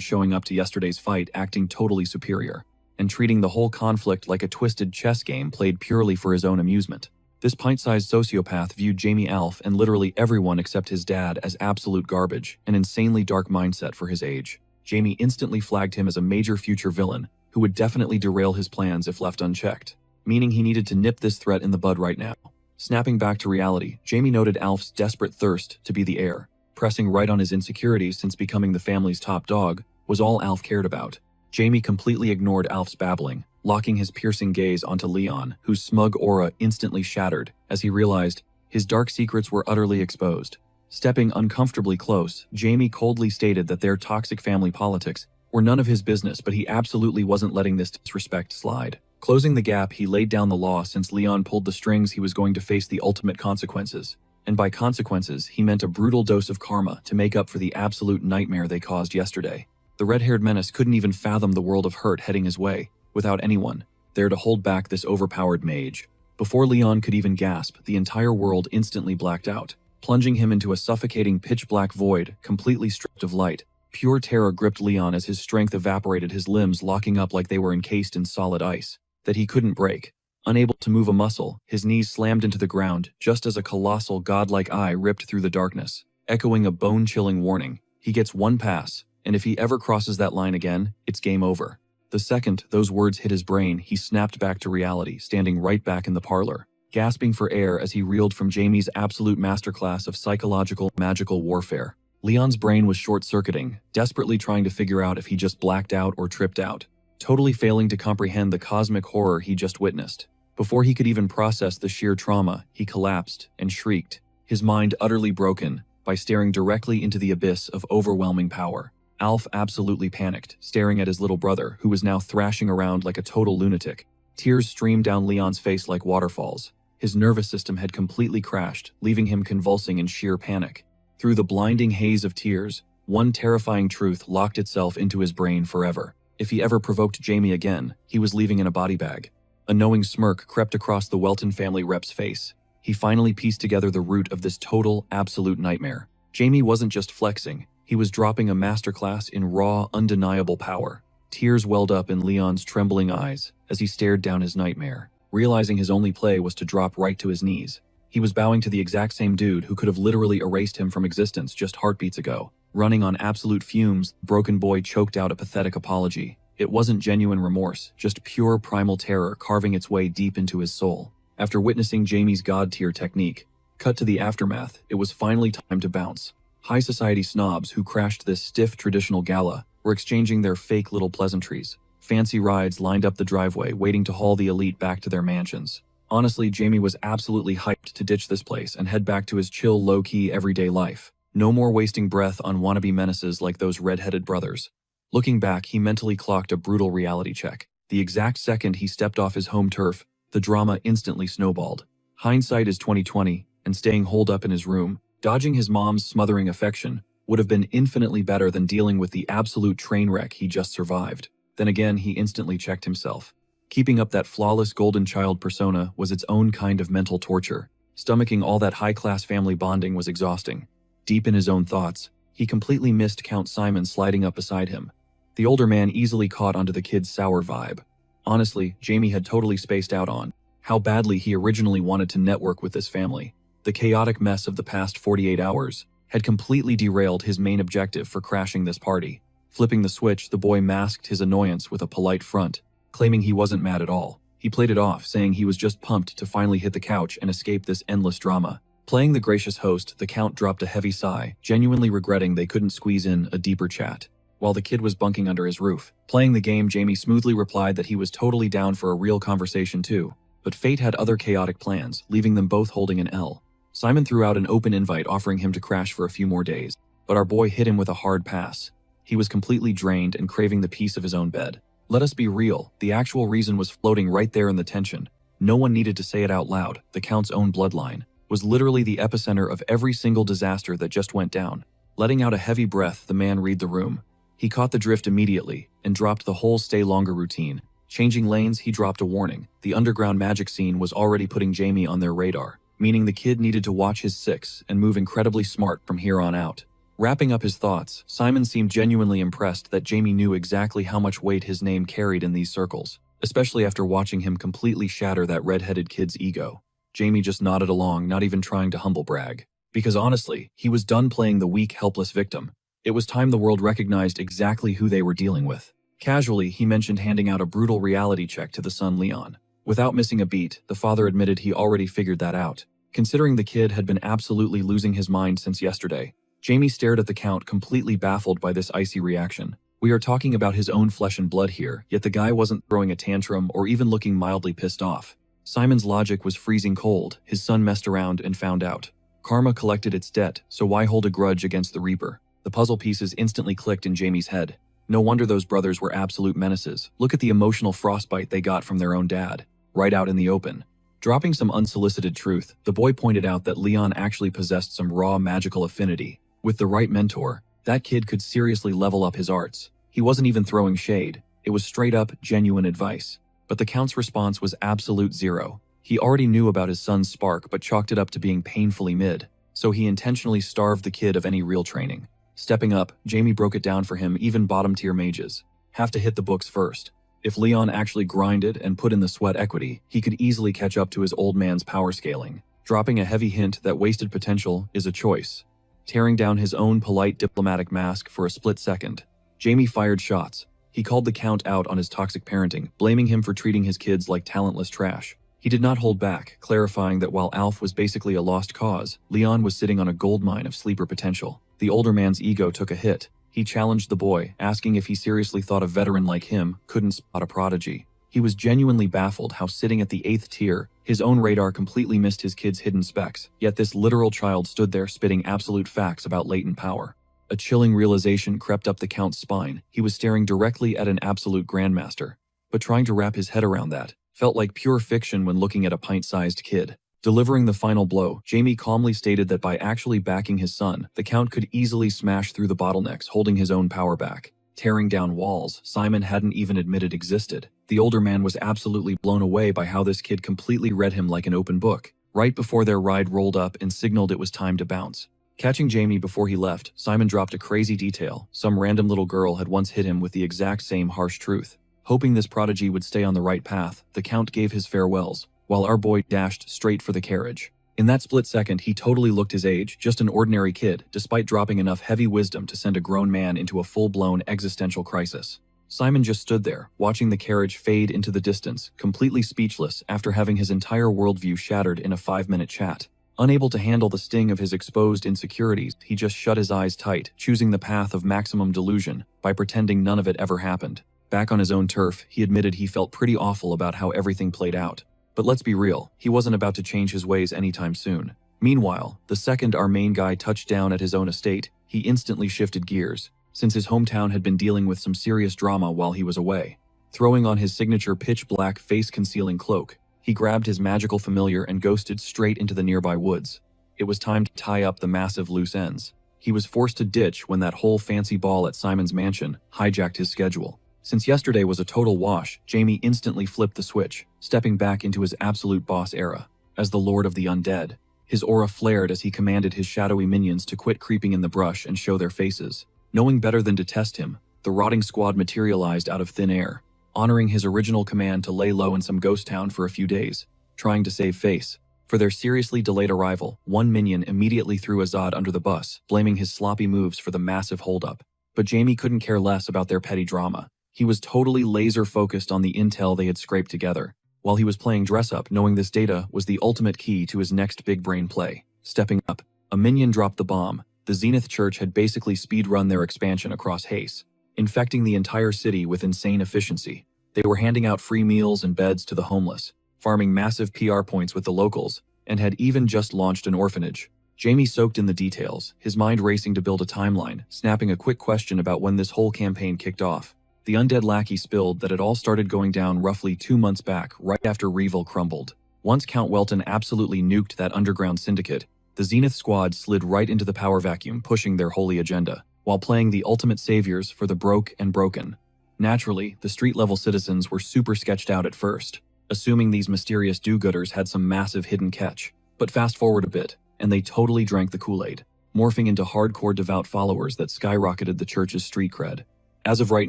[SPEAKER 1] showing up to yesterday's fight, acting totally superior, and treating the whole conflict like a twisted chess game played purely for his own amusement. This pint-sized sociopath viewed Jamie, Alf, and literally everyone except his dad as absolute garbage, an insanely dark mindset for his age. Jamie instantly flagged him as a major future villain who would definitely derail his plans if left unchecked, meaning he needed to nip this threat in the bud right now. Snapping back to reality, Jamie noted Alf's desperate thirst to be the heir, pressing right on his insecurities since becoming the family's top dog was all Alf cared about. Jamie completely ignored Alf's babbling, locking his piercing gaze onto Leon, whose smug aura instantly shattered as he realized his dark secrets were utterly exposed. Stepping uncomfortably close, Jamie coldly stated that their toxic family politics were none of his business, but he absolutely wasn't letting this disrespect slide. Closing the gap, he laid down the law. Since Leon pulled the strings, he was going to face the ultimate consequences. And by consequences, he meant a brutal dose of karma to make up for the absolute nightmare they caused yesterday. The red-haired menace couldn't even fathom the world of hurt heading his way, without anyone there to hold back this overpowered mage. Before Leon could even gasp, the entire world instantly blacked out, plunging him into a suffocating pitch-black void, completely stripped of light. Pure terror gripped Leon as his strength evaporated, his limbs locking up like they were encased in solid ice that he couldn't break. Unable to move a muscle, his knees slammed into the ground just as a colossal godlike eye ripped through the darkness, echoing a bone-chilling warning. He gets one pass, and if he ever crosses that line again, it's game over. The second those words hit his brain, he snapped back to reality, standing right back in the parlor, gasping for air as he reeled from Jamie's absolute masterclass of psychological, magical warfare. Leon's brain was short-circuiting, desperately trying to figure out if he just blacked out or tripped out, totally failing to comprehend the cosmic horror he just witnessed. Before he could even process the sheer trauma, he collapsed and shrieked, his mind utterly broken, by staring directly into the abyss of overwhelming power. Alf absolutely panicked, staring at his little brother, who was now thrashing around like a total lunatic. Tears streamed down Leon's face like waterfalls. His nervous system had completely crashed, leaving him convulsing in sheer panic. Through the blinding haze of tears, one terrifying truth locked itself into his brain forever. If he ever provoked Jamie again, he was leaving in a body bag. A knowing smirk crept across the Welton family rep's face. He finally pieced together the root of this total, absolute nightmare. Jamie wasn't just flexing, he was dropping a masterclass in raw, undeniable power. Tears welled up in Leon's trembling eyes as he stared down his nightmare, realizing his only play was to drop right to his knees. He was bowing to the exact same dude who could have literally erased him from existence just heartbeats ago. Running on absolute fumes, the broken boy choked out a pathetic apology. It wasn't genuine remorse, just pure primal terror carving its way deep into his soul. After witnessing Jamie's god-tier technique, cut to the aftermath, it was finally time to bounce. High society snobs who crashed this stiff traditional gala were exchanging their fake little pleasantries. Fancy rides lined up the driveway, waiting to haul the elite back to their mansions. Honestly, Jamie was absolutely hyped to ditch this place and head back to his chill, low-key, everyday life. No more wasting breath on wannabe menaces like those red-headed brothers. Looking back, he mentally clocked a brutal reality check. The exact second he stepped off his home turf, the drama instantly snowballed. Hindsight is 20/20, and staying holed up in his room, dodging his mom's smothering affection, would have been infinitely better than dealing with the absolute train wreck he just survived. Then again, he instantly checked himself. Keeping up that flawless golden child persona was its own kind of mental torture. Stomaching all that high-class family bonding was exhausting. Deep in his own thoughts, he completely missed Count Simon sliding up beside him. The older man easily caught onto the kid's sour vibe. Honestly, Jamie had totally spaced out on how badly he originally wanted to network with this family. The chaotic mess of the past 48 hours had completely derailed his main objective for crashing this party. Flipping the switch, the boy masked his annoyance with a polite front, claiming he wasn't mad at all. He played it off, saying he was just pumped to finally hit the couch and escape this endless drama. Playing the gracious host, the Count dropped a heavy sigh, genuinely regretting they couldn't squeeze in a deeper chat. While the kid was bunking under his roof, playing the game, Jamie smoothly replied that he was totally down for a real conversation too. But fate had other chaotic plans, leaving them both holding an L. Simon threw out an open invite offering him to crash for a few more days, but our boy hit him with a hard pass. He was completely drained and craving the peace of his own bed. Let us be real, the actual reason was floating right there in the tension. No one needed to say it out loud. The Count's own bloodline was literally the epicenter of every single disaster that just went down. Letting out a heavy breath, the man read the room. He caught the drift immediately and dropped the whole stay longer routine. Changing lanes, he dropped a warning. The underground magic scene was already putting Jamie on their radar, meaning the kid needed to watch his six and move incredibly smart from here on out. Wrapping up his thoughts, Simon seemed genuinely impressed that Jamie knew exactly how much weight his name carried in these circles, especially after watching him completely shatter that red-headed kid's ego. Jamie just nodded along, not even trying to humble brag. Because honestly, he was done playing the weak, helpless victim. It was time the world recognized exactly who they were dealing with. Casually, he mentioned handing out a brutal reality check to the son Leon. Without missing a beat, the father admitted he already figured that out. Considering the kid had been absolutely losing his mind since yesterday, Jamie stared at the Count, completely baffled by this icy reaction. We are talking about his own flesh and blood here, yet the guy wasn't throwing a tantrum or even looking mildly pissed off. Simon's logic was freezing cold. His son messed around and found out. Karma collected its debt, so why hold a grudge against the Reaper? The puzzle pieces instantly clicked in Jamie's head. No wonder those brothers were absolute menaces. Look at the emotional frostbite they got from their own dad, right out in the open. Dropping some unsolicited truth, the boy pointed out that Leon actually possessed some raw magical affinity. With the right mentor, that kid could seriously level up his arts. He wasn't even throwing shade. It was straight-up, genuine advice. But the Count's response was absolute zero. He already knew about his son's spark but chalked it up to being painfully mid, so he intentionally starved the kid of any real training. Stepping up, Jamie broke it down for him. Even bottom-tier mages have to hit the books first. If Leon actually grinded and put in the sweat equity, he could easily catch up to his old man's power scaling. Dropping a heavy hint that wasted potential is a choice. Tearing down his own polite diplomatic mask for a split second, Jamie fired shots. He called the Count out on his toxic parenting, blaming him for treating his kids like talentless trash. He did not hold back, clarifying that while Alf was basically a lost cause, Leon was sitting on a goldmine of sleeper potential. The older man's ego took a hit. He challenged the boy, asking if he seriously thought a veteran like him couldn't spot a prodigy. He was genuinely baffled how, sitting at the 8th tier, his own radar completely missed his kid's hidden specs, yet this literal child stood there spitting absolute facts about latent power. A chilling realization crept up the Count's spine. He was staring directly at an absolute grandmaster, but trying to wrap his head around that felt like pure fiction when looking at a pint-sized kid. Delivering the final blow, Jamie calmly stated that by actually backing his son, the Count could easily smash through the bottlenecks holding his own power back, tearing down walls Simon hadn't even admitted existed. The older man was absolutely blown away by how this kid completely read him like an open book. Right before their ride rolled up and signaled it was time to bounce. Catching Jamie before he left, Simon dropped a crazy detail. Some random little girl had once hit him with the exact same harsh truth. Hoping this prodigy would stay on the right path, the Count gave his farewells, while our boy dashed straight for the carriage. In that split second, he totally looked his age, just an ordinary kid, despite dropping enough heavy wisdom to send a grown man into a full-blown existential crisis. Simon just stood there, watching the carriage fade into the distance, completely speechless after having his entire worldview shattered in a 5-minute chat. Unable to handle the sting of his exposed insecurities, he just shut his eyes tight, choosing the path of maximum delusion by pretending none of it ever happened. Back on his own turf, he admitted he felt pretty awful about how everything played out. But let's be real, he wasn't about to change his ways anytime soon. Meanwhile, the second our main guy touched down at his own estate, he instantly shifted gears, since his hometown had been dealing with some serious drama while he was away. Throwing on his signature pitch-black face-concealing cloak, he grabbed his magical familiar and ghosted straight into the nearby woods. It was time to tie up the massive loose ends. He was forced to ditch when that whole fancy ball at Simon's mansion hijacked his schedule. Since yesterday was a total wash, Jamie instantly flipped the switch, stepping back into his absolute boss era. As the Lord of the Undead, his aura flared as he commanded his shadowy minions to quit creeping in the brush and show their faces. Knowing better than to test him, the rotting squad materialized out of thin air, honoring his original command to lay low in some ghost town for a few days, trying to save face. For their seriously delayed arrival, one minion immediately threw Azad under the bus, blaming his sloppy moves for the massive holdup. But Jamie couldn't care less about their petty drama. He was totally laser-focused on the intel they had scraped together, while he was playing dress-up, knowing this data was the ultimate key to his next big-brain play. Stepping up, a minion dropped the bomb. The Zenith Church had basically speed-run their expansion across Hace, infecting the entire city with insane efficiency. They were handing out free meals and beds to the homeless, farming massive PR points with the locals, and had even just launched an orphanage. Jamie soaked in the details, his mind racing to build a timeline, snapping a quick question about when this whole campaign kicked off. The undead lackey spilled that it all started going down roughly 2 months back, right after Reeville crumbled. Once Count Welton absolutely nuked that underground syndicate, the Zenith squad slid right into the power vacuum, pushing their holy agenda, while playing the ultimate saviors for the broke and broken. Naturally, the street-level citizens were super sketched out at first, assuming these mysterious do-gooders had some massive hidden catch. But fast forward a bit, and they totally drank the Kool-Aid, morphing into hardcore devout followers that skyrocketed the church's street cred. As of right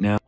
[SPEAKER 1] now,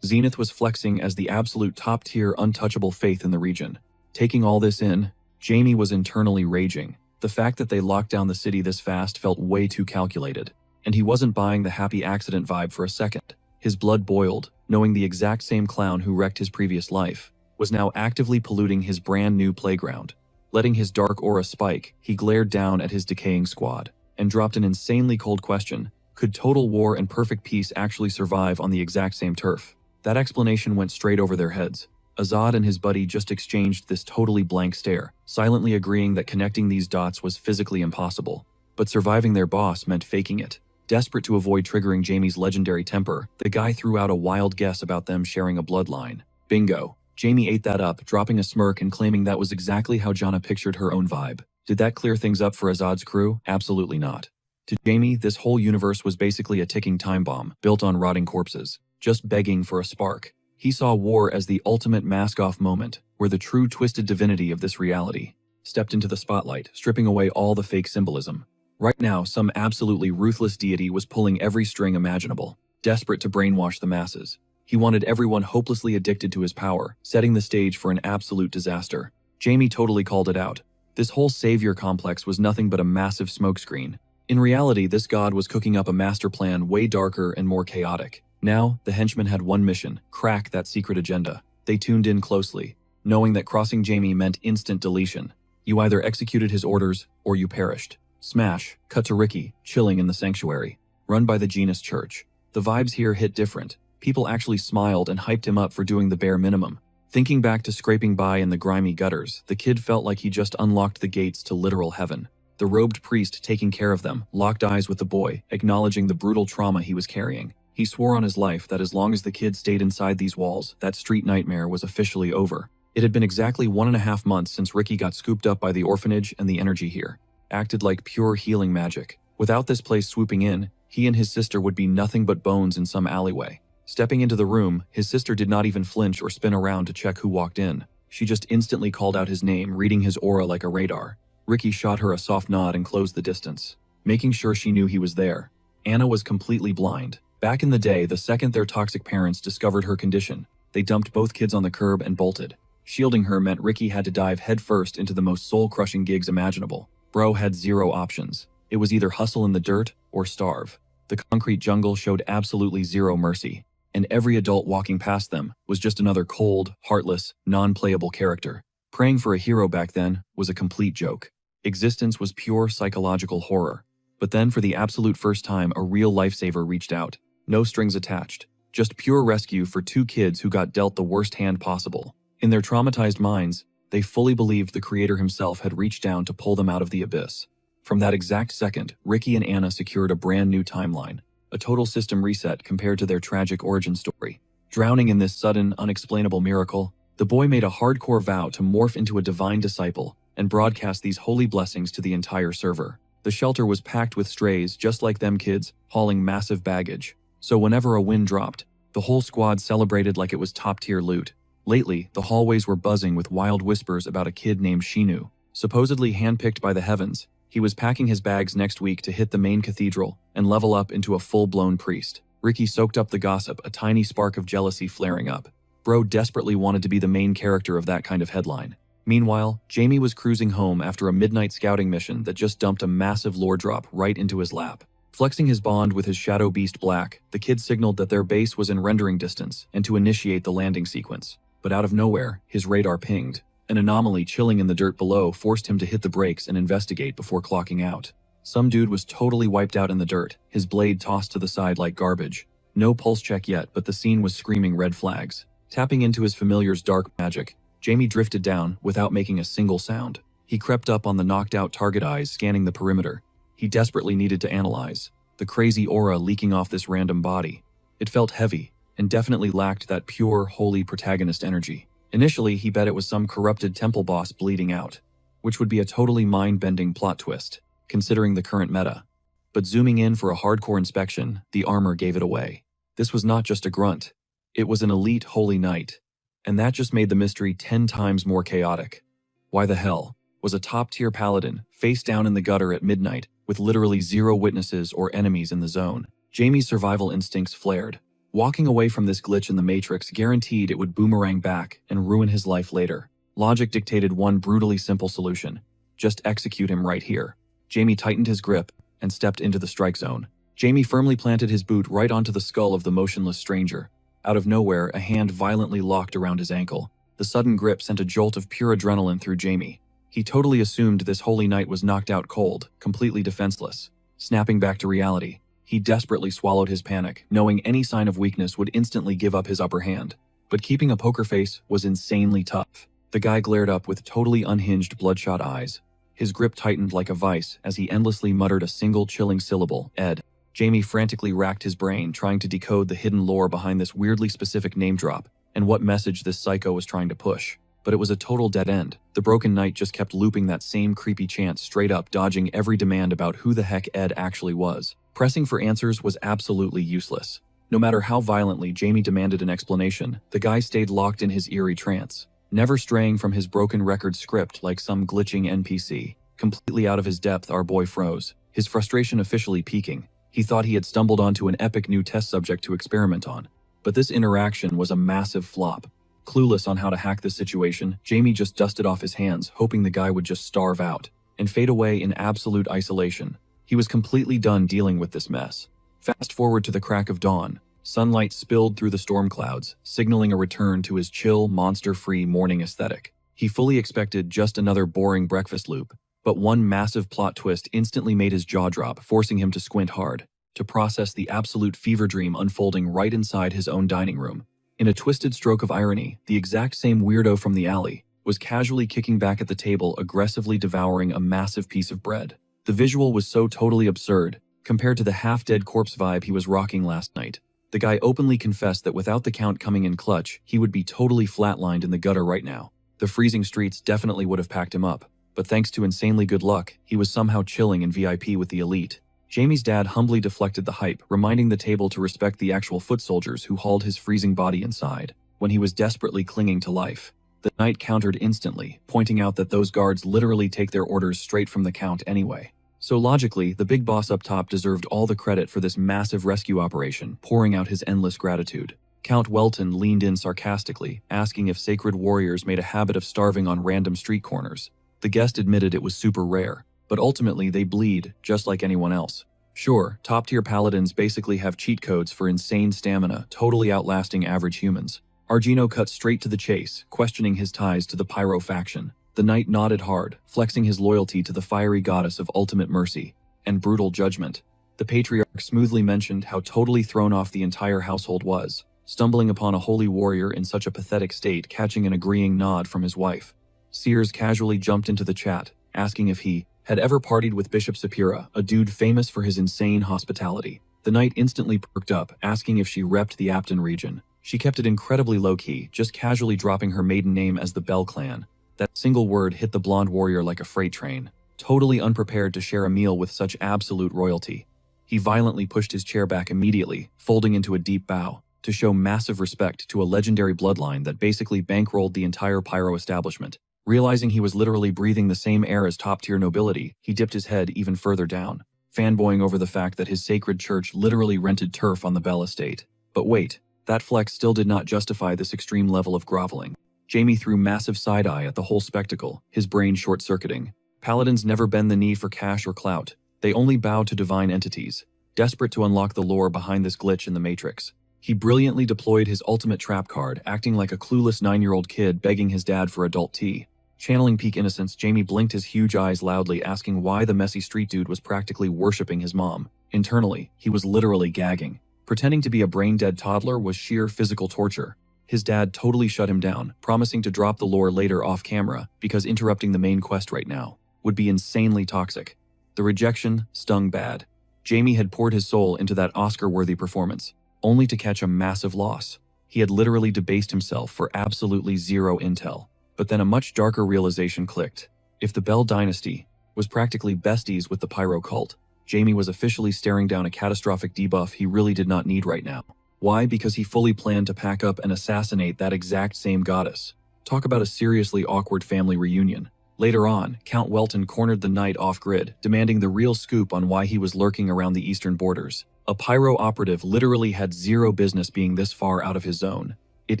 [SPEAKER 1] Zenith was flexing as the absolute top-tier untouchable faith in the region. Taking all this in, Jamie was internally raging. The fact that they locked down the city this fast felt way too calculated, and he wasn't buying the happy accident vibe for a second. His blood boiled, knowing the exact same clown who wrecked his previous life was now actively polluting his brand new playground. Letting his dark aura spike, he glared down at his decaying squad and dropped an insanely cold question. Could total war and perfect peace actually survive on the exact same turf? That explanation went straight over their heads. Azad and his buddy just exchanged this totally blank stare, silently agreeing that connecting these dots was physically impossible. But surviving their boss meant faking it. Desperate to avoid triggering Jamie's legendary temper, the guy threw out a wild guess about them sharing a bloodline. Bingo. Jamie ate that up, dropping a smirk and claiming that was exactly how Jana pictured her own vibe. Did that clear things up for Azad's crew? Absolutely not. To Jamie, this whole universe was basically a ticking time bomb, built on rotting corpses, just begging for a spark. He saw war as the ultimate mask-off moment, where the true twisted divinity of this reality stepped into the spotlight, stripping away all the fake symbolism. Right now, some absolutely ruthless deity was pulling every string imaginable, desperate to brainwash the masses. He wanted everyone hopelessly addicted to his power, setting the stage for an absolute disaster. Jamie totally called it out. This whole savior complex was nothing but a massive smokescreen. In reality, this god was cooking up a master plan way darker and more chaotic. Now, the henchmen had one mission: crack that secret agenda. They tuned in closely, knowing that crossing Jamie meant instant deletion. You either executed his orders, or you perished. Smash, cut to Ricky, chilling in the sanctuary, run by the Genus Church. The vibes here hit different. People actually smiled and hyped him up for doing the bare minimum. Thinking back to scraping by in the grimy gutters, the kid felt like he just unlocked the gates to literal heaven. The robed priest taking care of them locked eyes with the boy, acknowledging the brutal trauma he was carrying. He swore on his life that as long as the kid stayed inside these walls, that street nightmare was officially over. It had been exactly 1.5 months since Ricky got scooped up by the orphanage, and the energy here acted like pure healing magic. Without this place swooping in, he and his sister would be nothing but bones in some alleyway. Stepping into the room, his sister did not even flinch or spin around to check who walked in. She just instantly called out his name, reading his aura like a radar. Ricky shot her a soft nod and closed the distance, making sure she knew he was there. Anna was completely blind. Back in the day, the second their toxic parents discovered her condition, they dumped both kids on the curb and bolted. Shielding her meant Ricky had to dive headfirst into the most soul-crushing gigs imaginable. Bro had zero options. It was either hustle in the dirt or starve. The concrete jungle showed absolutely zero mercy, and every adult walking past them was just another cold, heartless, non-playable character. Praying for a hero back then was a complete joke. Existence was pure psychological horror. But then, for the absolute first time, a real lifesaver reached out. No strings attached. Just pure rescue for two kids who got dealt the worst hand possible. In their traumatized minds, they fully believed the creator himself had reached down to pull them out of the abyss. From that exact second, Ricky and Anna secured a brand new timeline. A total system reset compared to their tragic origin story. Drowning in this sudden, unexplainable miracle, the boy made a hardcore vow to morph into a divine disciple and broadcast these holy blessings to the entire server. The shelter was packed with strays just like them kids, hauling massive baggage. So whenever a win dropped, the whole squad celebrated like it was top-tier loot. Lately, the hallways were buzzing with wild whispers about a kid named Shinu. Supposedly handpicked by the heavens, he was packing his bags next week to hit the main cathedral and level up into a full-blown priest. Ricky soaked up the gossip, a tiny spark of jealousy flaring up. Bro desperately wanted to be the main character of that kind of headline. Meanwhile, Jamie was cruising home after a midnight scouting mission that just dumped a massive lore drop right into his lap. Flexing his bond with his shadow beast Black, the kid signaled that their base was in rendering distance and to initiate the landing sequence. But out of nowhere, his radar pinged. An anomaly chilling in the dirt below forced him to hit the brakes and investigate before clocking out. Some dude was totally wiped out in the dirt, his blade tossed to the side like garbage. No pulse check yet, but the scene was screaming red flags. Tapping into his familiar's dark magic, Jamie drifted down without making a single sound. He crept up on the knocked-out target eyes, scanning the perimeter. He desperately needed to analyze the crazy aura leaking off this random body. It felt heavy, and definitely lacked that pure, holy protagonist energy. Initially, he bet it was some corrupted temple boss bleeding out, which would be a totally mind-bending plot twist, considering the current meta. But zooming in for a hardcore inspection, the armor gave it away. This was not just a grunt. It was an elite holy knight. And that just made the mystery 10 times more chaotic. Why the hell was a top-tier paladin face down in the gutter at midnight with literally zero witnesses or enemies in the zone? Jamie's survival instincts flared. Walking away from this glitch in the Matrix guaranteed it would boomerang back and ruin his life later. Logic dictated one brutally simple solution. Just execute him right here. Jamie tightened his grip and stepped into the strike zone. Jamie firmly planted his boot right onto the skull of the motionless stranger. Out of nowhere, a hand violently locked around his ankle. The sudden grip sent a jolt of pure adrenaline through Jamie. He totally assumed this holy knight was knocked out cold, completely defenseless. Snapping back to reality, he desperately swallowed his panic, knowing any sign of weakness would instantly give up his upper hand. But keeping a poker face was insanely tough. The guy glared up with totally unhinged, bloodshot eyes. His grip tightened like a vice as he endlessly muttered a single chilling syllable, Ed. Jamie frantically racked his brain trying to decode the hidden lore behind this weirdly specific name drop and what message this psycho was trying to push. But it was a total dead end. The broken knight just kept looping that same creepy chant straight up, dodging every demand about who the heck Ed actually was. Pressing for answers was absolutely useless. No matter how violently Jamie demanded an explanation, the guy stayed locked in his eerie trance, never straying from his broken record script like some glitching NPC. Completely out of his depth, our boy froze, his frustration officially peaking. He thought he had stumbled onto an epic new test subject to experiment on. But this interaction was a massive flop. Clueless on how to hack the situation, Jamie just dusted off his hands, hoping the guy would just starve out and fade away in absolute isolation. He was completely done dealing with this mess. Fast forward to the crack of dawn. Sunlight spilled through the storm clouds, signaling a return to his chill, monster-free morning aesthetic. He fully expected just another boring breakfast loop, but one massive plot twist instantly made his jaw drop, forcing him to squint hard, to process the absolute fever dream unfolding right inside his own dining room. In a twisted stroke of irony, the exact same weirdo from the alley was casually kicking back at the table, aggressively devouring a massive piece of bread. The visual was so totally absurd, compared to the half-dead corpse vibe he was rocking last night. The guy openly confessed that without the count coming in clutch, he would be totally flatlined in the gutter right now. The freezing streets definitely would have packed him up, but thanks to insanely good luck, he was somehow chilling in VIP with the elite. Jamie's dad humbly deflected the hype, reminding the table to respect the actual foot soldiers who hauled his freezing body inside when he was desperately clinging to life. The knight countered instantly, pointing out that those guards literally take their orders straight from the count anyway. So logically, the big boss up top deserved all the credit for this massive rescue operation, pouring out his endless gratitude. Count Welton leaned in sarcastically, asking if sacred warriors made a habit of starving on random street corners. The guest admitted it was super rare, but ultimately they bleed, just like anyone else. Sure, top-tier paladins basically have cheat codes for insane stamina, totally outlasting average humans. Argino cut straight to the chase, questioning his ties to the Pyro faction. The knight nodded hard, flexing his loyalty to the fiery goddess of ultimate mercy and brutal judgment. The patriarch smoothly mentioned how totally thrown off the entire household was, stumbling upon a holy warrior in such a pathetic state, catching an agreeing nod from his wife. Sears casually jumped into the chat, asking if he had ever partied with Bishop Sapira, a dude famous for his insane hospitality. The knight instantly perked up, asking if she repped the Apton region. She kept it incredibly low-key, just casually dropping her maiden name as the Bell clan. That single word hit the blonde warrior like a freight train, totally unprepared to share a meal with such absolute royalty. He violently pushed his chair back immediately, folding into a deep bow, to show massive respect to a legendary bloodline that basically bankrolled the entire Pyro establishment. Realizing he was literally breathing the same air as top-tier nobility, he dipped his head even further down, fanboying over the fact that his sacred church literally rented turf on the Bell estate. But wait, that flex still did not justify this extreme level of groveling. Jamie threw massive side-eye at the whole spectacle, his brain short-circuiting. Paladins never bend the knee for cash or clout. They only bow to divine entities, desperate to unlock the lore behind this glitch in the Matrix. He brilliantly deployed his ultimate trap card, acting like a clueless 9-year-old kid begging his dad for adult tea. Channeling peak innocence, Jamie blinked his huge eyes loudly, asking why the messy street dude was practically worshipping his mom. Internally, he was literally gagging. Pretending to be a brain-dead toddler was sheer physical torture. His dad totally shut him down, promising to drop the lore later off camera because interrupting the main quest right now would be insanely toxic. The rejection stung bad. Jamie had poured his soul into that Oscar-worthy performance, only to catch a massive loss. He had literally debased himself for absolutely zero intel. But then a much darker realization clicked. If the Bell dynasty was practically besties with the Pyro cult, Jamie was officially staring down a catastrophic debuff he really did not need right now. Why? Because he fully planned to pack up and assassinate that exact same goddess. Talk about a seriously awkward family reunion. Later on, Count Welton cornered the knight off-grid, demanding the real scoop on why he was lurking around the eastern borders. A Pyro operative literally had zero business being this far out of his zone. It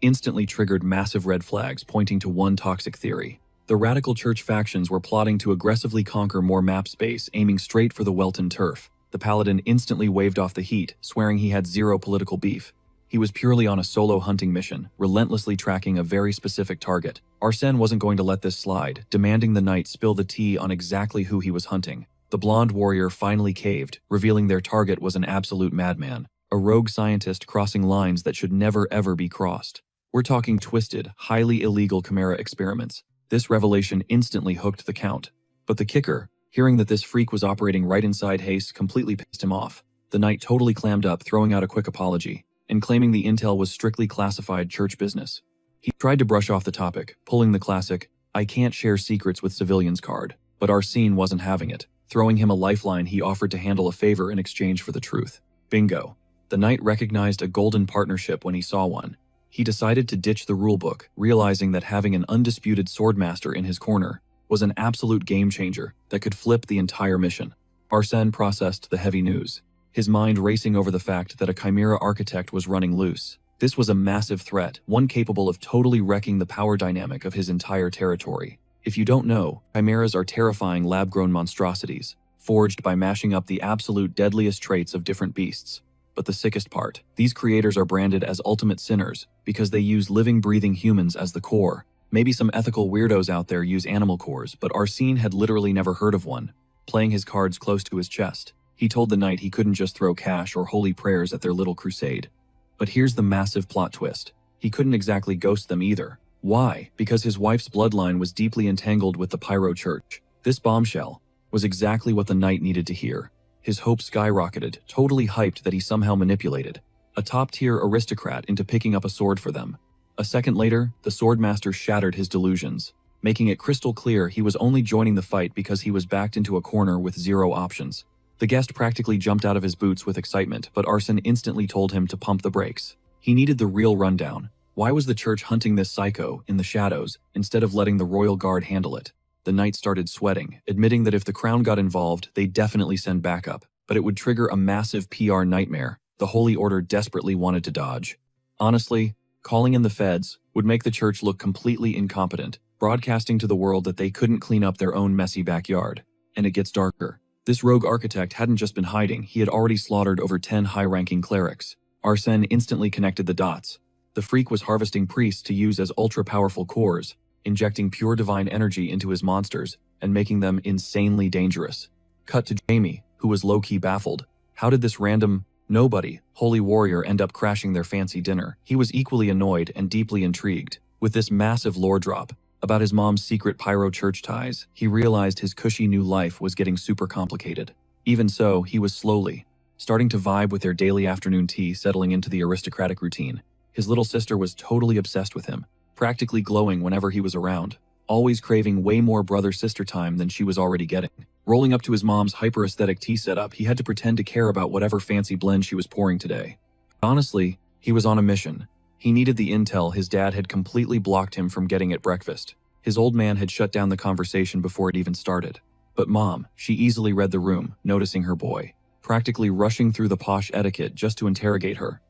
[SPEAKER 1] instantly triggered massive red flags pointing to one toxic theory. The radical church factions were plotting to aggressively conquer more map space, aiming straight for the Welton turf. The paladin instantly waved off the heat, swearing he had zero political beef. He was purely on a solo hunting mission, relentlessly tracking a very specific target. Arsène wasn't going to let this slide, demanding the knight spill the tea on exactly who he was hunting. The blonde warrior finally caved, revealing their target was an absolute madman. A rogue scientist crossing lines that should never ever be crossed. We're talking twisted, highly illegal chimera experiments. This revelation instantly hooked the count. But the kicker, hearing that this freak was operating right inside Haste, completely pissed him off. The knight totally clammed up, throwing out a quick apology, and claiming the intel was strictly classified church business. He tried to brush off the topic, pulling the classic, "I can't share secrets with civilians" card, but Arsene wasn't having it, throwing him a lifeline he offered to handle a favor in exchange for the truth. Bingo. The knight recognized a golden partnership when he saw one. He decided to ditch the rulebook, realizing that having an undisputed swordmaster in his corner was an absolute game changer that could flip the entire mission. Arsene processed the heavy news, his mind racing over the fact that a chimera architect was running loose. This was a massive threat, one capable of totally wrecking the power dynamic of his entire territory. If you don't know, chimeras are terrifying lab-grown monstrosities, forged by mashing up the absolute deadliest traits of different beasts. But the sickest part, these creators are branded as ultimate sinners because they use living, breathing humans as the core. Maybe some ethical weirdos out there use animal cores, but Arsene had literally never heard of one. Playing his cards close to his chest, he told the knight he couldn't just throw cash or holy prayers at their little crusade. But here's the massive plot twist. He couldn't exactly ghost them either. Why? Because his wife's bloodline was deeply entangled with the Pyro Church. This bombshell was exactly what the knight needed to hear. His hopes skyrocketed, totally hyped that he somehow manipulated a top-tier aristocrat into picking up a sword for them. A second later, the swordmaster shattered his delusions, making it crystal clear he was only joining the fight because he was backed into a corner with zero options. The guest practically jumped out of his boots with excitement, but Arsene instantly told him to pump the brakes. He needed the real rundown. Why was the church hunting this psycho in the shadows instead of letting the royal guard handle it? The knight started sweating, admitting that if the crown got involved, they'd definitely send backup, but it would trigger a massive PR nightmare the Holy Order desperately wanted to dodge. Honestly, calling in the feds would make the church look completely incompetent, broadcasting to the world that they couldn't clean up their own messy backyard. And it gets darker. This rogue architect hadn't just been hiding, he had already slaughtered over 10 high-ranking clerics. Arsene instantly connected the dots. The freak was harvesting priests to use as ultra-powerful cores, injecting pure divine energy into his monsters and making them insanely dangerous. Cut to Jamie, who was low-key baffled. How did this random, nobody, holy warrior end up crashing their fancy dinner? He was equally annoyed and deeply intrigued. With this massive lore drop about his mom's secret pyro church ties, he realized his cushy new life was getting super complicated. Even so, he was slowly starting to vibe with their daily afternoon tea, settling into the aristocratic routine. His little sister was totally obsessed with him, practically glowing whenever he was around, always craving way more brother-sister time than she was already getting. Rolling up to his mom's hyper-aesthetic tea setup, he had to pretend to care about whatever fancy blend she was pouring today. Honestly, he was on a mission. He needed the intel his dad had completely blocked him from getting at breakfast. His old man had shut down the conversation before it even started. But Mom, she easily read the room, noticing her boy, practically rushing through the posh etiquette just to interrogate her.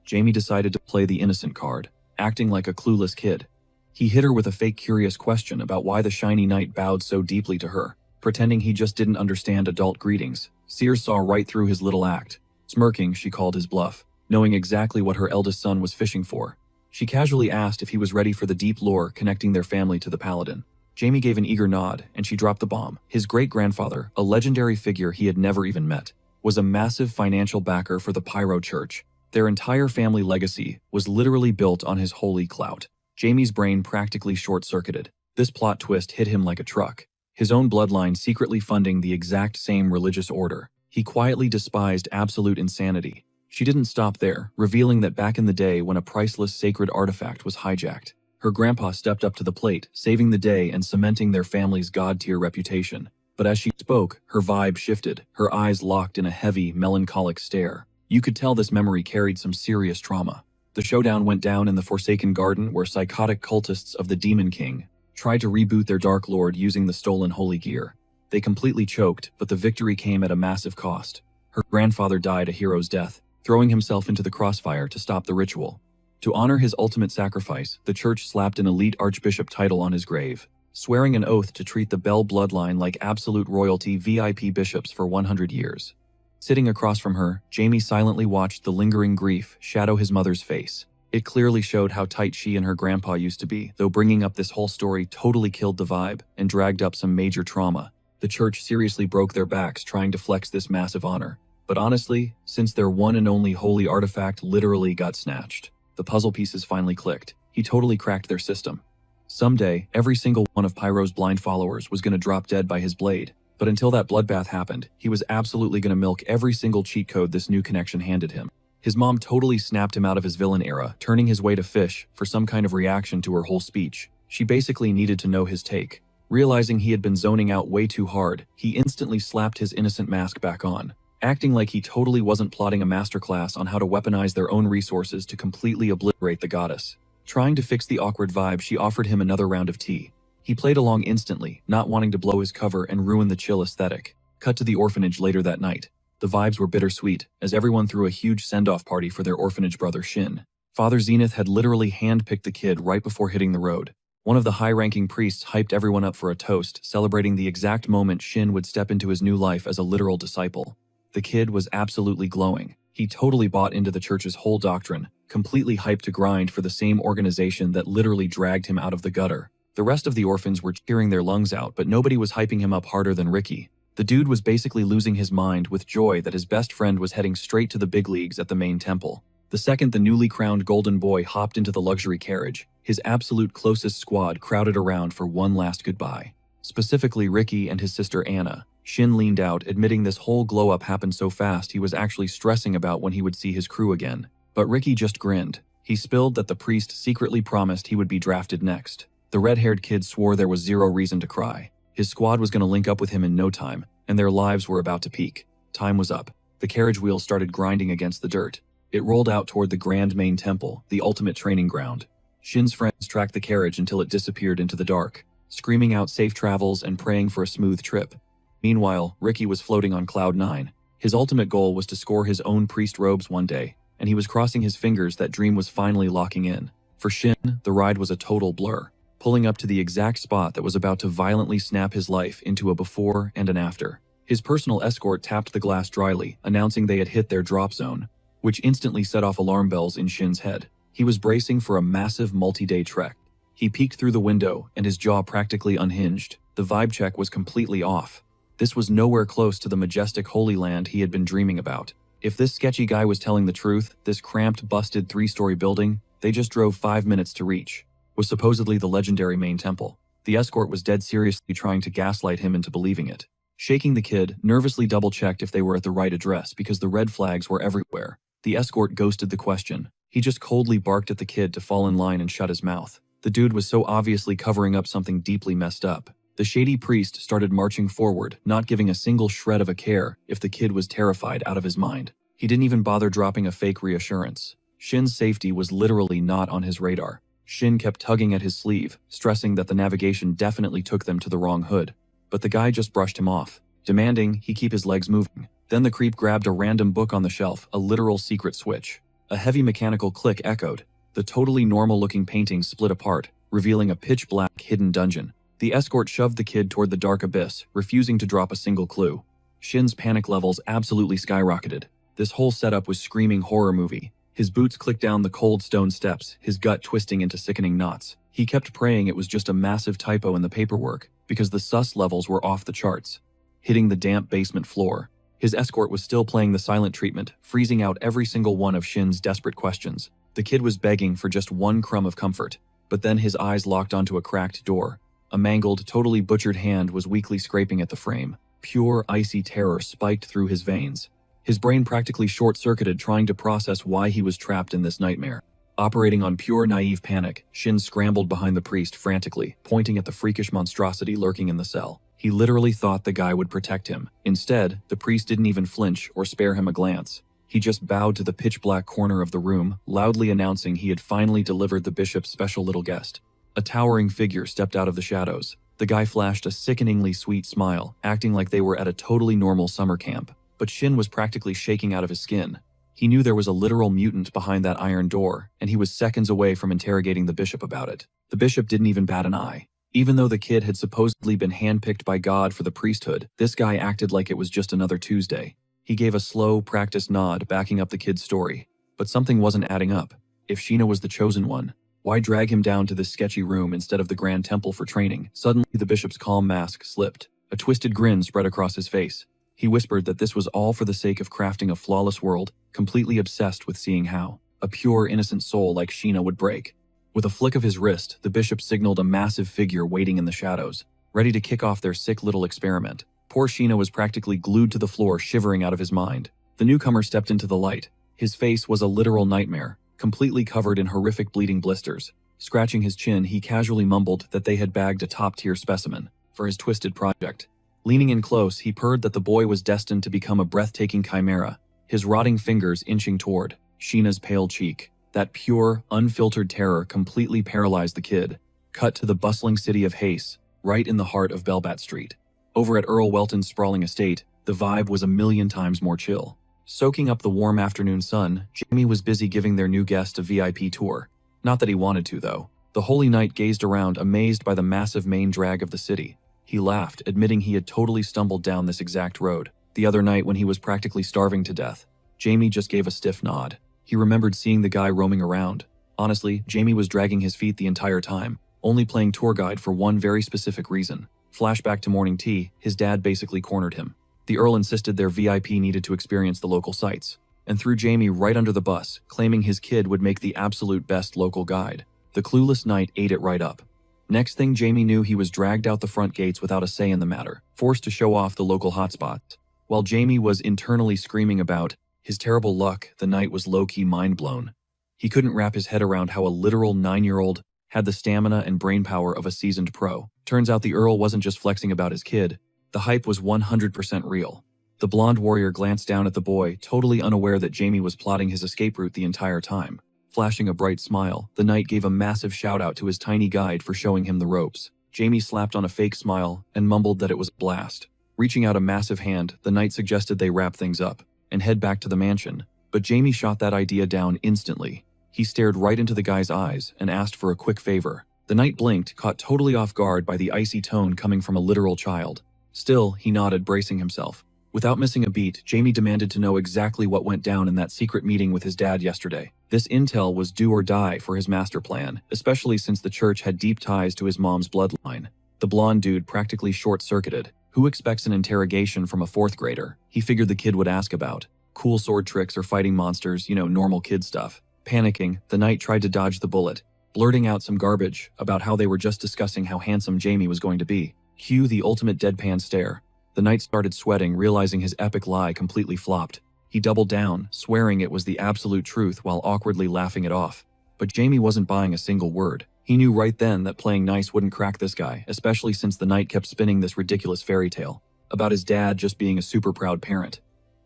[SPEAKER 1] Jamie decided to play the innocent card, acting like a clueless kid. He hit her with a fake curious question about why the shiny knight bowed so deeply to her, pretending he just didn't understand adult greetings. Sears saw right through his little act. Smirking, she called his bluff, knowing exactly what her eldest son was fishing for. She casually asked if he was ready for the deep lore connecting their family to the paladin. Jamie gave an eager nod, and she dropped the bomb. His great-grandfather, a legendary figure he had never even met, was a massive financial backer for the Pyro Church. Their entire family legacy was literally built on his holy clout. Jamie's brain practically short-circuited. This plot twist hit him like a truck. His own bloodline secretly funding the exact same religious order. He quietly despised absolute insanity. She didn't stop there, revealing that back in the day when a priceless sacred artifact was hijacked, her grandpa stepped up to the plate, saving the day and cementing their family's god-tier reputation. But as she spoke, her vibe shifted, her eyes locked in a heavy, melancholic stare. You could tell this memory carried some serious trauma. The showdown went down in the Forsaken Garden where psychotic cultists of the Demon King tried to reboot their Dark Lord using the stolen holy gear. They completely choked, but the victory came at a massive cost. Her grandfather died a hero's death, throwing himself into the crossfire to stop the ritual. To honor his ultimate sacrifice, the church slapped an elite archbishop title on his grave, swearing an oath to treat the Bell bloodline like absolute royalty VIP bishops for 100 years. Sitting across from her, Jamie silently watched the lingering grief shadow his mother's face. It clearly showed how tight she and her grandpa used to be, though bringing up this whole story totally killed the vibe and dragged up some major trauma. The church seriously broke their backs trying to flex this massive honor. But honestly, since their one and only holy artifact literally got snatched, the puzzle pieces finally clicked. He totally cracked their system. Someday, every single one of Pyro's blind followers was going to drop dead by his blade. But until that bloodbath happened, he was absolutely going to milk every single cheat code this new connection handed him. His mom totally snapped him out of his villain era, turning his way to fish for some kind of reaction to her whole speech. She basically needed to know his take. Realizing he had been zoning out way too hard, he instantly slapped his innocent mask back on, acting like he totally wasn't plotting a masterclass on how to weaponize their own resources to completely obliterate the goddess. Trying to fix the awkward vibe, she offered him another round of tea. He played along instantly, not wanting to blow his cover and ruin the chill aesthetic. Cut to the orphanage later that night. The vibes were bittersweet, as everyone threw a huge send-off party for their orphanage brother Shin. Father Zenith had literally hand-picked the kid right before hitting the road. One of the high-ranking priests hyped everyone up for a toast, celebrating the exact moment Shin would step into his new life as a literal disciple. The kid was absolutely glowing. He totally bought into the church's whole doctrine, completely hyped to grind for the same organization that literally dragged him out of the gutter. The rest of the orphans were cheering their lungs out, but nobody was hyping him up harder than Ricky. The dude was basically losing his mind with joy that his best friend was heading straight to the big leagues at the main temple. The second the newly crowned golden boy hopped into the luxury carriage, his absolute closest squad crowded around for one last goodbye. Specifically Ricky and his sister Anna. Shin leaned out, admitting this whole glow-up happened so fast he was actually stressing about when he would see his crew again. But Ricky just grinned. He spilled that the priest secretly promised he would be drafted next. The red-haired kid swore there was zero reason to cry. His squad was going to link up with him in no time, and their lives were about to peak. Time was up. The carriage wheel started grinding against the dirt. It rolled out toward the grand main temple, the ultimate training ground. Shin's friends tracked the carriage until it disappeared into the dark, screaming out safe travels and praying for a smooth trip. Meanwhile, Ricky was floating on Cloud 9. His ultimate goal was to score his own priest robes one day, and he was crossing his fingers that dream was finally locking in. For Shin, the ride was a total blur, pulling up to the exact spot that was about to violently snap his life into a before and an after. His personal escort tapped the glass dryly, announcing they had hit their drop zone, which instantly set off alarm bells in Shin's head. He was bracing for a massive multi-day trek. He peeked through the window, and his jaw practically unhinged. The vibe check was completely off. This was nowhere close to the majestic Holy Land he had been dreaming about. If this sketchy guy was telling the truth, this cramped, busted 3-story building they just drove 5 minutes to reach was supposedly the legendary main temple. The escort was dead seriously trying to gaslight him into believing it. Shaking the kid, nervously double-checked if they were at the right address because the red flags were everywhere. The escort ghosted the question. He just coldly barked at the kid to fall in line and shut his mouth. The dude was so obviously covering up something deeply messed up. The shady priest started marching forward, not giving a single shred of a care if the kid was terrified out of his mind. He didn't even bother dropping a fake reassurance. Shin's safety was literally not on his radar. Shin kept tugging at his sleeve, stressing that the navigation definitely took them to the wrong hood. But the guy just brushed him off, demanding he keep his legs moving. Then the creep grabbed a random book on the shelf, a literal secret switch. A heavy mechanical click echoed. The totally normal-looking paintings split apart, revealing a pitch-black hidden dungeon. The escort shoved the kid toward the dark abyss, refusing to drop a single clue. Shin's panic levels absolutely skyrocketed. This whole setup was screaming horror movie. His boots clicked down the cold stone steps, his gut twisting into sickening knots. He kept praying it was just a massive typo in the paperwork, because the sus levels were off the charts. Hitting the damp basement floor, his escort was still playing the silent treatment, freezing out every single one of Shin's desperate questions. The kid was begging for just one crumb of comfort, but then his eyes locked onto a cracked door. A mangled, totally butchered hand was weakly scraping at the frame. Pure, icy terror spiked through his veins. His brain practically short-circuited trying to process why he was trapped in this nightmare. Operating on pure naive panic, Shin scrambled behind the priest frantically, pointing at the freakish monstrosity lurking in the cell. He literally thought the guy would protect him. Instead, the priest didn't even flinch or spare him a glance. He just bowed to the pitch-black corner of the room, loudly announcing he had finally delivered the bishop's special little guest. A towering figure stepped out of the shadows. The guy flashed a sickeningly sweet smile, acting like they were at a totally normal summer camp. But Shin was practically shaking out of his skin. He knew there was a literal mutant behind that iron door, and he was seconds away from interrogating the bishop about it. The bishop didn't even bat an eye. Even though the kid had supposedly been handpicked by God for the priesthood, this guy acted like it was just another Tuesday. He gave a slow, practiced nod, backing up the kid's story. But something wasn't adding up. If Sheena was the chosen one, why drag him down to this sketchy room instead of the Grand Temple for training? Suddenly, the bishop's calm mask slipped. A twisted grin spread across his face. He whispered that this was all for the sake of crafting a flawless world, completely obsessed with seeing how a pure, innocent soul like Sheena would break. With a flick of his wrist, the bishop signaled a massive figure waiting in the shadows, ready to kick off their sick little experiment. Poor Sheena was practically glued to the floor, shivering out of his mind. The newcomer stepped into the light. His face was a literal nightmare, completely covered in horrific bleeding blisters. Scratching his chin, he casually mumbled that they had bagged a top-tier specimen for his twisted project. Leaning in close, he purred that the boy was destined to become a breathtaking chimera, his rotting fingers inching toward Sheena's pale cheek. That pure, unfiltered terror completely paralyzed the kid. Cut to the bustling city of Hace, right in the heart of Belbat Street. Over at Earl Welton's sprawling estate, the vibe was a million times more chill. Soaking up the warm afternoon sun, Jamie was busy giving their new guest a VIP tour. Not that he wanted to, though. The holy knight gazed around, amazed by the massive main drag of the city. He laughed, admitting he had totally stumbled down this exact road the other night when he was practically starving to death. Jamie just gave a stiff nod. He remembered seeing the guy roaming around. Honestly, Jamie was dragging his feet the entire time, only playing tour guide for one very specific reason. Flashback to morning tea, his dad basically cornered him. The Earl insisted their VIP needed to experience the local sights, and threw Jamie right under the bus, claiming his kid would make the absolute best local guide. The clueless knight ate it right up. Next thing Jamie knew, he was dragged out the front gates without a say in the matter, forced to show off the local hotspots. While Jamie was internally screaming about his terrible luck, the knight was low-key mind-blown. He couldn't wrap his head around how a literal 9-year-old had the stamina and brainpower of a seasoned pro. Turns out the Earl wasn't just flexing about his kid. The hype was 100% real. The blonde warrior glanced down at the boy, totally unaware that Jamie was plotting his escape route the entire time. Flashing a bright smile, the knight gave a massive shout-out to his tiny guide for showing him the ropes. Jamie slapped on a fake smile and mumbled that it was a blast. Reaching out a massive hand, the knight suggested they wrap things up and head back to the mansion. But Jamie shot that idea down instantly. He stared right into the guy's eyes and asked for a quick favor. The knight blinked, caught totally off guard by the icy tone coming from a literal child. Still, he nodded, bracing himself. Without missing a beat, Jamie demanded to know exactly what went down in that secret meeting with his dad yesterday. This intel was do or die for his master plan, especially since the church had deep ties to his mom's bloodline. The blonde dude practically short-circuited. Who expects an interrogation from a 4th grader? He figured the kid would ask about cool sword tricks or fighting monsters, normal kid stuff. Panicking, the knight tried to dodge the bullet, blurting out some garbage about how they were just discussing how handsome Jamie was going to be. Cue the ultimate deadpan stare. The knight started sweating, realizing his epic lie completely flopped. He doubled down, swearing it was the absolute truth while awkwardly laughing it off. But Jamie wasn't buying a single word. He knew right then that playing nice wouldn't crack this guy, especially since the knight kept spinning this ridiculous fairy tale about his dad just being a super proud parent.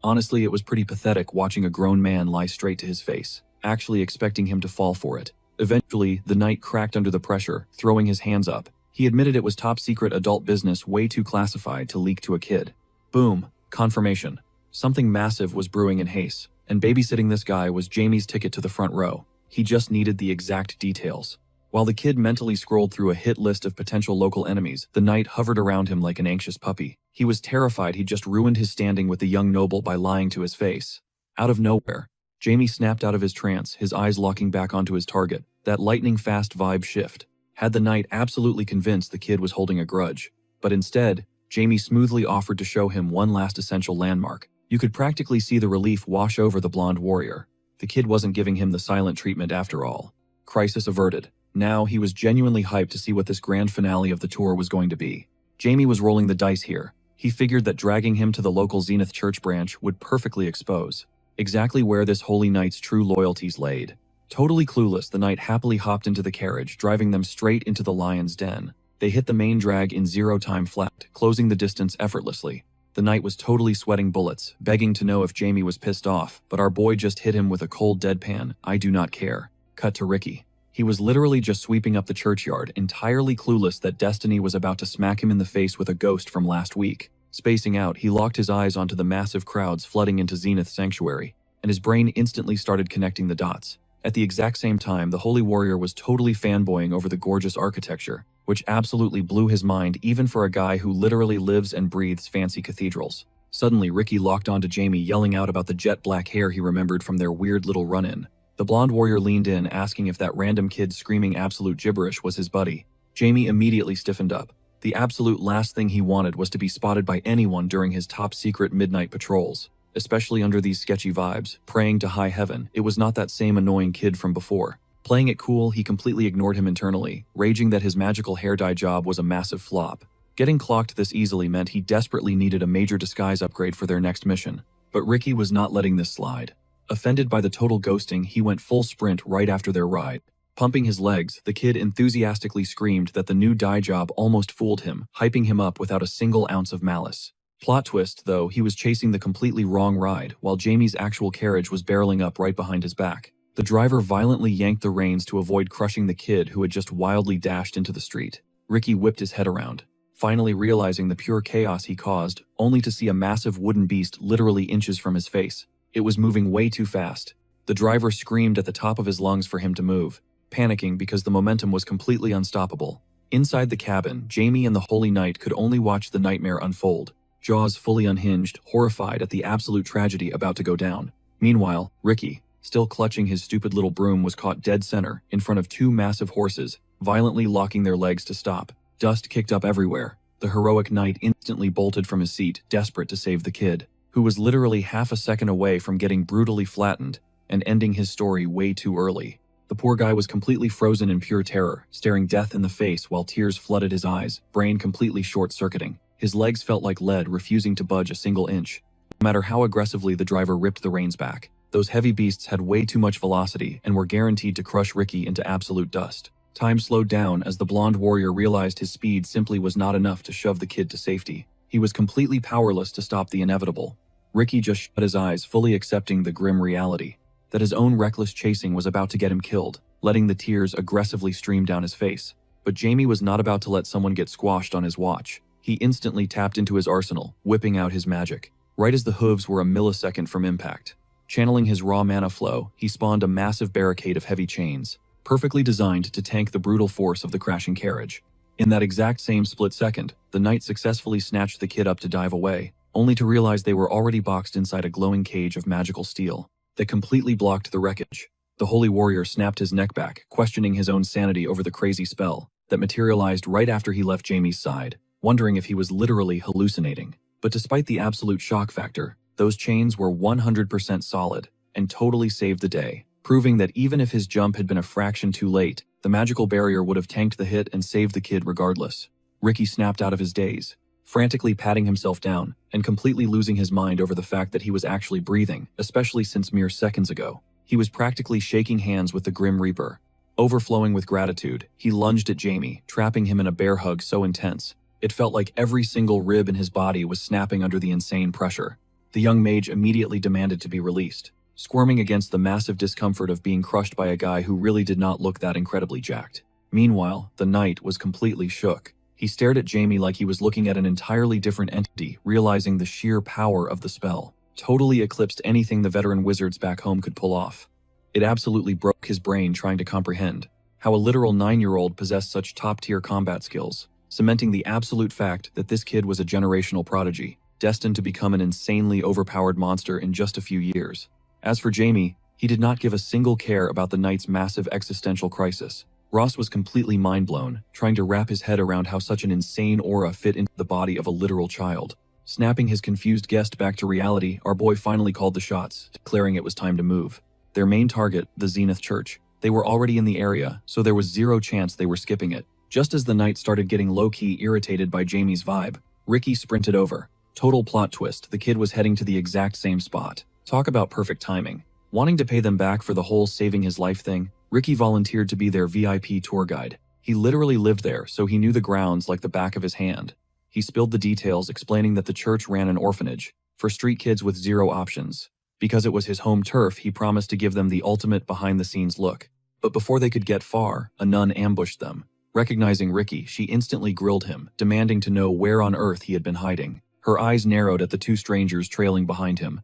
[SPEAKER 1] Honestly, it was pretty pathetic watching a grown man lie straight to his face, actually expecting him to fall for it. Eventually, the knight cracked under the pressure, throwing his hands up. He admitted it was top secret adult business, way too classified to leak to a kid. Boom. Confirmation. Something massive was brewing in Hace, and babysitting this guy was Jamie's ticket to the front row. He just needed the exact details. While the kid mentally scrolled through a hit list of potential local enemies, the knight hovered around him like an anxious puppy. He was terrified he'd just ruined his standing with the young noble by lying to his face. Out of nowhere, Jamie snapped out of his trance, his eyes locking back onto his target. That lightning-fast vibe shift had the knight absolutely convinced the kid was holding a grudge. But instead, Jamie smoothly offered to show him one last essential landmark. You could practically see the relief wash over the blonde warrior. The kid wasn't giving him the silent treatment after all. Crisis averted. Now he was genuinely hyped to see what this grand finale of the tour was going to be. Jamie was rolling the dice here. He figured that dragging him to the local Zenith Church branch would perfectly expose exactly where this holy knight's true loyalties laid. Totally clueless, the knight happily hopped into the carriage, driving them straight into the lion's den. They hit the main drag in 0 time flat, closing the distance effortlessly. The knight was totally sweating bullets, begging to know if Jamie was pissed off, but our boy just hit him with a cold deadpan, "I do not care." Cut to Ricky. He was literally just sweeping up the churchyard, entirely clueless that destiny was about to smack him in the face with a ghost from last week. Spacing out, he locked his eyes onto the massive crowds flooding into Zenith Sanctuary, and his brain instantly started connecting the dots. At the exact same time, the holy warrior was totally fanboying over the gorgeous architecture, which absolutely blew his mind even for a guy who literally lives and breathes fancy cathedrals. Suddenly, Ricky locked onto Jamie, yelling out about the jet black hair he remembered from their weird little run-in. The blonde warrior leaned in, asking if that random kid screaming absolute gibberish was his buddy. Jamie immediately stiffened up. The absolute last thing he wanted was to be spotted by anyone during his top-secret midnight patrols, especially under these sketchy vibes, praying to high heaven it was not that same annoying kid from before. Playing it cool, he completely ignored him internally, raging that his magical hair dye job was a massive flop. Getting clocked this easily meant he desperately needed a major disguise upgrade for their next mission. But Ricky was not letting this slide. Offended by the total ghosting, he went full sprint right after their ride. Pumping his legs, the kid enthusiastically screamed that the new dye job almost fooled him, hyping him up without a single ounce of malice. Plot twist, though, he was chasing the completely wrong ride, while Jamie's actual carriage was barreling up right behind his back. The driver violently yanked the reins to avoid crushing the kid who had just wildly dashed into the street. Ricky whipped his head around, finally realizing the pure chaos he caused, only to see a massive wooden beast literally inches from his face. It was moving way too fast. The driver screamed at the top of his lungs for him to move, panicking because the momentum was completely unstoppable. Inside the cabin, Jamie and the Holy Knight could only watch the nightmare unfold, jaws fully unhinged, horrified at the absolute tragedy about to go down. Meanwhile, Ricky, still clutching his stupid little broom, was caught dead center in front of two massive horses, violently locking their legs to stop. Dust kicked up everywhere. The heroic knight instantly bolted from his seat, desperate to save the kid, who was literally half a second away from getting brutally flattened and ending his story way too early. The poor guy was completely frozen in pure terror, staring death in the face while tears flooded his eyes, brain completely short-circuiting. His legs felt like lead, refusing to budge a single inch. No matter how aggressively the driver ripped the reins back, those heavy beasts had way too much velocity and were guaranteed to crush Ricky into absolute dust. Time slowed down as the blonde warrior realized his speed simply was not enough to shove the kid to safety. He was completely powerless to stop the inevitable. Ricky just shut his eyes, fully accepting the grim reality that his own reckless chasing was about to get him killed, letting the tears aggressively stream down his face. But Jamie was not about to let someone get squashed on his watch. He instantly tapped into his arsenal, whipping out his magic. Right as the hooves were a millisecond from impact, channeling his raw mana flow, he spawned a massive barricade of heavy chains, perfectly designed to tank the brutal force of the crashing carriage. In that exact same split second, the knight successfully snatched the kid up to dive away, only to realize they were already boxed inside a glowing cage of magical steel that completely blocked the wreckage. The holy warrior snapped his neck back, questioning his own sanity over the crazy spell that materialized right after he left Jamie's side, wondering if he was literally hallucinating. But despite the absolute shock factor, those chains were 100% solid and totally saved the day, proving that even if his jump had been a fraction too late, the magical barrier would have tanked the hit and saved the kid regardless. Ricky snapped out of his daze, frantically patting himself down and completely losing his mind over the fact that he was actually breathing, especially since mere seconds ago he was practically shaking hands with the Grim Reaper. Overflowing with gratitude, he lunged at Jamie, trapping him in a bear hug so intense it felt like every single rib in his body was snapping under the insane pressure. The young mage immediately demanded to be released, squirming against the massive discomfort of being crushed by a guy who really did not look that incredibly jacked. Meanwhile, the knight was completely shook. He stared at Jamie like he was looking at an entirely different entity, realizing the sheer power of the spell totally eclipsed anything the veteran wizards back home could pull off. It absolutely broke his brain trying to comprehend how a literal 9-year-old possessed such top-tier combat skills, cementing the absolute fact that this kid was a generational prodigy, destined to become an insanely overpowered monster in just a few years. As for Jamie, he did not give a single care about the knight's massive existential crisis. Ross was completely mind-blown, trying to wrap his head around how such an insane aura fit into the body of a literal child. Snapping his confused guest back to reality, our boy finally called the shots, declaring it was time to move. Their main target, the Zenith Church, they were already in the area, so there was zero chance they were skipping it. Just as the knight started getting low-key irritated by Jamie's vibe, Ricky sprinted over. Total plot twist, the kid was heading to the exact same spot. Talk about perfect timing. Wanting to pay them back for the whole saving his life thing, Ricky volunteered to be their VIP tour guide. He literally lived there, so he knew the grounds like the back of his hand. He spilled the details, explaining that the church ran an orphanage for street kids with zero options. Because it was his home turf, he promised to give them the ultimate behind-the-scenes look. But before they could get far, a nun ambushed them. Recognizing Ricky, she instantly grilled him, demanding to know where on earth he had been hiding. Her eyes narrowed at the two strangers trailing behind him.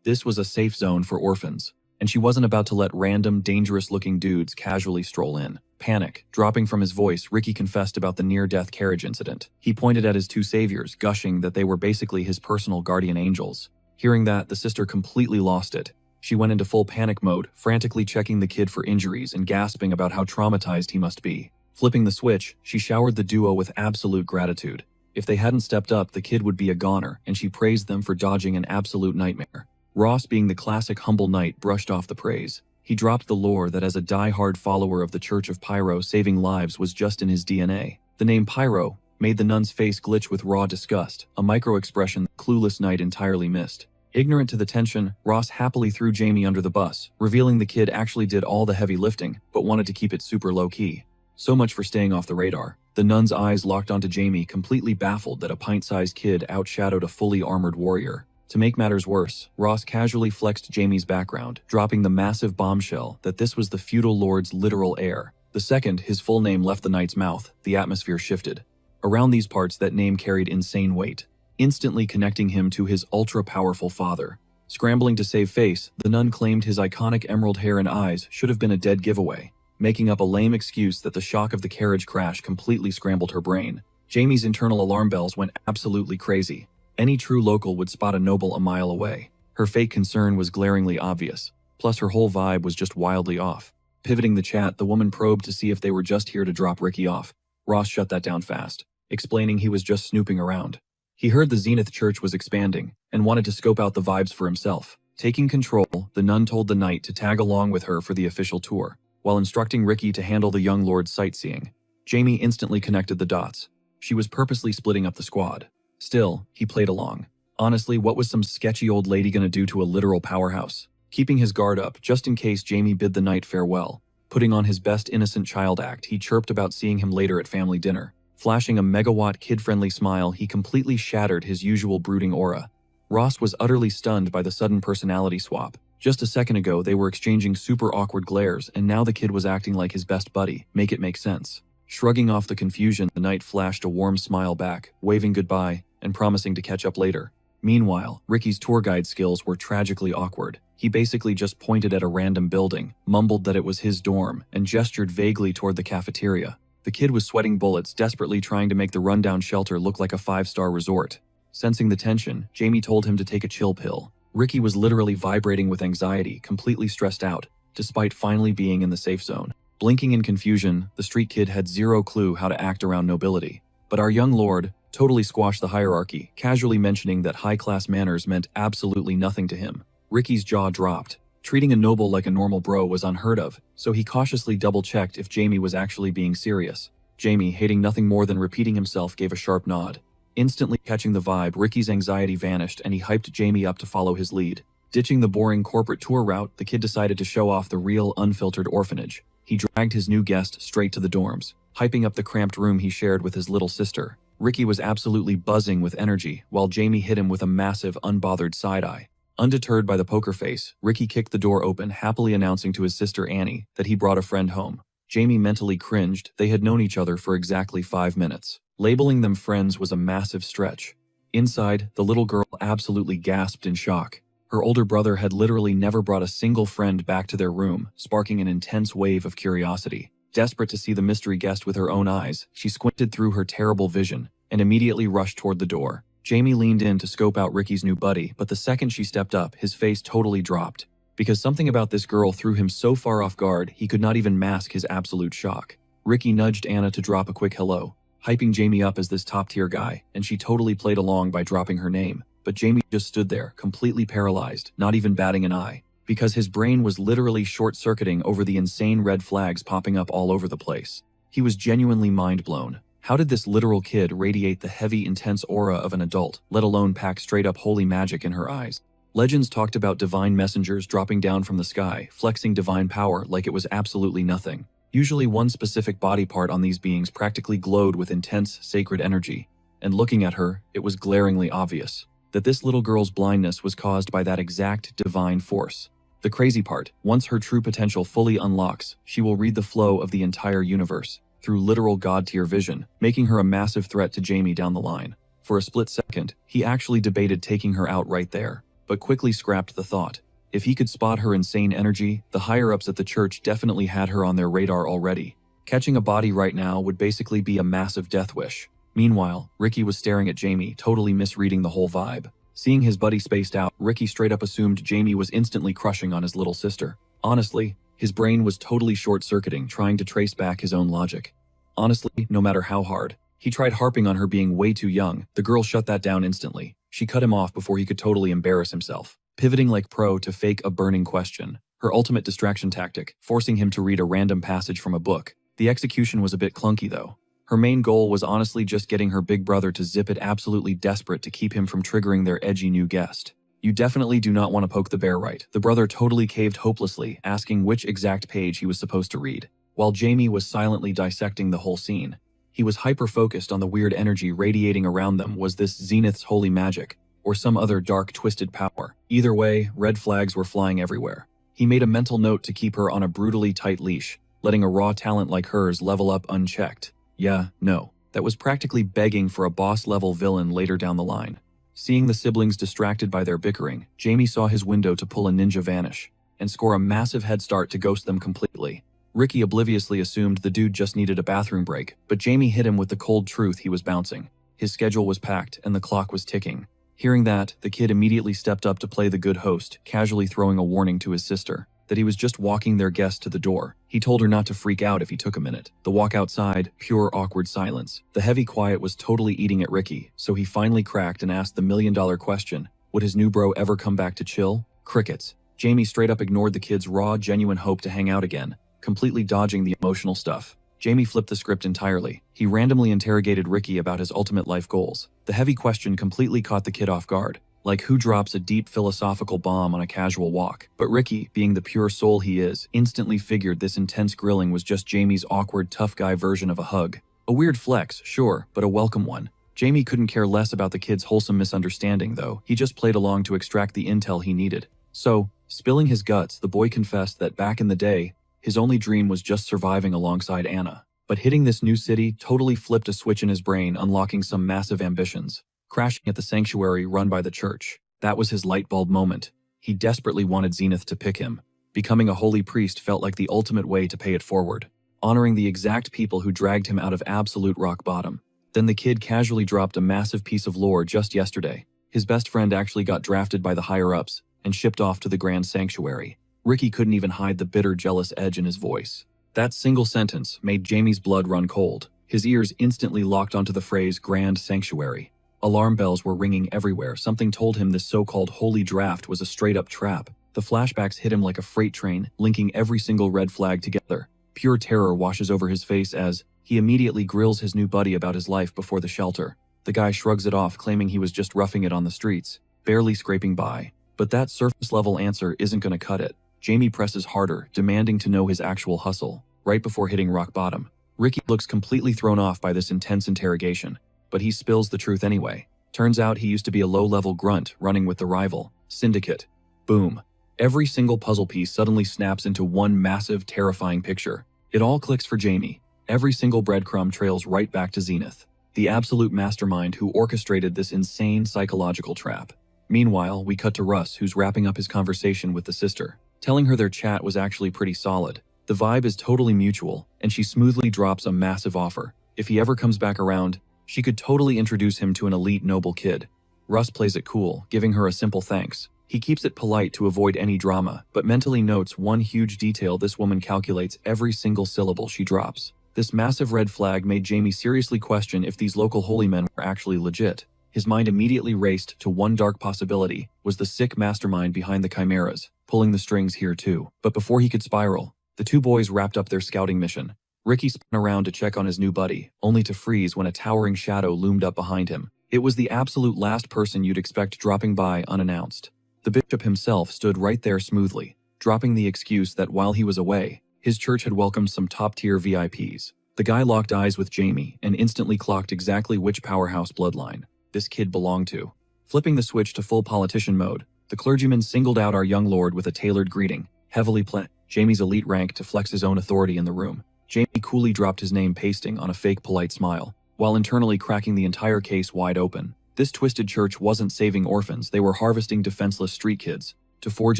[SPEAKER 1] This was a safe zone for orphans, and she wasn't about to let random, dangerous-looking dudes casually stroll in. Panic dropping from his voice, Ricky confessed about the near-death carriage incident. He pointed at his two saviors, gushing that they were basically his personal guardian angels. Hearing that, the sister completely lost it. She went into full panic mode, frantically checking the kid for injuries and gasping about how traumatized he must be. Flipping the switch, she showered the duo with absolute gratitude. If they hadn't stepped up, the kid would be a goner, and she praised them for dodging an absolute nightmare. Ross, being the classic humble knight, brushed off the praise, He dropped the lore that as a die-hard follower of the Church of Pyro, saving lives was just in his DNA. The name Pyro made the nun's face glitch with raw disgust, a micro-expression the clueless knight entirely missed. Ignorant to the tension, Ross happily threw Jamie under the bus, revealing the kid actually did all the heavy lifting, but wanted to keep it super low-key. So much for staying off the radar. The nun's eyes locked onto Jamie, completely baffled that a pint-sized kid outshadowed a fully armored warrior. To make matters worse, Ross casually flexed Jamie's background, dropping the massive bombshell that this was the feudal lord's literal heir. The second his full name left the knight's mouth, the atmosphere shifted. Around these parts, that name carried insane weight, instantly connecting him to his ultra-powerful father. Scrambling to save face, the nun claimed his iconic emerald hair and eyes should have been a dead giveaway, making up a lame excuse that the shock of the carriage crash completely scrambled her brain. Jamie's internal alarm bells went absolutely crazy. Any true local would spot a noble a mile away. Her fake concern was glaringly obvious, plus her whole vibe was just wildly off. Pivoting the chat, the woman probed to see if they were just here to drop Ricky off. Ross shut that down fast, explaining he was just snooping around. He heard the Zenith Church was expanding and wanted to scope out the vibes for himself. Taking control, the nun told the knight to tag along with her for the official tour, while instructing Ricky to handle the young lord's sightseeing. Jamie instantly connected the dots. She was purposely splitting up the squad. Still, he played along. Honestly, what was some sketchy old lady gonna do to a literal powerhouse? Keeping his guard up, just in case Jamie bid the knight farewell. Putting on his best innocent child act, he chirped about seeing him later at family dinner. Flashing a megawatt kid-friendly smile, he completely shattered his usual brooding aura. Ross was utterly stunned by the sudden personality swap. Just a second ago, they were exchanging super awkward glares, and now the kid was acting like his best buddy. Make it make sense. Shrugging off the confusion, the knight flashed a warm smile back, waving goodbye and promising to catch up later. Meanwhile, Ricky's tour guide skills were tragically awkward. He basically just pointed at a random building, mumbled that it was his dorm, and gestured vaguely toward the cafeteria. The kid was sweating bullets, desperately trying to make the rundown shelter look like a 5-star resort. Sensing the tension, Jamie told him to take a chill pill. Ricky was literally vibrating with anxiety, completely stressed out, despite finally being in the safe zone. Blinking in confusion, the street kid had zero clue how to act around nobility. But our young lord totally squashed the hierarchy, casually mentioning that high-class manners meant absolutely nothing to him. Ricky's jaw dropped. Treating a noble like a normal bro was unheard of, so he cautiously double-checked if Jamie was actually being serious. Jamie, hating nothing more than repeating himself, gave a sharp nod. Instantly catching the vibe, Ricky's anxiety vanished and he hyped Jamie up to follow his lead. Ditching the boring corporate tour route, the kid decided to show off the real, unfiltered orphanage. He dragged his new guest straight to the dorms, hyping up the cramped room he shared with his little sister. Ricky was absolutely buzzing with energy, while Jamie hit him with a massive, unbothered side-eye. Undeterred by the poker face, Ricky kicked the door open, happily announcing to his sister Annie that he brought a friend home. Jamie mentally cringed. They had known each other for exactly 5 minutes. Labeling them friends was a massive stretch. Inside, the little girl absolutely gasped in shock. Her older brother had literally never brought a single friend back to their room, sparking an intense wave of curiosity. Desperate to see the mystery guest with her own eyes, she squinted through her terrible vision and immediately rushed toward the door. Jamie leaned in to scope out Ricky's new buddy, but the second she stepped up, his face totally dropped. Because something about this girl threw him so far off guard, he could not even mask his absolute shock. Ricky nudged Anna to drop a quick hello, hyping Jamie up as this top-tier guy, and she totally played along by dropping her name. But Jamie just stood there, completely paralyzed, not even batting an eye, because his brain was literally short-circuiting over the insane red flags popping up all over the place. He was genuinely mind-blown. How did this literal kid radiate the heavy, intense aura of an adult, let alone pack straight-up holy magic in her eyes? Legends talked about divine messengers dropping down from the sky, flexing divine power like it was absolutely nothing. Usually one specific body part on these beings practically glowed with intense, sacred energy. And looking at her, it was glaringly obvious that this little girl's blindness was caused by that exact divine force. The crazy part, once her true potential fully unlocks, she will read the flow of the entire universe through literal god-tier vision, making her a massive threat to Jamie down the line. For a split second, he actually debated taking her out right there, but quickly scrapped the thought. If he could spot her insane energy, the higher-ups at the church definitely had her on their radar already. Catching a body right now would basically be a massive death wish. Meanwhile, Ricky was staring at Jamie, totally misreading the whole vibe. Seeing his buddy spaced out, Ricky straight up assumed Jamie was instantly crushing on his little sister. Honestly, his brain was totally short-circuiting, trying to trace back his own logic. Honestly, no matter how hard he tried harping on her being way too young, the girl shut that down instantly. She cut him off before he could totally embarrass himself. Pivoting like pro to fake a burning question. her ultimate distraction tactic, forcing him to read a random passage from a book. The execution was a bit clunky though. Her main goal was honestly just getting her big brother to zip it, absolutely desperate to keep him from triggering their edgy new guest. You definitely do not want to poke the bear, right? The brother totally caved hopelessly, asking which exact page he was supposed to read. While Jamie was silently dissecting the whole scene, he was hyper-focused on the weird energy radiating around them. Was this Zenith's holy magic, or some other dark, twisted power? Either way, red flags were flying everywhere. He made a mental note to keep her on a brutally tight leash, letting a raw talent like hers level up unchecked. Yeah, no. That was practically begging for a boss-level villain later down the line. Seeing the siblings distracted by their bickering, Jamie saw his window to pull a ninja vanish and score a massive head start to ghost them completely. Ricky obliviously assumed the dude just needed a bathroom break, but Jamie hit him with the cold truth: he was bouncing. His schedule was packed and the clock was ticking. Hearing that, the kid immediately stepped up to play the good host, casually throwing a warning to his sister that he was just walking their guest to the door. He told her not to freak out if he took a minute. The walk outside, pure awkward silence. The heavy quiet was totally eating at Ricky, so he finally cracked and asked the million-dollar question: would his new bro ever come back to chill? Crickets. Jamie straight up ignored the kid's raw, genuine hope to hang out again, completely dodging the emotional stuff. Jamie flipped the script entirely. He randomly interrogated Ricky about his ultimate life goals. The heavy question completely caught the kid off guard. Like who drops a deep philosophical bomb on a casual walk? But Ricky, being the pure soul he is, instantly figured this intense grilling was just Jamie's awkward tough guy version of a hug. A weird flex, sure, but a welcome one. Jamie couldn't care less about the kid's wholesome misunderstanding though. He just played along to extract the intel he needed. So, spilling his guts, the boy confessed that back in the day, his only dream was just surviving alongside Anna. But hitting this new city totally flipped a switch in his brain, unlocking some massive ambitions. Crashing at the sanctuary run by the church. That was his light bulb moment. He desperately wanted Zenith to pick him. Becoming a holy priest felt like the ultimate way to pay it forward, honoring the exact people who dragged him out of absolute rock bottom. Then the kid casually dropped a massive piece of lore just yesterday. His best friend actually got drafted by the higher-ups and shipped off to the Grand Sanctuary. Ricky couldn't even hide the bitter, jealous edge in his voice. That single sentence made Jamie's blood run cold. His ears instantly locked onto the phrase Grand Sanctuary. Alarm bells were ringing everywhere. Something told him this so-called holy draft was a straight-up trap. The flashbacks hit him like a freight train, linking every single red flag together. Pure terror washes over his face as he immediately grills his new buddy about his life before the shelter. The guy shrugs it off, claiming he was just roughing it on the streets, barely scraping by. But that surface-level answer isn't going to cut it. Jamie presses harder, demanding to know his actual hustle. Right before hitting rock bottom, Ricky looks completely thrown off by this intense interrogation. But he spills the truth anyway. Turns out he used to be a low-level grunt running with the rival Syndicate. Boom. Every single puzzle piece suddenly snaps into one massive, terrifying picture. It all clicks for Jamie. Every single breadcrumb trails right back to Zenith, the absolute mastermind who orchestrated this insane psychological trap. Meanwhile, we cut to Russ, who's wrapping up his conversation with the sister, telling her their chat was actually pretty solid. The vibe is totally mutual, and she smoothly drops a massive offer. If he ever comes back around, she could totally introduce him to an elite noble kid. Russ plays it cool, giving her a simple thanks. He keeps it polite to avoid any drama, but mentally notes one huge detail: this woman calculates every single syllable she drops. This massive red flag made Jamie seriously question if these local holy men were actually legit. His mind immediately raced to one dark possibility: was the sick mastermind behind the chimeras pulling the strings here too? But before he could spiral, the two boys wrapped up their scouting mission. Ricky spun around to check on his new buddy, only to freeze when a towering shadow loomed up behind him. It was the absolute last person you'd expect dropping by unannounced. The bishop himself stood right there smoothly, dropping the excuse that while he was away, his church had welcomed some top-tier VIPs. The guy locked eyes with Jamie and instantly clocked exactly which powerhouse bloodline this kid belonged to. Flipping the switch to full politician mode, the clergyman singled out our young lord with a tailored greeting, heavily Jamie's elite rank to flex his own authority in the room. Jamie coolly dropped his name, pasting on a fake polite smile, while internally cracking the entire case wide open. This twisted church wasn't saving orphans, they were harvesting defenseless street kids to forge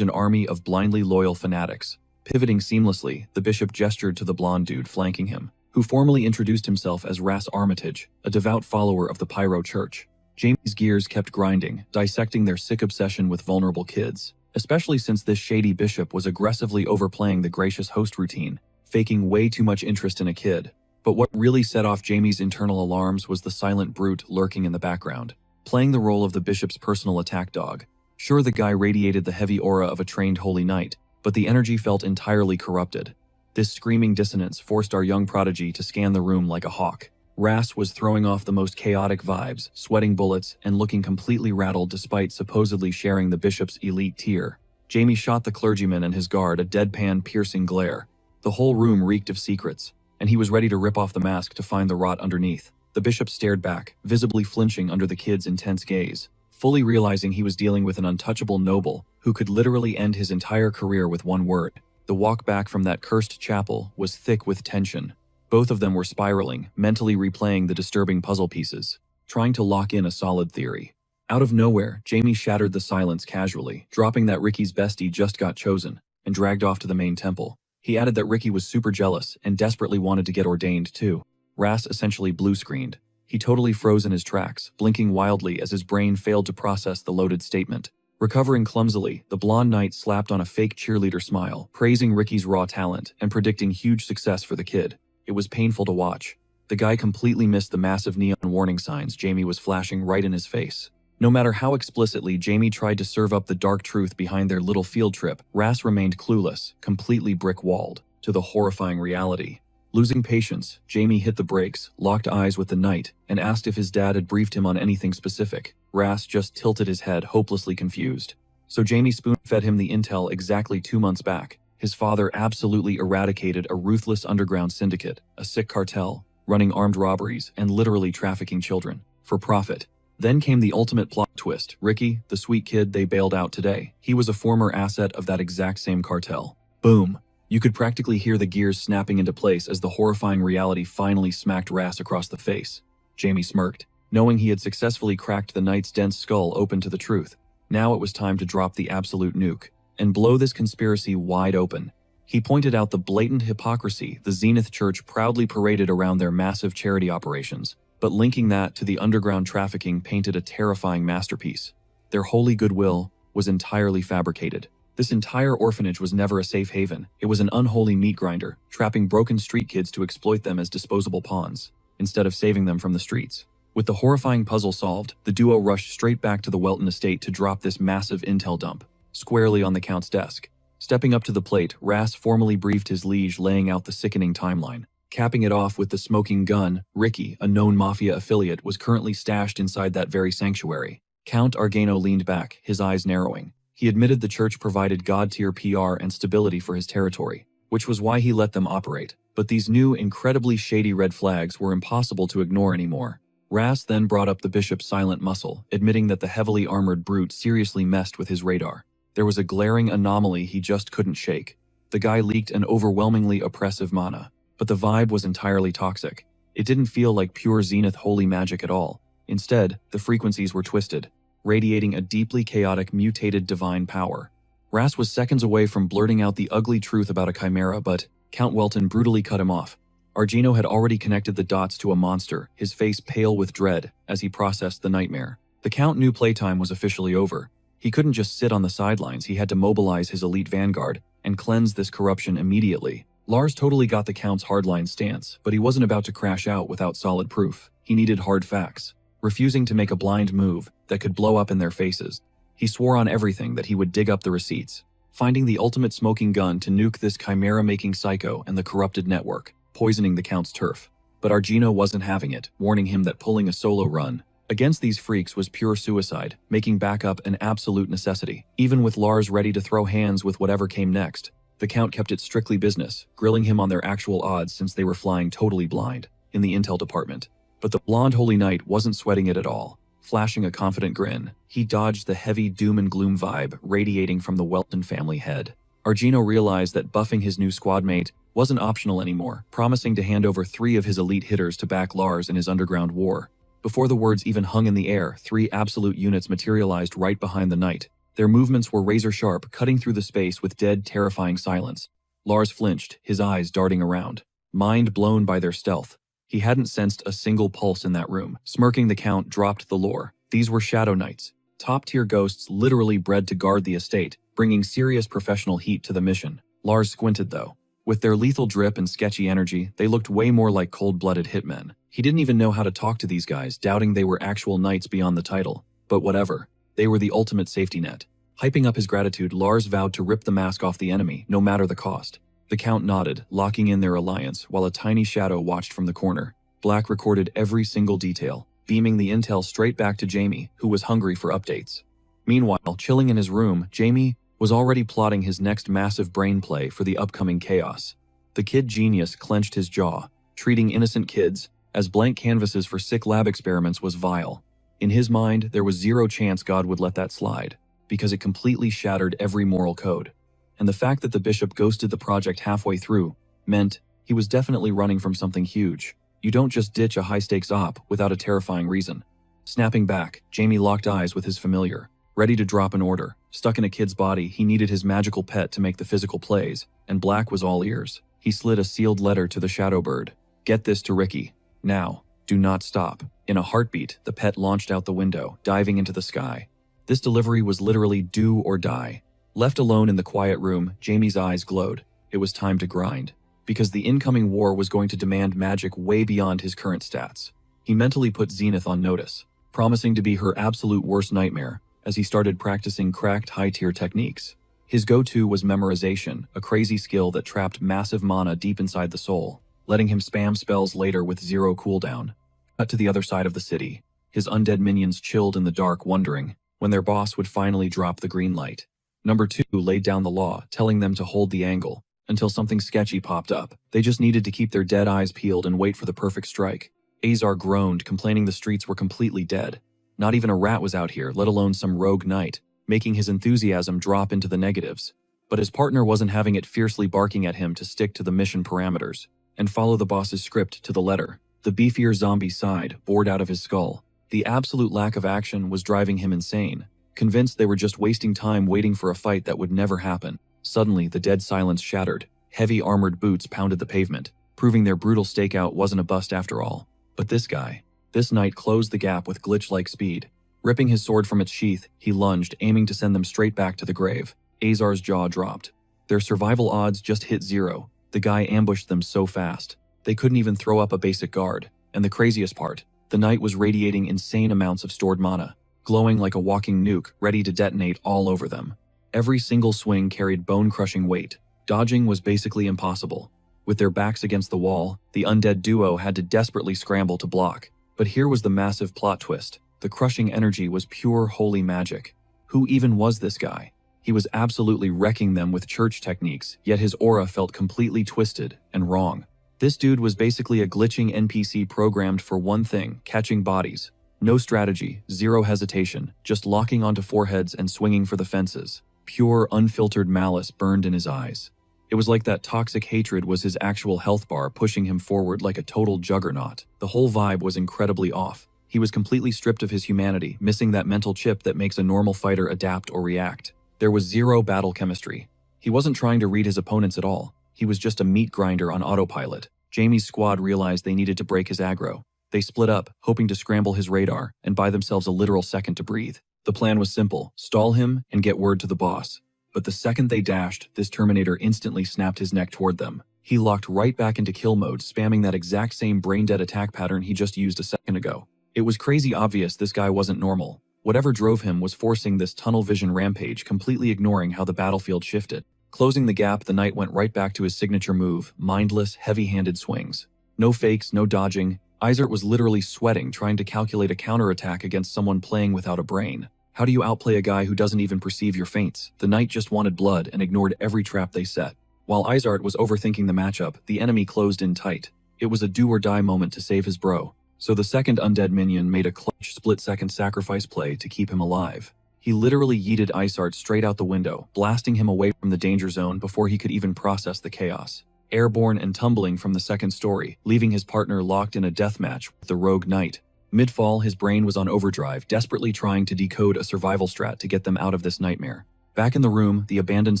[SPEAKER 1] an army of blindly loyal fanatics. Pivoting seamlessly, the bishop gestured to the blonde dude flanking him, who formally introduced himself as Ras Armitage, a devout follower of the Pyro Church. Jamie's gears kept grinding, dissecting their sick obsession with vulnerable kids, especially since this shady bishop was aggressively overplaying the gracious host routine, faking way too much interest in a kid. But what really set off Jamie's internal alarms was the silent brute lurking in the background, playing the role of the bishop's personal attack dog. Sure, the guy radiated the heavy aura of a trained holy knight, but the energy felt entirely corrupted. This screaming dissonance forced our young prodigy to scan the room like a hawk. Ras was throwing off the most chaotic vibes, sweating bullets, and looking completely rattled despite supposedly sharing the bishop's elite tier. Jamie shot the clergyman and his guard a deadpan, piercing glare. The whole room reeked of secrets, and he was ready to rip off the mask to find the rot underneath. The bishop stared back, visibly flinching under the kid's intense gaze, fully realizing he was dealing with an untouchable noble who could literally end his entire career with one word. The walk back from that cursed chapel was thick with tension. Both of them were spiraling, mentally replaying the disturbing puzzle pieces, trying to lock in a solid theory. Out of nowhere, Jamie shattered the silence casually, dropping that Ricky's bestie just got chosen, and dragged off to the main temple. He added that Ricky was super jealous and desperately wanted to get ordained too. Ras essentially blue-screened. He totally froze in his tracks, blinking wildly as his brain failed to process the loaded statement. Recovering clumsily, the blonde knight slapped on a fake cheerleader smile, praising Ricky's raw talent and predicting huge success for the kid. It was painful to watch. The guy completely missed the massive neon warning signs Jamie was flashing right in his face. No matter how explicitly Jamie tried to serve up the dark truth behind their little field trip, Ras remained clueless, completely brick-walled, to the horrifying reality. Losing patience, Jamie hit the brakes, locked eyes with the knight, and asked if his dad had briefed him on anything specific. Ras just tilted his head, hopelessly confused. So Jamie spoon-fed him the intel exactly 2 months back. His father absolutely eradicated a ruthless underground syndicate, a sick cartel, running armed robberies and literally trafficking children, for profit. Then came the ultimate plot twist. Ricky, the sweet kid they bailed out today, he was a former asset of that exact same cartel. Boom. You could practically hear the gears snapping into place as the horrifying reality finally smacked Ras across the face. Jamie smirked, knowing he had successfully cracked the knight's dense skull open to the truth. Now it was time to drop the absolute nuke and blow this conspiracy wide open. He pointed out the blatant hypocrisy the Zenith Church proudly paraded around their massive charity operations, but linking that to the underground trafficking painted a terrifying masterpiece. Their holy goodwill was entirely fabricated. This entire orphanage was never a safe haven. It was an unholy meat grinder, trapping broken street kids to exploit them as disposable pawns, instead of saving them from the streets. With the horrifying puzzle solved, the duo rushed straight back to the Welton estate to drop this massive intel dump, squarely on the Count's desk. Stepping up to the plate, Ras formally briefed his liege, laying out the sickening timeline. Capping it off with the smoking gun, Ricky, a known mafia affiliate, was currently stashed inside that very sanctuary. Count Argano leaned back, his eyes narrowing. He admitted the church provided god-tier PR and stability for his territory, which was why he let them operate. But these new, incredibly shady red flags were impossible to ignore anymore. Ras then brought up the bishop's silent muscle, admitting that the heavily armored brute seriously messed with his radar. There was a glaring anomaly he just couldn't shake. The guy leaked an overwhelmingly oppressive mana, but the vibe was entirely toxic. It didn't feel like pure Zenith holy magic at all. Instead, the frequencies were twisted, radiating a deeply chaotic, mutated divine power. Ras was seconds away from blurting out the ugly truth about a chimera, but Count Welton brutally cut him off. Argino had already connected the dots to a monster, his face pale with dread as he processed the nightmare. The Count knew playtime was officially over. He couldn't just sit on the sidelines, he had to mobilize his elite vanguard and cleanse this corruption immediately. Lars totally got the Count's hardline stance, but he wasn't about to crash out without solid proof. He needed hard facts, refusing to make a blind move that could blow up in their faces. He swore on everything that he would dig up the receipts, finding the ultimate smoking gun to nuke this chimera-making psycho and the corrupted network, poisoning the Count's turf. But Argino wasn't having it, warning him that pulling a solo run against these freaks was pure suicide, making backup an absolute necessity. Even with Lars ready to throw hands with whatever came next, the Count kept it strictly business, grilling him on their actual odds since they were flying totally blind in the intel department. But the blonde holy knight wasn't sweating it at all. Flashing a confident grin, he dodged the heavy doom and gloom vibe radiating from the Welton family head. Argino realized that buffing his new squad mate wasn't optional anymore, promising to hand over 3 of his elite hitters to back Lars in his underground war. Before the words even hung in the air, 3 absolute units materialized right behind the knight. Their movements were razor-sharp, cutting through the space with dead, terrifying silence. Lars flinched, his eyes darting around, mind blown by their stealth. He hadn't sensed a single pulse in that room. Smirking, the Count dropped the lore. These were Shadow Knights, top-tier ghosts literally bred to guard the estate, bringing serious professional heat to the mission. Lars squinted though. With their lethal drip and sketchy energy, they looked way more like cold-blooded hitmen. He didn't even know how to talk to these guys, doubting they were actual knights beyond the title. But whatever. They were the ultimate safety net. Hyping up his gratitude, Lars vowed to rip the mask off the enemy, no matter the cost. The Count nodded, locking in their alliance, while a tiny shadow watched from the corner. Black recorded every single detail, beaming the intel straight back to Jamie, who was hungry for updates. Meanwhile, chilling in his room, Jamie was already plotting his next massive brain play for the upcoming chaos. The kid genius clenched his jaw. Treating innocent kids as blank canvases for sick lab experiments was vile. In his mind, there was zero chance God would let that slide, because it completely shattered every moral code. And the fact that the bishop ghosted the project halfway through meant he was definitely running from something huge. You don't just ditch a high-stakes op without a terrifying reason. Snapping back, Jamie locked eyes with his familiar, ready to drop an order. Stuck in a kid's body, he needed his magical pet to make the physical plays, and Black was all ears. He slid a sealed letter to the shadow bird. Get this to Ricky. Now. Do not stop. In a heartbeat, the pet launched out the window, diving into the sky. This delivery was literally do or die. Left alone in the quiet room, Jamie's eyes glowed. It was time to grind. Because the incoming war was going to demand magic way beyond his current stats. He mentally put Zenith on notice, promising to be her absolute worst nightmare, as he started practicing cracked high-tier techniques. His go-to was memorization, a crazy skill that trapped massive mana deep inside the soul, letting him spam spells later with zero cooldown. Cut to the other side of the city. His undead minions chilled in the dark, wondering when their boss would finally drop the green light. Number 2 laid down the law, telling them to hold the angle, until something sketchy popped up. They just needed to keep their dead eyes peeled and wait for the perfect strike. Azar groaned, complaining the streets were completely dead. Not even a rat was out here, let alone some rogue knight, making his enthusiasm drop into the negatives. But his partner wasn't having it, fiercely barking at him to stick to the mission parameters and follow the boss's script to the letter. The beefier zombie sighed, bored out of his skull. The absolute lack of action was driving him insane, convinced they were just wasting time waiting for a fight that would never happen. Suddenly, the dead silence shattered. Heavy armored boots pounded the pavement, proving their brutal stakeout wasn't a bust after all. But this knight closed the gap with glitch-like speed. Ripping his sword from its sheath, he lunged, aiming to send them straight back to the grave. Azar's jaw dropped. Their survival odds just hit zero. The guy ambushed them so fast, they couldn't even throw up a basic guard. And the craziest part, the knight was radiating insane amounts of stored mana, glowing like a walking nuke, ready to detonate all over them. Every single swing carried bone-crushing weight. Dodging was basically impossible. With their backs against the wall, the undead duo had to desperately scramble to block. But here was the massive plot twist. The crushing energy was pure holy magic. Who even was this guy? He was absolutely wrecking them with church techniques, yet his aura felt completely twisted and wrong. This dude was basically a glitching NPC programmed for one thing: catching bodies. No strategy, zero hesitation, just locking onto foreheads and swinging for the fences. Pure, unfiltered malice burned in his eyes. It was like that toxic hatred was his actual health bar, pushing him forward like a total juggernaut. The whole vibe was incredibly off. He was completely stripped of his humanity, missing that mental chip that makes a normal fighter adapt or react. There was zero battle chemistry. He wasn't trying to read his opponents at all. He was just a meat grinder on autopilot. Jamie's squad realized they needed to break his aggro. They split up, hoping to scramble his radar and buy themselves a literal second to breathe. The plan was simple: stall him and get word to the boss. But the second they dashed, this Terminator instantly snapped his neck toward them. He locked right back into kill mode, spamming that exact same brain-dead attack pattern he just used a second ago. It was crazy obvious this guy wasn't normal. Whatever drove him was forcing this tunnel vision rampage, completely ignoring how the battlefield shifted. Closing the gap, the knight went right back to his signature move: mindless, heavy-handed swings. No fakes, no dodging. Izart was literally sweating trying to calculate a counterattack against someone playing without a brain. How do you outplay a guy who doesn't even perceive your feints? The knight just wanted blood and ignored every trap they set. While Izart was overthinking the matchup, the enemy closed in tight. It was a do-or-die moment to save his bro. So the second undead minion made a clutch split-second sacrifice play to keep him alive. He literally yeeted Izart straight out the window, blasting him away from the danger zone before he could even process the chaos. Airborne and tumbling from the second story, leaving his partner locked in a deathmatch with the rogue knight. Mid-fall, his brain was on overdrive, desperately trying to decode a survival strat to get them out of this nightmare. Back in the room, the abandoned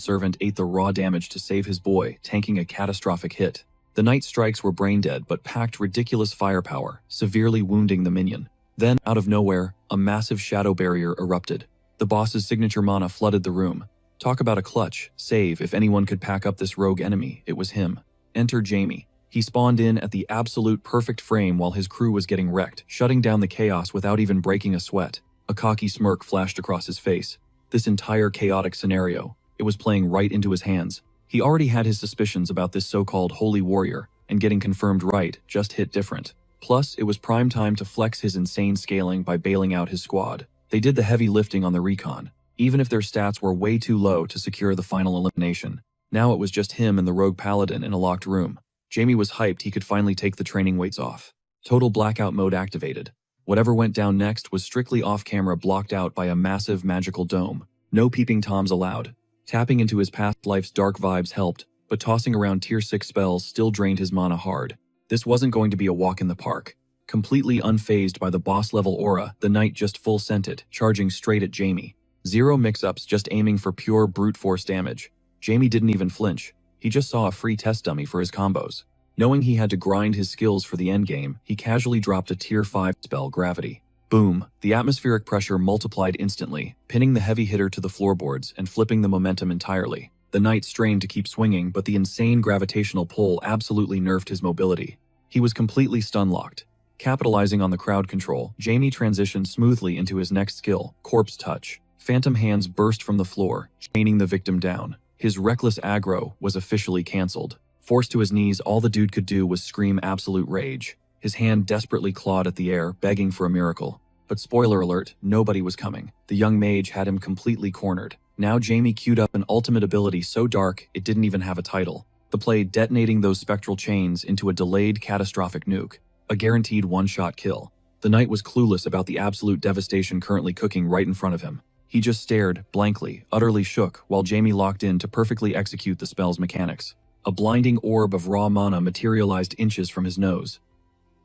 [SPEAKER 1] servant ate the raw damage to save his boy, tanking a catastrophic hit. The knight's strikes were brain-dead but packed ridiculous firepower, severely wounding the minion. Then, out of nowhere, a massive shadow barrier erupted. The boss's signature mana flooded the room. Talk about a clutch save. If anyone could pack up this rogue enemy, it was him. Enter Jamie. He spawned in at the absolute perfect frame while his crew was getting wrecked, shutting down the chaos without even breaking a sweat. A cocky smirk flashed across his face. This entire chaotic scenario, it was playing right into his hands. He already had his suspicions about this so-called holy warrior, and getting confirmed right just hit different. Plus, it was prime time to flex his insane scaling by bailing out his squad. They did the heavy lifting on the recon, even if their stats were way too low to secure the final elimination. Now it was just him and the rogue paladin in a locked room. Jamie was hyped he could finally take the training weights off. Total blackout mode activated. Whatever went down next was strictly off-camera, blocked out by a massive magical dome. No peeping toms allowed. Tapping into his past life's dark vibes helped, but tossing around tier 6 spells still drained his mana hard. This wasn't going to be a walk in the park. Completely unfazed by the boss-level aura, the knight just full-sent it, charging straight at Jamie. Zero mix-ups, just aiming for pure brute force damage. Jamie didn't even flinch. He just saw a free test dummy for his combos. Knowing he had to grind his skills for the endgame, he casually dropped a tier 5 spell, Gravity. Boom! The atmospheric pressure multiplied instantly, pinning the heavy hitter to the floorboards and flipping the momentum entirely. The knight strained to keep swinging, but the insane gravitational pull absolutely nerfed his mobility. He was completely stun-locked. Capitalizing on the crowd control, Jamie transitioned smoothly into his next skill, Corpse Touch. Phantom hands burst from the floor, chaining the victim down. His reckless aggro was officially cancelled. Forced to his knees, all the dude could do was scream absolute rage. His hand desperately clawed at the air, begging for a miracle. But spoiler alert, nobody was coming. The young mage had him completely cornered. Now Jamie queued up an ultimate ability so dark it didn't even have a title. The play detonating those spectral chains into a delayed catastrophic nuke. A guaranteed one-shot kill. The knight was clueless about the absolute devastation currently cooking right in front of him. He just stared, blankly, utterly shook, while Jamie locked in to perfectly execute the spell's mechanics. A blinding orb of raw mana materialized inches from his nose.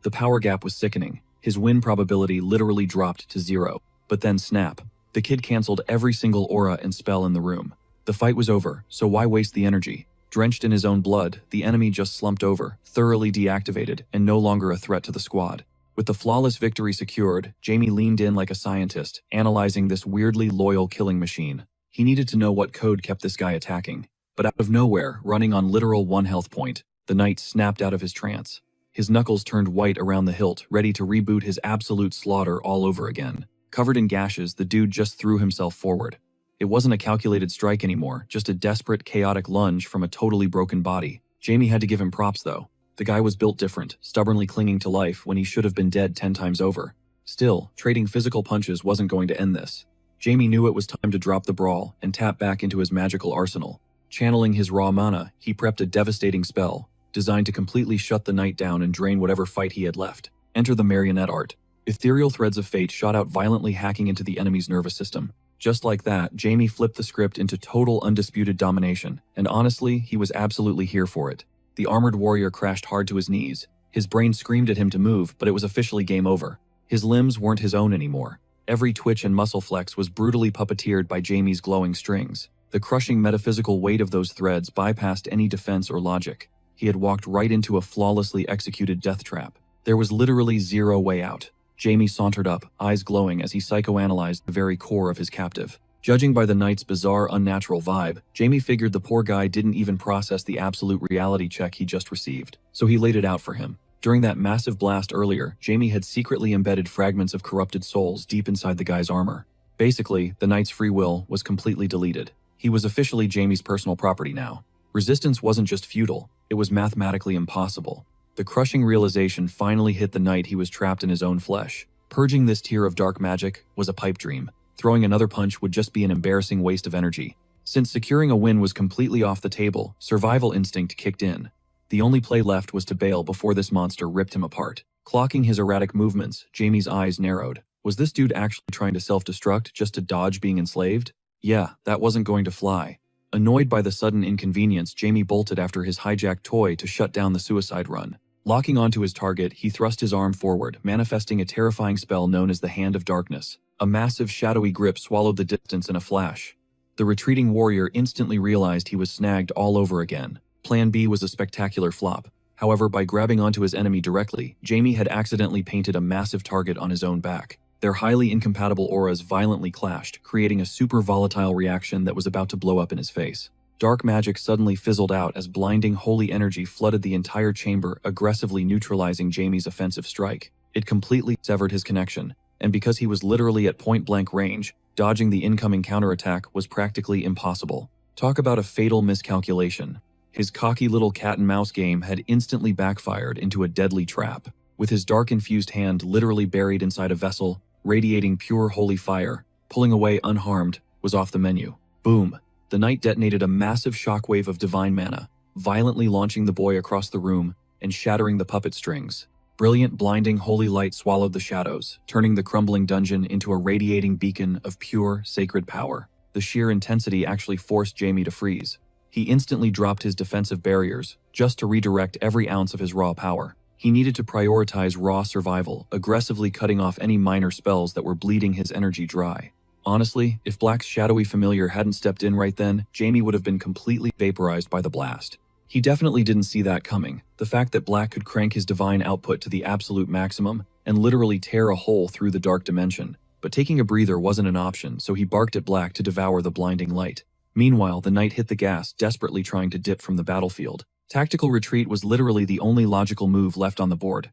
[SPEAKER 1] The power gap was sickening. His win probability literally dropped to 0. But then snap. The kid cancelled every single aura and spell in the room. The fight was over, so why waste the energy? Drenched in his own blood, the enemy just slumped over, thoroughly deactivated, and no longer a threat to the squad. With the flawless victory secured, Jamie leaned in like a scientist, analyzing this weirdly loyal killing machine. He needed to know what code kept this guy attacking. But out of nowhere, running on literal 1 health point, the knight snapped out of his trance. His knuckles turned white around the hilt, ready to reboot his absolute slaughter all over again. Covered in gashes, the dude just threw himself forward. It wasn't a calculated strike anymore, just a desperate, chaotic lunge from a totally broken body. Jamie had to give him props though. The guy was built different, stubbornly clinging to life when he should have been dead 10 times over. Still, trading physical punches wasn't going to end this. Jamie knew it was time to drop the brawl and tap back into his magical arsenal. Channeling his raw mana, he prepped a devastating spell, designed to completely shut the knight down and drain whatever fight he had left. Enter the marionette art. Ethereal threads of fate shot out violently, hacking into the enemy's nervous system. Just like that, Jamie flipped the script into total undisputed domination, and honestly, he was absolutely here for it. The armored warrior crashed hard to his knees. His brain screamed at him to move, but it was officially game over. His limbs weren't his own anymore. Every twitch and muscle flex was brutally puppeteered by Jamie's glowing strings. The crushing metaphysical weight of those threads bypassed any defense or logic. He had walked right into a flawlessly executed death trap. There was literally zero way out. Jamie sauntered up, eyes glowing as he psychoanalyzed the very core of his captive. Judging by the knight's bizarre, unnatural vibe, Jamie figured the poor guy didn't even process the absolute reality check he just received, so he laid it out for him. During that massive blast earlier, Jamie had secretly embedded fragments of corrupted souls deep inside the guy's armor. Basically, the knight's free will was completely deleted. He was officially Jamie's personal property now. Resistance wasn't just futile, it was mathematically impossible. The crushing realization finally hit the knight he was trapped in his own flesh. Purging this tier of dark magic was a pipe dream. Throwing another punch would just be an embarrassing waste of energy. Since securing a win was completely off the table, survival instinct kicked in. The only play left was to bail before this monster ripped him apart. Clocking his erratic movements, Jamie's eyes narrowed. Was this dude actually trying to self-destruct just to dodge being enslaved? Yeah, that wasn't going to fly. Annoyed by the sudden inconvenience, Jamie bolted after his hijacked toy to shut down the suicide run. Locking onto his target, he thrust his arm forward, manifesting a terrifying spell known as the Hand of Darkness. A massive shadowy grip swallowed the distance in a flash. The retreating warrior instantly realized he was snagged all over again. Plan B was a spectacular flop. However, by grabbing onto his enemy directly, Jamie had accidentally painted a massive target on his own back. Their highly incompatible auras violently clashed, creating a super volatile reaction that was about to blow up in his face. Dark magic suddenly fizzled out as blinding holy energy flooded the entire chamber, aggressively neutralizing Jamie's offensive strike. It completely severed his connection, and because he was literally at point-blank range, Dodging the incoming counterattack was practically impossible. Talk about a fatal miscalculation. His cocky little cat-and-mouse game had instantly backfired into a deadly trap. With his dark-infused hand literally buried inside a vessel, radiating pure holy fire, pulling away unharmed was off the menu. Boom! The knight detonated a massive shockwave of divine mana, violently launching the boy across the room and shattering the puppet strings. Brilliant, blinding, holy light swallowed the shadows, turning the crumbling dungeon into a radiating beacon of pure, sacred power. The sheer intensity actually forced Jamie to freeze. He instantly dropped his defensive barriers, just to redirect every ounce of his raw power. He needed to prioritize raw survival, aggressively cutting off any minor spells that were bleeding his energy dry. Honestly, if Black's shadowy familiar hadn't stepped in right then, Jamie would have been completely vaporized by the blast. He definitely didn't see that coming. The fact that Black could crank his divine output to the absolute maximum and literally tear a hole through the dark dimension. But taking a breather wasn't an option, so he barked at Black to devour the blinding light. Meanwhile, the knight hit the gas, desperately trying to dip from the battlefield. Tactical retreat was literally the only logical move left on the board.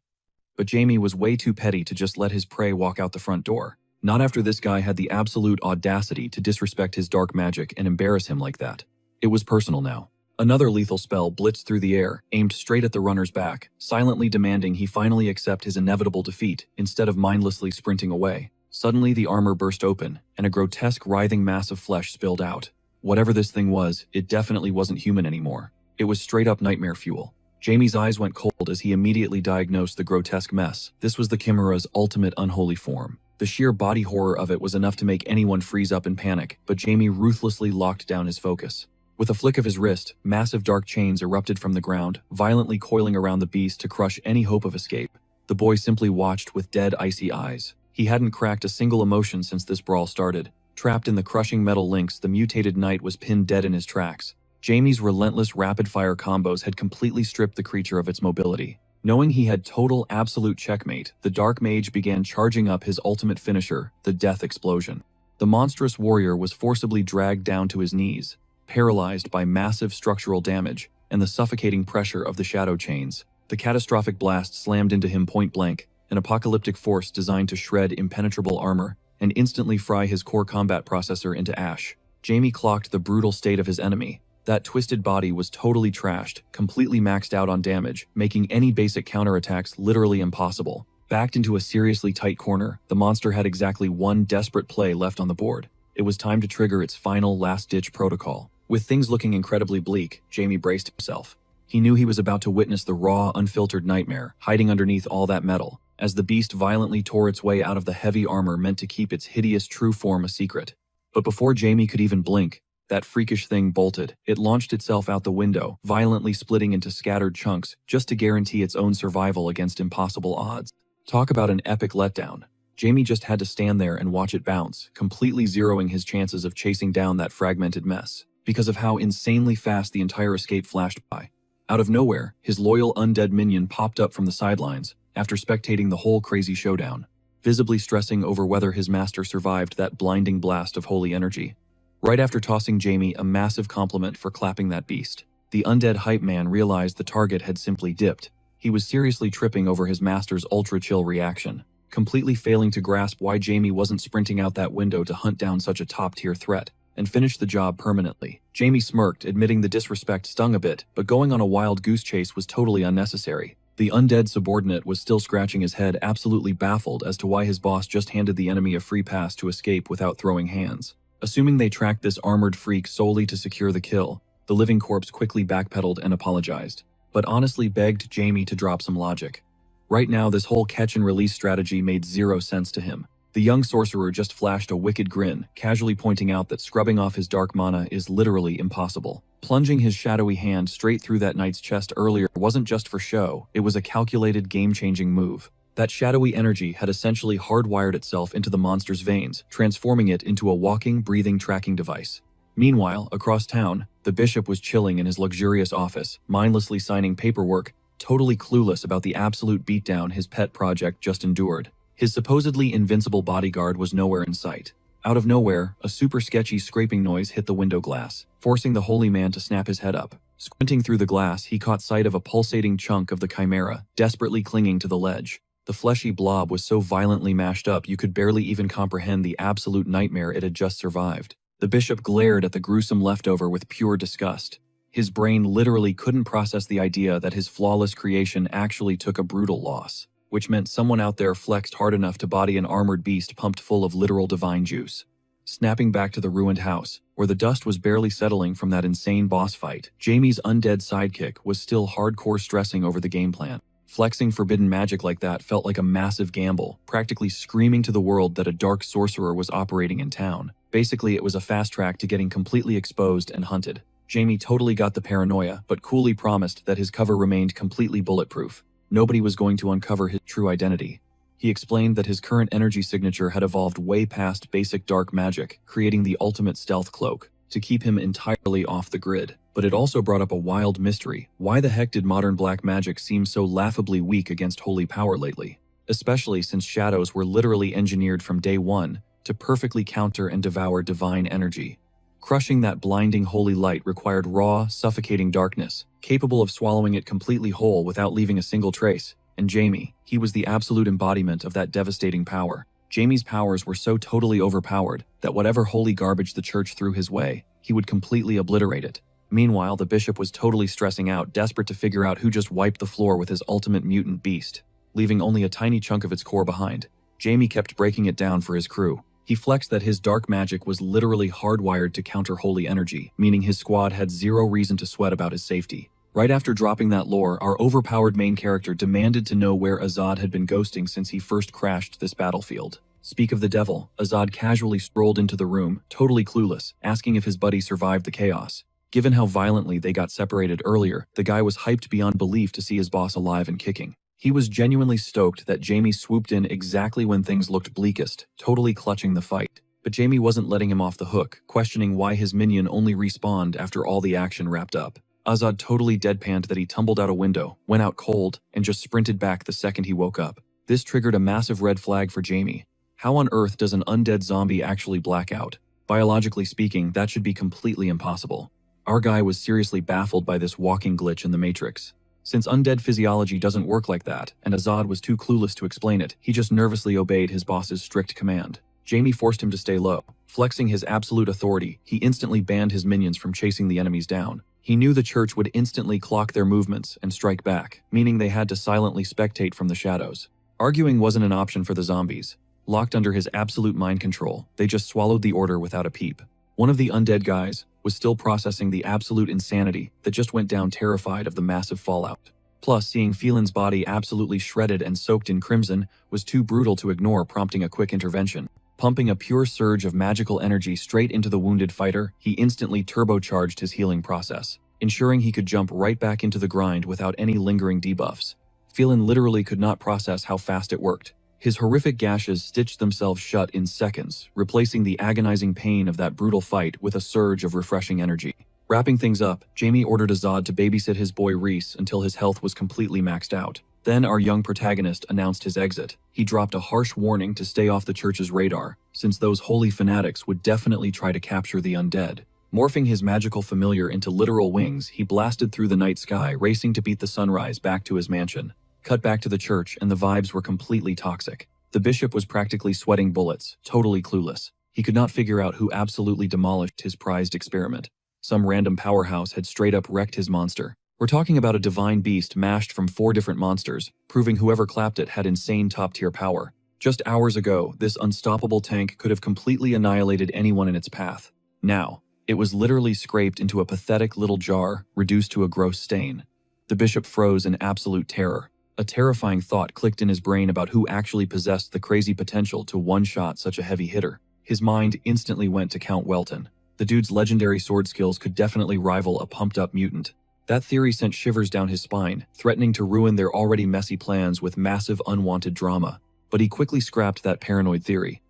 [SPEAKER 1] But Jamie was way too petty to just let his prey walk out the front door. Not after this guy had the absolute audacity to disrespect his dark magic and embarrass him like that. It was personal now. Another lethal spell blitzed through the air, aimed straight at the runner's back, silently demanding he finally accept his inevitable defeat instead of mindlessly sprinting away. Suddenly, the armor burst open, and a grotesque, writhing mass of flesh spilled out. Whatever this thing was, it definitely wasn't human anymore. It was straight-up nightmare fuel. Jamie's eyes went cold as he immediately diagnosed the grotesque mess. This was the Chimera's ultimate unholy form. The sheer body horror of it was enough to make anyone freeze up in panic, but Jamie ruthlessly locked down his focus. With a flick of his wrist, massive dark chains erupted from the ground, violently coiling around the beast to crush any hope of escape. The boy simply watched with dead, icy eyes. He hadn't cracked a single emotion since this brawl started. Trapped in the crushing metal links, the mutated knight was pinned dead in his tracks. Jamie's relentless rapid-fire combos had completely stripped the creature of its mobility. Knowing he had total, absolute checkmate, the Dark Mage began charging up his ultimate finisher, the Death Explosion. The monstrous warrior was forcibly dragged down to his knees, paralyzed by massive structural damage and the suffocating pressure of the shadow chains. The catastrophic blast slammed into him point blank, an apocalyptic force designed to shred impenetrable armor and instantly fry his core combat processor into ash. Jamie clocked the brutal state of his enemy. That twisted body was totally trashed, completely maxed out on damage, making any basic counterattacks literally impossible. Backed into a seriously tight corner, the monster had exactly one desperate play left on the board. It was time to trigger its final last-ditch protocol. With things looking incredibly bleak, Jamie braced himself. He knew he was about to witness the raw, unfiltered nightmare, hiding underneath all that metal, as the beast violently tore its way out of the heavy armor meant to keep its hideous true form a secret. But before Jamie could even blink, that freakish thing bolted. It launched itself out the window, violently splitting into scattered chunks, just to guarantee its own survival against impossible odds. Talk about an epic letdown. Jamie just had to stand there and watch it bounce, completely zeroing his chances of chasing down that fragmented mess, because of how insanely fast the entire escape flashed by. Out of nowhere, his loyal undead minion popped up from the sidelines, after spectating the whole crazy showdown, visibly stressing over whether his master survived that blinding blast of holy energy. Right after tossing Jamie a massive compliment for clapping that beast, the undead hype man realized the target had simply dipped. He was seriously tripping over his master's ultra-chill reaction, completely failing to grasp why Jamie wasn't sprinting out that window to hunt down such a top-tier threat and finish the job permanently. Jamie smirked, admitting the disrespect stung a bit, but going on a wild goose chase was totally unnecessary. The undead subordinate was still scratching his head, absolutely baffled as to why his boss just handed the enemy a free pass to escape without throwing hands. Assuming they tracked this armored freak solely to secure the kill, the living corpse quickly backpedaled and apologized, but honestly begged Jamie to drop some logic. Right now, this whole catch-and-release strategy made zero sense to him. The young sorcerer just flashed a wicked grin, casually pointing out that scrubbing off his dark mana is literally impossible. Plunging his shadowy hand straight through that knight's chest earlier wasn't just for show, it was a calculated, game-changing move. That shadowy energy had essentially hardwired itself into the monster's veins, transforming it into a walking, breathing tracking device. Meanwhile, across town, the bishop was chilling in his luxurious office, mindlessly signing paperwork, totally clueless about the absolute beatdown his pet project just endured. His supposedly invincible bodyguard was nowhere in sight. Out of nowhere, a super sketchy scraping noise hit the window glass, forcing the holy man to snap his head up. Squinting through the glass, he caught sight of a pulsating chunk of the chimera, desperately clinging to the ledge. The fleshy blob was so violently mashed up you could barely even comprehend the absolute nightmare it had just survived. The bishop glared at the gruesome leftover with pure disgust. His brain literally couldn't process the idea that his flawless creation actually took a brutal loss, which meant someone out there flexed hard enough to body an armored beast pumped full of literal divine juice. Snapping back to the ruined house, where the dust was barely settling from that insane boss fight, Jamie's undead sidekick was still hardcore stressing over the game plan. Flexing forbidden magic like that felt like a massive gamble, practically screaming to the world that a dark sorcerer was operating in town. Basically, it was a fast track to getting completely exposed and hunted. Jamie totally got the paranoia, but coolly promised that his cover remained completely bulletproof. Nobody was going to uncover his true identity. He explained that his current energy signature had evolved way past basic dark magic, creating the ultimate stealth cloak to keep him entirely off the grid. But it also brought up a wild mystery. Why the heck did modern black magic seem so laughably weak against holy power lately? Especially since shadows were literally engineered from day one to perfectly counter and devour divine energy. Crushing that blinding holy light required raw, suffocating darkness, capable of swallowing it completely whole without leaving a single trace. And Jamie, he was the absolute embodiment of that devastating power. Jamie's powers were so totally overpowered that whatever holy garbage the church threw his way, he would completely obliterate it. Meanwhile, the bishop was totally stressing out, desperate to figure out who just wiped the floor with his ultimate mutant beast, leaving only a tiny chunk of its core behind. Jamie kept breaking it down for his crew. He flexed that his dark magic was literally hardwired to counter holy energy, meaning his squad had zero reason to sweat about his safety. Right after dropping that lore, our overpowered main character demanded to know where Azad had been ghosting since he first crashed this battlefield. Speak of the devil, Azad casually strolled into the room, totally clueless, asking if his buddy survived the chaos. Given how violently they got separated earlier, the guy was hyped beyond belief to see his boss alive and kicking. He was genuinely stoked that Jamie swooped in exactly when things looked bleakest, totally clutching the fight. But Jamie wasn't letting him off the hook, questioning why his minion only respawned after all the action wrapped up. Azad totally deadpanned that he tumbled out a window, went out cold, and just sprinted back the second he woke up. This triggered a massive red flag for Jamie. How on earth does an undead zombie actually black out? Biologically speaking, that should be completely impossible. Our guy was seriously baffled by this walking glitch in the Matrix. Since undead physiology doesn't work like that, and Azad was too clueless to explain it, he just nervously obeyed his boss's strict command. Jamie forced him to stay low. Flexing his absolute authority, he instantly banned his minions from chasing the enemies down. He knew the church would instantly clock their movements and strike back, meaning they had to silently spectate from the shadows. Arguing wasn't an option for the zombies. Locked under his absolute mind control, they just swallowed the order without a peep. One of the undead guys was still processing the absolute insanity that just went down, terrified of the massive fallout. Plus, seeing Phelan's body absolutely shredded and soaked in crimson was too brutal to ignore, prompting a quick intervention. Pumping a pure surge of magical energy straight into the wounded fighter, he instantly turbocharged his healing process, ensuring he could jump right back into the grind without any lingering debuffs. Phelan literally could not process how fast it worked. His horrific gashes stitched themselves shut in seconds, replacing the agonizing pain of that brutal fight with a surge of refreshing energy. Wrapping things up, Jamie ordered Azad to babysit his boy Reese until his health was completely maxed out. Then our young protagonist announced his exit. He dropped a harsh warning to stay off the church's radar, since those holy fanatics would definitely try to capture the undead. Morphing his magical familiar into literal wings, he blasted through the night sky, racing to beat the sunrise back to his mansion. Cut back to the church, and the vibes were completely toxic. The bishop was practically sweating bullets, totally clueless. He could not figure out who absolutely demolished his prized experiment. Some random powerhouse had straight up wrecked his monster. We're talking about a divine beast mashed from 4 different monsters, proving whoever clapped it had insane top-tier power. Just hours ago, this unstoppable tank could have completely annihilated anyone in its path. Now, it was literally scraped into a pathetic little jar, reduced to a gross stain. The bishop froze in absolute terror. A terrifying thought clicked in his brain about who actually possessed the crazy potential to one-shot such a heavy hitter. His mind instantly went to Count Welton. The dude's legendary sword skills could definitely rival a pumped-up mutant. That theory sent shivers down his spine, threatening to ruin their already messy plans with massive unwanted drama. But he quickly scrapped that paranoid theory.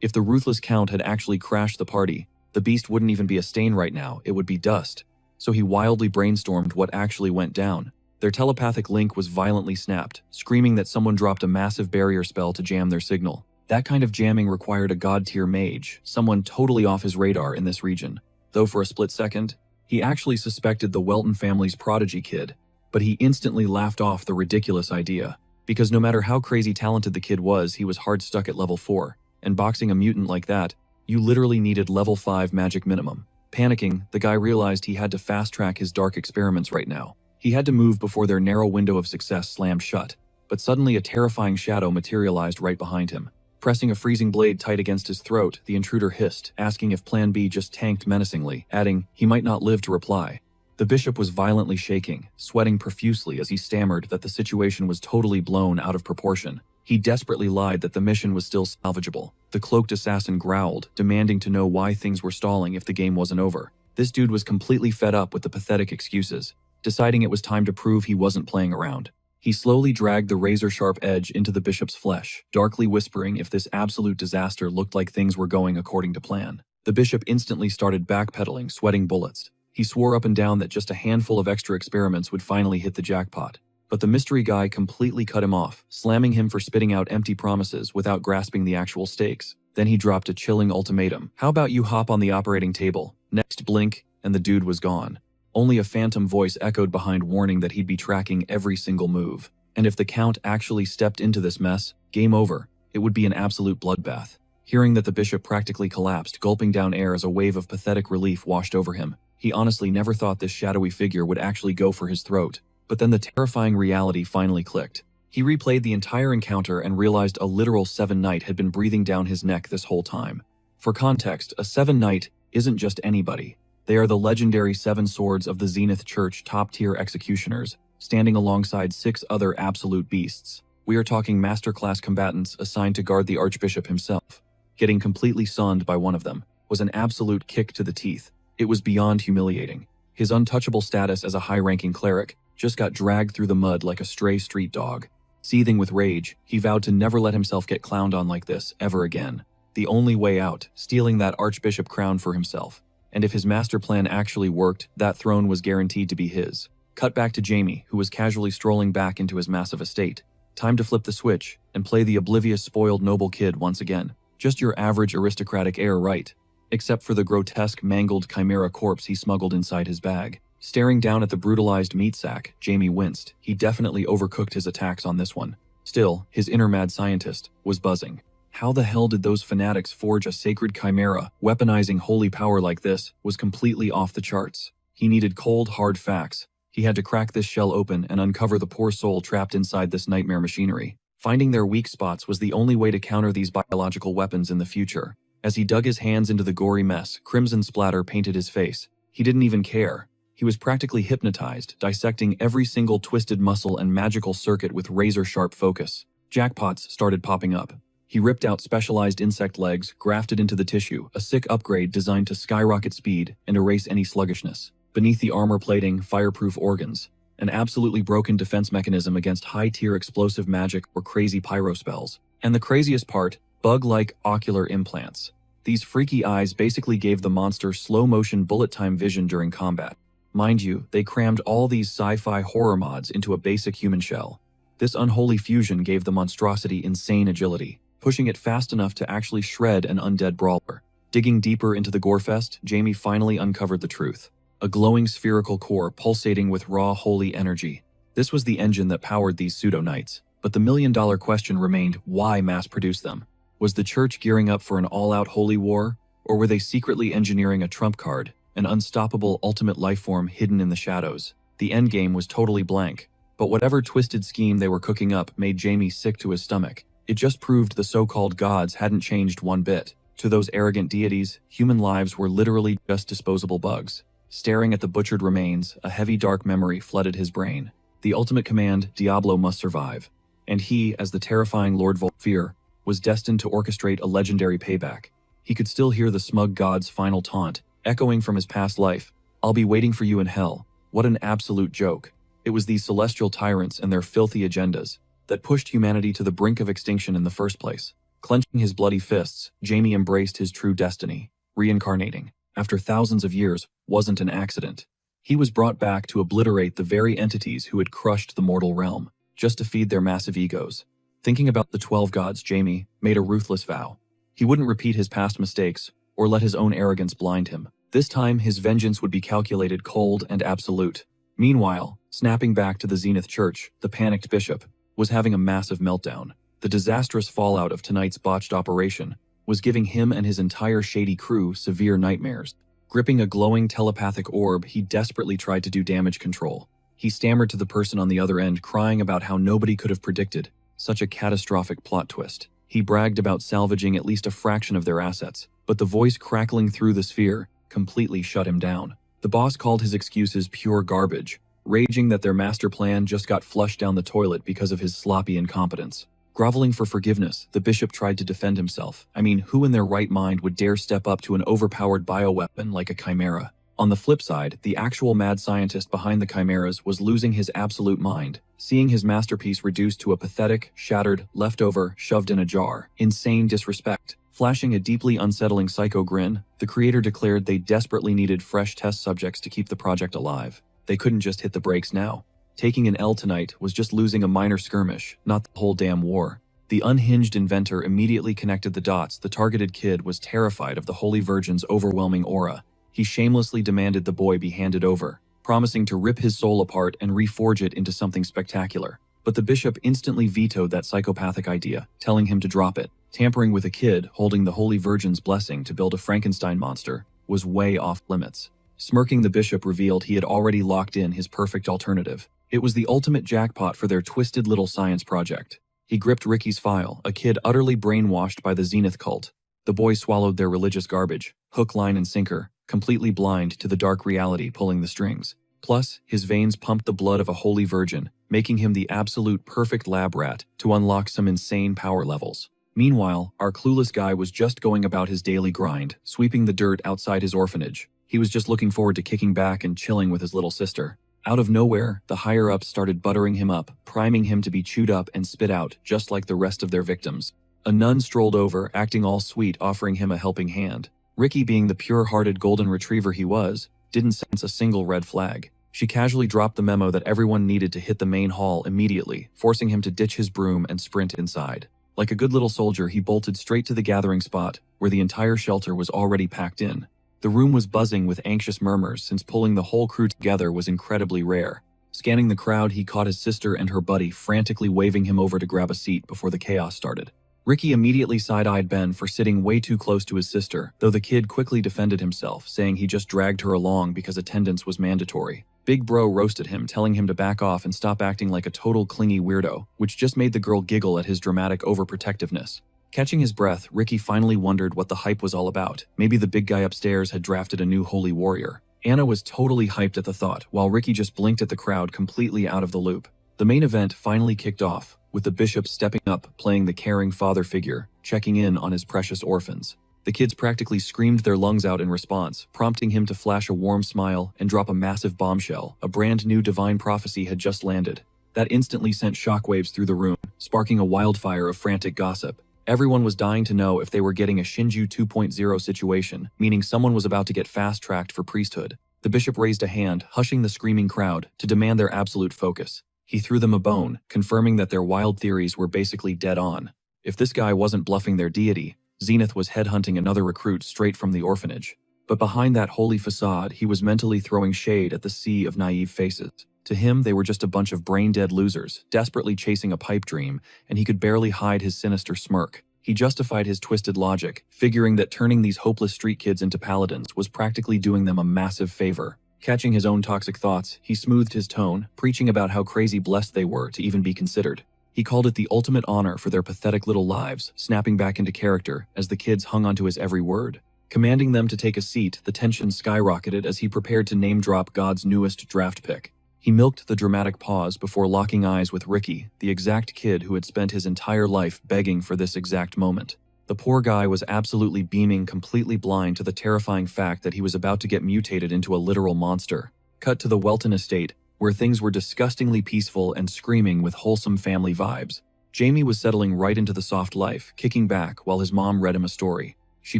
[SPEAKER 1] If the ruthless Count had actually crashed the party, the beast wouldn't even be a stain right now, it would be dust. So he wildly brainstormed what actually went down. Their telepathic link was violently snapped, screaming that someone dropped a massive barrier spell to jam their signal. That kind of jamming required a god-tier mage, someone totally off his radar in this region. Though for a split second, he actually suspected the Welton family's prodigy kid, but he instantly laughed off the ridiculous idea. Because no matter how crazy talented the kid was, he was hard stuck at level 4, and boxing a mutant like that, you literally needed level 5 magic minimum. Panicking, the guy realized he had to fast-track his dark experiments right now. He had to move before their narrow window of success slammed shut. But suddenly a terrifying shadow materialized right behind him. Pressing a freezing blade tight against his throat, the intruder hissed, asking if Plan B just tanked menacingly, adding he might not live to reply. The bishop was violently shaking, sweating profusely as he stammered that the situation was totally blown out of proportion. He desperately lied that the mission was still salvageable. The cloaked assassin growled, demanding to know why things were stalling if the game wasn't over. This dude was completely fed up with the pathetic excuses, deciding it was time to prove he wasn't playing around. He slowly dragged the razor-sharp edge into the bishop's flesh, darkly whispering if this absolute disaster looked like things were going according to plan. The bishop instantly started backpedaling, sweating bullets. He swore up and down that just a handful of extra experiments would finally hit the jackpot. But the mystery guy completely cut him off, slamming him for spitting out empty promises without grasping the actual stakes. Then he dropped a chilling ultimatum. How about you hop on the operating table? Next blink, and the dude was gone. Only a phantom voice echoed behind, warning that he'd be tracking every single move. And if the Count actually stepped into this mess, game over. It would be an absolute bloodbath. Hearing that the bishop practically collapsed, gulping down air as a wave of pathetic relief washed over him, he honestly never thought this shadowy figure would actually go for his throat. But then the terrifying reality finally clicked. He replayed the entire encounter and realized a literal Seven Knight had been breathing down his neck this whole time. For context, a Seven Knight isn't just anybody. They are the legendary 7 swords of the Zenith Church top-tier executioners, standing alongside 6 other absolute beasts. We are talking masterclass combatants assigned to guard the Archbishop himself. Getting completely sunned by one of them was an absolute kick to the teeth. It was beyond humiliating. His untouchable status as a high-ranking cleric just got dragged through the mud like a stray street dog. Seething with rage, he vowed to never let himself get clowned on like this ever again. The only way out, stealing that Archbishop crown for himself. And if his master plan actually worked, that throne was guaranteed to be his. Cut back to Jamie, who was casually strolling back into his massive estate. Time to flip the switch and play the oblivious, spoiled noble kid once again. Just your average aristocratic heir, right? Except for the grotesque, mangled chimera corpse he smuggled inside his bag. Staring down at the brutalized meat sack, Jamie winced. He definitely overcooked his attacks on this one. Still, his inner mad scientist was buzzing. How the hell did those fanatics forge a sacred chimera? Weaponizing holy power like this was completely off the charts. He needed cold, hard facts. He had to crack this shell open and uncover the poor soul trapped inside this nightmare machinery. Finding their weak spots was the only way to counter these biological weapons in the future. As he dug his hands into the gory mess, crimson splatter painted his face. He didn't even care. He was practically hypnotized, dissecting every single twisted muscle and magical circuit with razor-sharp focus. Jackpots started popping up. He ripped out specialized insect legs, grafted into the tissue, a sick upgrade designed to skyrocket speed and erase any sluggishness. Beneath the armor plating, fireproof organs. An absolutely broken defense mechanism against high-tier explosive magic or crazy pyro spells. And the craziest part, bug-like ocular implants. These freaky eyes basically gave the monster slow-motion bullet-time vision during combat. Mind you, they crammed all these sci-fi horror mods into a basic human shell. This unholy fusion gave the monstrosity insane agility, pushing it fast enough to actually shred an undead brawler. Digging deeper into the gorefest, Jamie finally uncovered the truth. A glowing spherical core pulsating with raw holy energy. This was the engine that powered these pseudo-knights. But the million-dollar question remained, why mass-produce them? Was the church gearing up for an all-out holy war? Or were they secretly engineering a trump card, an unstoppable ultimate lifeform hidden in the shadows? The endgame was totally blank. But whatever twisted scheme they were cooking up made Jamie sick to his stomach. It just proved the so-called gods hadn't changed one bit. To those arrogant deities, human lives were literally just disposable bugs. Staring at the butchered remains, a heavy dark memory flooded his brain. The ultimate command, Diablo must survive. And he, as the terrifying Lord Volfir, was destined to orchestrate a legendary payback. He could still hear the smug god's final taunt, echoing from his past life. I'll be waiting for you in hell. What an absolute joke. It was these celestial tyrants and their filthy agendas that pushed humanity to the brink of extinction in the first place. Clenching his bloody fists, Jamie embraced his true destiny. Reincarnating, after thousands of years, wasn't an accident. He was brought back to obliterate the very entities who had crushed the mortal realm, just to feed their massive egos. Thinking about the 12 gods, Jamie made a ruthless vow. He wouldn't repeat his past mistakes, or let his own arrogance blind him. This time, his vengeance would be calculated, cold, and absolute. Meanwhile, snapping back to the Zenith Church, the panicked bishop was having a massive meltdown. The disastrous fallout of tonight's botched operation was giving him and his entire shady crew severe nightmares. Gripping a glowing telepathic orb, he desperately tried to do damage control. He stammered to the person on the other end, crying about how nobody could have predicted such a catastrophic plot twist. He bragged about salvaging at least a fraction of their assets, but the voice crackling through the sphere completely shut him down. The boss called his excuses pure garbage, raging that their master plan just got flushed down the toilet because of his sloppy incompetence. Groveling for forgiveness, the bishop tried to defend himself. I mean, who in their right mind would dare step up to an overpowered bioweapon like a chimera? On the flip side, the actual mad scientist behind the chimeras was losing his absolute mind, seeing his masterpiece reduced to a pathetic, shattered, leftover, shoved in a jar. Insane disrespect. Flashing a deeply unsettling psycho grin, the creator declared they desperately needed fresh test subjects to keep the project alive. They couldn't just hit the brakes now. Taking an L tonight was just losing a minor skirmish, not the whole damn war. The unhinged inventor immediately connected the dots. The targeted kid was terrified of the Holy Virgin's overwhelming aura. He shamelessly demanded the boy be handed over, promising to rip his soul apart and reforge it into something spectacular. But the bishop instantly vetoed that psychopathic idea, telling him to drop it. Tampering with a kid holding the Holy Virgin's blessing to build a Frankenstein monster was way off limits. Smirking, the bishop revealed he had already locked in his perfect alternative. It was the ultimate jackpot for their twisted little science project. He gripped Ricky's file, a kid utterly brainwashed by the Zenith cult. The boy swallowed their religious garbage, hook, line, and sinker, completely blind to the dark reality pulling the strings. Plus, his veins pumped the blood of a holy virgin, making him the absolute perfect lab rat to unlock some insane power levels. Meanwhile, our clueless guy was just going about his daily grind, sweeping the dirt outside his orphanage. He was just looking forward to kicking back and chilling with his little sister. Out of nowhere, the higher-ups started buttering him up, priming him to be chewed up and spit out, just like the rest of their victims. A nun strolled over, acting all sweet, offering him a helping hand. Ricky, being the pure-hearted golden retriever he was, didn't sense a single red flag. She casually dropped the memo that everyone needed to hit the main hall immediately, forcing him to ditch his broom and sprint inside. Like a good little soldier, he bolted straight to the gathering spot, where the entire shelter was already packed in. The room was buzzing with anxious murmurs, since pulling the whole crew together was incredibly rare. Scanning the crowd, he caught his sister and her buddy frantically waving him over to grab a seat before the chaos started. Ricky immediately side-eyed Ben for sitting way too close to his sister, though the kid quickly defended himself, saying he just dragged her along because attendance was mandatory. Big Bro roasted him, telling him to back off and stop acting like a total clingy weirdo, which just made the girl giggle at his dramatic overprotectiveness. Catching his breath, Ricky finally wondered what the hype was all about. Maybe the big guy upstairs had drafted a new holy warrior. Anna was totally hyped at the thought, while Ricky just blinked at the crowd, completely out of the loop. The main event finally kicked off, with the bishop stepping up, playing the caring father figure, checking in on his precious orphans. The kids practically screamed their lungs out in response, prompting him to flash a warm smile and drop a massive bombshell. A brand new divine prophecy had just landed. That instantly sent shockwaves through the room, sparking a wildfire of frantic gossip. Everyone was dying to know if they were getting a Shinju 2.0 situation, meaning someone was about to get fast-tracked for priesthood. The bishop raised a hand, hushing the screaming crowd, to demand their absolute focus. He threw them a bone, confirming that their wild theories were basically dead on. If this guy wasn't bluffing their deity, Zenith was headhunting another recruit straight from the orphanage. But behind that holy facade, he was mentally throwing shade at the sea of naive faces. To him, they were just a bunch of brain-dead losers, desperately chasing a pipe dream, and he could barely hide his sinister smirk. He justified his twisted logic, figuring that turning these hopeless street kids into paladins was practically doing them a massive favor. Catching his own toxic thoughts, he smoothed his tone, preaching about how crazy blessed they were to even be considered. He called it the ultimate honor for their pathetic little lives, snapping back into character as the kids hung onto his every word. Commanding them to take a seat, the tension skyrocketed as he prepared to name-drop God's newest draft pick. He milked the dramatic pause before locking eyes with Ricky, the exact kid who had spent his entire life begging for this exact moment. The poor guy was absolutely beaming, completely blind to the terrifying fact that he was about to get mutated into a literal monster. Cut to the Welton estate, where things were disgustingly peaceful and screaming with wholesome family vibes. Jamie was settling right into the soft life, kicking back while his mom read him a story. She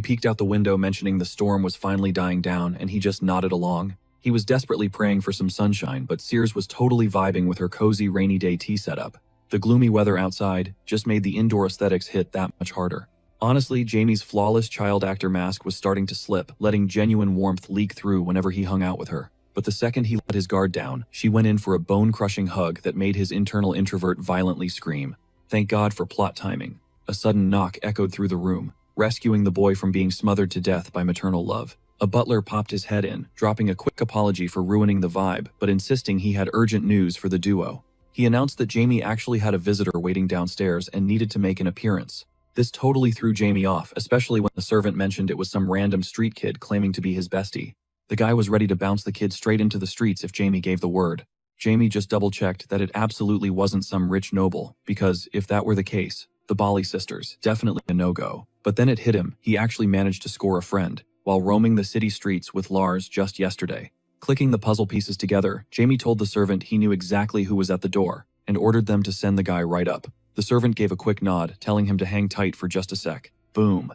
[SPEAKER 1] peeked out the window, mentioning the storm was finally dying down, and he just nodded along. He was desperately praying for some sunshine, but Sears was totally vibing with her cozy rainy day tea setup. The gloomy weather outside just made the indoor aesthetics hit that much harder. Honestly, Jamie's flawless child actor mask was starting to slip, letting genuine warmth leak through whenever he hung out with her. But the second he let his guard down, she went in for a bone-crushing hug that made his internal introvert violently scream. Thank God for plot timing. A sudden knock echoed through the room, rescuing the boy from being smothered to death by maternal love. A butler popped his head in, dropping a quick apology for ruining the vibe, but insisting he had urgent news for the duo. He announced that Jamie actually had a visitor waiting downstairs and needed to make an appearance. This totally threw Jamie off, especially when the servant mentioned it was some random street kid claiming to be his bestie. The guy was ready to bounce the kid straight into the streets if Jamie gave the word. Jamie just double-checked that it absolutely wasn't some rich noble, because, if that were the case, the Bali sisters, definitely a no-go. But then it hit him, he actually managed to score a friend, while roaming the city streets with Lars just yesterday. Clicking the puzzle pieces together, Jamie told the servant he knew exactly who was at the door, and ordered them to send the guy right up. The servant gave a quick nod, telling him to hang tight for just a sec. Boom.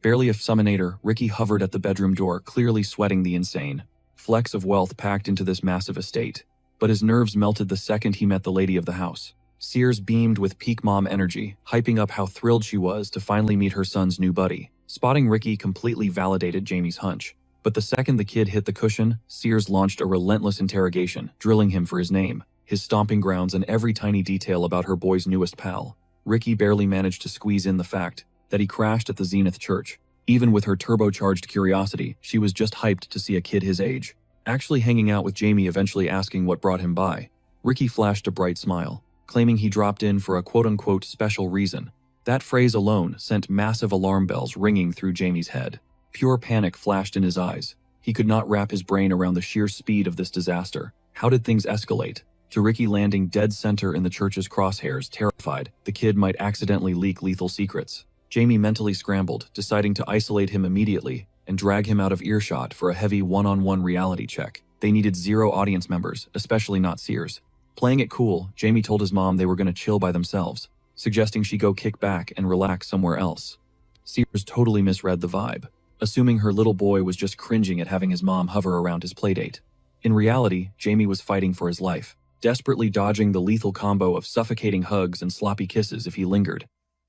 [SPEAKER 1] Barely a summonator, Ricky hovered at the bedroom door, clearly sweating the insane flecks of wealth packed into this massive estate. But his nerves melted the second he met the lady of the house. Sears beamed with peak mom energy, hyping up how thrilled she was to finally meet her son's new buddy. Spotting Ricky completely validated Jamie's hunch. But the second the kid hit the cushion, Sears launched a relentless interrogation, drilling him for his name, his stomping grounds, and every tiny detail about her boy's newest pal. Ricky barely managed to squeeze in the fact that he crashed at the Zenith Church. Even with her turbocharged curiosity, she was just hyped to see a kid his age actually hanging out with Jamie, eventually asking what brought him by. Ricky flashed a bright smile, claiming he dropped in for a quote-unquote special reason. That phrase alone sent massive alarm bells ringing through Jamie's head. Pure panic flashed in his eyes. He could not wrap his brain around the sheer speed of this disaster. How did things escalate? To Ricky landing dead center in the church's crosshairs, terrified the kid might accidentally leak lethal secrets. Jamie mentally scrambled, deciding to isolate him immediately and drag him out of earshot for a heavy one-on-one reality check. They needed 0 audience members, especially not Sears. Playing it cool, Jamie told his mom they were going to chill by themselves, suggesting she go kick back and relax somewhere else. Sears totally misread the vibe, assuming her little boy was just cringing at having his mom hover around his playdate. In reality, Jamie was fighting for his life, desperately dodging the lethal combo of suffocating hugs and sloppy kisses if he lingered.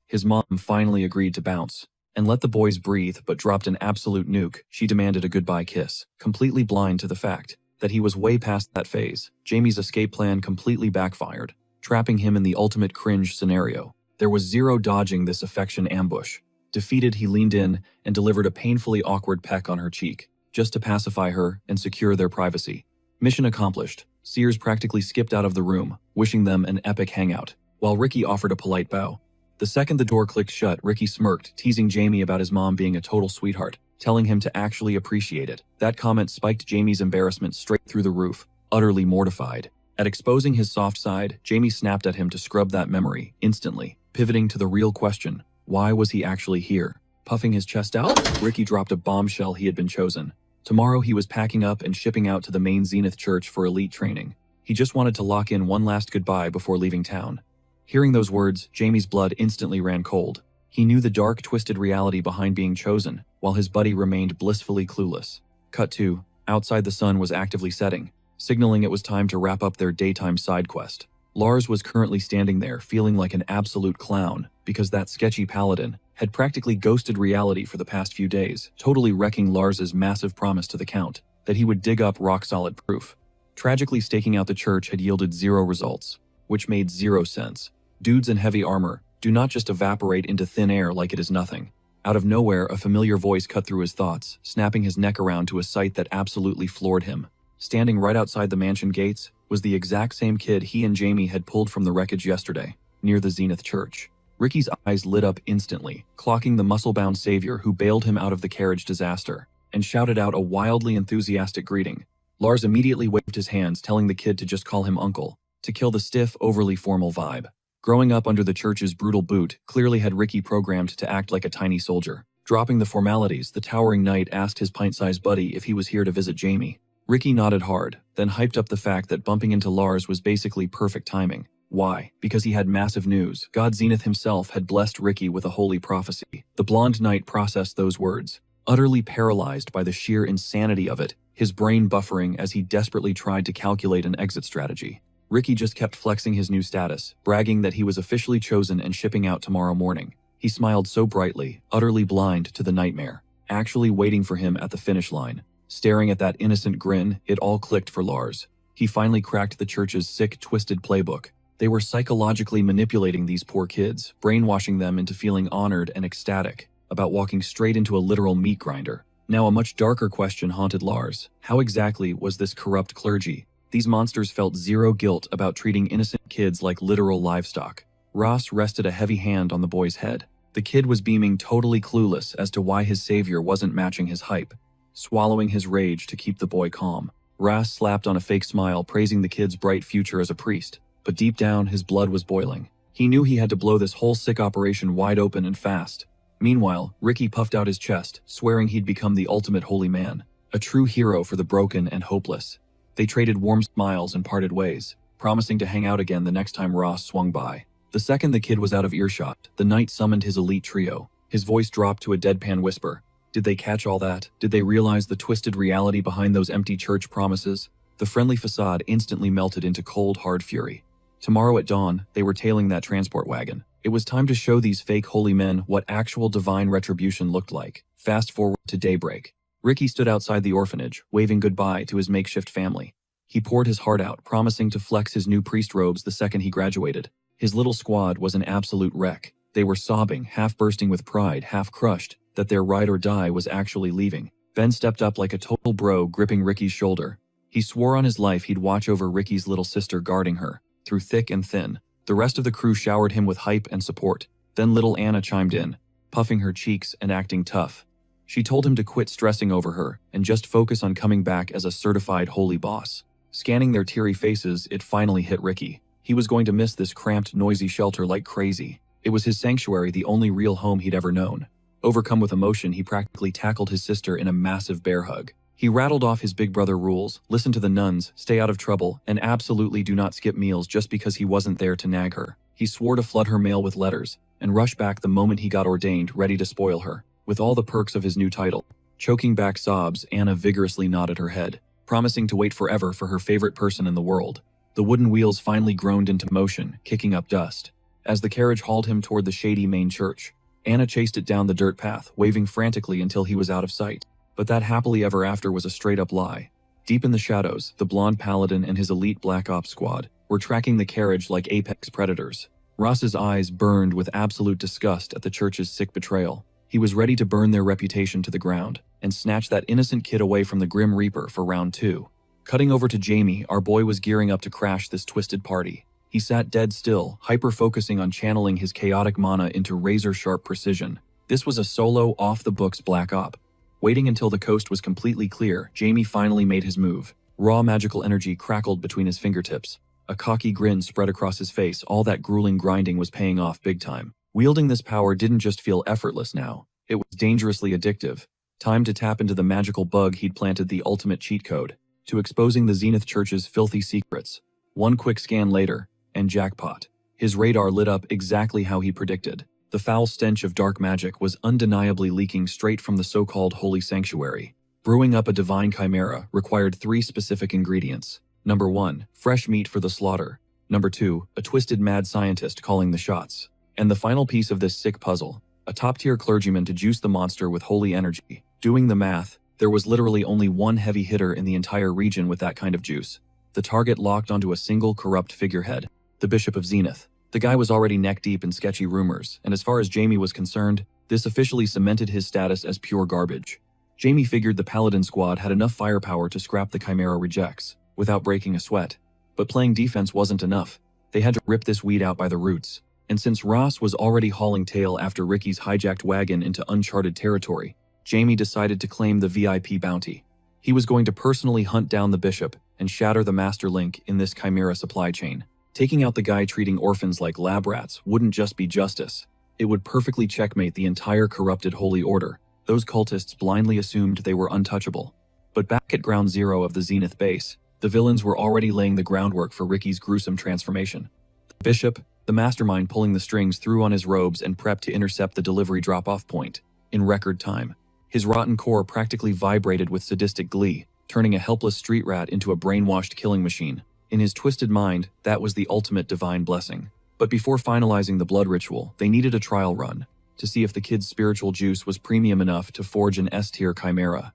[SPEAKER 1] His mom finally agreed to bounce and let the boys breathe, but dropped an absolute nuke. She demanded a goodbye kiss, completely blind to the fact that he was way past that phase. Jamie's escape plan completely backfired, trapping him in the ultimate cringe scenario. There was 0 dodging this affection ambush. Defeated, he leaned in and delivered a painfully awkward peck on her cheek, just to pacify her and secure their privacy. Mission accomplished. Sears practically skipped out of the room, wishing them an epic hangout, while Ricky offered a polite bow. The second the door clicked shut, Ricky smirked, teasing Jamie about his mom being a total sweetheart, telling him to actually appreciate it. That comment spiked Jamie's embarrassment straight through the roof, utterly mortified. At exposing his soft side, Jamie snapped at him to scrub that memory, instantly, pivoting to the real question. Why was he actually here? Puffing his chest out, Ricky dropped a bombshell: he had been chosen. Tomorrow he was packing up and shipping out to the main Zenith Church for elite training. He just wanted to lock in one last goodbye before leaving town. Hearing those words, Jamie's blood instantly ran cold. He knew the dark, twisted reality behind being chosen, while his buddy remained blissfully clueless. Cut to, outside the sun was actively setting, signaling it was time to wrap up their daytime side quest. Lars was currently standing there, feeling like an absolute clown, because that sketchy paladin had practically ghosted reality for the past few days, totally wrecking Lars's massive promise to the Count that he would dig up rock-solid proof. Tragically, staking out the church had yielded 0 results, which made 0 sense. Dudes in heavy armor do not just evaporate into thin air like it is nothing. Out of nowhere, a familiar voice cut through his thoughts, snapping his neck around to a sight that absolutely floored him. Standing right outside the mansion gates was the exact same kid he and Jamie had pulled from the wreckage yesterday, near the Zenith Church. Ricky's eyes lit up instantly, clocking the muscle-bound savior who bailed him out of the carriage disaster, and shouted out a wildly enthusiastic greeting. Lars immediately waved his hands, telling the kid to just call him uncle, to kill the stiff, overly formal vibe. Growing up under the church's brutal boot clearly had Ricky programmed to act like a tiny soldier. Dropping the formalities, the towering knight asked his pint-sized buddy if he was here to visit Jamie. Ricky nodded hard, then hyped up the fact that bumping into Lars was basically perfect timing. Why? Because he had massive news. God Zenith himself had blessed Ricky with a holy prophecy. The blonde knight processed those words, utterly paralyzed by the sheer insanity of it, his brain buffering as he desperately tried to calculate an exit strategy. Ricky just kept flexing his new status, bragging that he was officially chosen and shipping out tomorrow morning. He smiled so brightly, utterly blind to the nightmare, actually waiting for him at the finish line. Staring at that innocent grin, it all clicked for Lars. He finally cracked the church's sick, twisted playbook. They were psychologically manipulating these poor kids, brainwashing them into feeling honored and ecstatic about walking straight into a literal meat grinder. Now a much darker question haunted Lars. How exactly was this corrupt clergy? These monsters felt zero guilt about treating innocent kids like literal livestock. Ross rested a heavy hand on the boy's head. The kid was beaming, totally clueless as to why his savior wasn't matching his hype, swallowing his rage to keep the boy calm. Ross slapped on a fake smile, praising the kid's bright future as a priest, but deep down his blood was boiling. He knew he had to blow this whole sick operation wide open and fast. Meanwhile, Ricky puffed out his chest, swearing he'd become the ultimate holy man, a true hero for the broken and hopeless. They traded warm smiles and parted ways, promising to hang out again the next time Ross swung by. The second the kid was out of earshot, the knight summoned his elite trio. His voice dropped to a deadpan whisper. Did they catch all that? Did they realize the twisted reality behind those empty church promises? The friendly facade instantly melted into cold, hard fury. Tomorrow at dawn, they were tailing that transport wagon. It was time to show these fake holy men what actual divine retribution looked like. Fast forward to daybreak. Ricky stood outside the orphanage, waving goodbye to his makeshift family. He poured his heart out, promising to flex his new priest robes the second he graduated. His little squad was an absolute wreck. They were sobbing, half bursting with pride, half crushed that their ride or die was actually leaving. Ben stepped up like a total bro, gripping Ricky's shoulder. He swore on his life he'd watch over Ricky's little sister, guarding her through thick and thin. The rest of the crew showered him with hype and support. Then little Anna chimed in, puffing her cheeks and acting tough. She told him to quit stressing over her and just focus on coming back as a certified holy boss. Scanning their teary faces, it finally hit Ricky. He was going to miss this cramped, noisy shelter like crazy. It was his sanctuary, the only real home he'd ever known. Overcome with emotion, he practically tackled his sister in a massive bear hug. He rattled off his big brother rules: listen to the nuns, stay out of trouble, and absolutely do not skip meals just because he wasn't there to nag her. He swore to flood her mail with letters and rush back the moment he got ordained, ready to spoil her with all the perks of his new title. Choking back sobs, Anna vigorously nodded her head, promising to wait forever for her favorite person in the world. The wooden wheels finally groaned into motion, kicking up dust. As the carriage hauled him toward the shady main church, Anna chased it down the dirt path, waving frantically until he was out of sight. But that happily ever after was a straight-up lie. Deep in the shadows, the blonde paladin and his elite Black Ops squad were tracking the carriage like apex predators. Ross's eyes burned with absolute disgust at the church's sick betrayal. He was ready to burn their reputation to the ground and snatch that innocent kid away from the Grim Reaper for round 2. Cutting over to Jamie, our boy was gearing up to crash this twisted party. He sat dead still, hyper-focusing on channeling his chaotic mana into razor-sharp precision. This was a solo, off-the-books Black Op. Waiting until the coast was completely clear, Jamie finally made his move. Raw magical energy crackled between his fingertips. A cocky grin spread across his face. All that grueling grinding was paying off big time. Wielding this power didn't just feel effortless now. It was dangerously addictive. Time to tap into the magical bug he'd planted, the ultimate cheat code to exposing the Zenith Church's filthy secrets. One quick scan later, and jackpot. His radar lit up exactly how he predicted. The foul stench of dark magic was undeniably leaking straight from the so-called holy sanctuary. Brewing up a divine chimera required 3 specific ingredients. Number 1, fresh meat for the slaughter. Number 2, a twisted mad scientist calling the shots. And the final piece of this sick puzzle, a top-tier clergyman to juice the monster with holy energy. Doing the math, there was literally only one heavy hitter in the entire region with that kind of juice. The target locked onto a single corrupt figurehead, the Bishop of Zenith. The guy was already neck-deep in sketchy rumors, and as far as Jamie was concerned, this officially cemented his status as pure garbage. Jamie figured the Paladin squad had enough firepower to scrap the Chimera rejects, without breaking a sweat. But playing defense wasn't enough. They had to rip this weed out by the roots. And since Ross was already hauling tail after Ricky's hijacked wagon into uncharted territory, Jamie decided to claim the VIP bounty. He was going to personally hunt down the Bishop and shatter the master link in this Chimera supply chain. Taking out the guy treating orphans like lab rats wouldn't just be justice. It would perfectly checkmate the entire corrupted Holy Order. Those cultists blindly assumed they were untouchable. But back at ground zero of the Zenith base, the villains were already laying the groundwork for Ricky's gruesome transformation. The Bishop, the mastermind pulling the strings, threw on his robes and prepped to intercept the delivery drop-off point in record time. His rotten core practically vibrated with sadistic glee, turning a helpless street rat into a brainwashed killing machine. In his twisted mind, that was the ultimate divine blessing. But before finalizing the blood ritual, they needed a trial run to see if the kid's spiritual juice was premium enough to forge an S-tier chimera.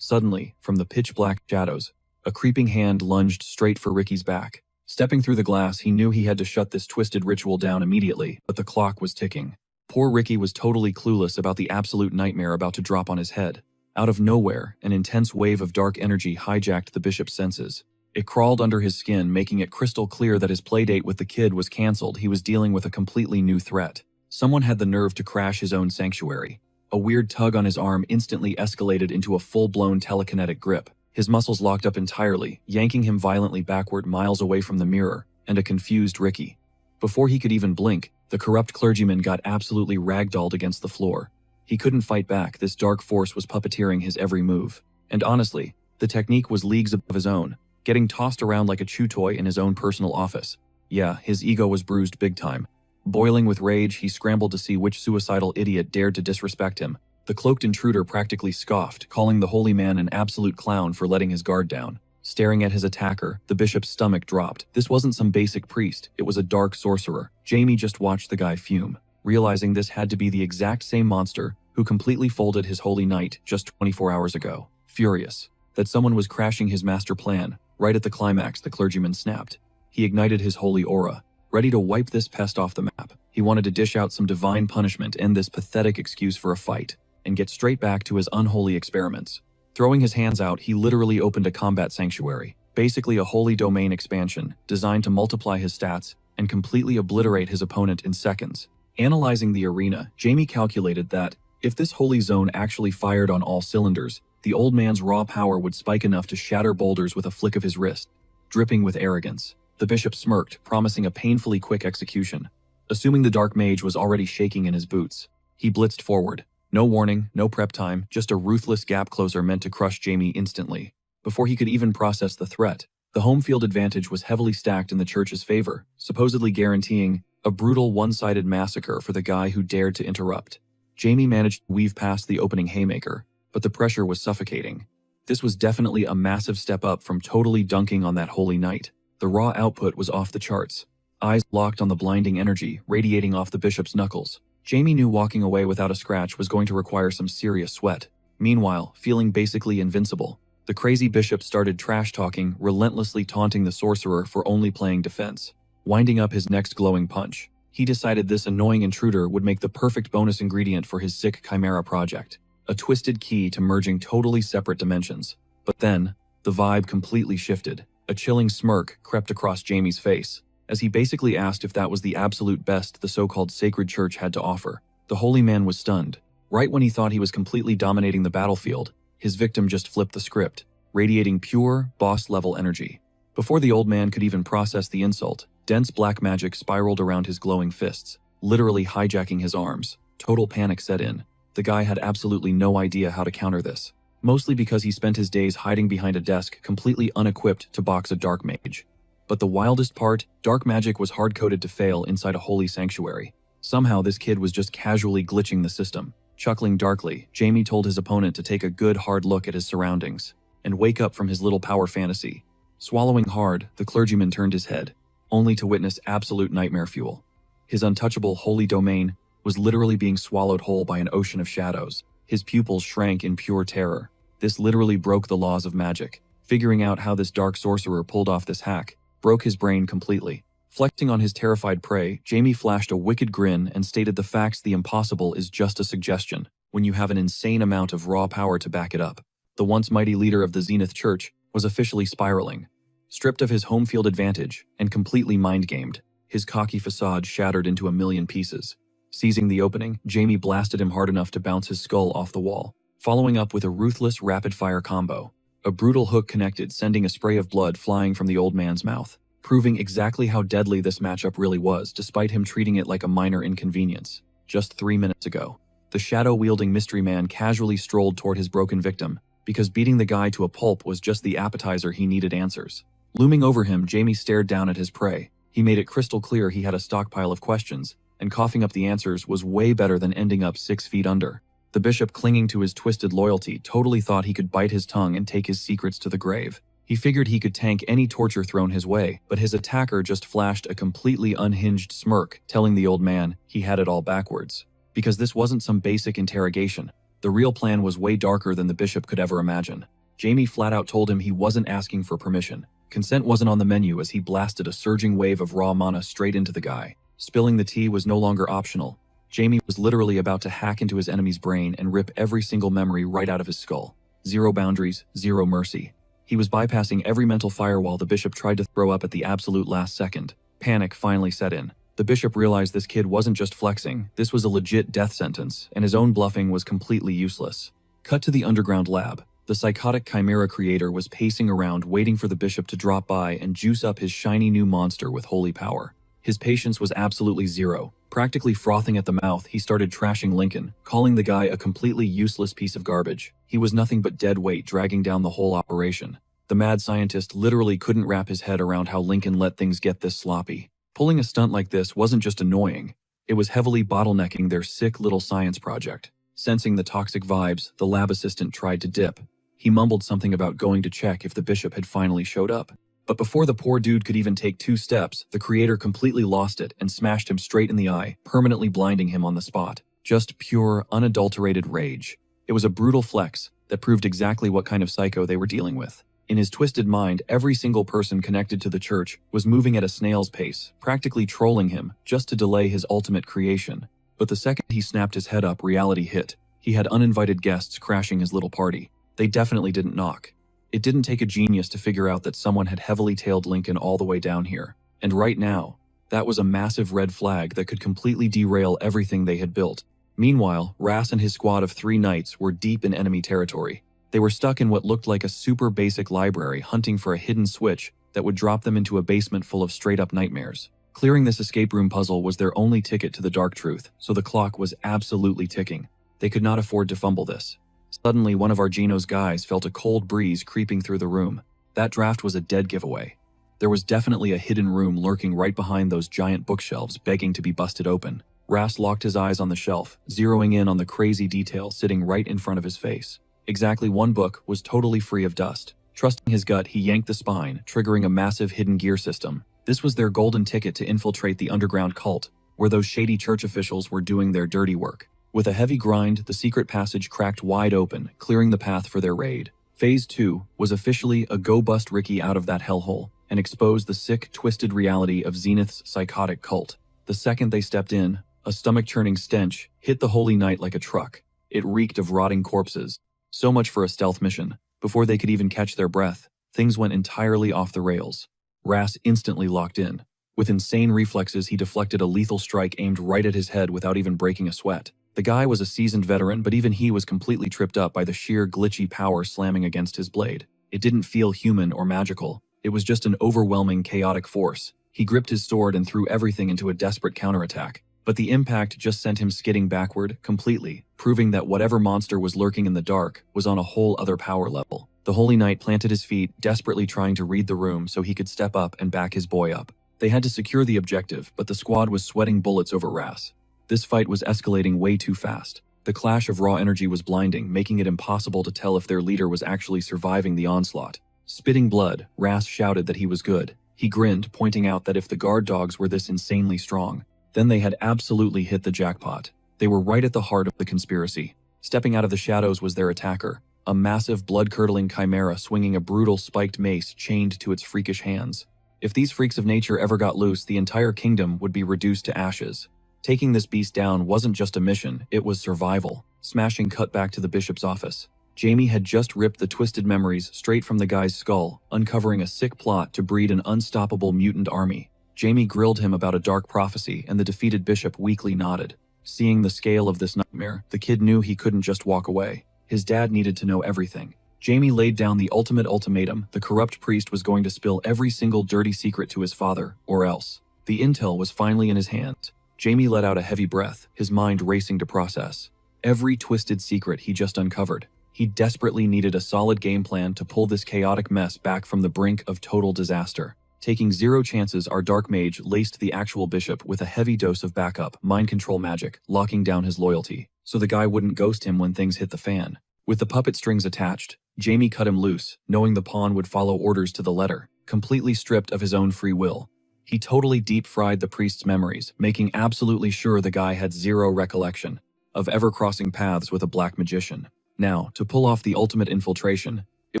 [SPEAKER 1] Suddenly, from the pitch-black shadows, a creeping hand lunged straight for Ricky's back. Stepping through the glass, he knew he had to shut this twisted ritual down immediately, but the clock was ticking. Poor Ricky was totally clueless about the absolute nightmare about to drop on his head. Out of nowhere, an intense wave of dark energy hijacked the bishop's senses. It crawled under his skin, making it crystal clear that his playdate with the kid was cancelled. He was dealing with a completely new threat. Someone had the nerve to crash his own sanctuary. A weird tug on his arm instantly escalated into a full-blown telekinetic grip. His muscles locked up entirely, yanking him violently backward miles away from the mirror and a confused Ricky. Before he could even blink, the corrupt clergyman got absolutely ragdolled against the floor. He couldn't fight back. This dark force was puppeteering his every move. And honestly, the technique was leagues above his own, getting tossed around like a chew toy in his own personal office. Yeah, his ego was bruised big time. Boiling with rage, he scrambled to see which suicidal idiot dared to disrespect him. The cloaked intruder practically scoffed, calling the holy man an absolute clown for letting his guard down. Staring at his attacker, the bishop's stomach dropped. This wasn't some basic priest, it was a dark sorcerer. Jamie just watched the guy fume, realizing this had to be the exact same monster who completely folded his holy knight just 24 hours ago. Furious that someone was crashing his master plan, right at the climax, the clergyman snapped. He ignited his holy aura, ready to wipe this pest off the map. He wanted to dish out some divine punishment, end this pathetic excuse for a fight, and get straight back to his unholy experiments. Throwing his hands out, he literally opened a combat sanctuary, basically a holy domain expansion designed to multiply his stats and completely obliterate his opponent in seconds. Analyzing the arena, Jamie calculated that if this holy zone actually fired on all cylinders, the old man's raw power would spike enough to shatter boulders with a flick of his wrist. Dripping with arrogance, the bishop smirked, promising a painfully quick execution. Assuming the dark mage was already shaking in his boots, he blitzed forward. No warning, no prep time, just a ruthless gap closer meant to crush Jamie instantly. Before he could even process the threat, the home field advantage was heavily stacked in the church's favor, supposedly guaranteeing a brutal one-sided massacre for the guy who dared to interrupt. Jamie managed to weave past the opening haymaker, but the pressure was suffocating. This was definitely a massive step up from totally dunking on that holy knight. The raw output was off the charts. Eyes locked on the blinding energy radiating off the bishop's knuckles. Jamie knew walking away without a scratch was going to require some serious sweat. Meanwhile, feeling basically invincible, the crazy bishop started trash-talking, relentlessly taunting the sorcerer for only playing defense. Winding up his next glowing punch, he decided this annoying intruder would make the perfect bonus ingredient for his sick chimera project. A twisted key to merging totally separate dimensions. But then, the vibe completely shifted. A chilling smirk crept across Jamie's face, as he basically asked if that was the absolute best the so-called sacred church had to offer. The holy man was stunned. Right when he thought he was completely dominating the battlefield, his victim just flipped the script, radiating pure, boss-level energy. Before the old man could even process the insult, dense black magic spiraled around his glowing fists, literally hijacking his arms. Total panic set in. The guy had absolutely no idea how to counter this, mostly because he spent his days hiding behind a desk completely unequipped to box a dark mage. But the wildest part, dark magic was hard-coded to fail inside a holy sanctuary. Somehow this kid was just casually glitching the system. Chuckling darkly, Jamie told his opponent to take a good hard look at his surroundings and wake up from his little power fantasy. Swallowing hard, the clergyman turned his head, only to witness absolute nightmare fuel. His untouchable holy domain was literally being swallowed whole by an ocean of shadows. His pupils shrank in pure terror. This literally broke the laws of magic. Figuring out how this dark sorcerer pulled off this hack broke his brain completely. Flexing on his terrified prey, Jamie flashed a wicked grin and stated the facts: the impossible is just a suggestion, when you have an insane amount of raw power to back it up. The once mighty leader of the Zenith Church was officially spiraling. Stripped of his home field advantage and completely mind-gamed, his cocky facade shattered into a million pieces. Seizing the opening, Jamie blasted him hard enough to bounce his skull off the wall, following up with a ruthless rapid-fire combo. A brutal hook connected, sending a spray of blood flying from the old man's mouth, proving exactly how deadly this matchup really was, despite him treating it like a minor inconvenience. Just 3 minutes ago, the shadow-wielding mystery man casually strolled toward his broken victim, because beating the guy to a pulp was just the appetizer he needed answers. Looming over him, Jamie stared down at his prey. He made it crystal clear he had a stockpile of questions, and coughing up the answers was way better than ending up 6 feet under. The bishop, clinging to his twisted loyalty, totally thought he could bite his tongue and take his secrets to the grave. He figured he could tank any torture thrown his way, but his attacker just flashed a completely unhinged smirk, telling the old man he had it all backwards. Because this wasn't some basic interrogation. The real plan was way darker than the bishop could ever imagine. Jamie flat out told him he wasn't asking for permission. Consent wasn't on the menu as he blasted a surging wave of raw mana straight into the guy. Spilling the tea was no longer optional. Jamie was literally about to hack into his enemy's brain and rip every single memory right out of his skull. Zero boundaries, zero mercy. He was bypassing every mental firewall the bishop tried to throw up at the absolute last second. Panic finally set in. The bishop realized this kid wasn't just flexing, this was a legit death sentence, and his own bluffing was completely useless. Cut to the underground lab. The psychotic chimera creator was pacing around waiting for the bishop to drop by and juice up his shiny new monster with holy power. His patience was absolutely zero. Practically frothing at the mouth, he started trashing Lincoln, calling the guy a completely useless piece of garbage. He was nothing but dead weight dragging down the whole operation. The mad scientist literally couldn't wrap his head around how Lincoln let things get this sloppy. Pulling a stunt like this wasn't just annoying, it was heavily bottlenecking their sick little science project. Sensing the toxic vibes, the lab assistant tried to dip. He mumbled something about going to check if the bishop had finally showed up. But before the poor dude could even take 2 steps, the creator completely lost it and smashed him straight in the eye, permanently blinding him on the spot. Just pure, unadulterated rage. It was a brutal flex that proved exactly what kind of psycho they were dealing with. In his twisted mind, every single person connected to the church was moving at a snail's pace, practically trolling him just to delay his ultimate creation. But the second he snapped his head up, reality hit. He had uninvited guests crashing his little party. They definitely didn't knock. It didn't take a genius to figure out that someone had heavily tailed Lincoln all the way down here. And right now, that was a massive red flag that could completely derail everything they had built. Meanwhile, Ras and his squad of 3 knights were deep in enemy territory. They were stuck in what looked like a super basic library hunting for a hidden switch that would drop them into a basement full of straight-up nightmares. Clearing this escape room puzzle was their only ticket to the dark truth, so the clock was absolutely ticking. They could not afford to fumble this. Suddenly, one of Argino's guys felt a cold breeze creeping through the room. That draft was a dead giveaway. There was definitely a hidden room lurking right behind those giant bookshelves begging to be busted open. Ras locked his eyes on the shelf, zeroing in on the crazy detail sitting right in front of his face. Exactly one book was totally free of dust. Trusting his gut, he yanked the spine, triggering a massive hidden gear system. This was their golden ticket to infiltrate the underground cult, where those shady church officials were doing their dirty work. With a heavy grind, the secret passage cracked wide open, clearing the path for their raid. Phase 2 was officially a go bust Ricky out of that hellhole and expose the sick, twisted reality of Zenith's psychotic cult. The second they stepped in, a stomach-churning stench hit the Holy Knight like a truck. It reeked of rotting corpses. So much for a stealth mission. Before they could even catch their breath, things went entirely off the rails. Ras instantly locked in. With insane reflexes, he deflected a lethal strike aimed right at his head without even breaking a sweat. The guy was a seasoned veteran, but even he was completely tripped up by the sheer glitchy power slamming against his blade. It didn't feel human or magical. It was just an overwhelming, chaotic force. He gripped his sword and threw everything into a desperate counterattack. But the impact just sent him skidding backward, completely, proving that whatever monster was lurking in the dark was on a whole other power level. The Holy Knight planted his feet, desperately trying to read the room so he could step up and back his boy up. They had to secure the objective, but the squad was sweating bullets over Ras. This fight was escalating way too fast. The clash of raw energy was blinding, making it impossible to tell if their leader was actually surviving the onslaught. Spitting blood, Ras shouted that he was good. He grinned, pointing out that if the guard dogs were this insanely strong, then they had absolutely hit the jackpot. They were right at the heart of the conspiracy. Stepping out of the shadows was their attacker, a massive blood-curdling chimera swinging a brutal spiked mace chained to its freakish hands. If these freaks of nature ever got loose, the entire kingdom would be reduced to ashes. Taking this beast down wasn't just a mission, it was survival. Smashing cut back to the bishop's office. Jamie had just ripped the twisted memories straight from the guy's skull, uncovering a sick plot to breed an unstoppable mutant army. Jamie grilled him about a dark prophecy, and the defeated bishop weakly nodded. Seeing the scale of this nightmare, the kid knew he couldn't just walk away. His dad needed to know everything. Jamie laid down the ultimate ultimatum. The corrupt priest was going to spill every single dirty secret to his father, or else. The intel was finally in his hands. Jamie let out a heavy breath, his mind racing to process every twisted secret he just uncovered. He desperately needed a solid game plan to pull this chaotic mess back from the brink of total disaster. Taking zero chances, our dark mage laced the actual bishop with a heavy dose of backup, mind control magic, locking down his loyalty, so the guy wouldn't ghost him when things hit the fan. With the puppet strings attached, Jamie cut him loose, knowing the pawn would follow orders to the letter, completely stripped of his own free will. He totally deep-fried the priest's memories, making absolutely sure the guy had zero recollection. of ever crossing paths with a black magician. Now, to pull off the ultimate infiltration, it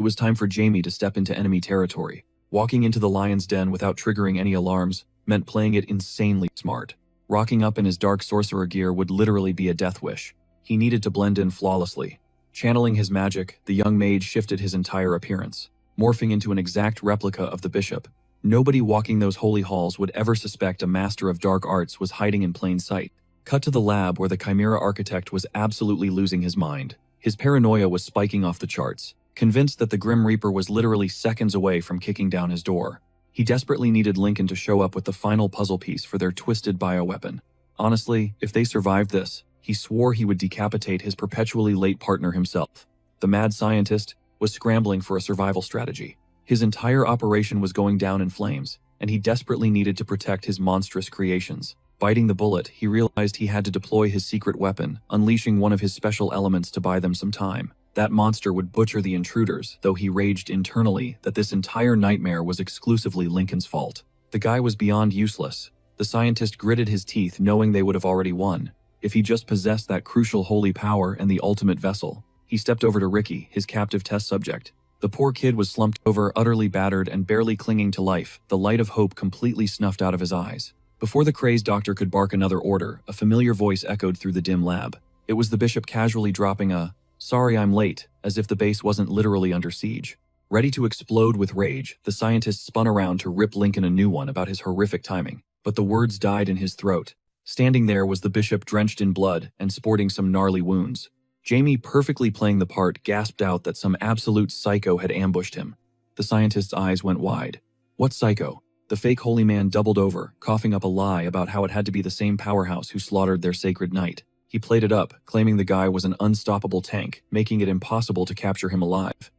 [SPEAKER 1] was time for Jamie to step into enemy territory. Walking into the lion's den without triggering any alarms meant playing it insanely smart. Rocking up in his dark sorcerer gear would literally be a death wish. He needed to blend in flawlessly. Channeling his magic, the young mage shifted his entire appearance, morphing into an exact replica of the bishop. Nobody walking those holy halls would ever suspect a master of dark arts was hiding in plain sight. Cut to the lab where the Chimera architect was absolutely losing his mind. His paranoia was spiking off the charts, convinced that the Grim Reaper was literally seconds away from kicking down his door. He desperately needed Lincoln to show up with the final puzzle piece for their twisted bioweapon. Honestly, if they survived this, he swore he would decapitate his perpetually late partner himself. The mad scientist was scrambling for a survival strategy. His entire operation was going down in flames, and he desperately needed to protect his monstrous creations. Biting the bullet, he realized he had to deploy his secret weapon, unleashing one of his special elements to buy them some time. That monster would butcher the intruders, though he raged internally that this entire nightmare was exclusively Lincoln's fault. The guy was beyond useless. The scientist gritted his teeth knowing they would have already won. If he just possessed that crucial holy power and the ultimate vessel. He stepped over to Ricky, his captive test subject. The poor kid was slumped over, utterly battered and barely clinging to life, the light of hope completely snuffed out of his eyes. Before the crazed doctor could bark another order, a familiar voice echoed through the dim lab. It was the bishop casually dropping a, "Sorry I'm late," as if the base wasn't literally under siege. Ready to explode with rage, the scientist spun around to rip Lincoln a new one about his horrific timing, but the words died in his throat. Standing there was the bishop drenched in blood and sporting some gnarly wounds. Jamie, perfectly playing the part, gasped out that some absolute psycho had ambushed him. The scientist's eyes went wide. What psycho? The fake holy man doubled over, coughing up a lie about how it had to be the same powerhouse who slaughtered their sacred knight. He played it up, claiming the guy was an unstoppable tank, making it impossible to capture him alive.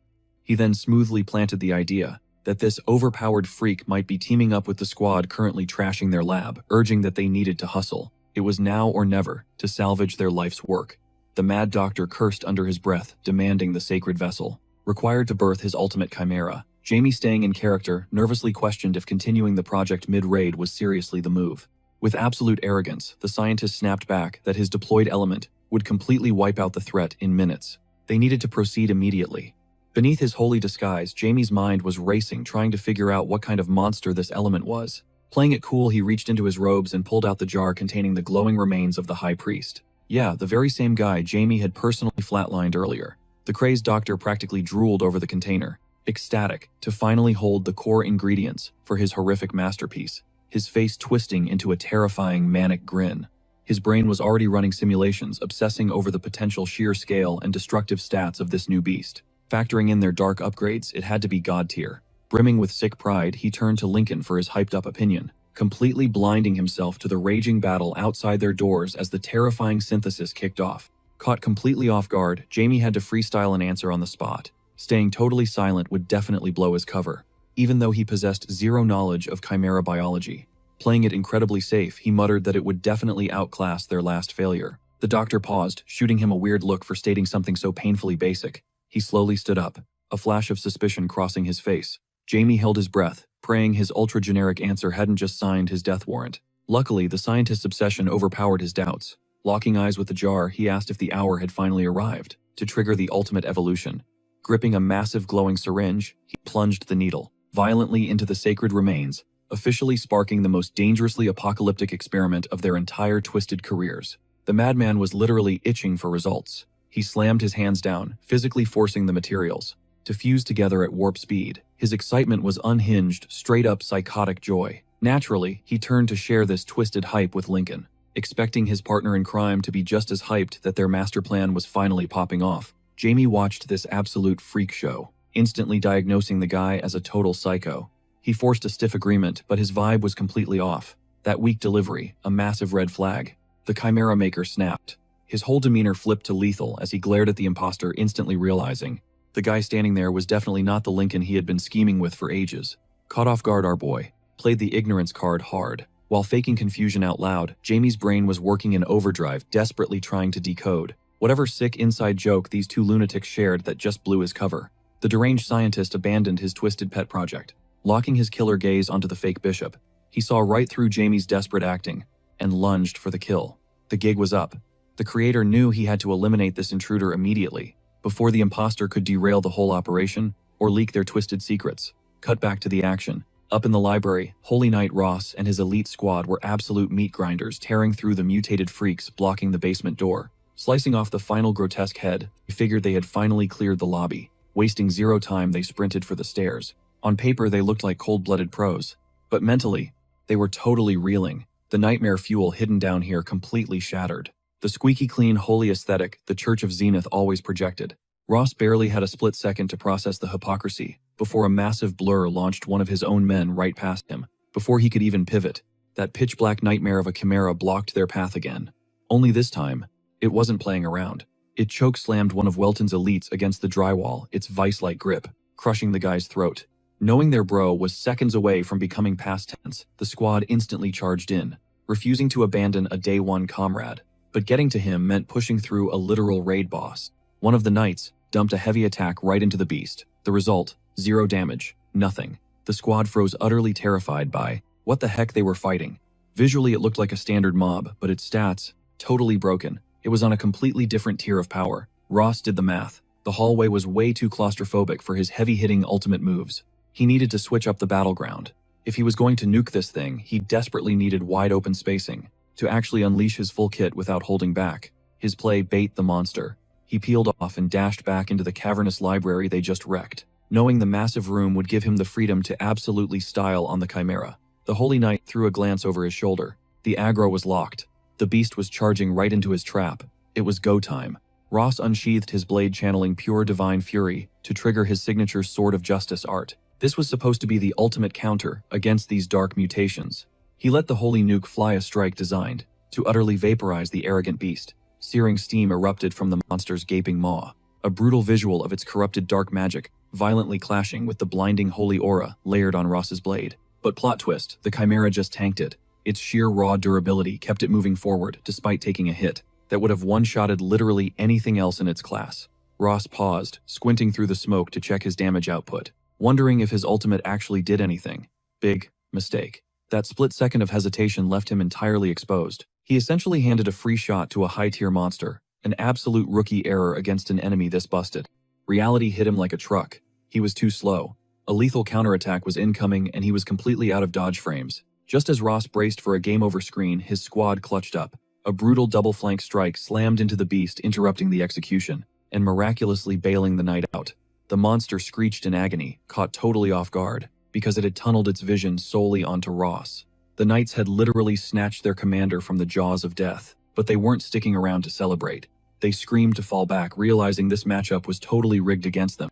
[SPEAKER 1] He then smoothly planted the idea that this overpowered freak might be teaming up with the squad currently trashing their lab, urging that they needed to hustle. It was now or never to salvage their life's work. The mad doctor cursed under his breath, demanding the sacred vessel. Required to birth his ultimate chimera, Jamie, staying in character, nervously questioned if continuing the project mid-raid was seriously the move. With absolute arrogance, the scientist snapped back that his deployed element would completely wipe out the threat in minutes. They needed to proceed immediately. Beneath his holy disguise, Jamie's mind was racing, trying to figure out what kind of monster this element was. Playing it cool, he reached into his robes and pulled out the jar containing the glowing remains of the high priest. Yeah, the very same guy Jamie had personally flatlined earlier. The crazed doctor practically drooled over the container, ecstatic to finally hold the core ingredients for his horrific masterpiece, his face twisting into a terrifying manic grin. His brain was already running simulations, obsessing over the potential sheer scale and destructive stats of this new beast. Factoring in their dark upgrades, it had to be god tier. Brimming with sick pride, he turned to Lincoln for his hyped-up opinion, completely blinding himself to the raging battle outside their doors as the terrifying synthesis kicked off. Caught completely off guard, Jamie had to freestyle an answer on the spot. Staying totally silent would definitely blow his cover, even though he possessed zero knowledge of chimera biology. Playing it incredibly safe, he muttered that it would definitely outclass their last failure. The doctor paused, shooting him a weird look for stating something so painfully basic. He slowly stood up, a flash of suspicion crossing his face. Jamie held his breath, praying his ultra-generic answer hadn't just signed his death warrant. Luckily, the scientist's obsession overpowered his doubts. Locking eyes with the jar, he asked if the hour had finally arrived to trigger the ultimate evolution. Gripping a massive glowing syringe, he plunged the needle violently into the sacred remains, officially sparking the most dangerously apocalyptic experiment of their entire twisted careers. The madman was literally itching for results. He slammed his hands down, physically forcing the materials to fuse together at warp speed. His excitement was unhinged, straight-up psychotic joy. Naturally, he turned to share this twisted hype with Lincoln, expecting his partner in crime to be just as hyped that their master plan was finally popping off. Jamie watched this absolute freak show, instantly diagnosing the guy as a total psycho. He forced a stiff agreement, but his vibe was completely off. That weak delivery, a massive red flag. The Chimera Maker snapped. His whole demeanor flipped to lethal as he glared at the imposter, instantly realizing the guy standing there was definitely not the Lincoln he had been scheming with for ages. Caught off guard, our boy played the ignorance card hard. While faking confusion out loud, Jamie's brain was working in overdrive, desperately trying to decode whatever sick inside joke these two lunatics shared that just blew his cover. The deranged scientist abandoned his twisted pet project. Locking his killer gaze onto the fake bishop, he saw right through Jamie's desperate acting and lunged for the kill. The gig was up. The creator knew he had to eliminate this intruder immediately, before the imposter could derail the whole operation or leak their twisted secrets. Cut back to the action. Up in the library, Holy Knight Ross and his elite squad were absolute meat grinders, tearing through the mutated freaks blocking the basement door. Slicing off the final grotesque head, they figured they had finally cleared the lobby. Wasting zero time, they sprinted for the stairs. On paper, they looked like cold-blooded pros, but mentally, they were totally reeling. The nightmare fuel hidden down here completely shattered. The squeaky clean, holy aesthetic the Church of Zenith always projected. Ross barely had a split second to process the hypocrisy before a massive blur launched one of his own men right past him. Before he could even pivot, that pitch-black nightmare of a chimera blocked their path again. Only this time, it wasn't playing around. It choke-slammed one of Welton's elites against the drywall, its vice-like grip, crushing the guy's throat. Knowing their bro was seconds away from becoming past tense, the squad instantly charged in, refusing to abandon a day-one comrade. But getting to him meant pushing through a literal raid boss. One of the knights dumped a heavy attack right into the beast. The result, 0 damage, nothing. The squad froze, utterly terrified by what the heck they were fighting. Visually, it looked like a standard mob, but its stats, totally broken. It was on a completely different tier of power. Ross did the math. The hallway was way too claustrophobic for his heavy-hitting ultimate moves. He needed to switch up the battleground. If he was going to nuke this thing, he desperately needed wide-open spacing to actually unleash his full kit without holding back. His play bait the monster. He peeled off and dashed back into the cavernous library they just wrecked, knowing the massive room would give him the freedom to absolutely style on the chimera. The Holy Knight threw a glance over his shoulder. The aggro was locked. The beast was charging right into his trap. It was go time. Ross unsheathed his blade, channeling pure divine fury to trigger his signature Sword of Justice art. This was supposed to be the ultimate counter against these dark mutations. He let the holy nuke fly, a strike designed to utterly vaporize the arrogant beast. Searing steam erupted from the monster's gaping maw, a brutal visual of its corrupted dark magic, violently clashing with the blinding holy aura layered on Ross's blade. But plot twist, the chimera just tanked it. Its sheer raw durability kept it moving forward despite taking a hit that would have one-shotted literally anything else in its class. Ross paused, squinting through the smoke to check his damage output, wondering if his ultimate actually did anything. Big mistake. That split second of hesitation left him entirely exposed. He essentially handed a free shot to a high-tier monster, an absolute rookie error against an enemy this busted. Reality hit him like a truck. He was too slow. A lethal counterattack was incoming and he was completely out of dodge frames. Just as Ross braced for a game-over screen, his squad clutched up. A brutal double flank strike slammed into the beast, interrupting the execution and miraculously bailing the knight out. The monster screeched in agony, caught totally off guard, because it had tunneled its vision solely onto Ross. The knights had literally snatched their commander from the jaws of death, but they weren't sticking around to celebrate. They screamed to fall back, realizing this matchup was totally rigged against them.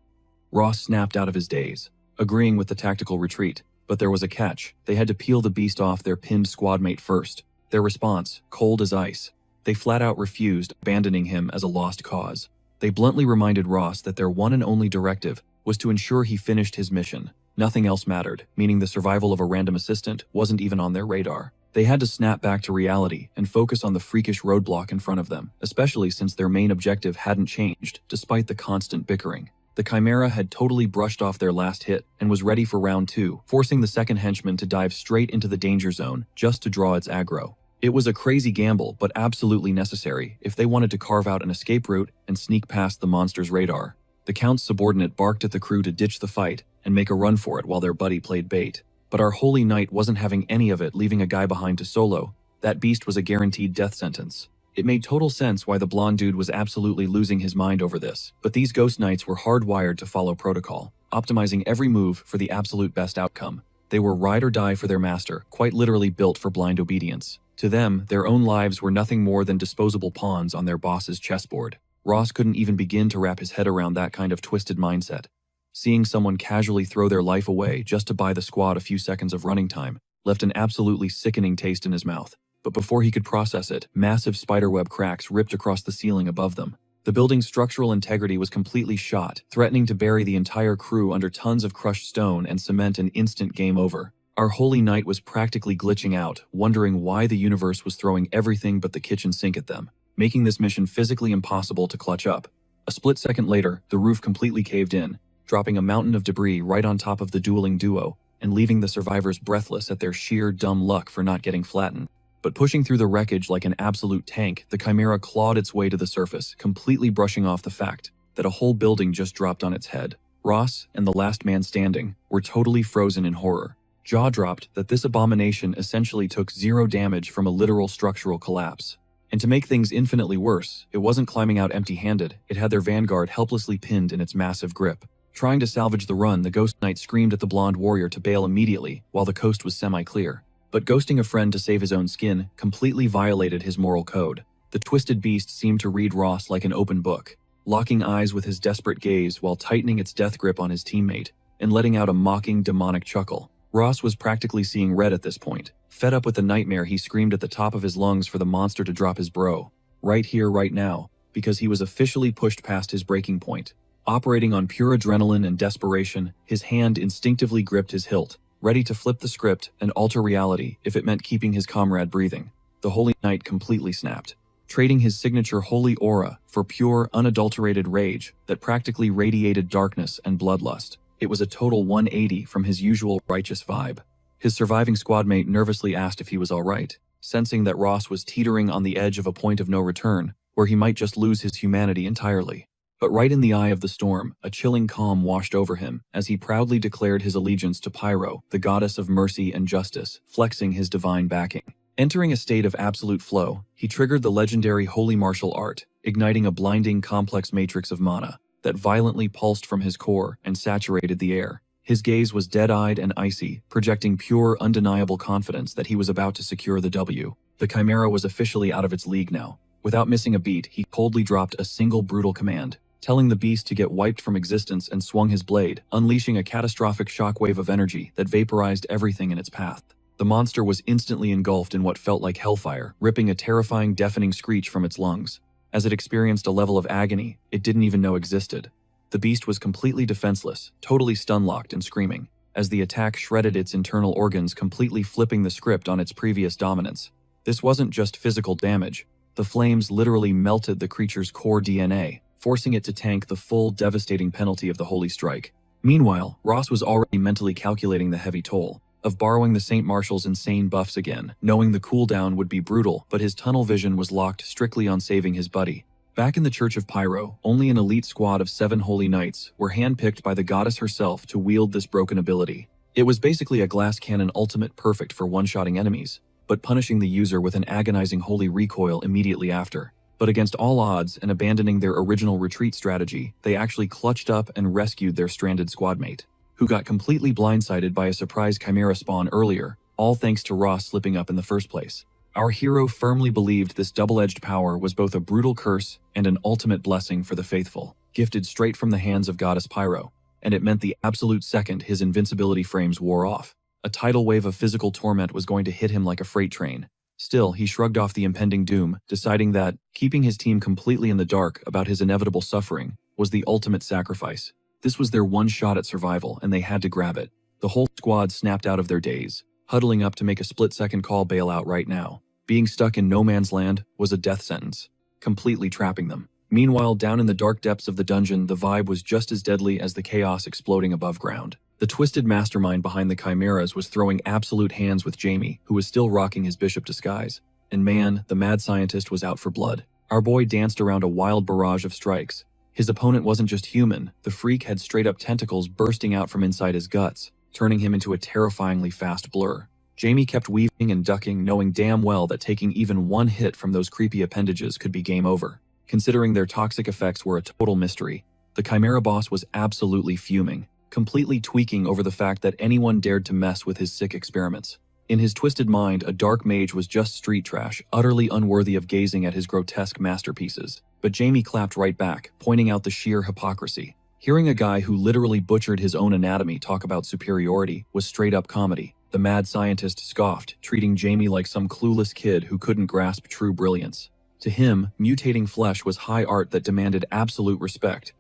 [SPEAKER 1] Ross snapped out of his daze, agreeing with the tactical retreat, but there was a catch. They had to peel the beast off their pinned squadmate first. Their response, cold as ice. They flat out refused, abandoning him as a lost cause. They bluntly reminded Ross that their one and only directive was to ensure he finished his mission. Nothing else mattered, meaning the survival of a random assistant wasn't even on their radar. They had to snap back to reality and focus on the freakish roadblock in front of them, especially since their main objective hadn't changed, despite the constant bickering. The chimera had totally brushed off their last hit and was ready for round 2, forcing the second henchman to dive straight into the danger zone just to draw its aggro. It was a crazy gamble, but absolutely necessary if they wanted to carve out an escape route and sneak past the monster's radar. The Count's subordinate barked at the crew to ditch the fight and make a run for it while their buddy played bait. But our holy knight wasn't having any of it, leaving a guy behind to solo. That beast was a guaranteed death sentence. It made total sense why the blonde dude was absolutely losing his mind over this, but these ghost knights were hardwired to follow protocol, optimizing every move for the absolute best outcome. They were ride or die for their master, quite literally built for blind obedience. To them, their own lives were nothing more than disposable pawns on their boss's chessboard. Ross couldn't even begin to wrap his head around that kind of twisted mindset. Seeing someone casually throw their life away just to buy the squad a few seconds of running time left an absolutely sickening taste in his mouth. But before he could process it, massive spiderweb cracks ripped across the ceiling above them. The building's structural integrity was completely shot, threatening to bury the entire crew under tons of crushed stone and cement, an instant game over. Our holy knight was practically glitching out, wondering why the universe was throwing everything but the kitchen sink at them, making this mission physically impossible to clutch up. A split second later, the roof completely caved in, dropping a mountain of debris right on top of the dueling duo, and leaving the survivors breathless at their sheer dumb luck for not getting flattened. But pushing through the wreckage like an absolute tank, the Chimera clawed its way to the surface, completely brushing off the fact that a whole building just dropped on its head. Ross, and the last man standing, were totally frozen in horror. Jaw-dropped that this abomination essentially took zero damage from a literal structural collapse. And to make things infinitely worse, it wasn't climbing out empty-handed, it had their vanguard helplessly pinned in its massive grip. Trying to salvage the run, the Ghost Knight screamed at the blonde warrior to bail immediately while the coast was semi-clear. But ghosting a friend to save his own skin completely violated his moral code. The twisted beast seemed to read Ross like an open book, locking eyes with his desperate gaze while tightening its death grip on his teammate and letting out a mocking, demonic chuckle. Ross was practically seeing red at this point. Fed up with the nightmare, he screamed at the top of his lungs for the monster to drop his bro. Right here, right now, because he was officially pushed past his breaking point. Operating on pure adrenaline and desperation, his hand instinctively gripped his hilt, ready to flip the script and alter reality if it meant keeping his comrade breathing. The Holy Knight completely snapped, trading his signature holy aura for pure, unadulterated rage that practically radiated darkness and bloodlust. It was a total 180 from his usual righteous vibe. His surviving squadmate nervously asked if he was all right, sensing that Ross was teetering on the edge of a point of no return, where he might just lose his humanity entirely. But right in the eye of the storm, a chilling calm washed over him as he proudly declared his allegiance to Pyro, the goddess of mercy and justice, flexing his divine backing. Entering a state of absolute flow, he triggered the legendary holy martial art, igniting a blinding complex matrix of mana that violently pulsed from his core and saturated the air. His gaze was dead-eyed and icy, projecting pure, undeniable confidence that he was about to secure the W. The Chimera was officially out of its league now. Without missing a beat, he coldly dropped a single brutal command, telling the beast to get wiped from existence, and swung his blade, unleashing a catastrophic shockwave of energy that vaporized everything in its path. The monster was instantly engulfed in what felt like hellfire, ripping a terrifying, deafening screech from its lungs. As it experienced a level of agony it didn't even know existed. The beast was completely defenseless, totally stun-locked and screaming, as the attack shredded its internal organs, completely flipping the script on its previous dominance. This wasn't just physical damage. The flames literally melted the creature's core DNA, forcing it to tank the full, devastating penalty of the Holy Strike. Meanwhile, Ross was already mentally calculating the heavy toll of borrowing the St. Martial's insane buffs again, knowing the cooldown would be brutal, but his tunnel vision was locked strictly on saving his buddy. Back in the Church of Pyro, only an elite squad of 7 holy knights were handpicked by the goddess herself to wield this broken ability. It was basically a glass cannon ultimate, perfect for one-shotting enemies, but punishing the user with an agonizing holy recoil immediately after. But against all odds and abandoning their original retreat strategy, they actually clutched up and rescued their stranded squadmate, who got completely blindsided by a surprise Chimera spawn earlier, all thanks to Ross slipping up in the first place. Our hero firmly believed this double-edged power was both a brutal curse and an ultimate blessing for the faithful, gifted straight from the hands of Goddess Pyro, and it meant the absolute second his invincibility frames wore off, a tidal wave of physical torment was going to hit him like a freight train. Still, he shrugged off the impending doom, deciding that keeping his team completely in the dark about his inevitable suffering was the ultimate sacrifice. This was their one shot at survival, and they had to grab it. The whole squad snapped out of their daze, huddling up to make a split-second call bailout right now. Being stuck in no man's land was a death sentence, completely trapping them. Meanwhile, down in the dark depths of the dungeon, the vibe was just as deadly as the chaos exploding above ground. The twisted mastermind behind the Chimeras was throwing absolute hands with Jamie, who was still rocking his bishop disguise. And man, the mad scientist was out for blood. Our boy danced around a wild barrage of strikes. His opponent wasn't just human, the freak had straight-up tentacles bursting out from inside his guts, turning him into a terrifyingly fast blur. Jamie kept weaving and ducking, knowing damn well that taking even one hit from those creepy appendages could be game over. Considering their toxic effects were a total mystery, the Chimera boss was absolutely fuming, completely tweaking over the fact that anyone dared to mess with his sick experiments. In his twisted mind, a dark mage was just street trash, utterly unworthy of gazing at his grotesque masterpieces. But Jamie clapped right back, pointing out the sheer hypocrisy. Hearing a guy who literally butchered his own anatomy talk about superiority was straight-up comedy. The mad scientist scoffed, treating Jamie like some clueless kid who couldn't grasp true brilliance. To him, mutating flesh was high art that demanded absolute respect.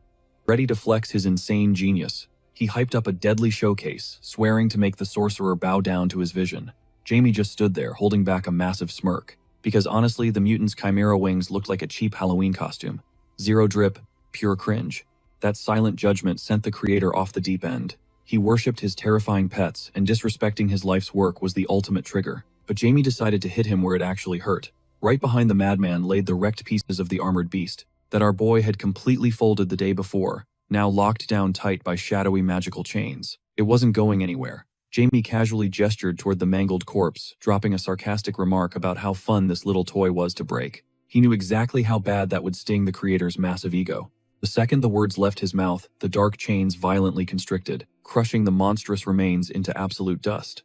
[SPEAKER 1] Ready to flex his insane genius, he hyped up a deadly showcase, swearing to make the sorcerer bow down to his vision. Jamie just stood there, holding back a massive smirk, because honestly, the mutant's chimera wings looked like a cheap Halloween costume. Zero drip, pure cringe. That silent judgment sent the creator off the deep end. He worshipped his terrifying pets, and disrespecting his life's work was the ultimate trigger. but Jamie decided to hit him where it actually hurt. Right behind the madman laid the wrecked pieces of the armored beast that our boy had completely folded the day before, now locked down tight by shadowy magical chains. It wasn't going anywhere. Jamie casually gestured toward the mangled corpse, dropping a sarcastic remark about how fun this little toy was to break. He knew exactly how bad that would sting the creator's massive ego. The second the words left his mouth, the dark chains violently constricted, crushing the monstrous remains into absolute dust.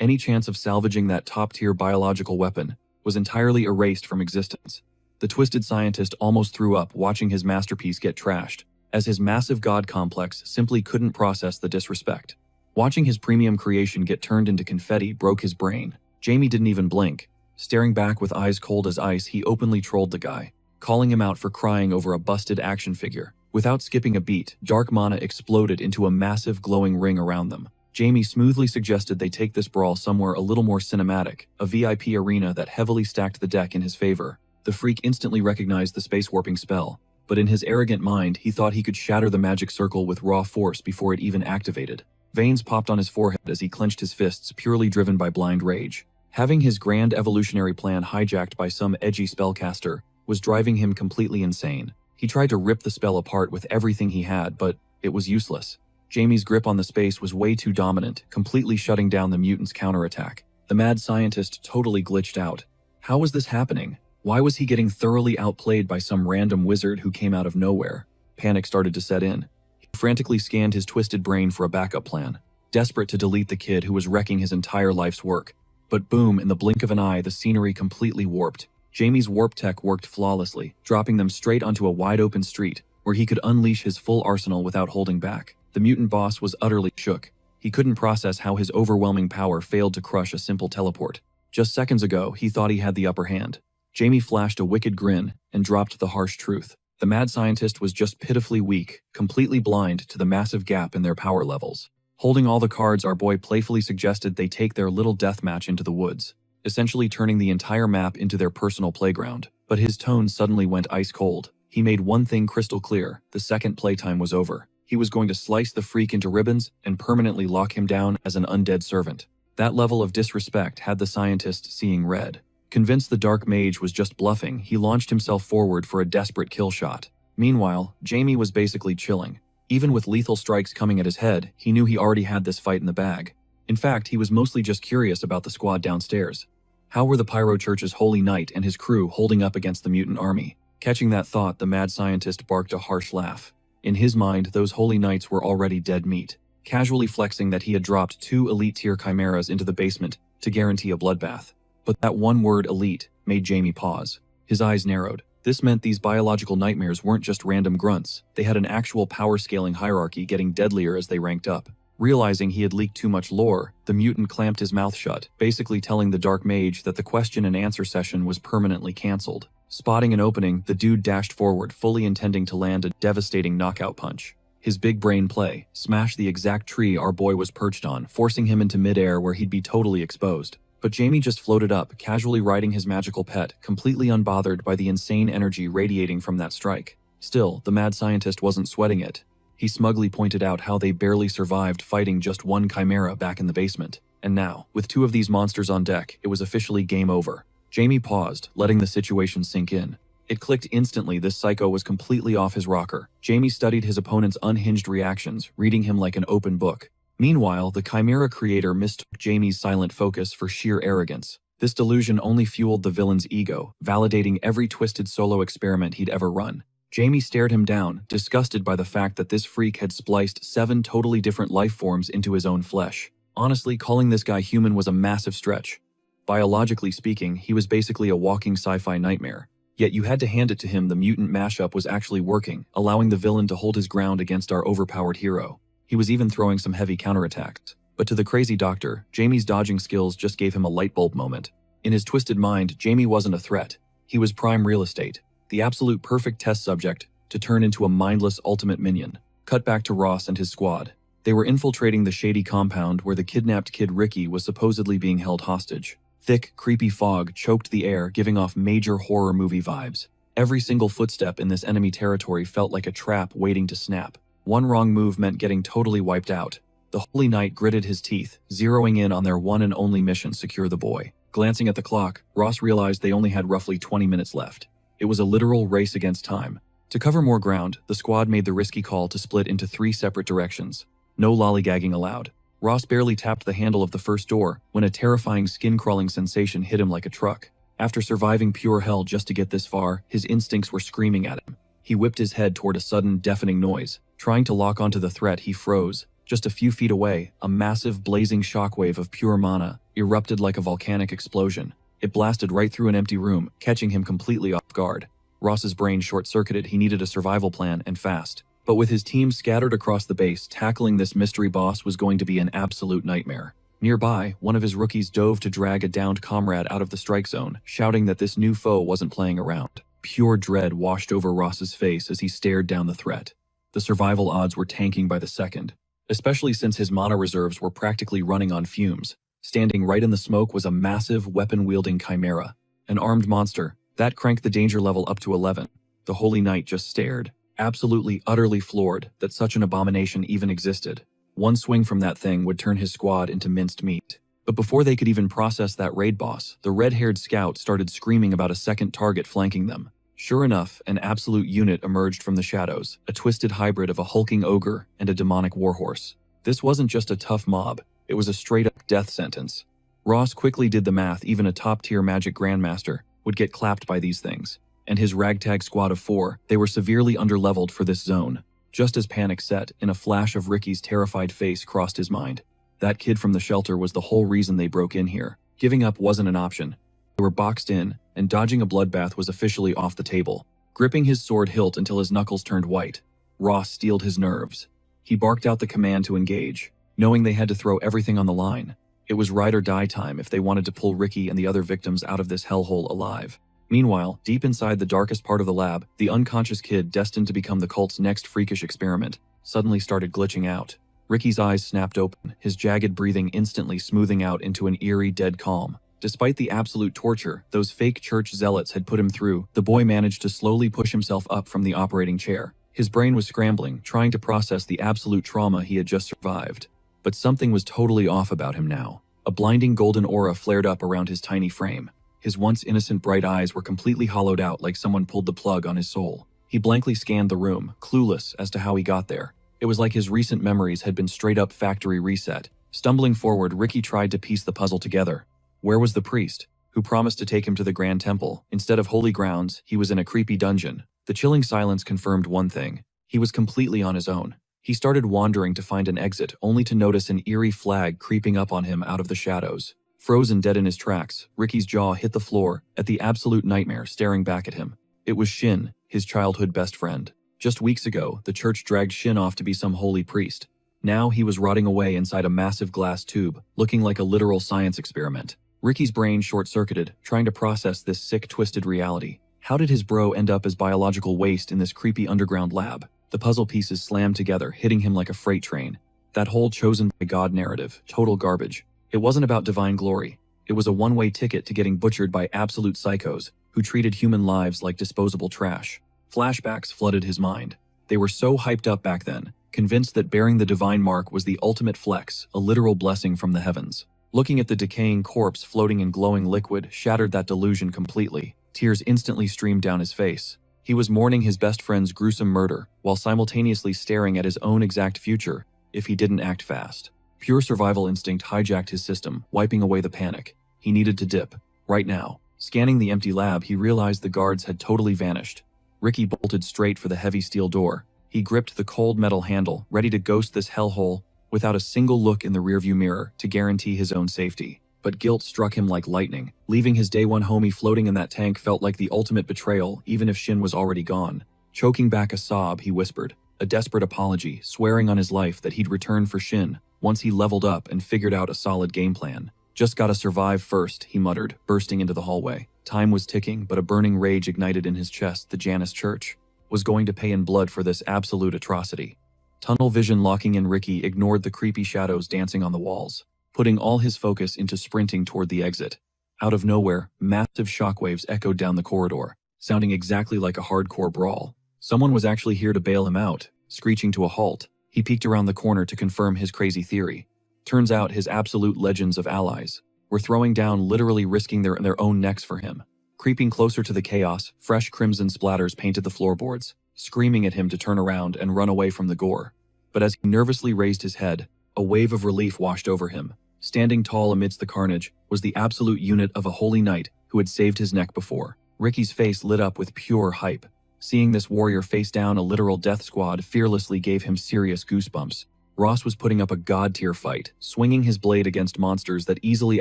[SPEAKER 1] Any chance of salvaging that top-tier biological weapon was entirely erased from existence. The twisted scientist almost threw up watching his masterpiece get trashed, as his massive god complex simply couldn't process the disrespect. Watching his premium creation get turned into confetti broke his brain. Jamie didn't even blink. Staring back with eyes cold as ice, he openly trolled the guy, calling him out for crying over a busted action figure. Without skipping a beat, dark mana exploded into a massive glowing ring around them. Jamie smoothly suggested they take this brawl somewhere a little more cinematic, a VIP arena that heavily stacked the deck in his favor. The freak instantly recognized the space warping spell, but in his arrogant mind, he thought he could shatter the magic circle with raw force before it even activated. Veins popped on his forehead as he clenched his fists, purely driven by blind rage. Having his grand evolutionary plan hijacked by some edgy spellcaster was driving him completely insane. He tried to rip the spell apart with everything he had, but it was useless. Jamie's grip on the space was way too dominant, completely shutting down the mutant's counterattack. The mad scientist totally glitched out. How was this happening? Why was he getting thoroughly outplayed by some random wizard who came out of nowhere? Panic started to set in. He frantically scanned his twisted brain for a backup plan, desperate to delete the kid who was wrecking his entire life's work. But boom, in the blink of an eye, the scenery completely warped. Jamie's warp tech worked flawlessly, dropping them straight onto a wide-open street, where he could unleash his full arsenal without holding back. The mutant boss was utterly shook. He couldn't process how his overwhelming power failed to crush a simple teleport. Just seconds ago, he thought he had the upper hand. Jamie flashed a wicked grin and dropped the harsh truth. The mad scientist was just pitifully weak, completely blind to the massive gap in their power levels. Holding all the cards, our boy playfully suggested they take their little death match into the woods, essentially turning the entire map into their personal playground. But his tone suddenly went ice cold. He made one thing crystal clear: the second playtime was over. He was going to slice the freak into ribbons and permanently lock him down as an undead servant. That level of disrespect had the scientist seeing red. Convinced the dark mage was just bluffing, he launched himself forward for a desperate kill shot. Meanwhile, Jamie was basically chilling. Even with lethal strikes coming at his head, he knew he already had this fight in the bag. In fact, he was mostly just curious about the squad downstairs. How were the Pyro Church's Holy Knight and his crew holding up against the mutant army? Catching that thought, the mad scientist barked a harsh laugh. In his mind, those Holy Knights were already dead meat, casually flexing that he had dropped 2 elite-tier chimeras into the basement to guarantee a bloodbath. But that one word, elite, made Jamie pause. His eyes narrowed. This meant these biological nightmares weren't just random grunts. They had an actual power-scaling hierarchy, getting deadlier as they ranked up. Realizing he had leaked too much lore, the mutant clamped his mouth shut, basically telling the dark mage that the question and answer session was permanently cancelled. Spotting an opening, the dude dashed forward, fully intending to land a devastating knockout punch. His big brain play smashed the exact tree our boy was perched on, forcing him into midair where he'd be totally exposed. But Jamie just floated up, casually riding his magical pet, completely unbothered by the insane energy radiating from that strike. Still, the mad scientist wasn't sweating it. He smugly pointed out how they barely survived fighting just one chimera back in the basement. And now, with 2 of these monsters on deck, it was officially game over. Jamie paused, letting the situation sink in. It clicked instantly: this psycho was completely off his rocker. Jamie studied his opponent's unhinged reactions, reading him like an open book. Meanwhile, the Chimera creator mistook Jamie's silent focus for sheer arrogance. This delusion only fueled the villain's ego, validating every twisted solo experiment he'd ever run. Jamie stared him down, disgusted by the fact that this freak had spliced 7 totally different life forms into his own flesh. Honestly, calling this guy human was a massive stretch. Biologically speaking, he was basically a walking sci-fi nightmare. Yet you had to hand it to him, the mutant mashup was actually working, allowing the villain to hold his ground against our overpowered hero. He was even throwing some heavy counterattacks. But to the crazy doctor, Jamie's dodging skills just gave him a light bulb moment. In his twisted mind, Jamie wasn't a threat. He was prime real estate, the absolute perfect test subject to turn into a mindless ultimate minion. Cut back to Ross and his squad. They were infiltrating the shady compound where the kidnapped kid Ricky was supposedly being held hostage. Thick, creepy fog choked the air, giving off major horror movie vibes. Every single footstep in this enemy territory felt like a trap waiting to snap. One wrong move meant getting totally wiped out. The Holy Knight gritted his teeth, zeroing in on their one and only mission: secure the boy. Glancing at the clock, Ross realized they only had roughly 20 minutes left. It was a literal race against time. To cover more ground, the squad made the risky call to split into 3 separate directions. No lollygagging allowed. Ross barely tapped the handle of the first door when a terrifying skin-crawling sensation hit him like a truck. After surviving pure hell just to get this far, his instincts were screaming at him. He whipped his head toward a sudden, deafening noise. Trying to lock onto the threat, he froze. Just a few feet away, a massive, blazing shockwave of pure mana erupted like a volcanic explosion. It blasted right through an empty room, catching him completely off guard. Ross's brain short-circuited. He needed a survival plan, and fast. But with his team scattered across the base, tackling this mystery boss was going to be an absolute nightmare. Nearby, one of his rookies dove to drag a downed comrade out of the strike zone, shouting that this new foe wasn't playing around. Pure dread washed over Ross's face as he stared down the threat. The survival odds were tanking by the second, especially since his mana reserves were practically running on fumes. Standing right in the smoke was a massive, weapon-wielding chimera. An armed monster. That cranked the danger level up to 11. The Holy Knight just stared, absolutely, utterly floored that such an abomination even existed. One swing from that thing would turn his squad into minced meat. But before they could even process that raid boss, the red-haired scout started screaming about a second target flanking them. Sure enough, an absolute unit emerged from the shadows, a twisted hybrid of a hulking ogre and a demonic warhorse. This wasn't just a tough mob, it was a straight-up death sentence. Ross quickly did the math. Even a top-tier magic grandmaster would get clapped by these things. And his ragtag squad of 4, they were severely underleveled for this zone. Just as panic set, in a flash of Ricky's terrified face crossed his mind. That kid from the shelter was the whole reason they broke in here. Giving up wasn't an option. They were boxed in, and dodging a bloodbath was officially off the table. Gripping his sword hilt until his knuckles turned white, Ross steeled his nerves. He barked out the command to engage, knowing they had to throw everything on the line. It was ride or die time if they wanted to pull Ricky and the other victims out of this hellhole alive. Meanwhile, deep inside the darkest part of the lab, the unconscious kid destined to become the cult's next freakish experiment suddenly started glitching out. Ricky's eyes snapped open, his jagged breathing instantly smoothing out into an eerie, dead calm. Despite the absolute torture those fake church zealots had put him through, the boy managed to slowly push himself up from the operating chair. His brain was scrambling, trying to process the absolute trauma he had just survived. But something was totally off about him now. A blinding golden aura flared up around his tiny frame. His once innocent bright eyes were completely hollowed out, like someone pulled the plug on his soul. He blankly scanned the room, clueless as to how he got there. It was like his recent memories had been straight-up factory reset. Stumbling forward, Ricky tried to piece the puzzle together. Where was the priest, who promised to take him to the Grand Temple? Instead of holy grounds, he was in a creepy dungeon. The chilling silence confirmed one thing. He was completely on his own. He started wandering to find an exit, only to notice an eerie flag creeping up on him out of the shadows. Frozen dead in his tracks, Ricky's jaw hit the floor at the absolute nightmare staring back at him. It was Shin, his childhood best friend. Just weeks ago, the church dragged Shin off to be some holy priest. Now he was rotting away inside a massive glass tube, looking like a literal science experiment. Ricky's brain short-circuited, trying to process this sick, twisted reality. How did his bro end up as biological waste in this creepy underground lab? The puzzle pieces slammed together, hitting him like a freight train. That whole chosen by God narrative, total garbage. It wasn't about divine glory. It was a one-way ticket to getting butchered by absolute psychos who treated human lives like disposable trash. Flashbacks flooded his mind. They were so hyped up back then, convinced that bearing the divine mark was the ultimate flex, a literal blessing from the heavens. Looking at the decaying corpse floating in glowing liquid shattered that delusion completely. Tears instantly streamed down his face. He was mourning his best friend's gruesome murder, while simultaneously staring at his own exact future, if he didn't act fast. Pure survival instinct hijacked his system, wiping away the panic. He needed to dip. Right now. Scanning the empty lab, he realized the guards had totally vanished. Ricky bolted straight for the heavy steel door. He gripped the cold metal handle, ready to ghost this hellhole, without a single look in the rearview mirror to guarantee his own safety. But guilt struck him like lightning. Leaving his day one homie floating in that tank felt like the ultimate betrayal, even if Shin was already gone. Choking back a sob, he whispered, a desperate apology, swearing on his life that he'd return for Shin once he leveled up and figured out a solid game plan. Just gotta survive first, he muttered, bursting into the hallway. Time was ticking, but a burning rage ignited in his chest. The Janus Church was going to pay in blood for this absolute atrocity. Tunnel vision locking in, Ricky ignored the creepy shadows dancing on the walls, putting all his focus into sprinting toward the exit. Out of nowhere, massive shockwaves echoed down the corridor, sounding exactly like a hardcore brawl. Someone was actually here to bail him out. Screeching to a halt, He peeked around the corner to confirm his crazy theory. Turns out his absolute legends of allies were throwing down, literally risking their own necks for him. Creeping closer to the chaos, fresh crimson splatters painted the floorboards, screaming at him to turn around and run away from the gore. But as he nervously raised his head, a wave of relief washed over him. Standing tall amidst the carnage was the absolute unit of a holy knight who had saved his neck before. Ricky's face lit up with pure hype. Seeing this warrior face down a literal death squad fearlessly gave him serious goosebumps. Ross was putting up a god-tier fight, swinging his blade against monsters that easily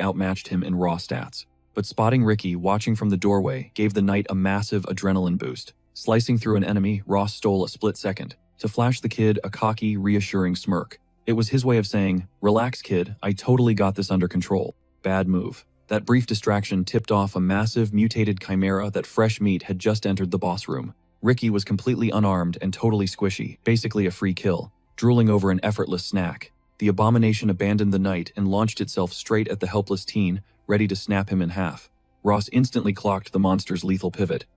[SPEAKER 1] outmatched him in raw stats. But spotting Ricky watching from the doorway gave the knight a massive adrenaline boost. Slicing through an enemy, Ross stole a split second to flash the kid a cocky, reassuring smirk. It was his way of saying, "Relax, kid, I totally got this under control." Bad move. That brief distraction tipped off a massive, mutated chimera that fresh meat had just entered the boss room. Ricky was completely unarmed and totally squishy, basically a free kill, drooling over an effortless snack. The abomination abandoned the knight and launched itself straight at the helpless teen, ready to snap him in half. Ross instantly clocked the monster's lethal pivot.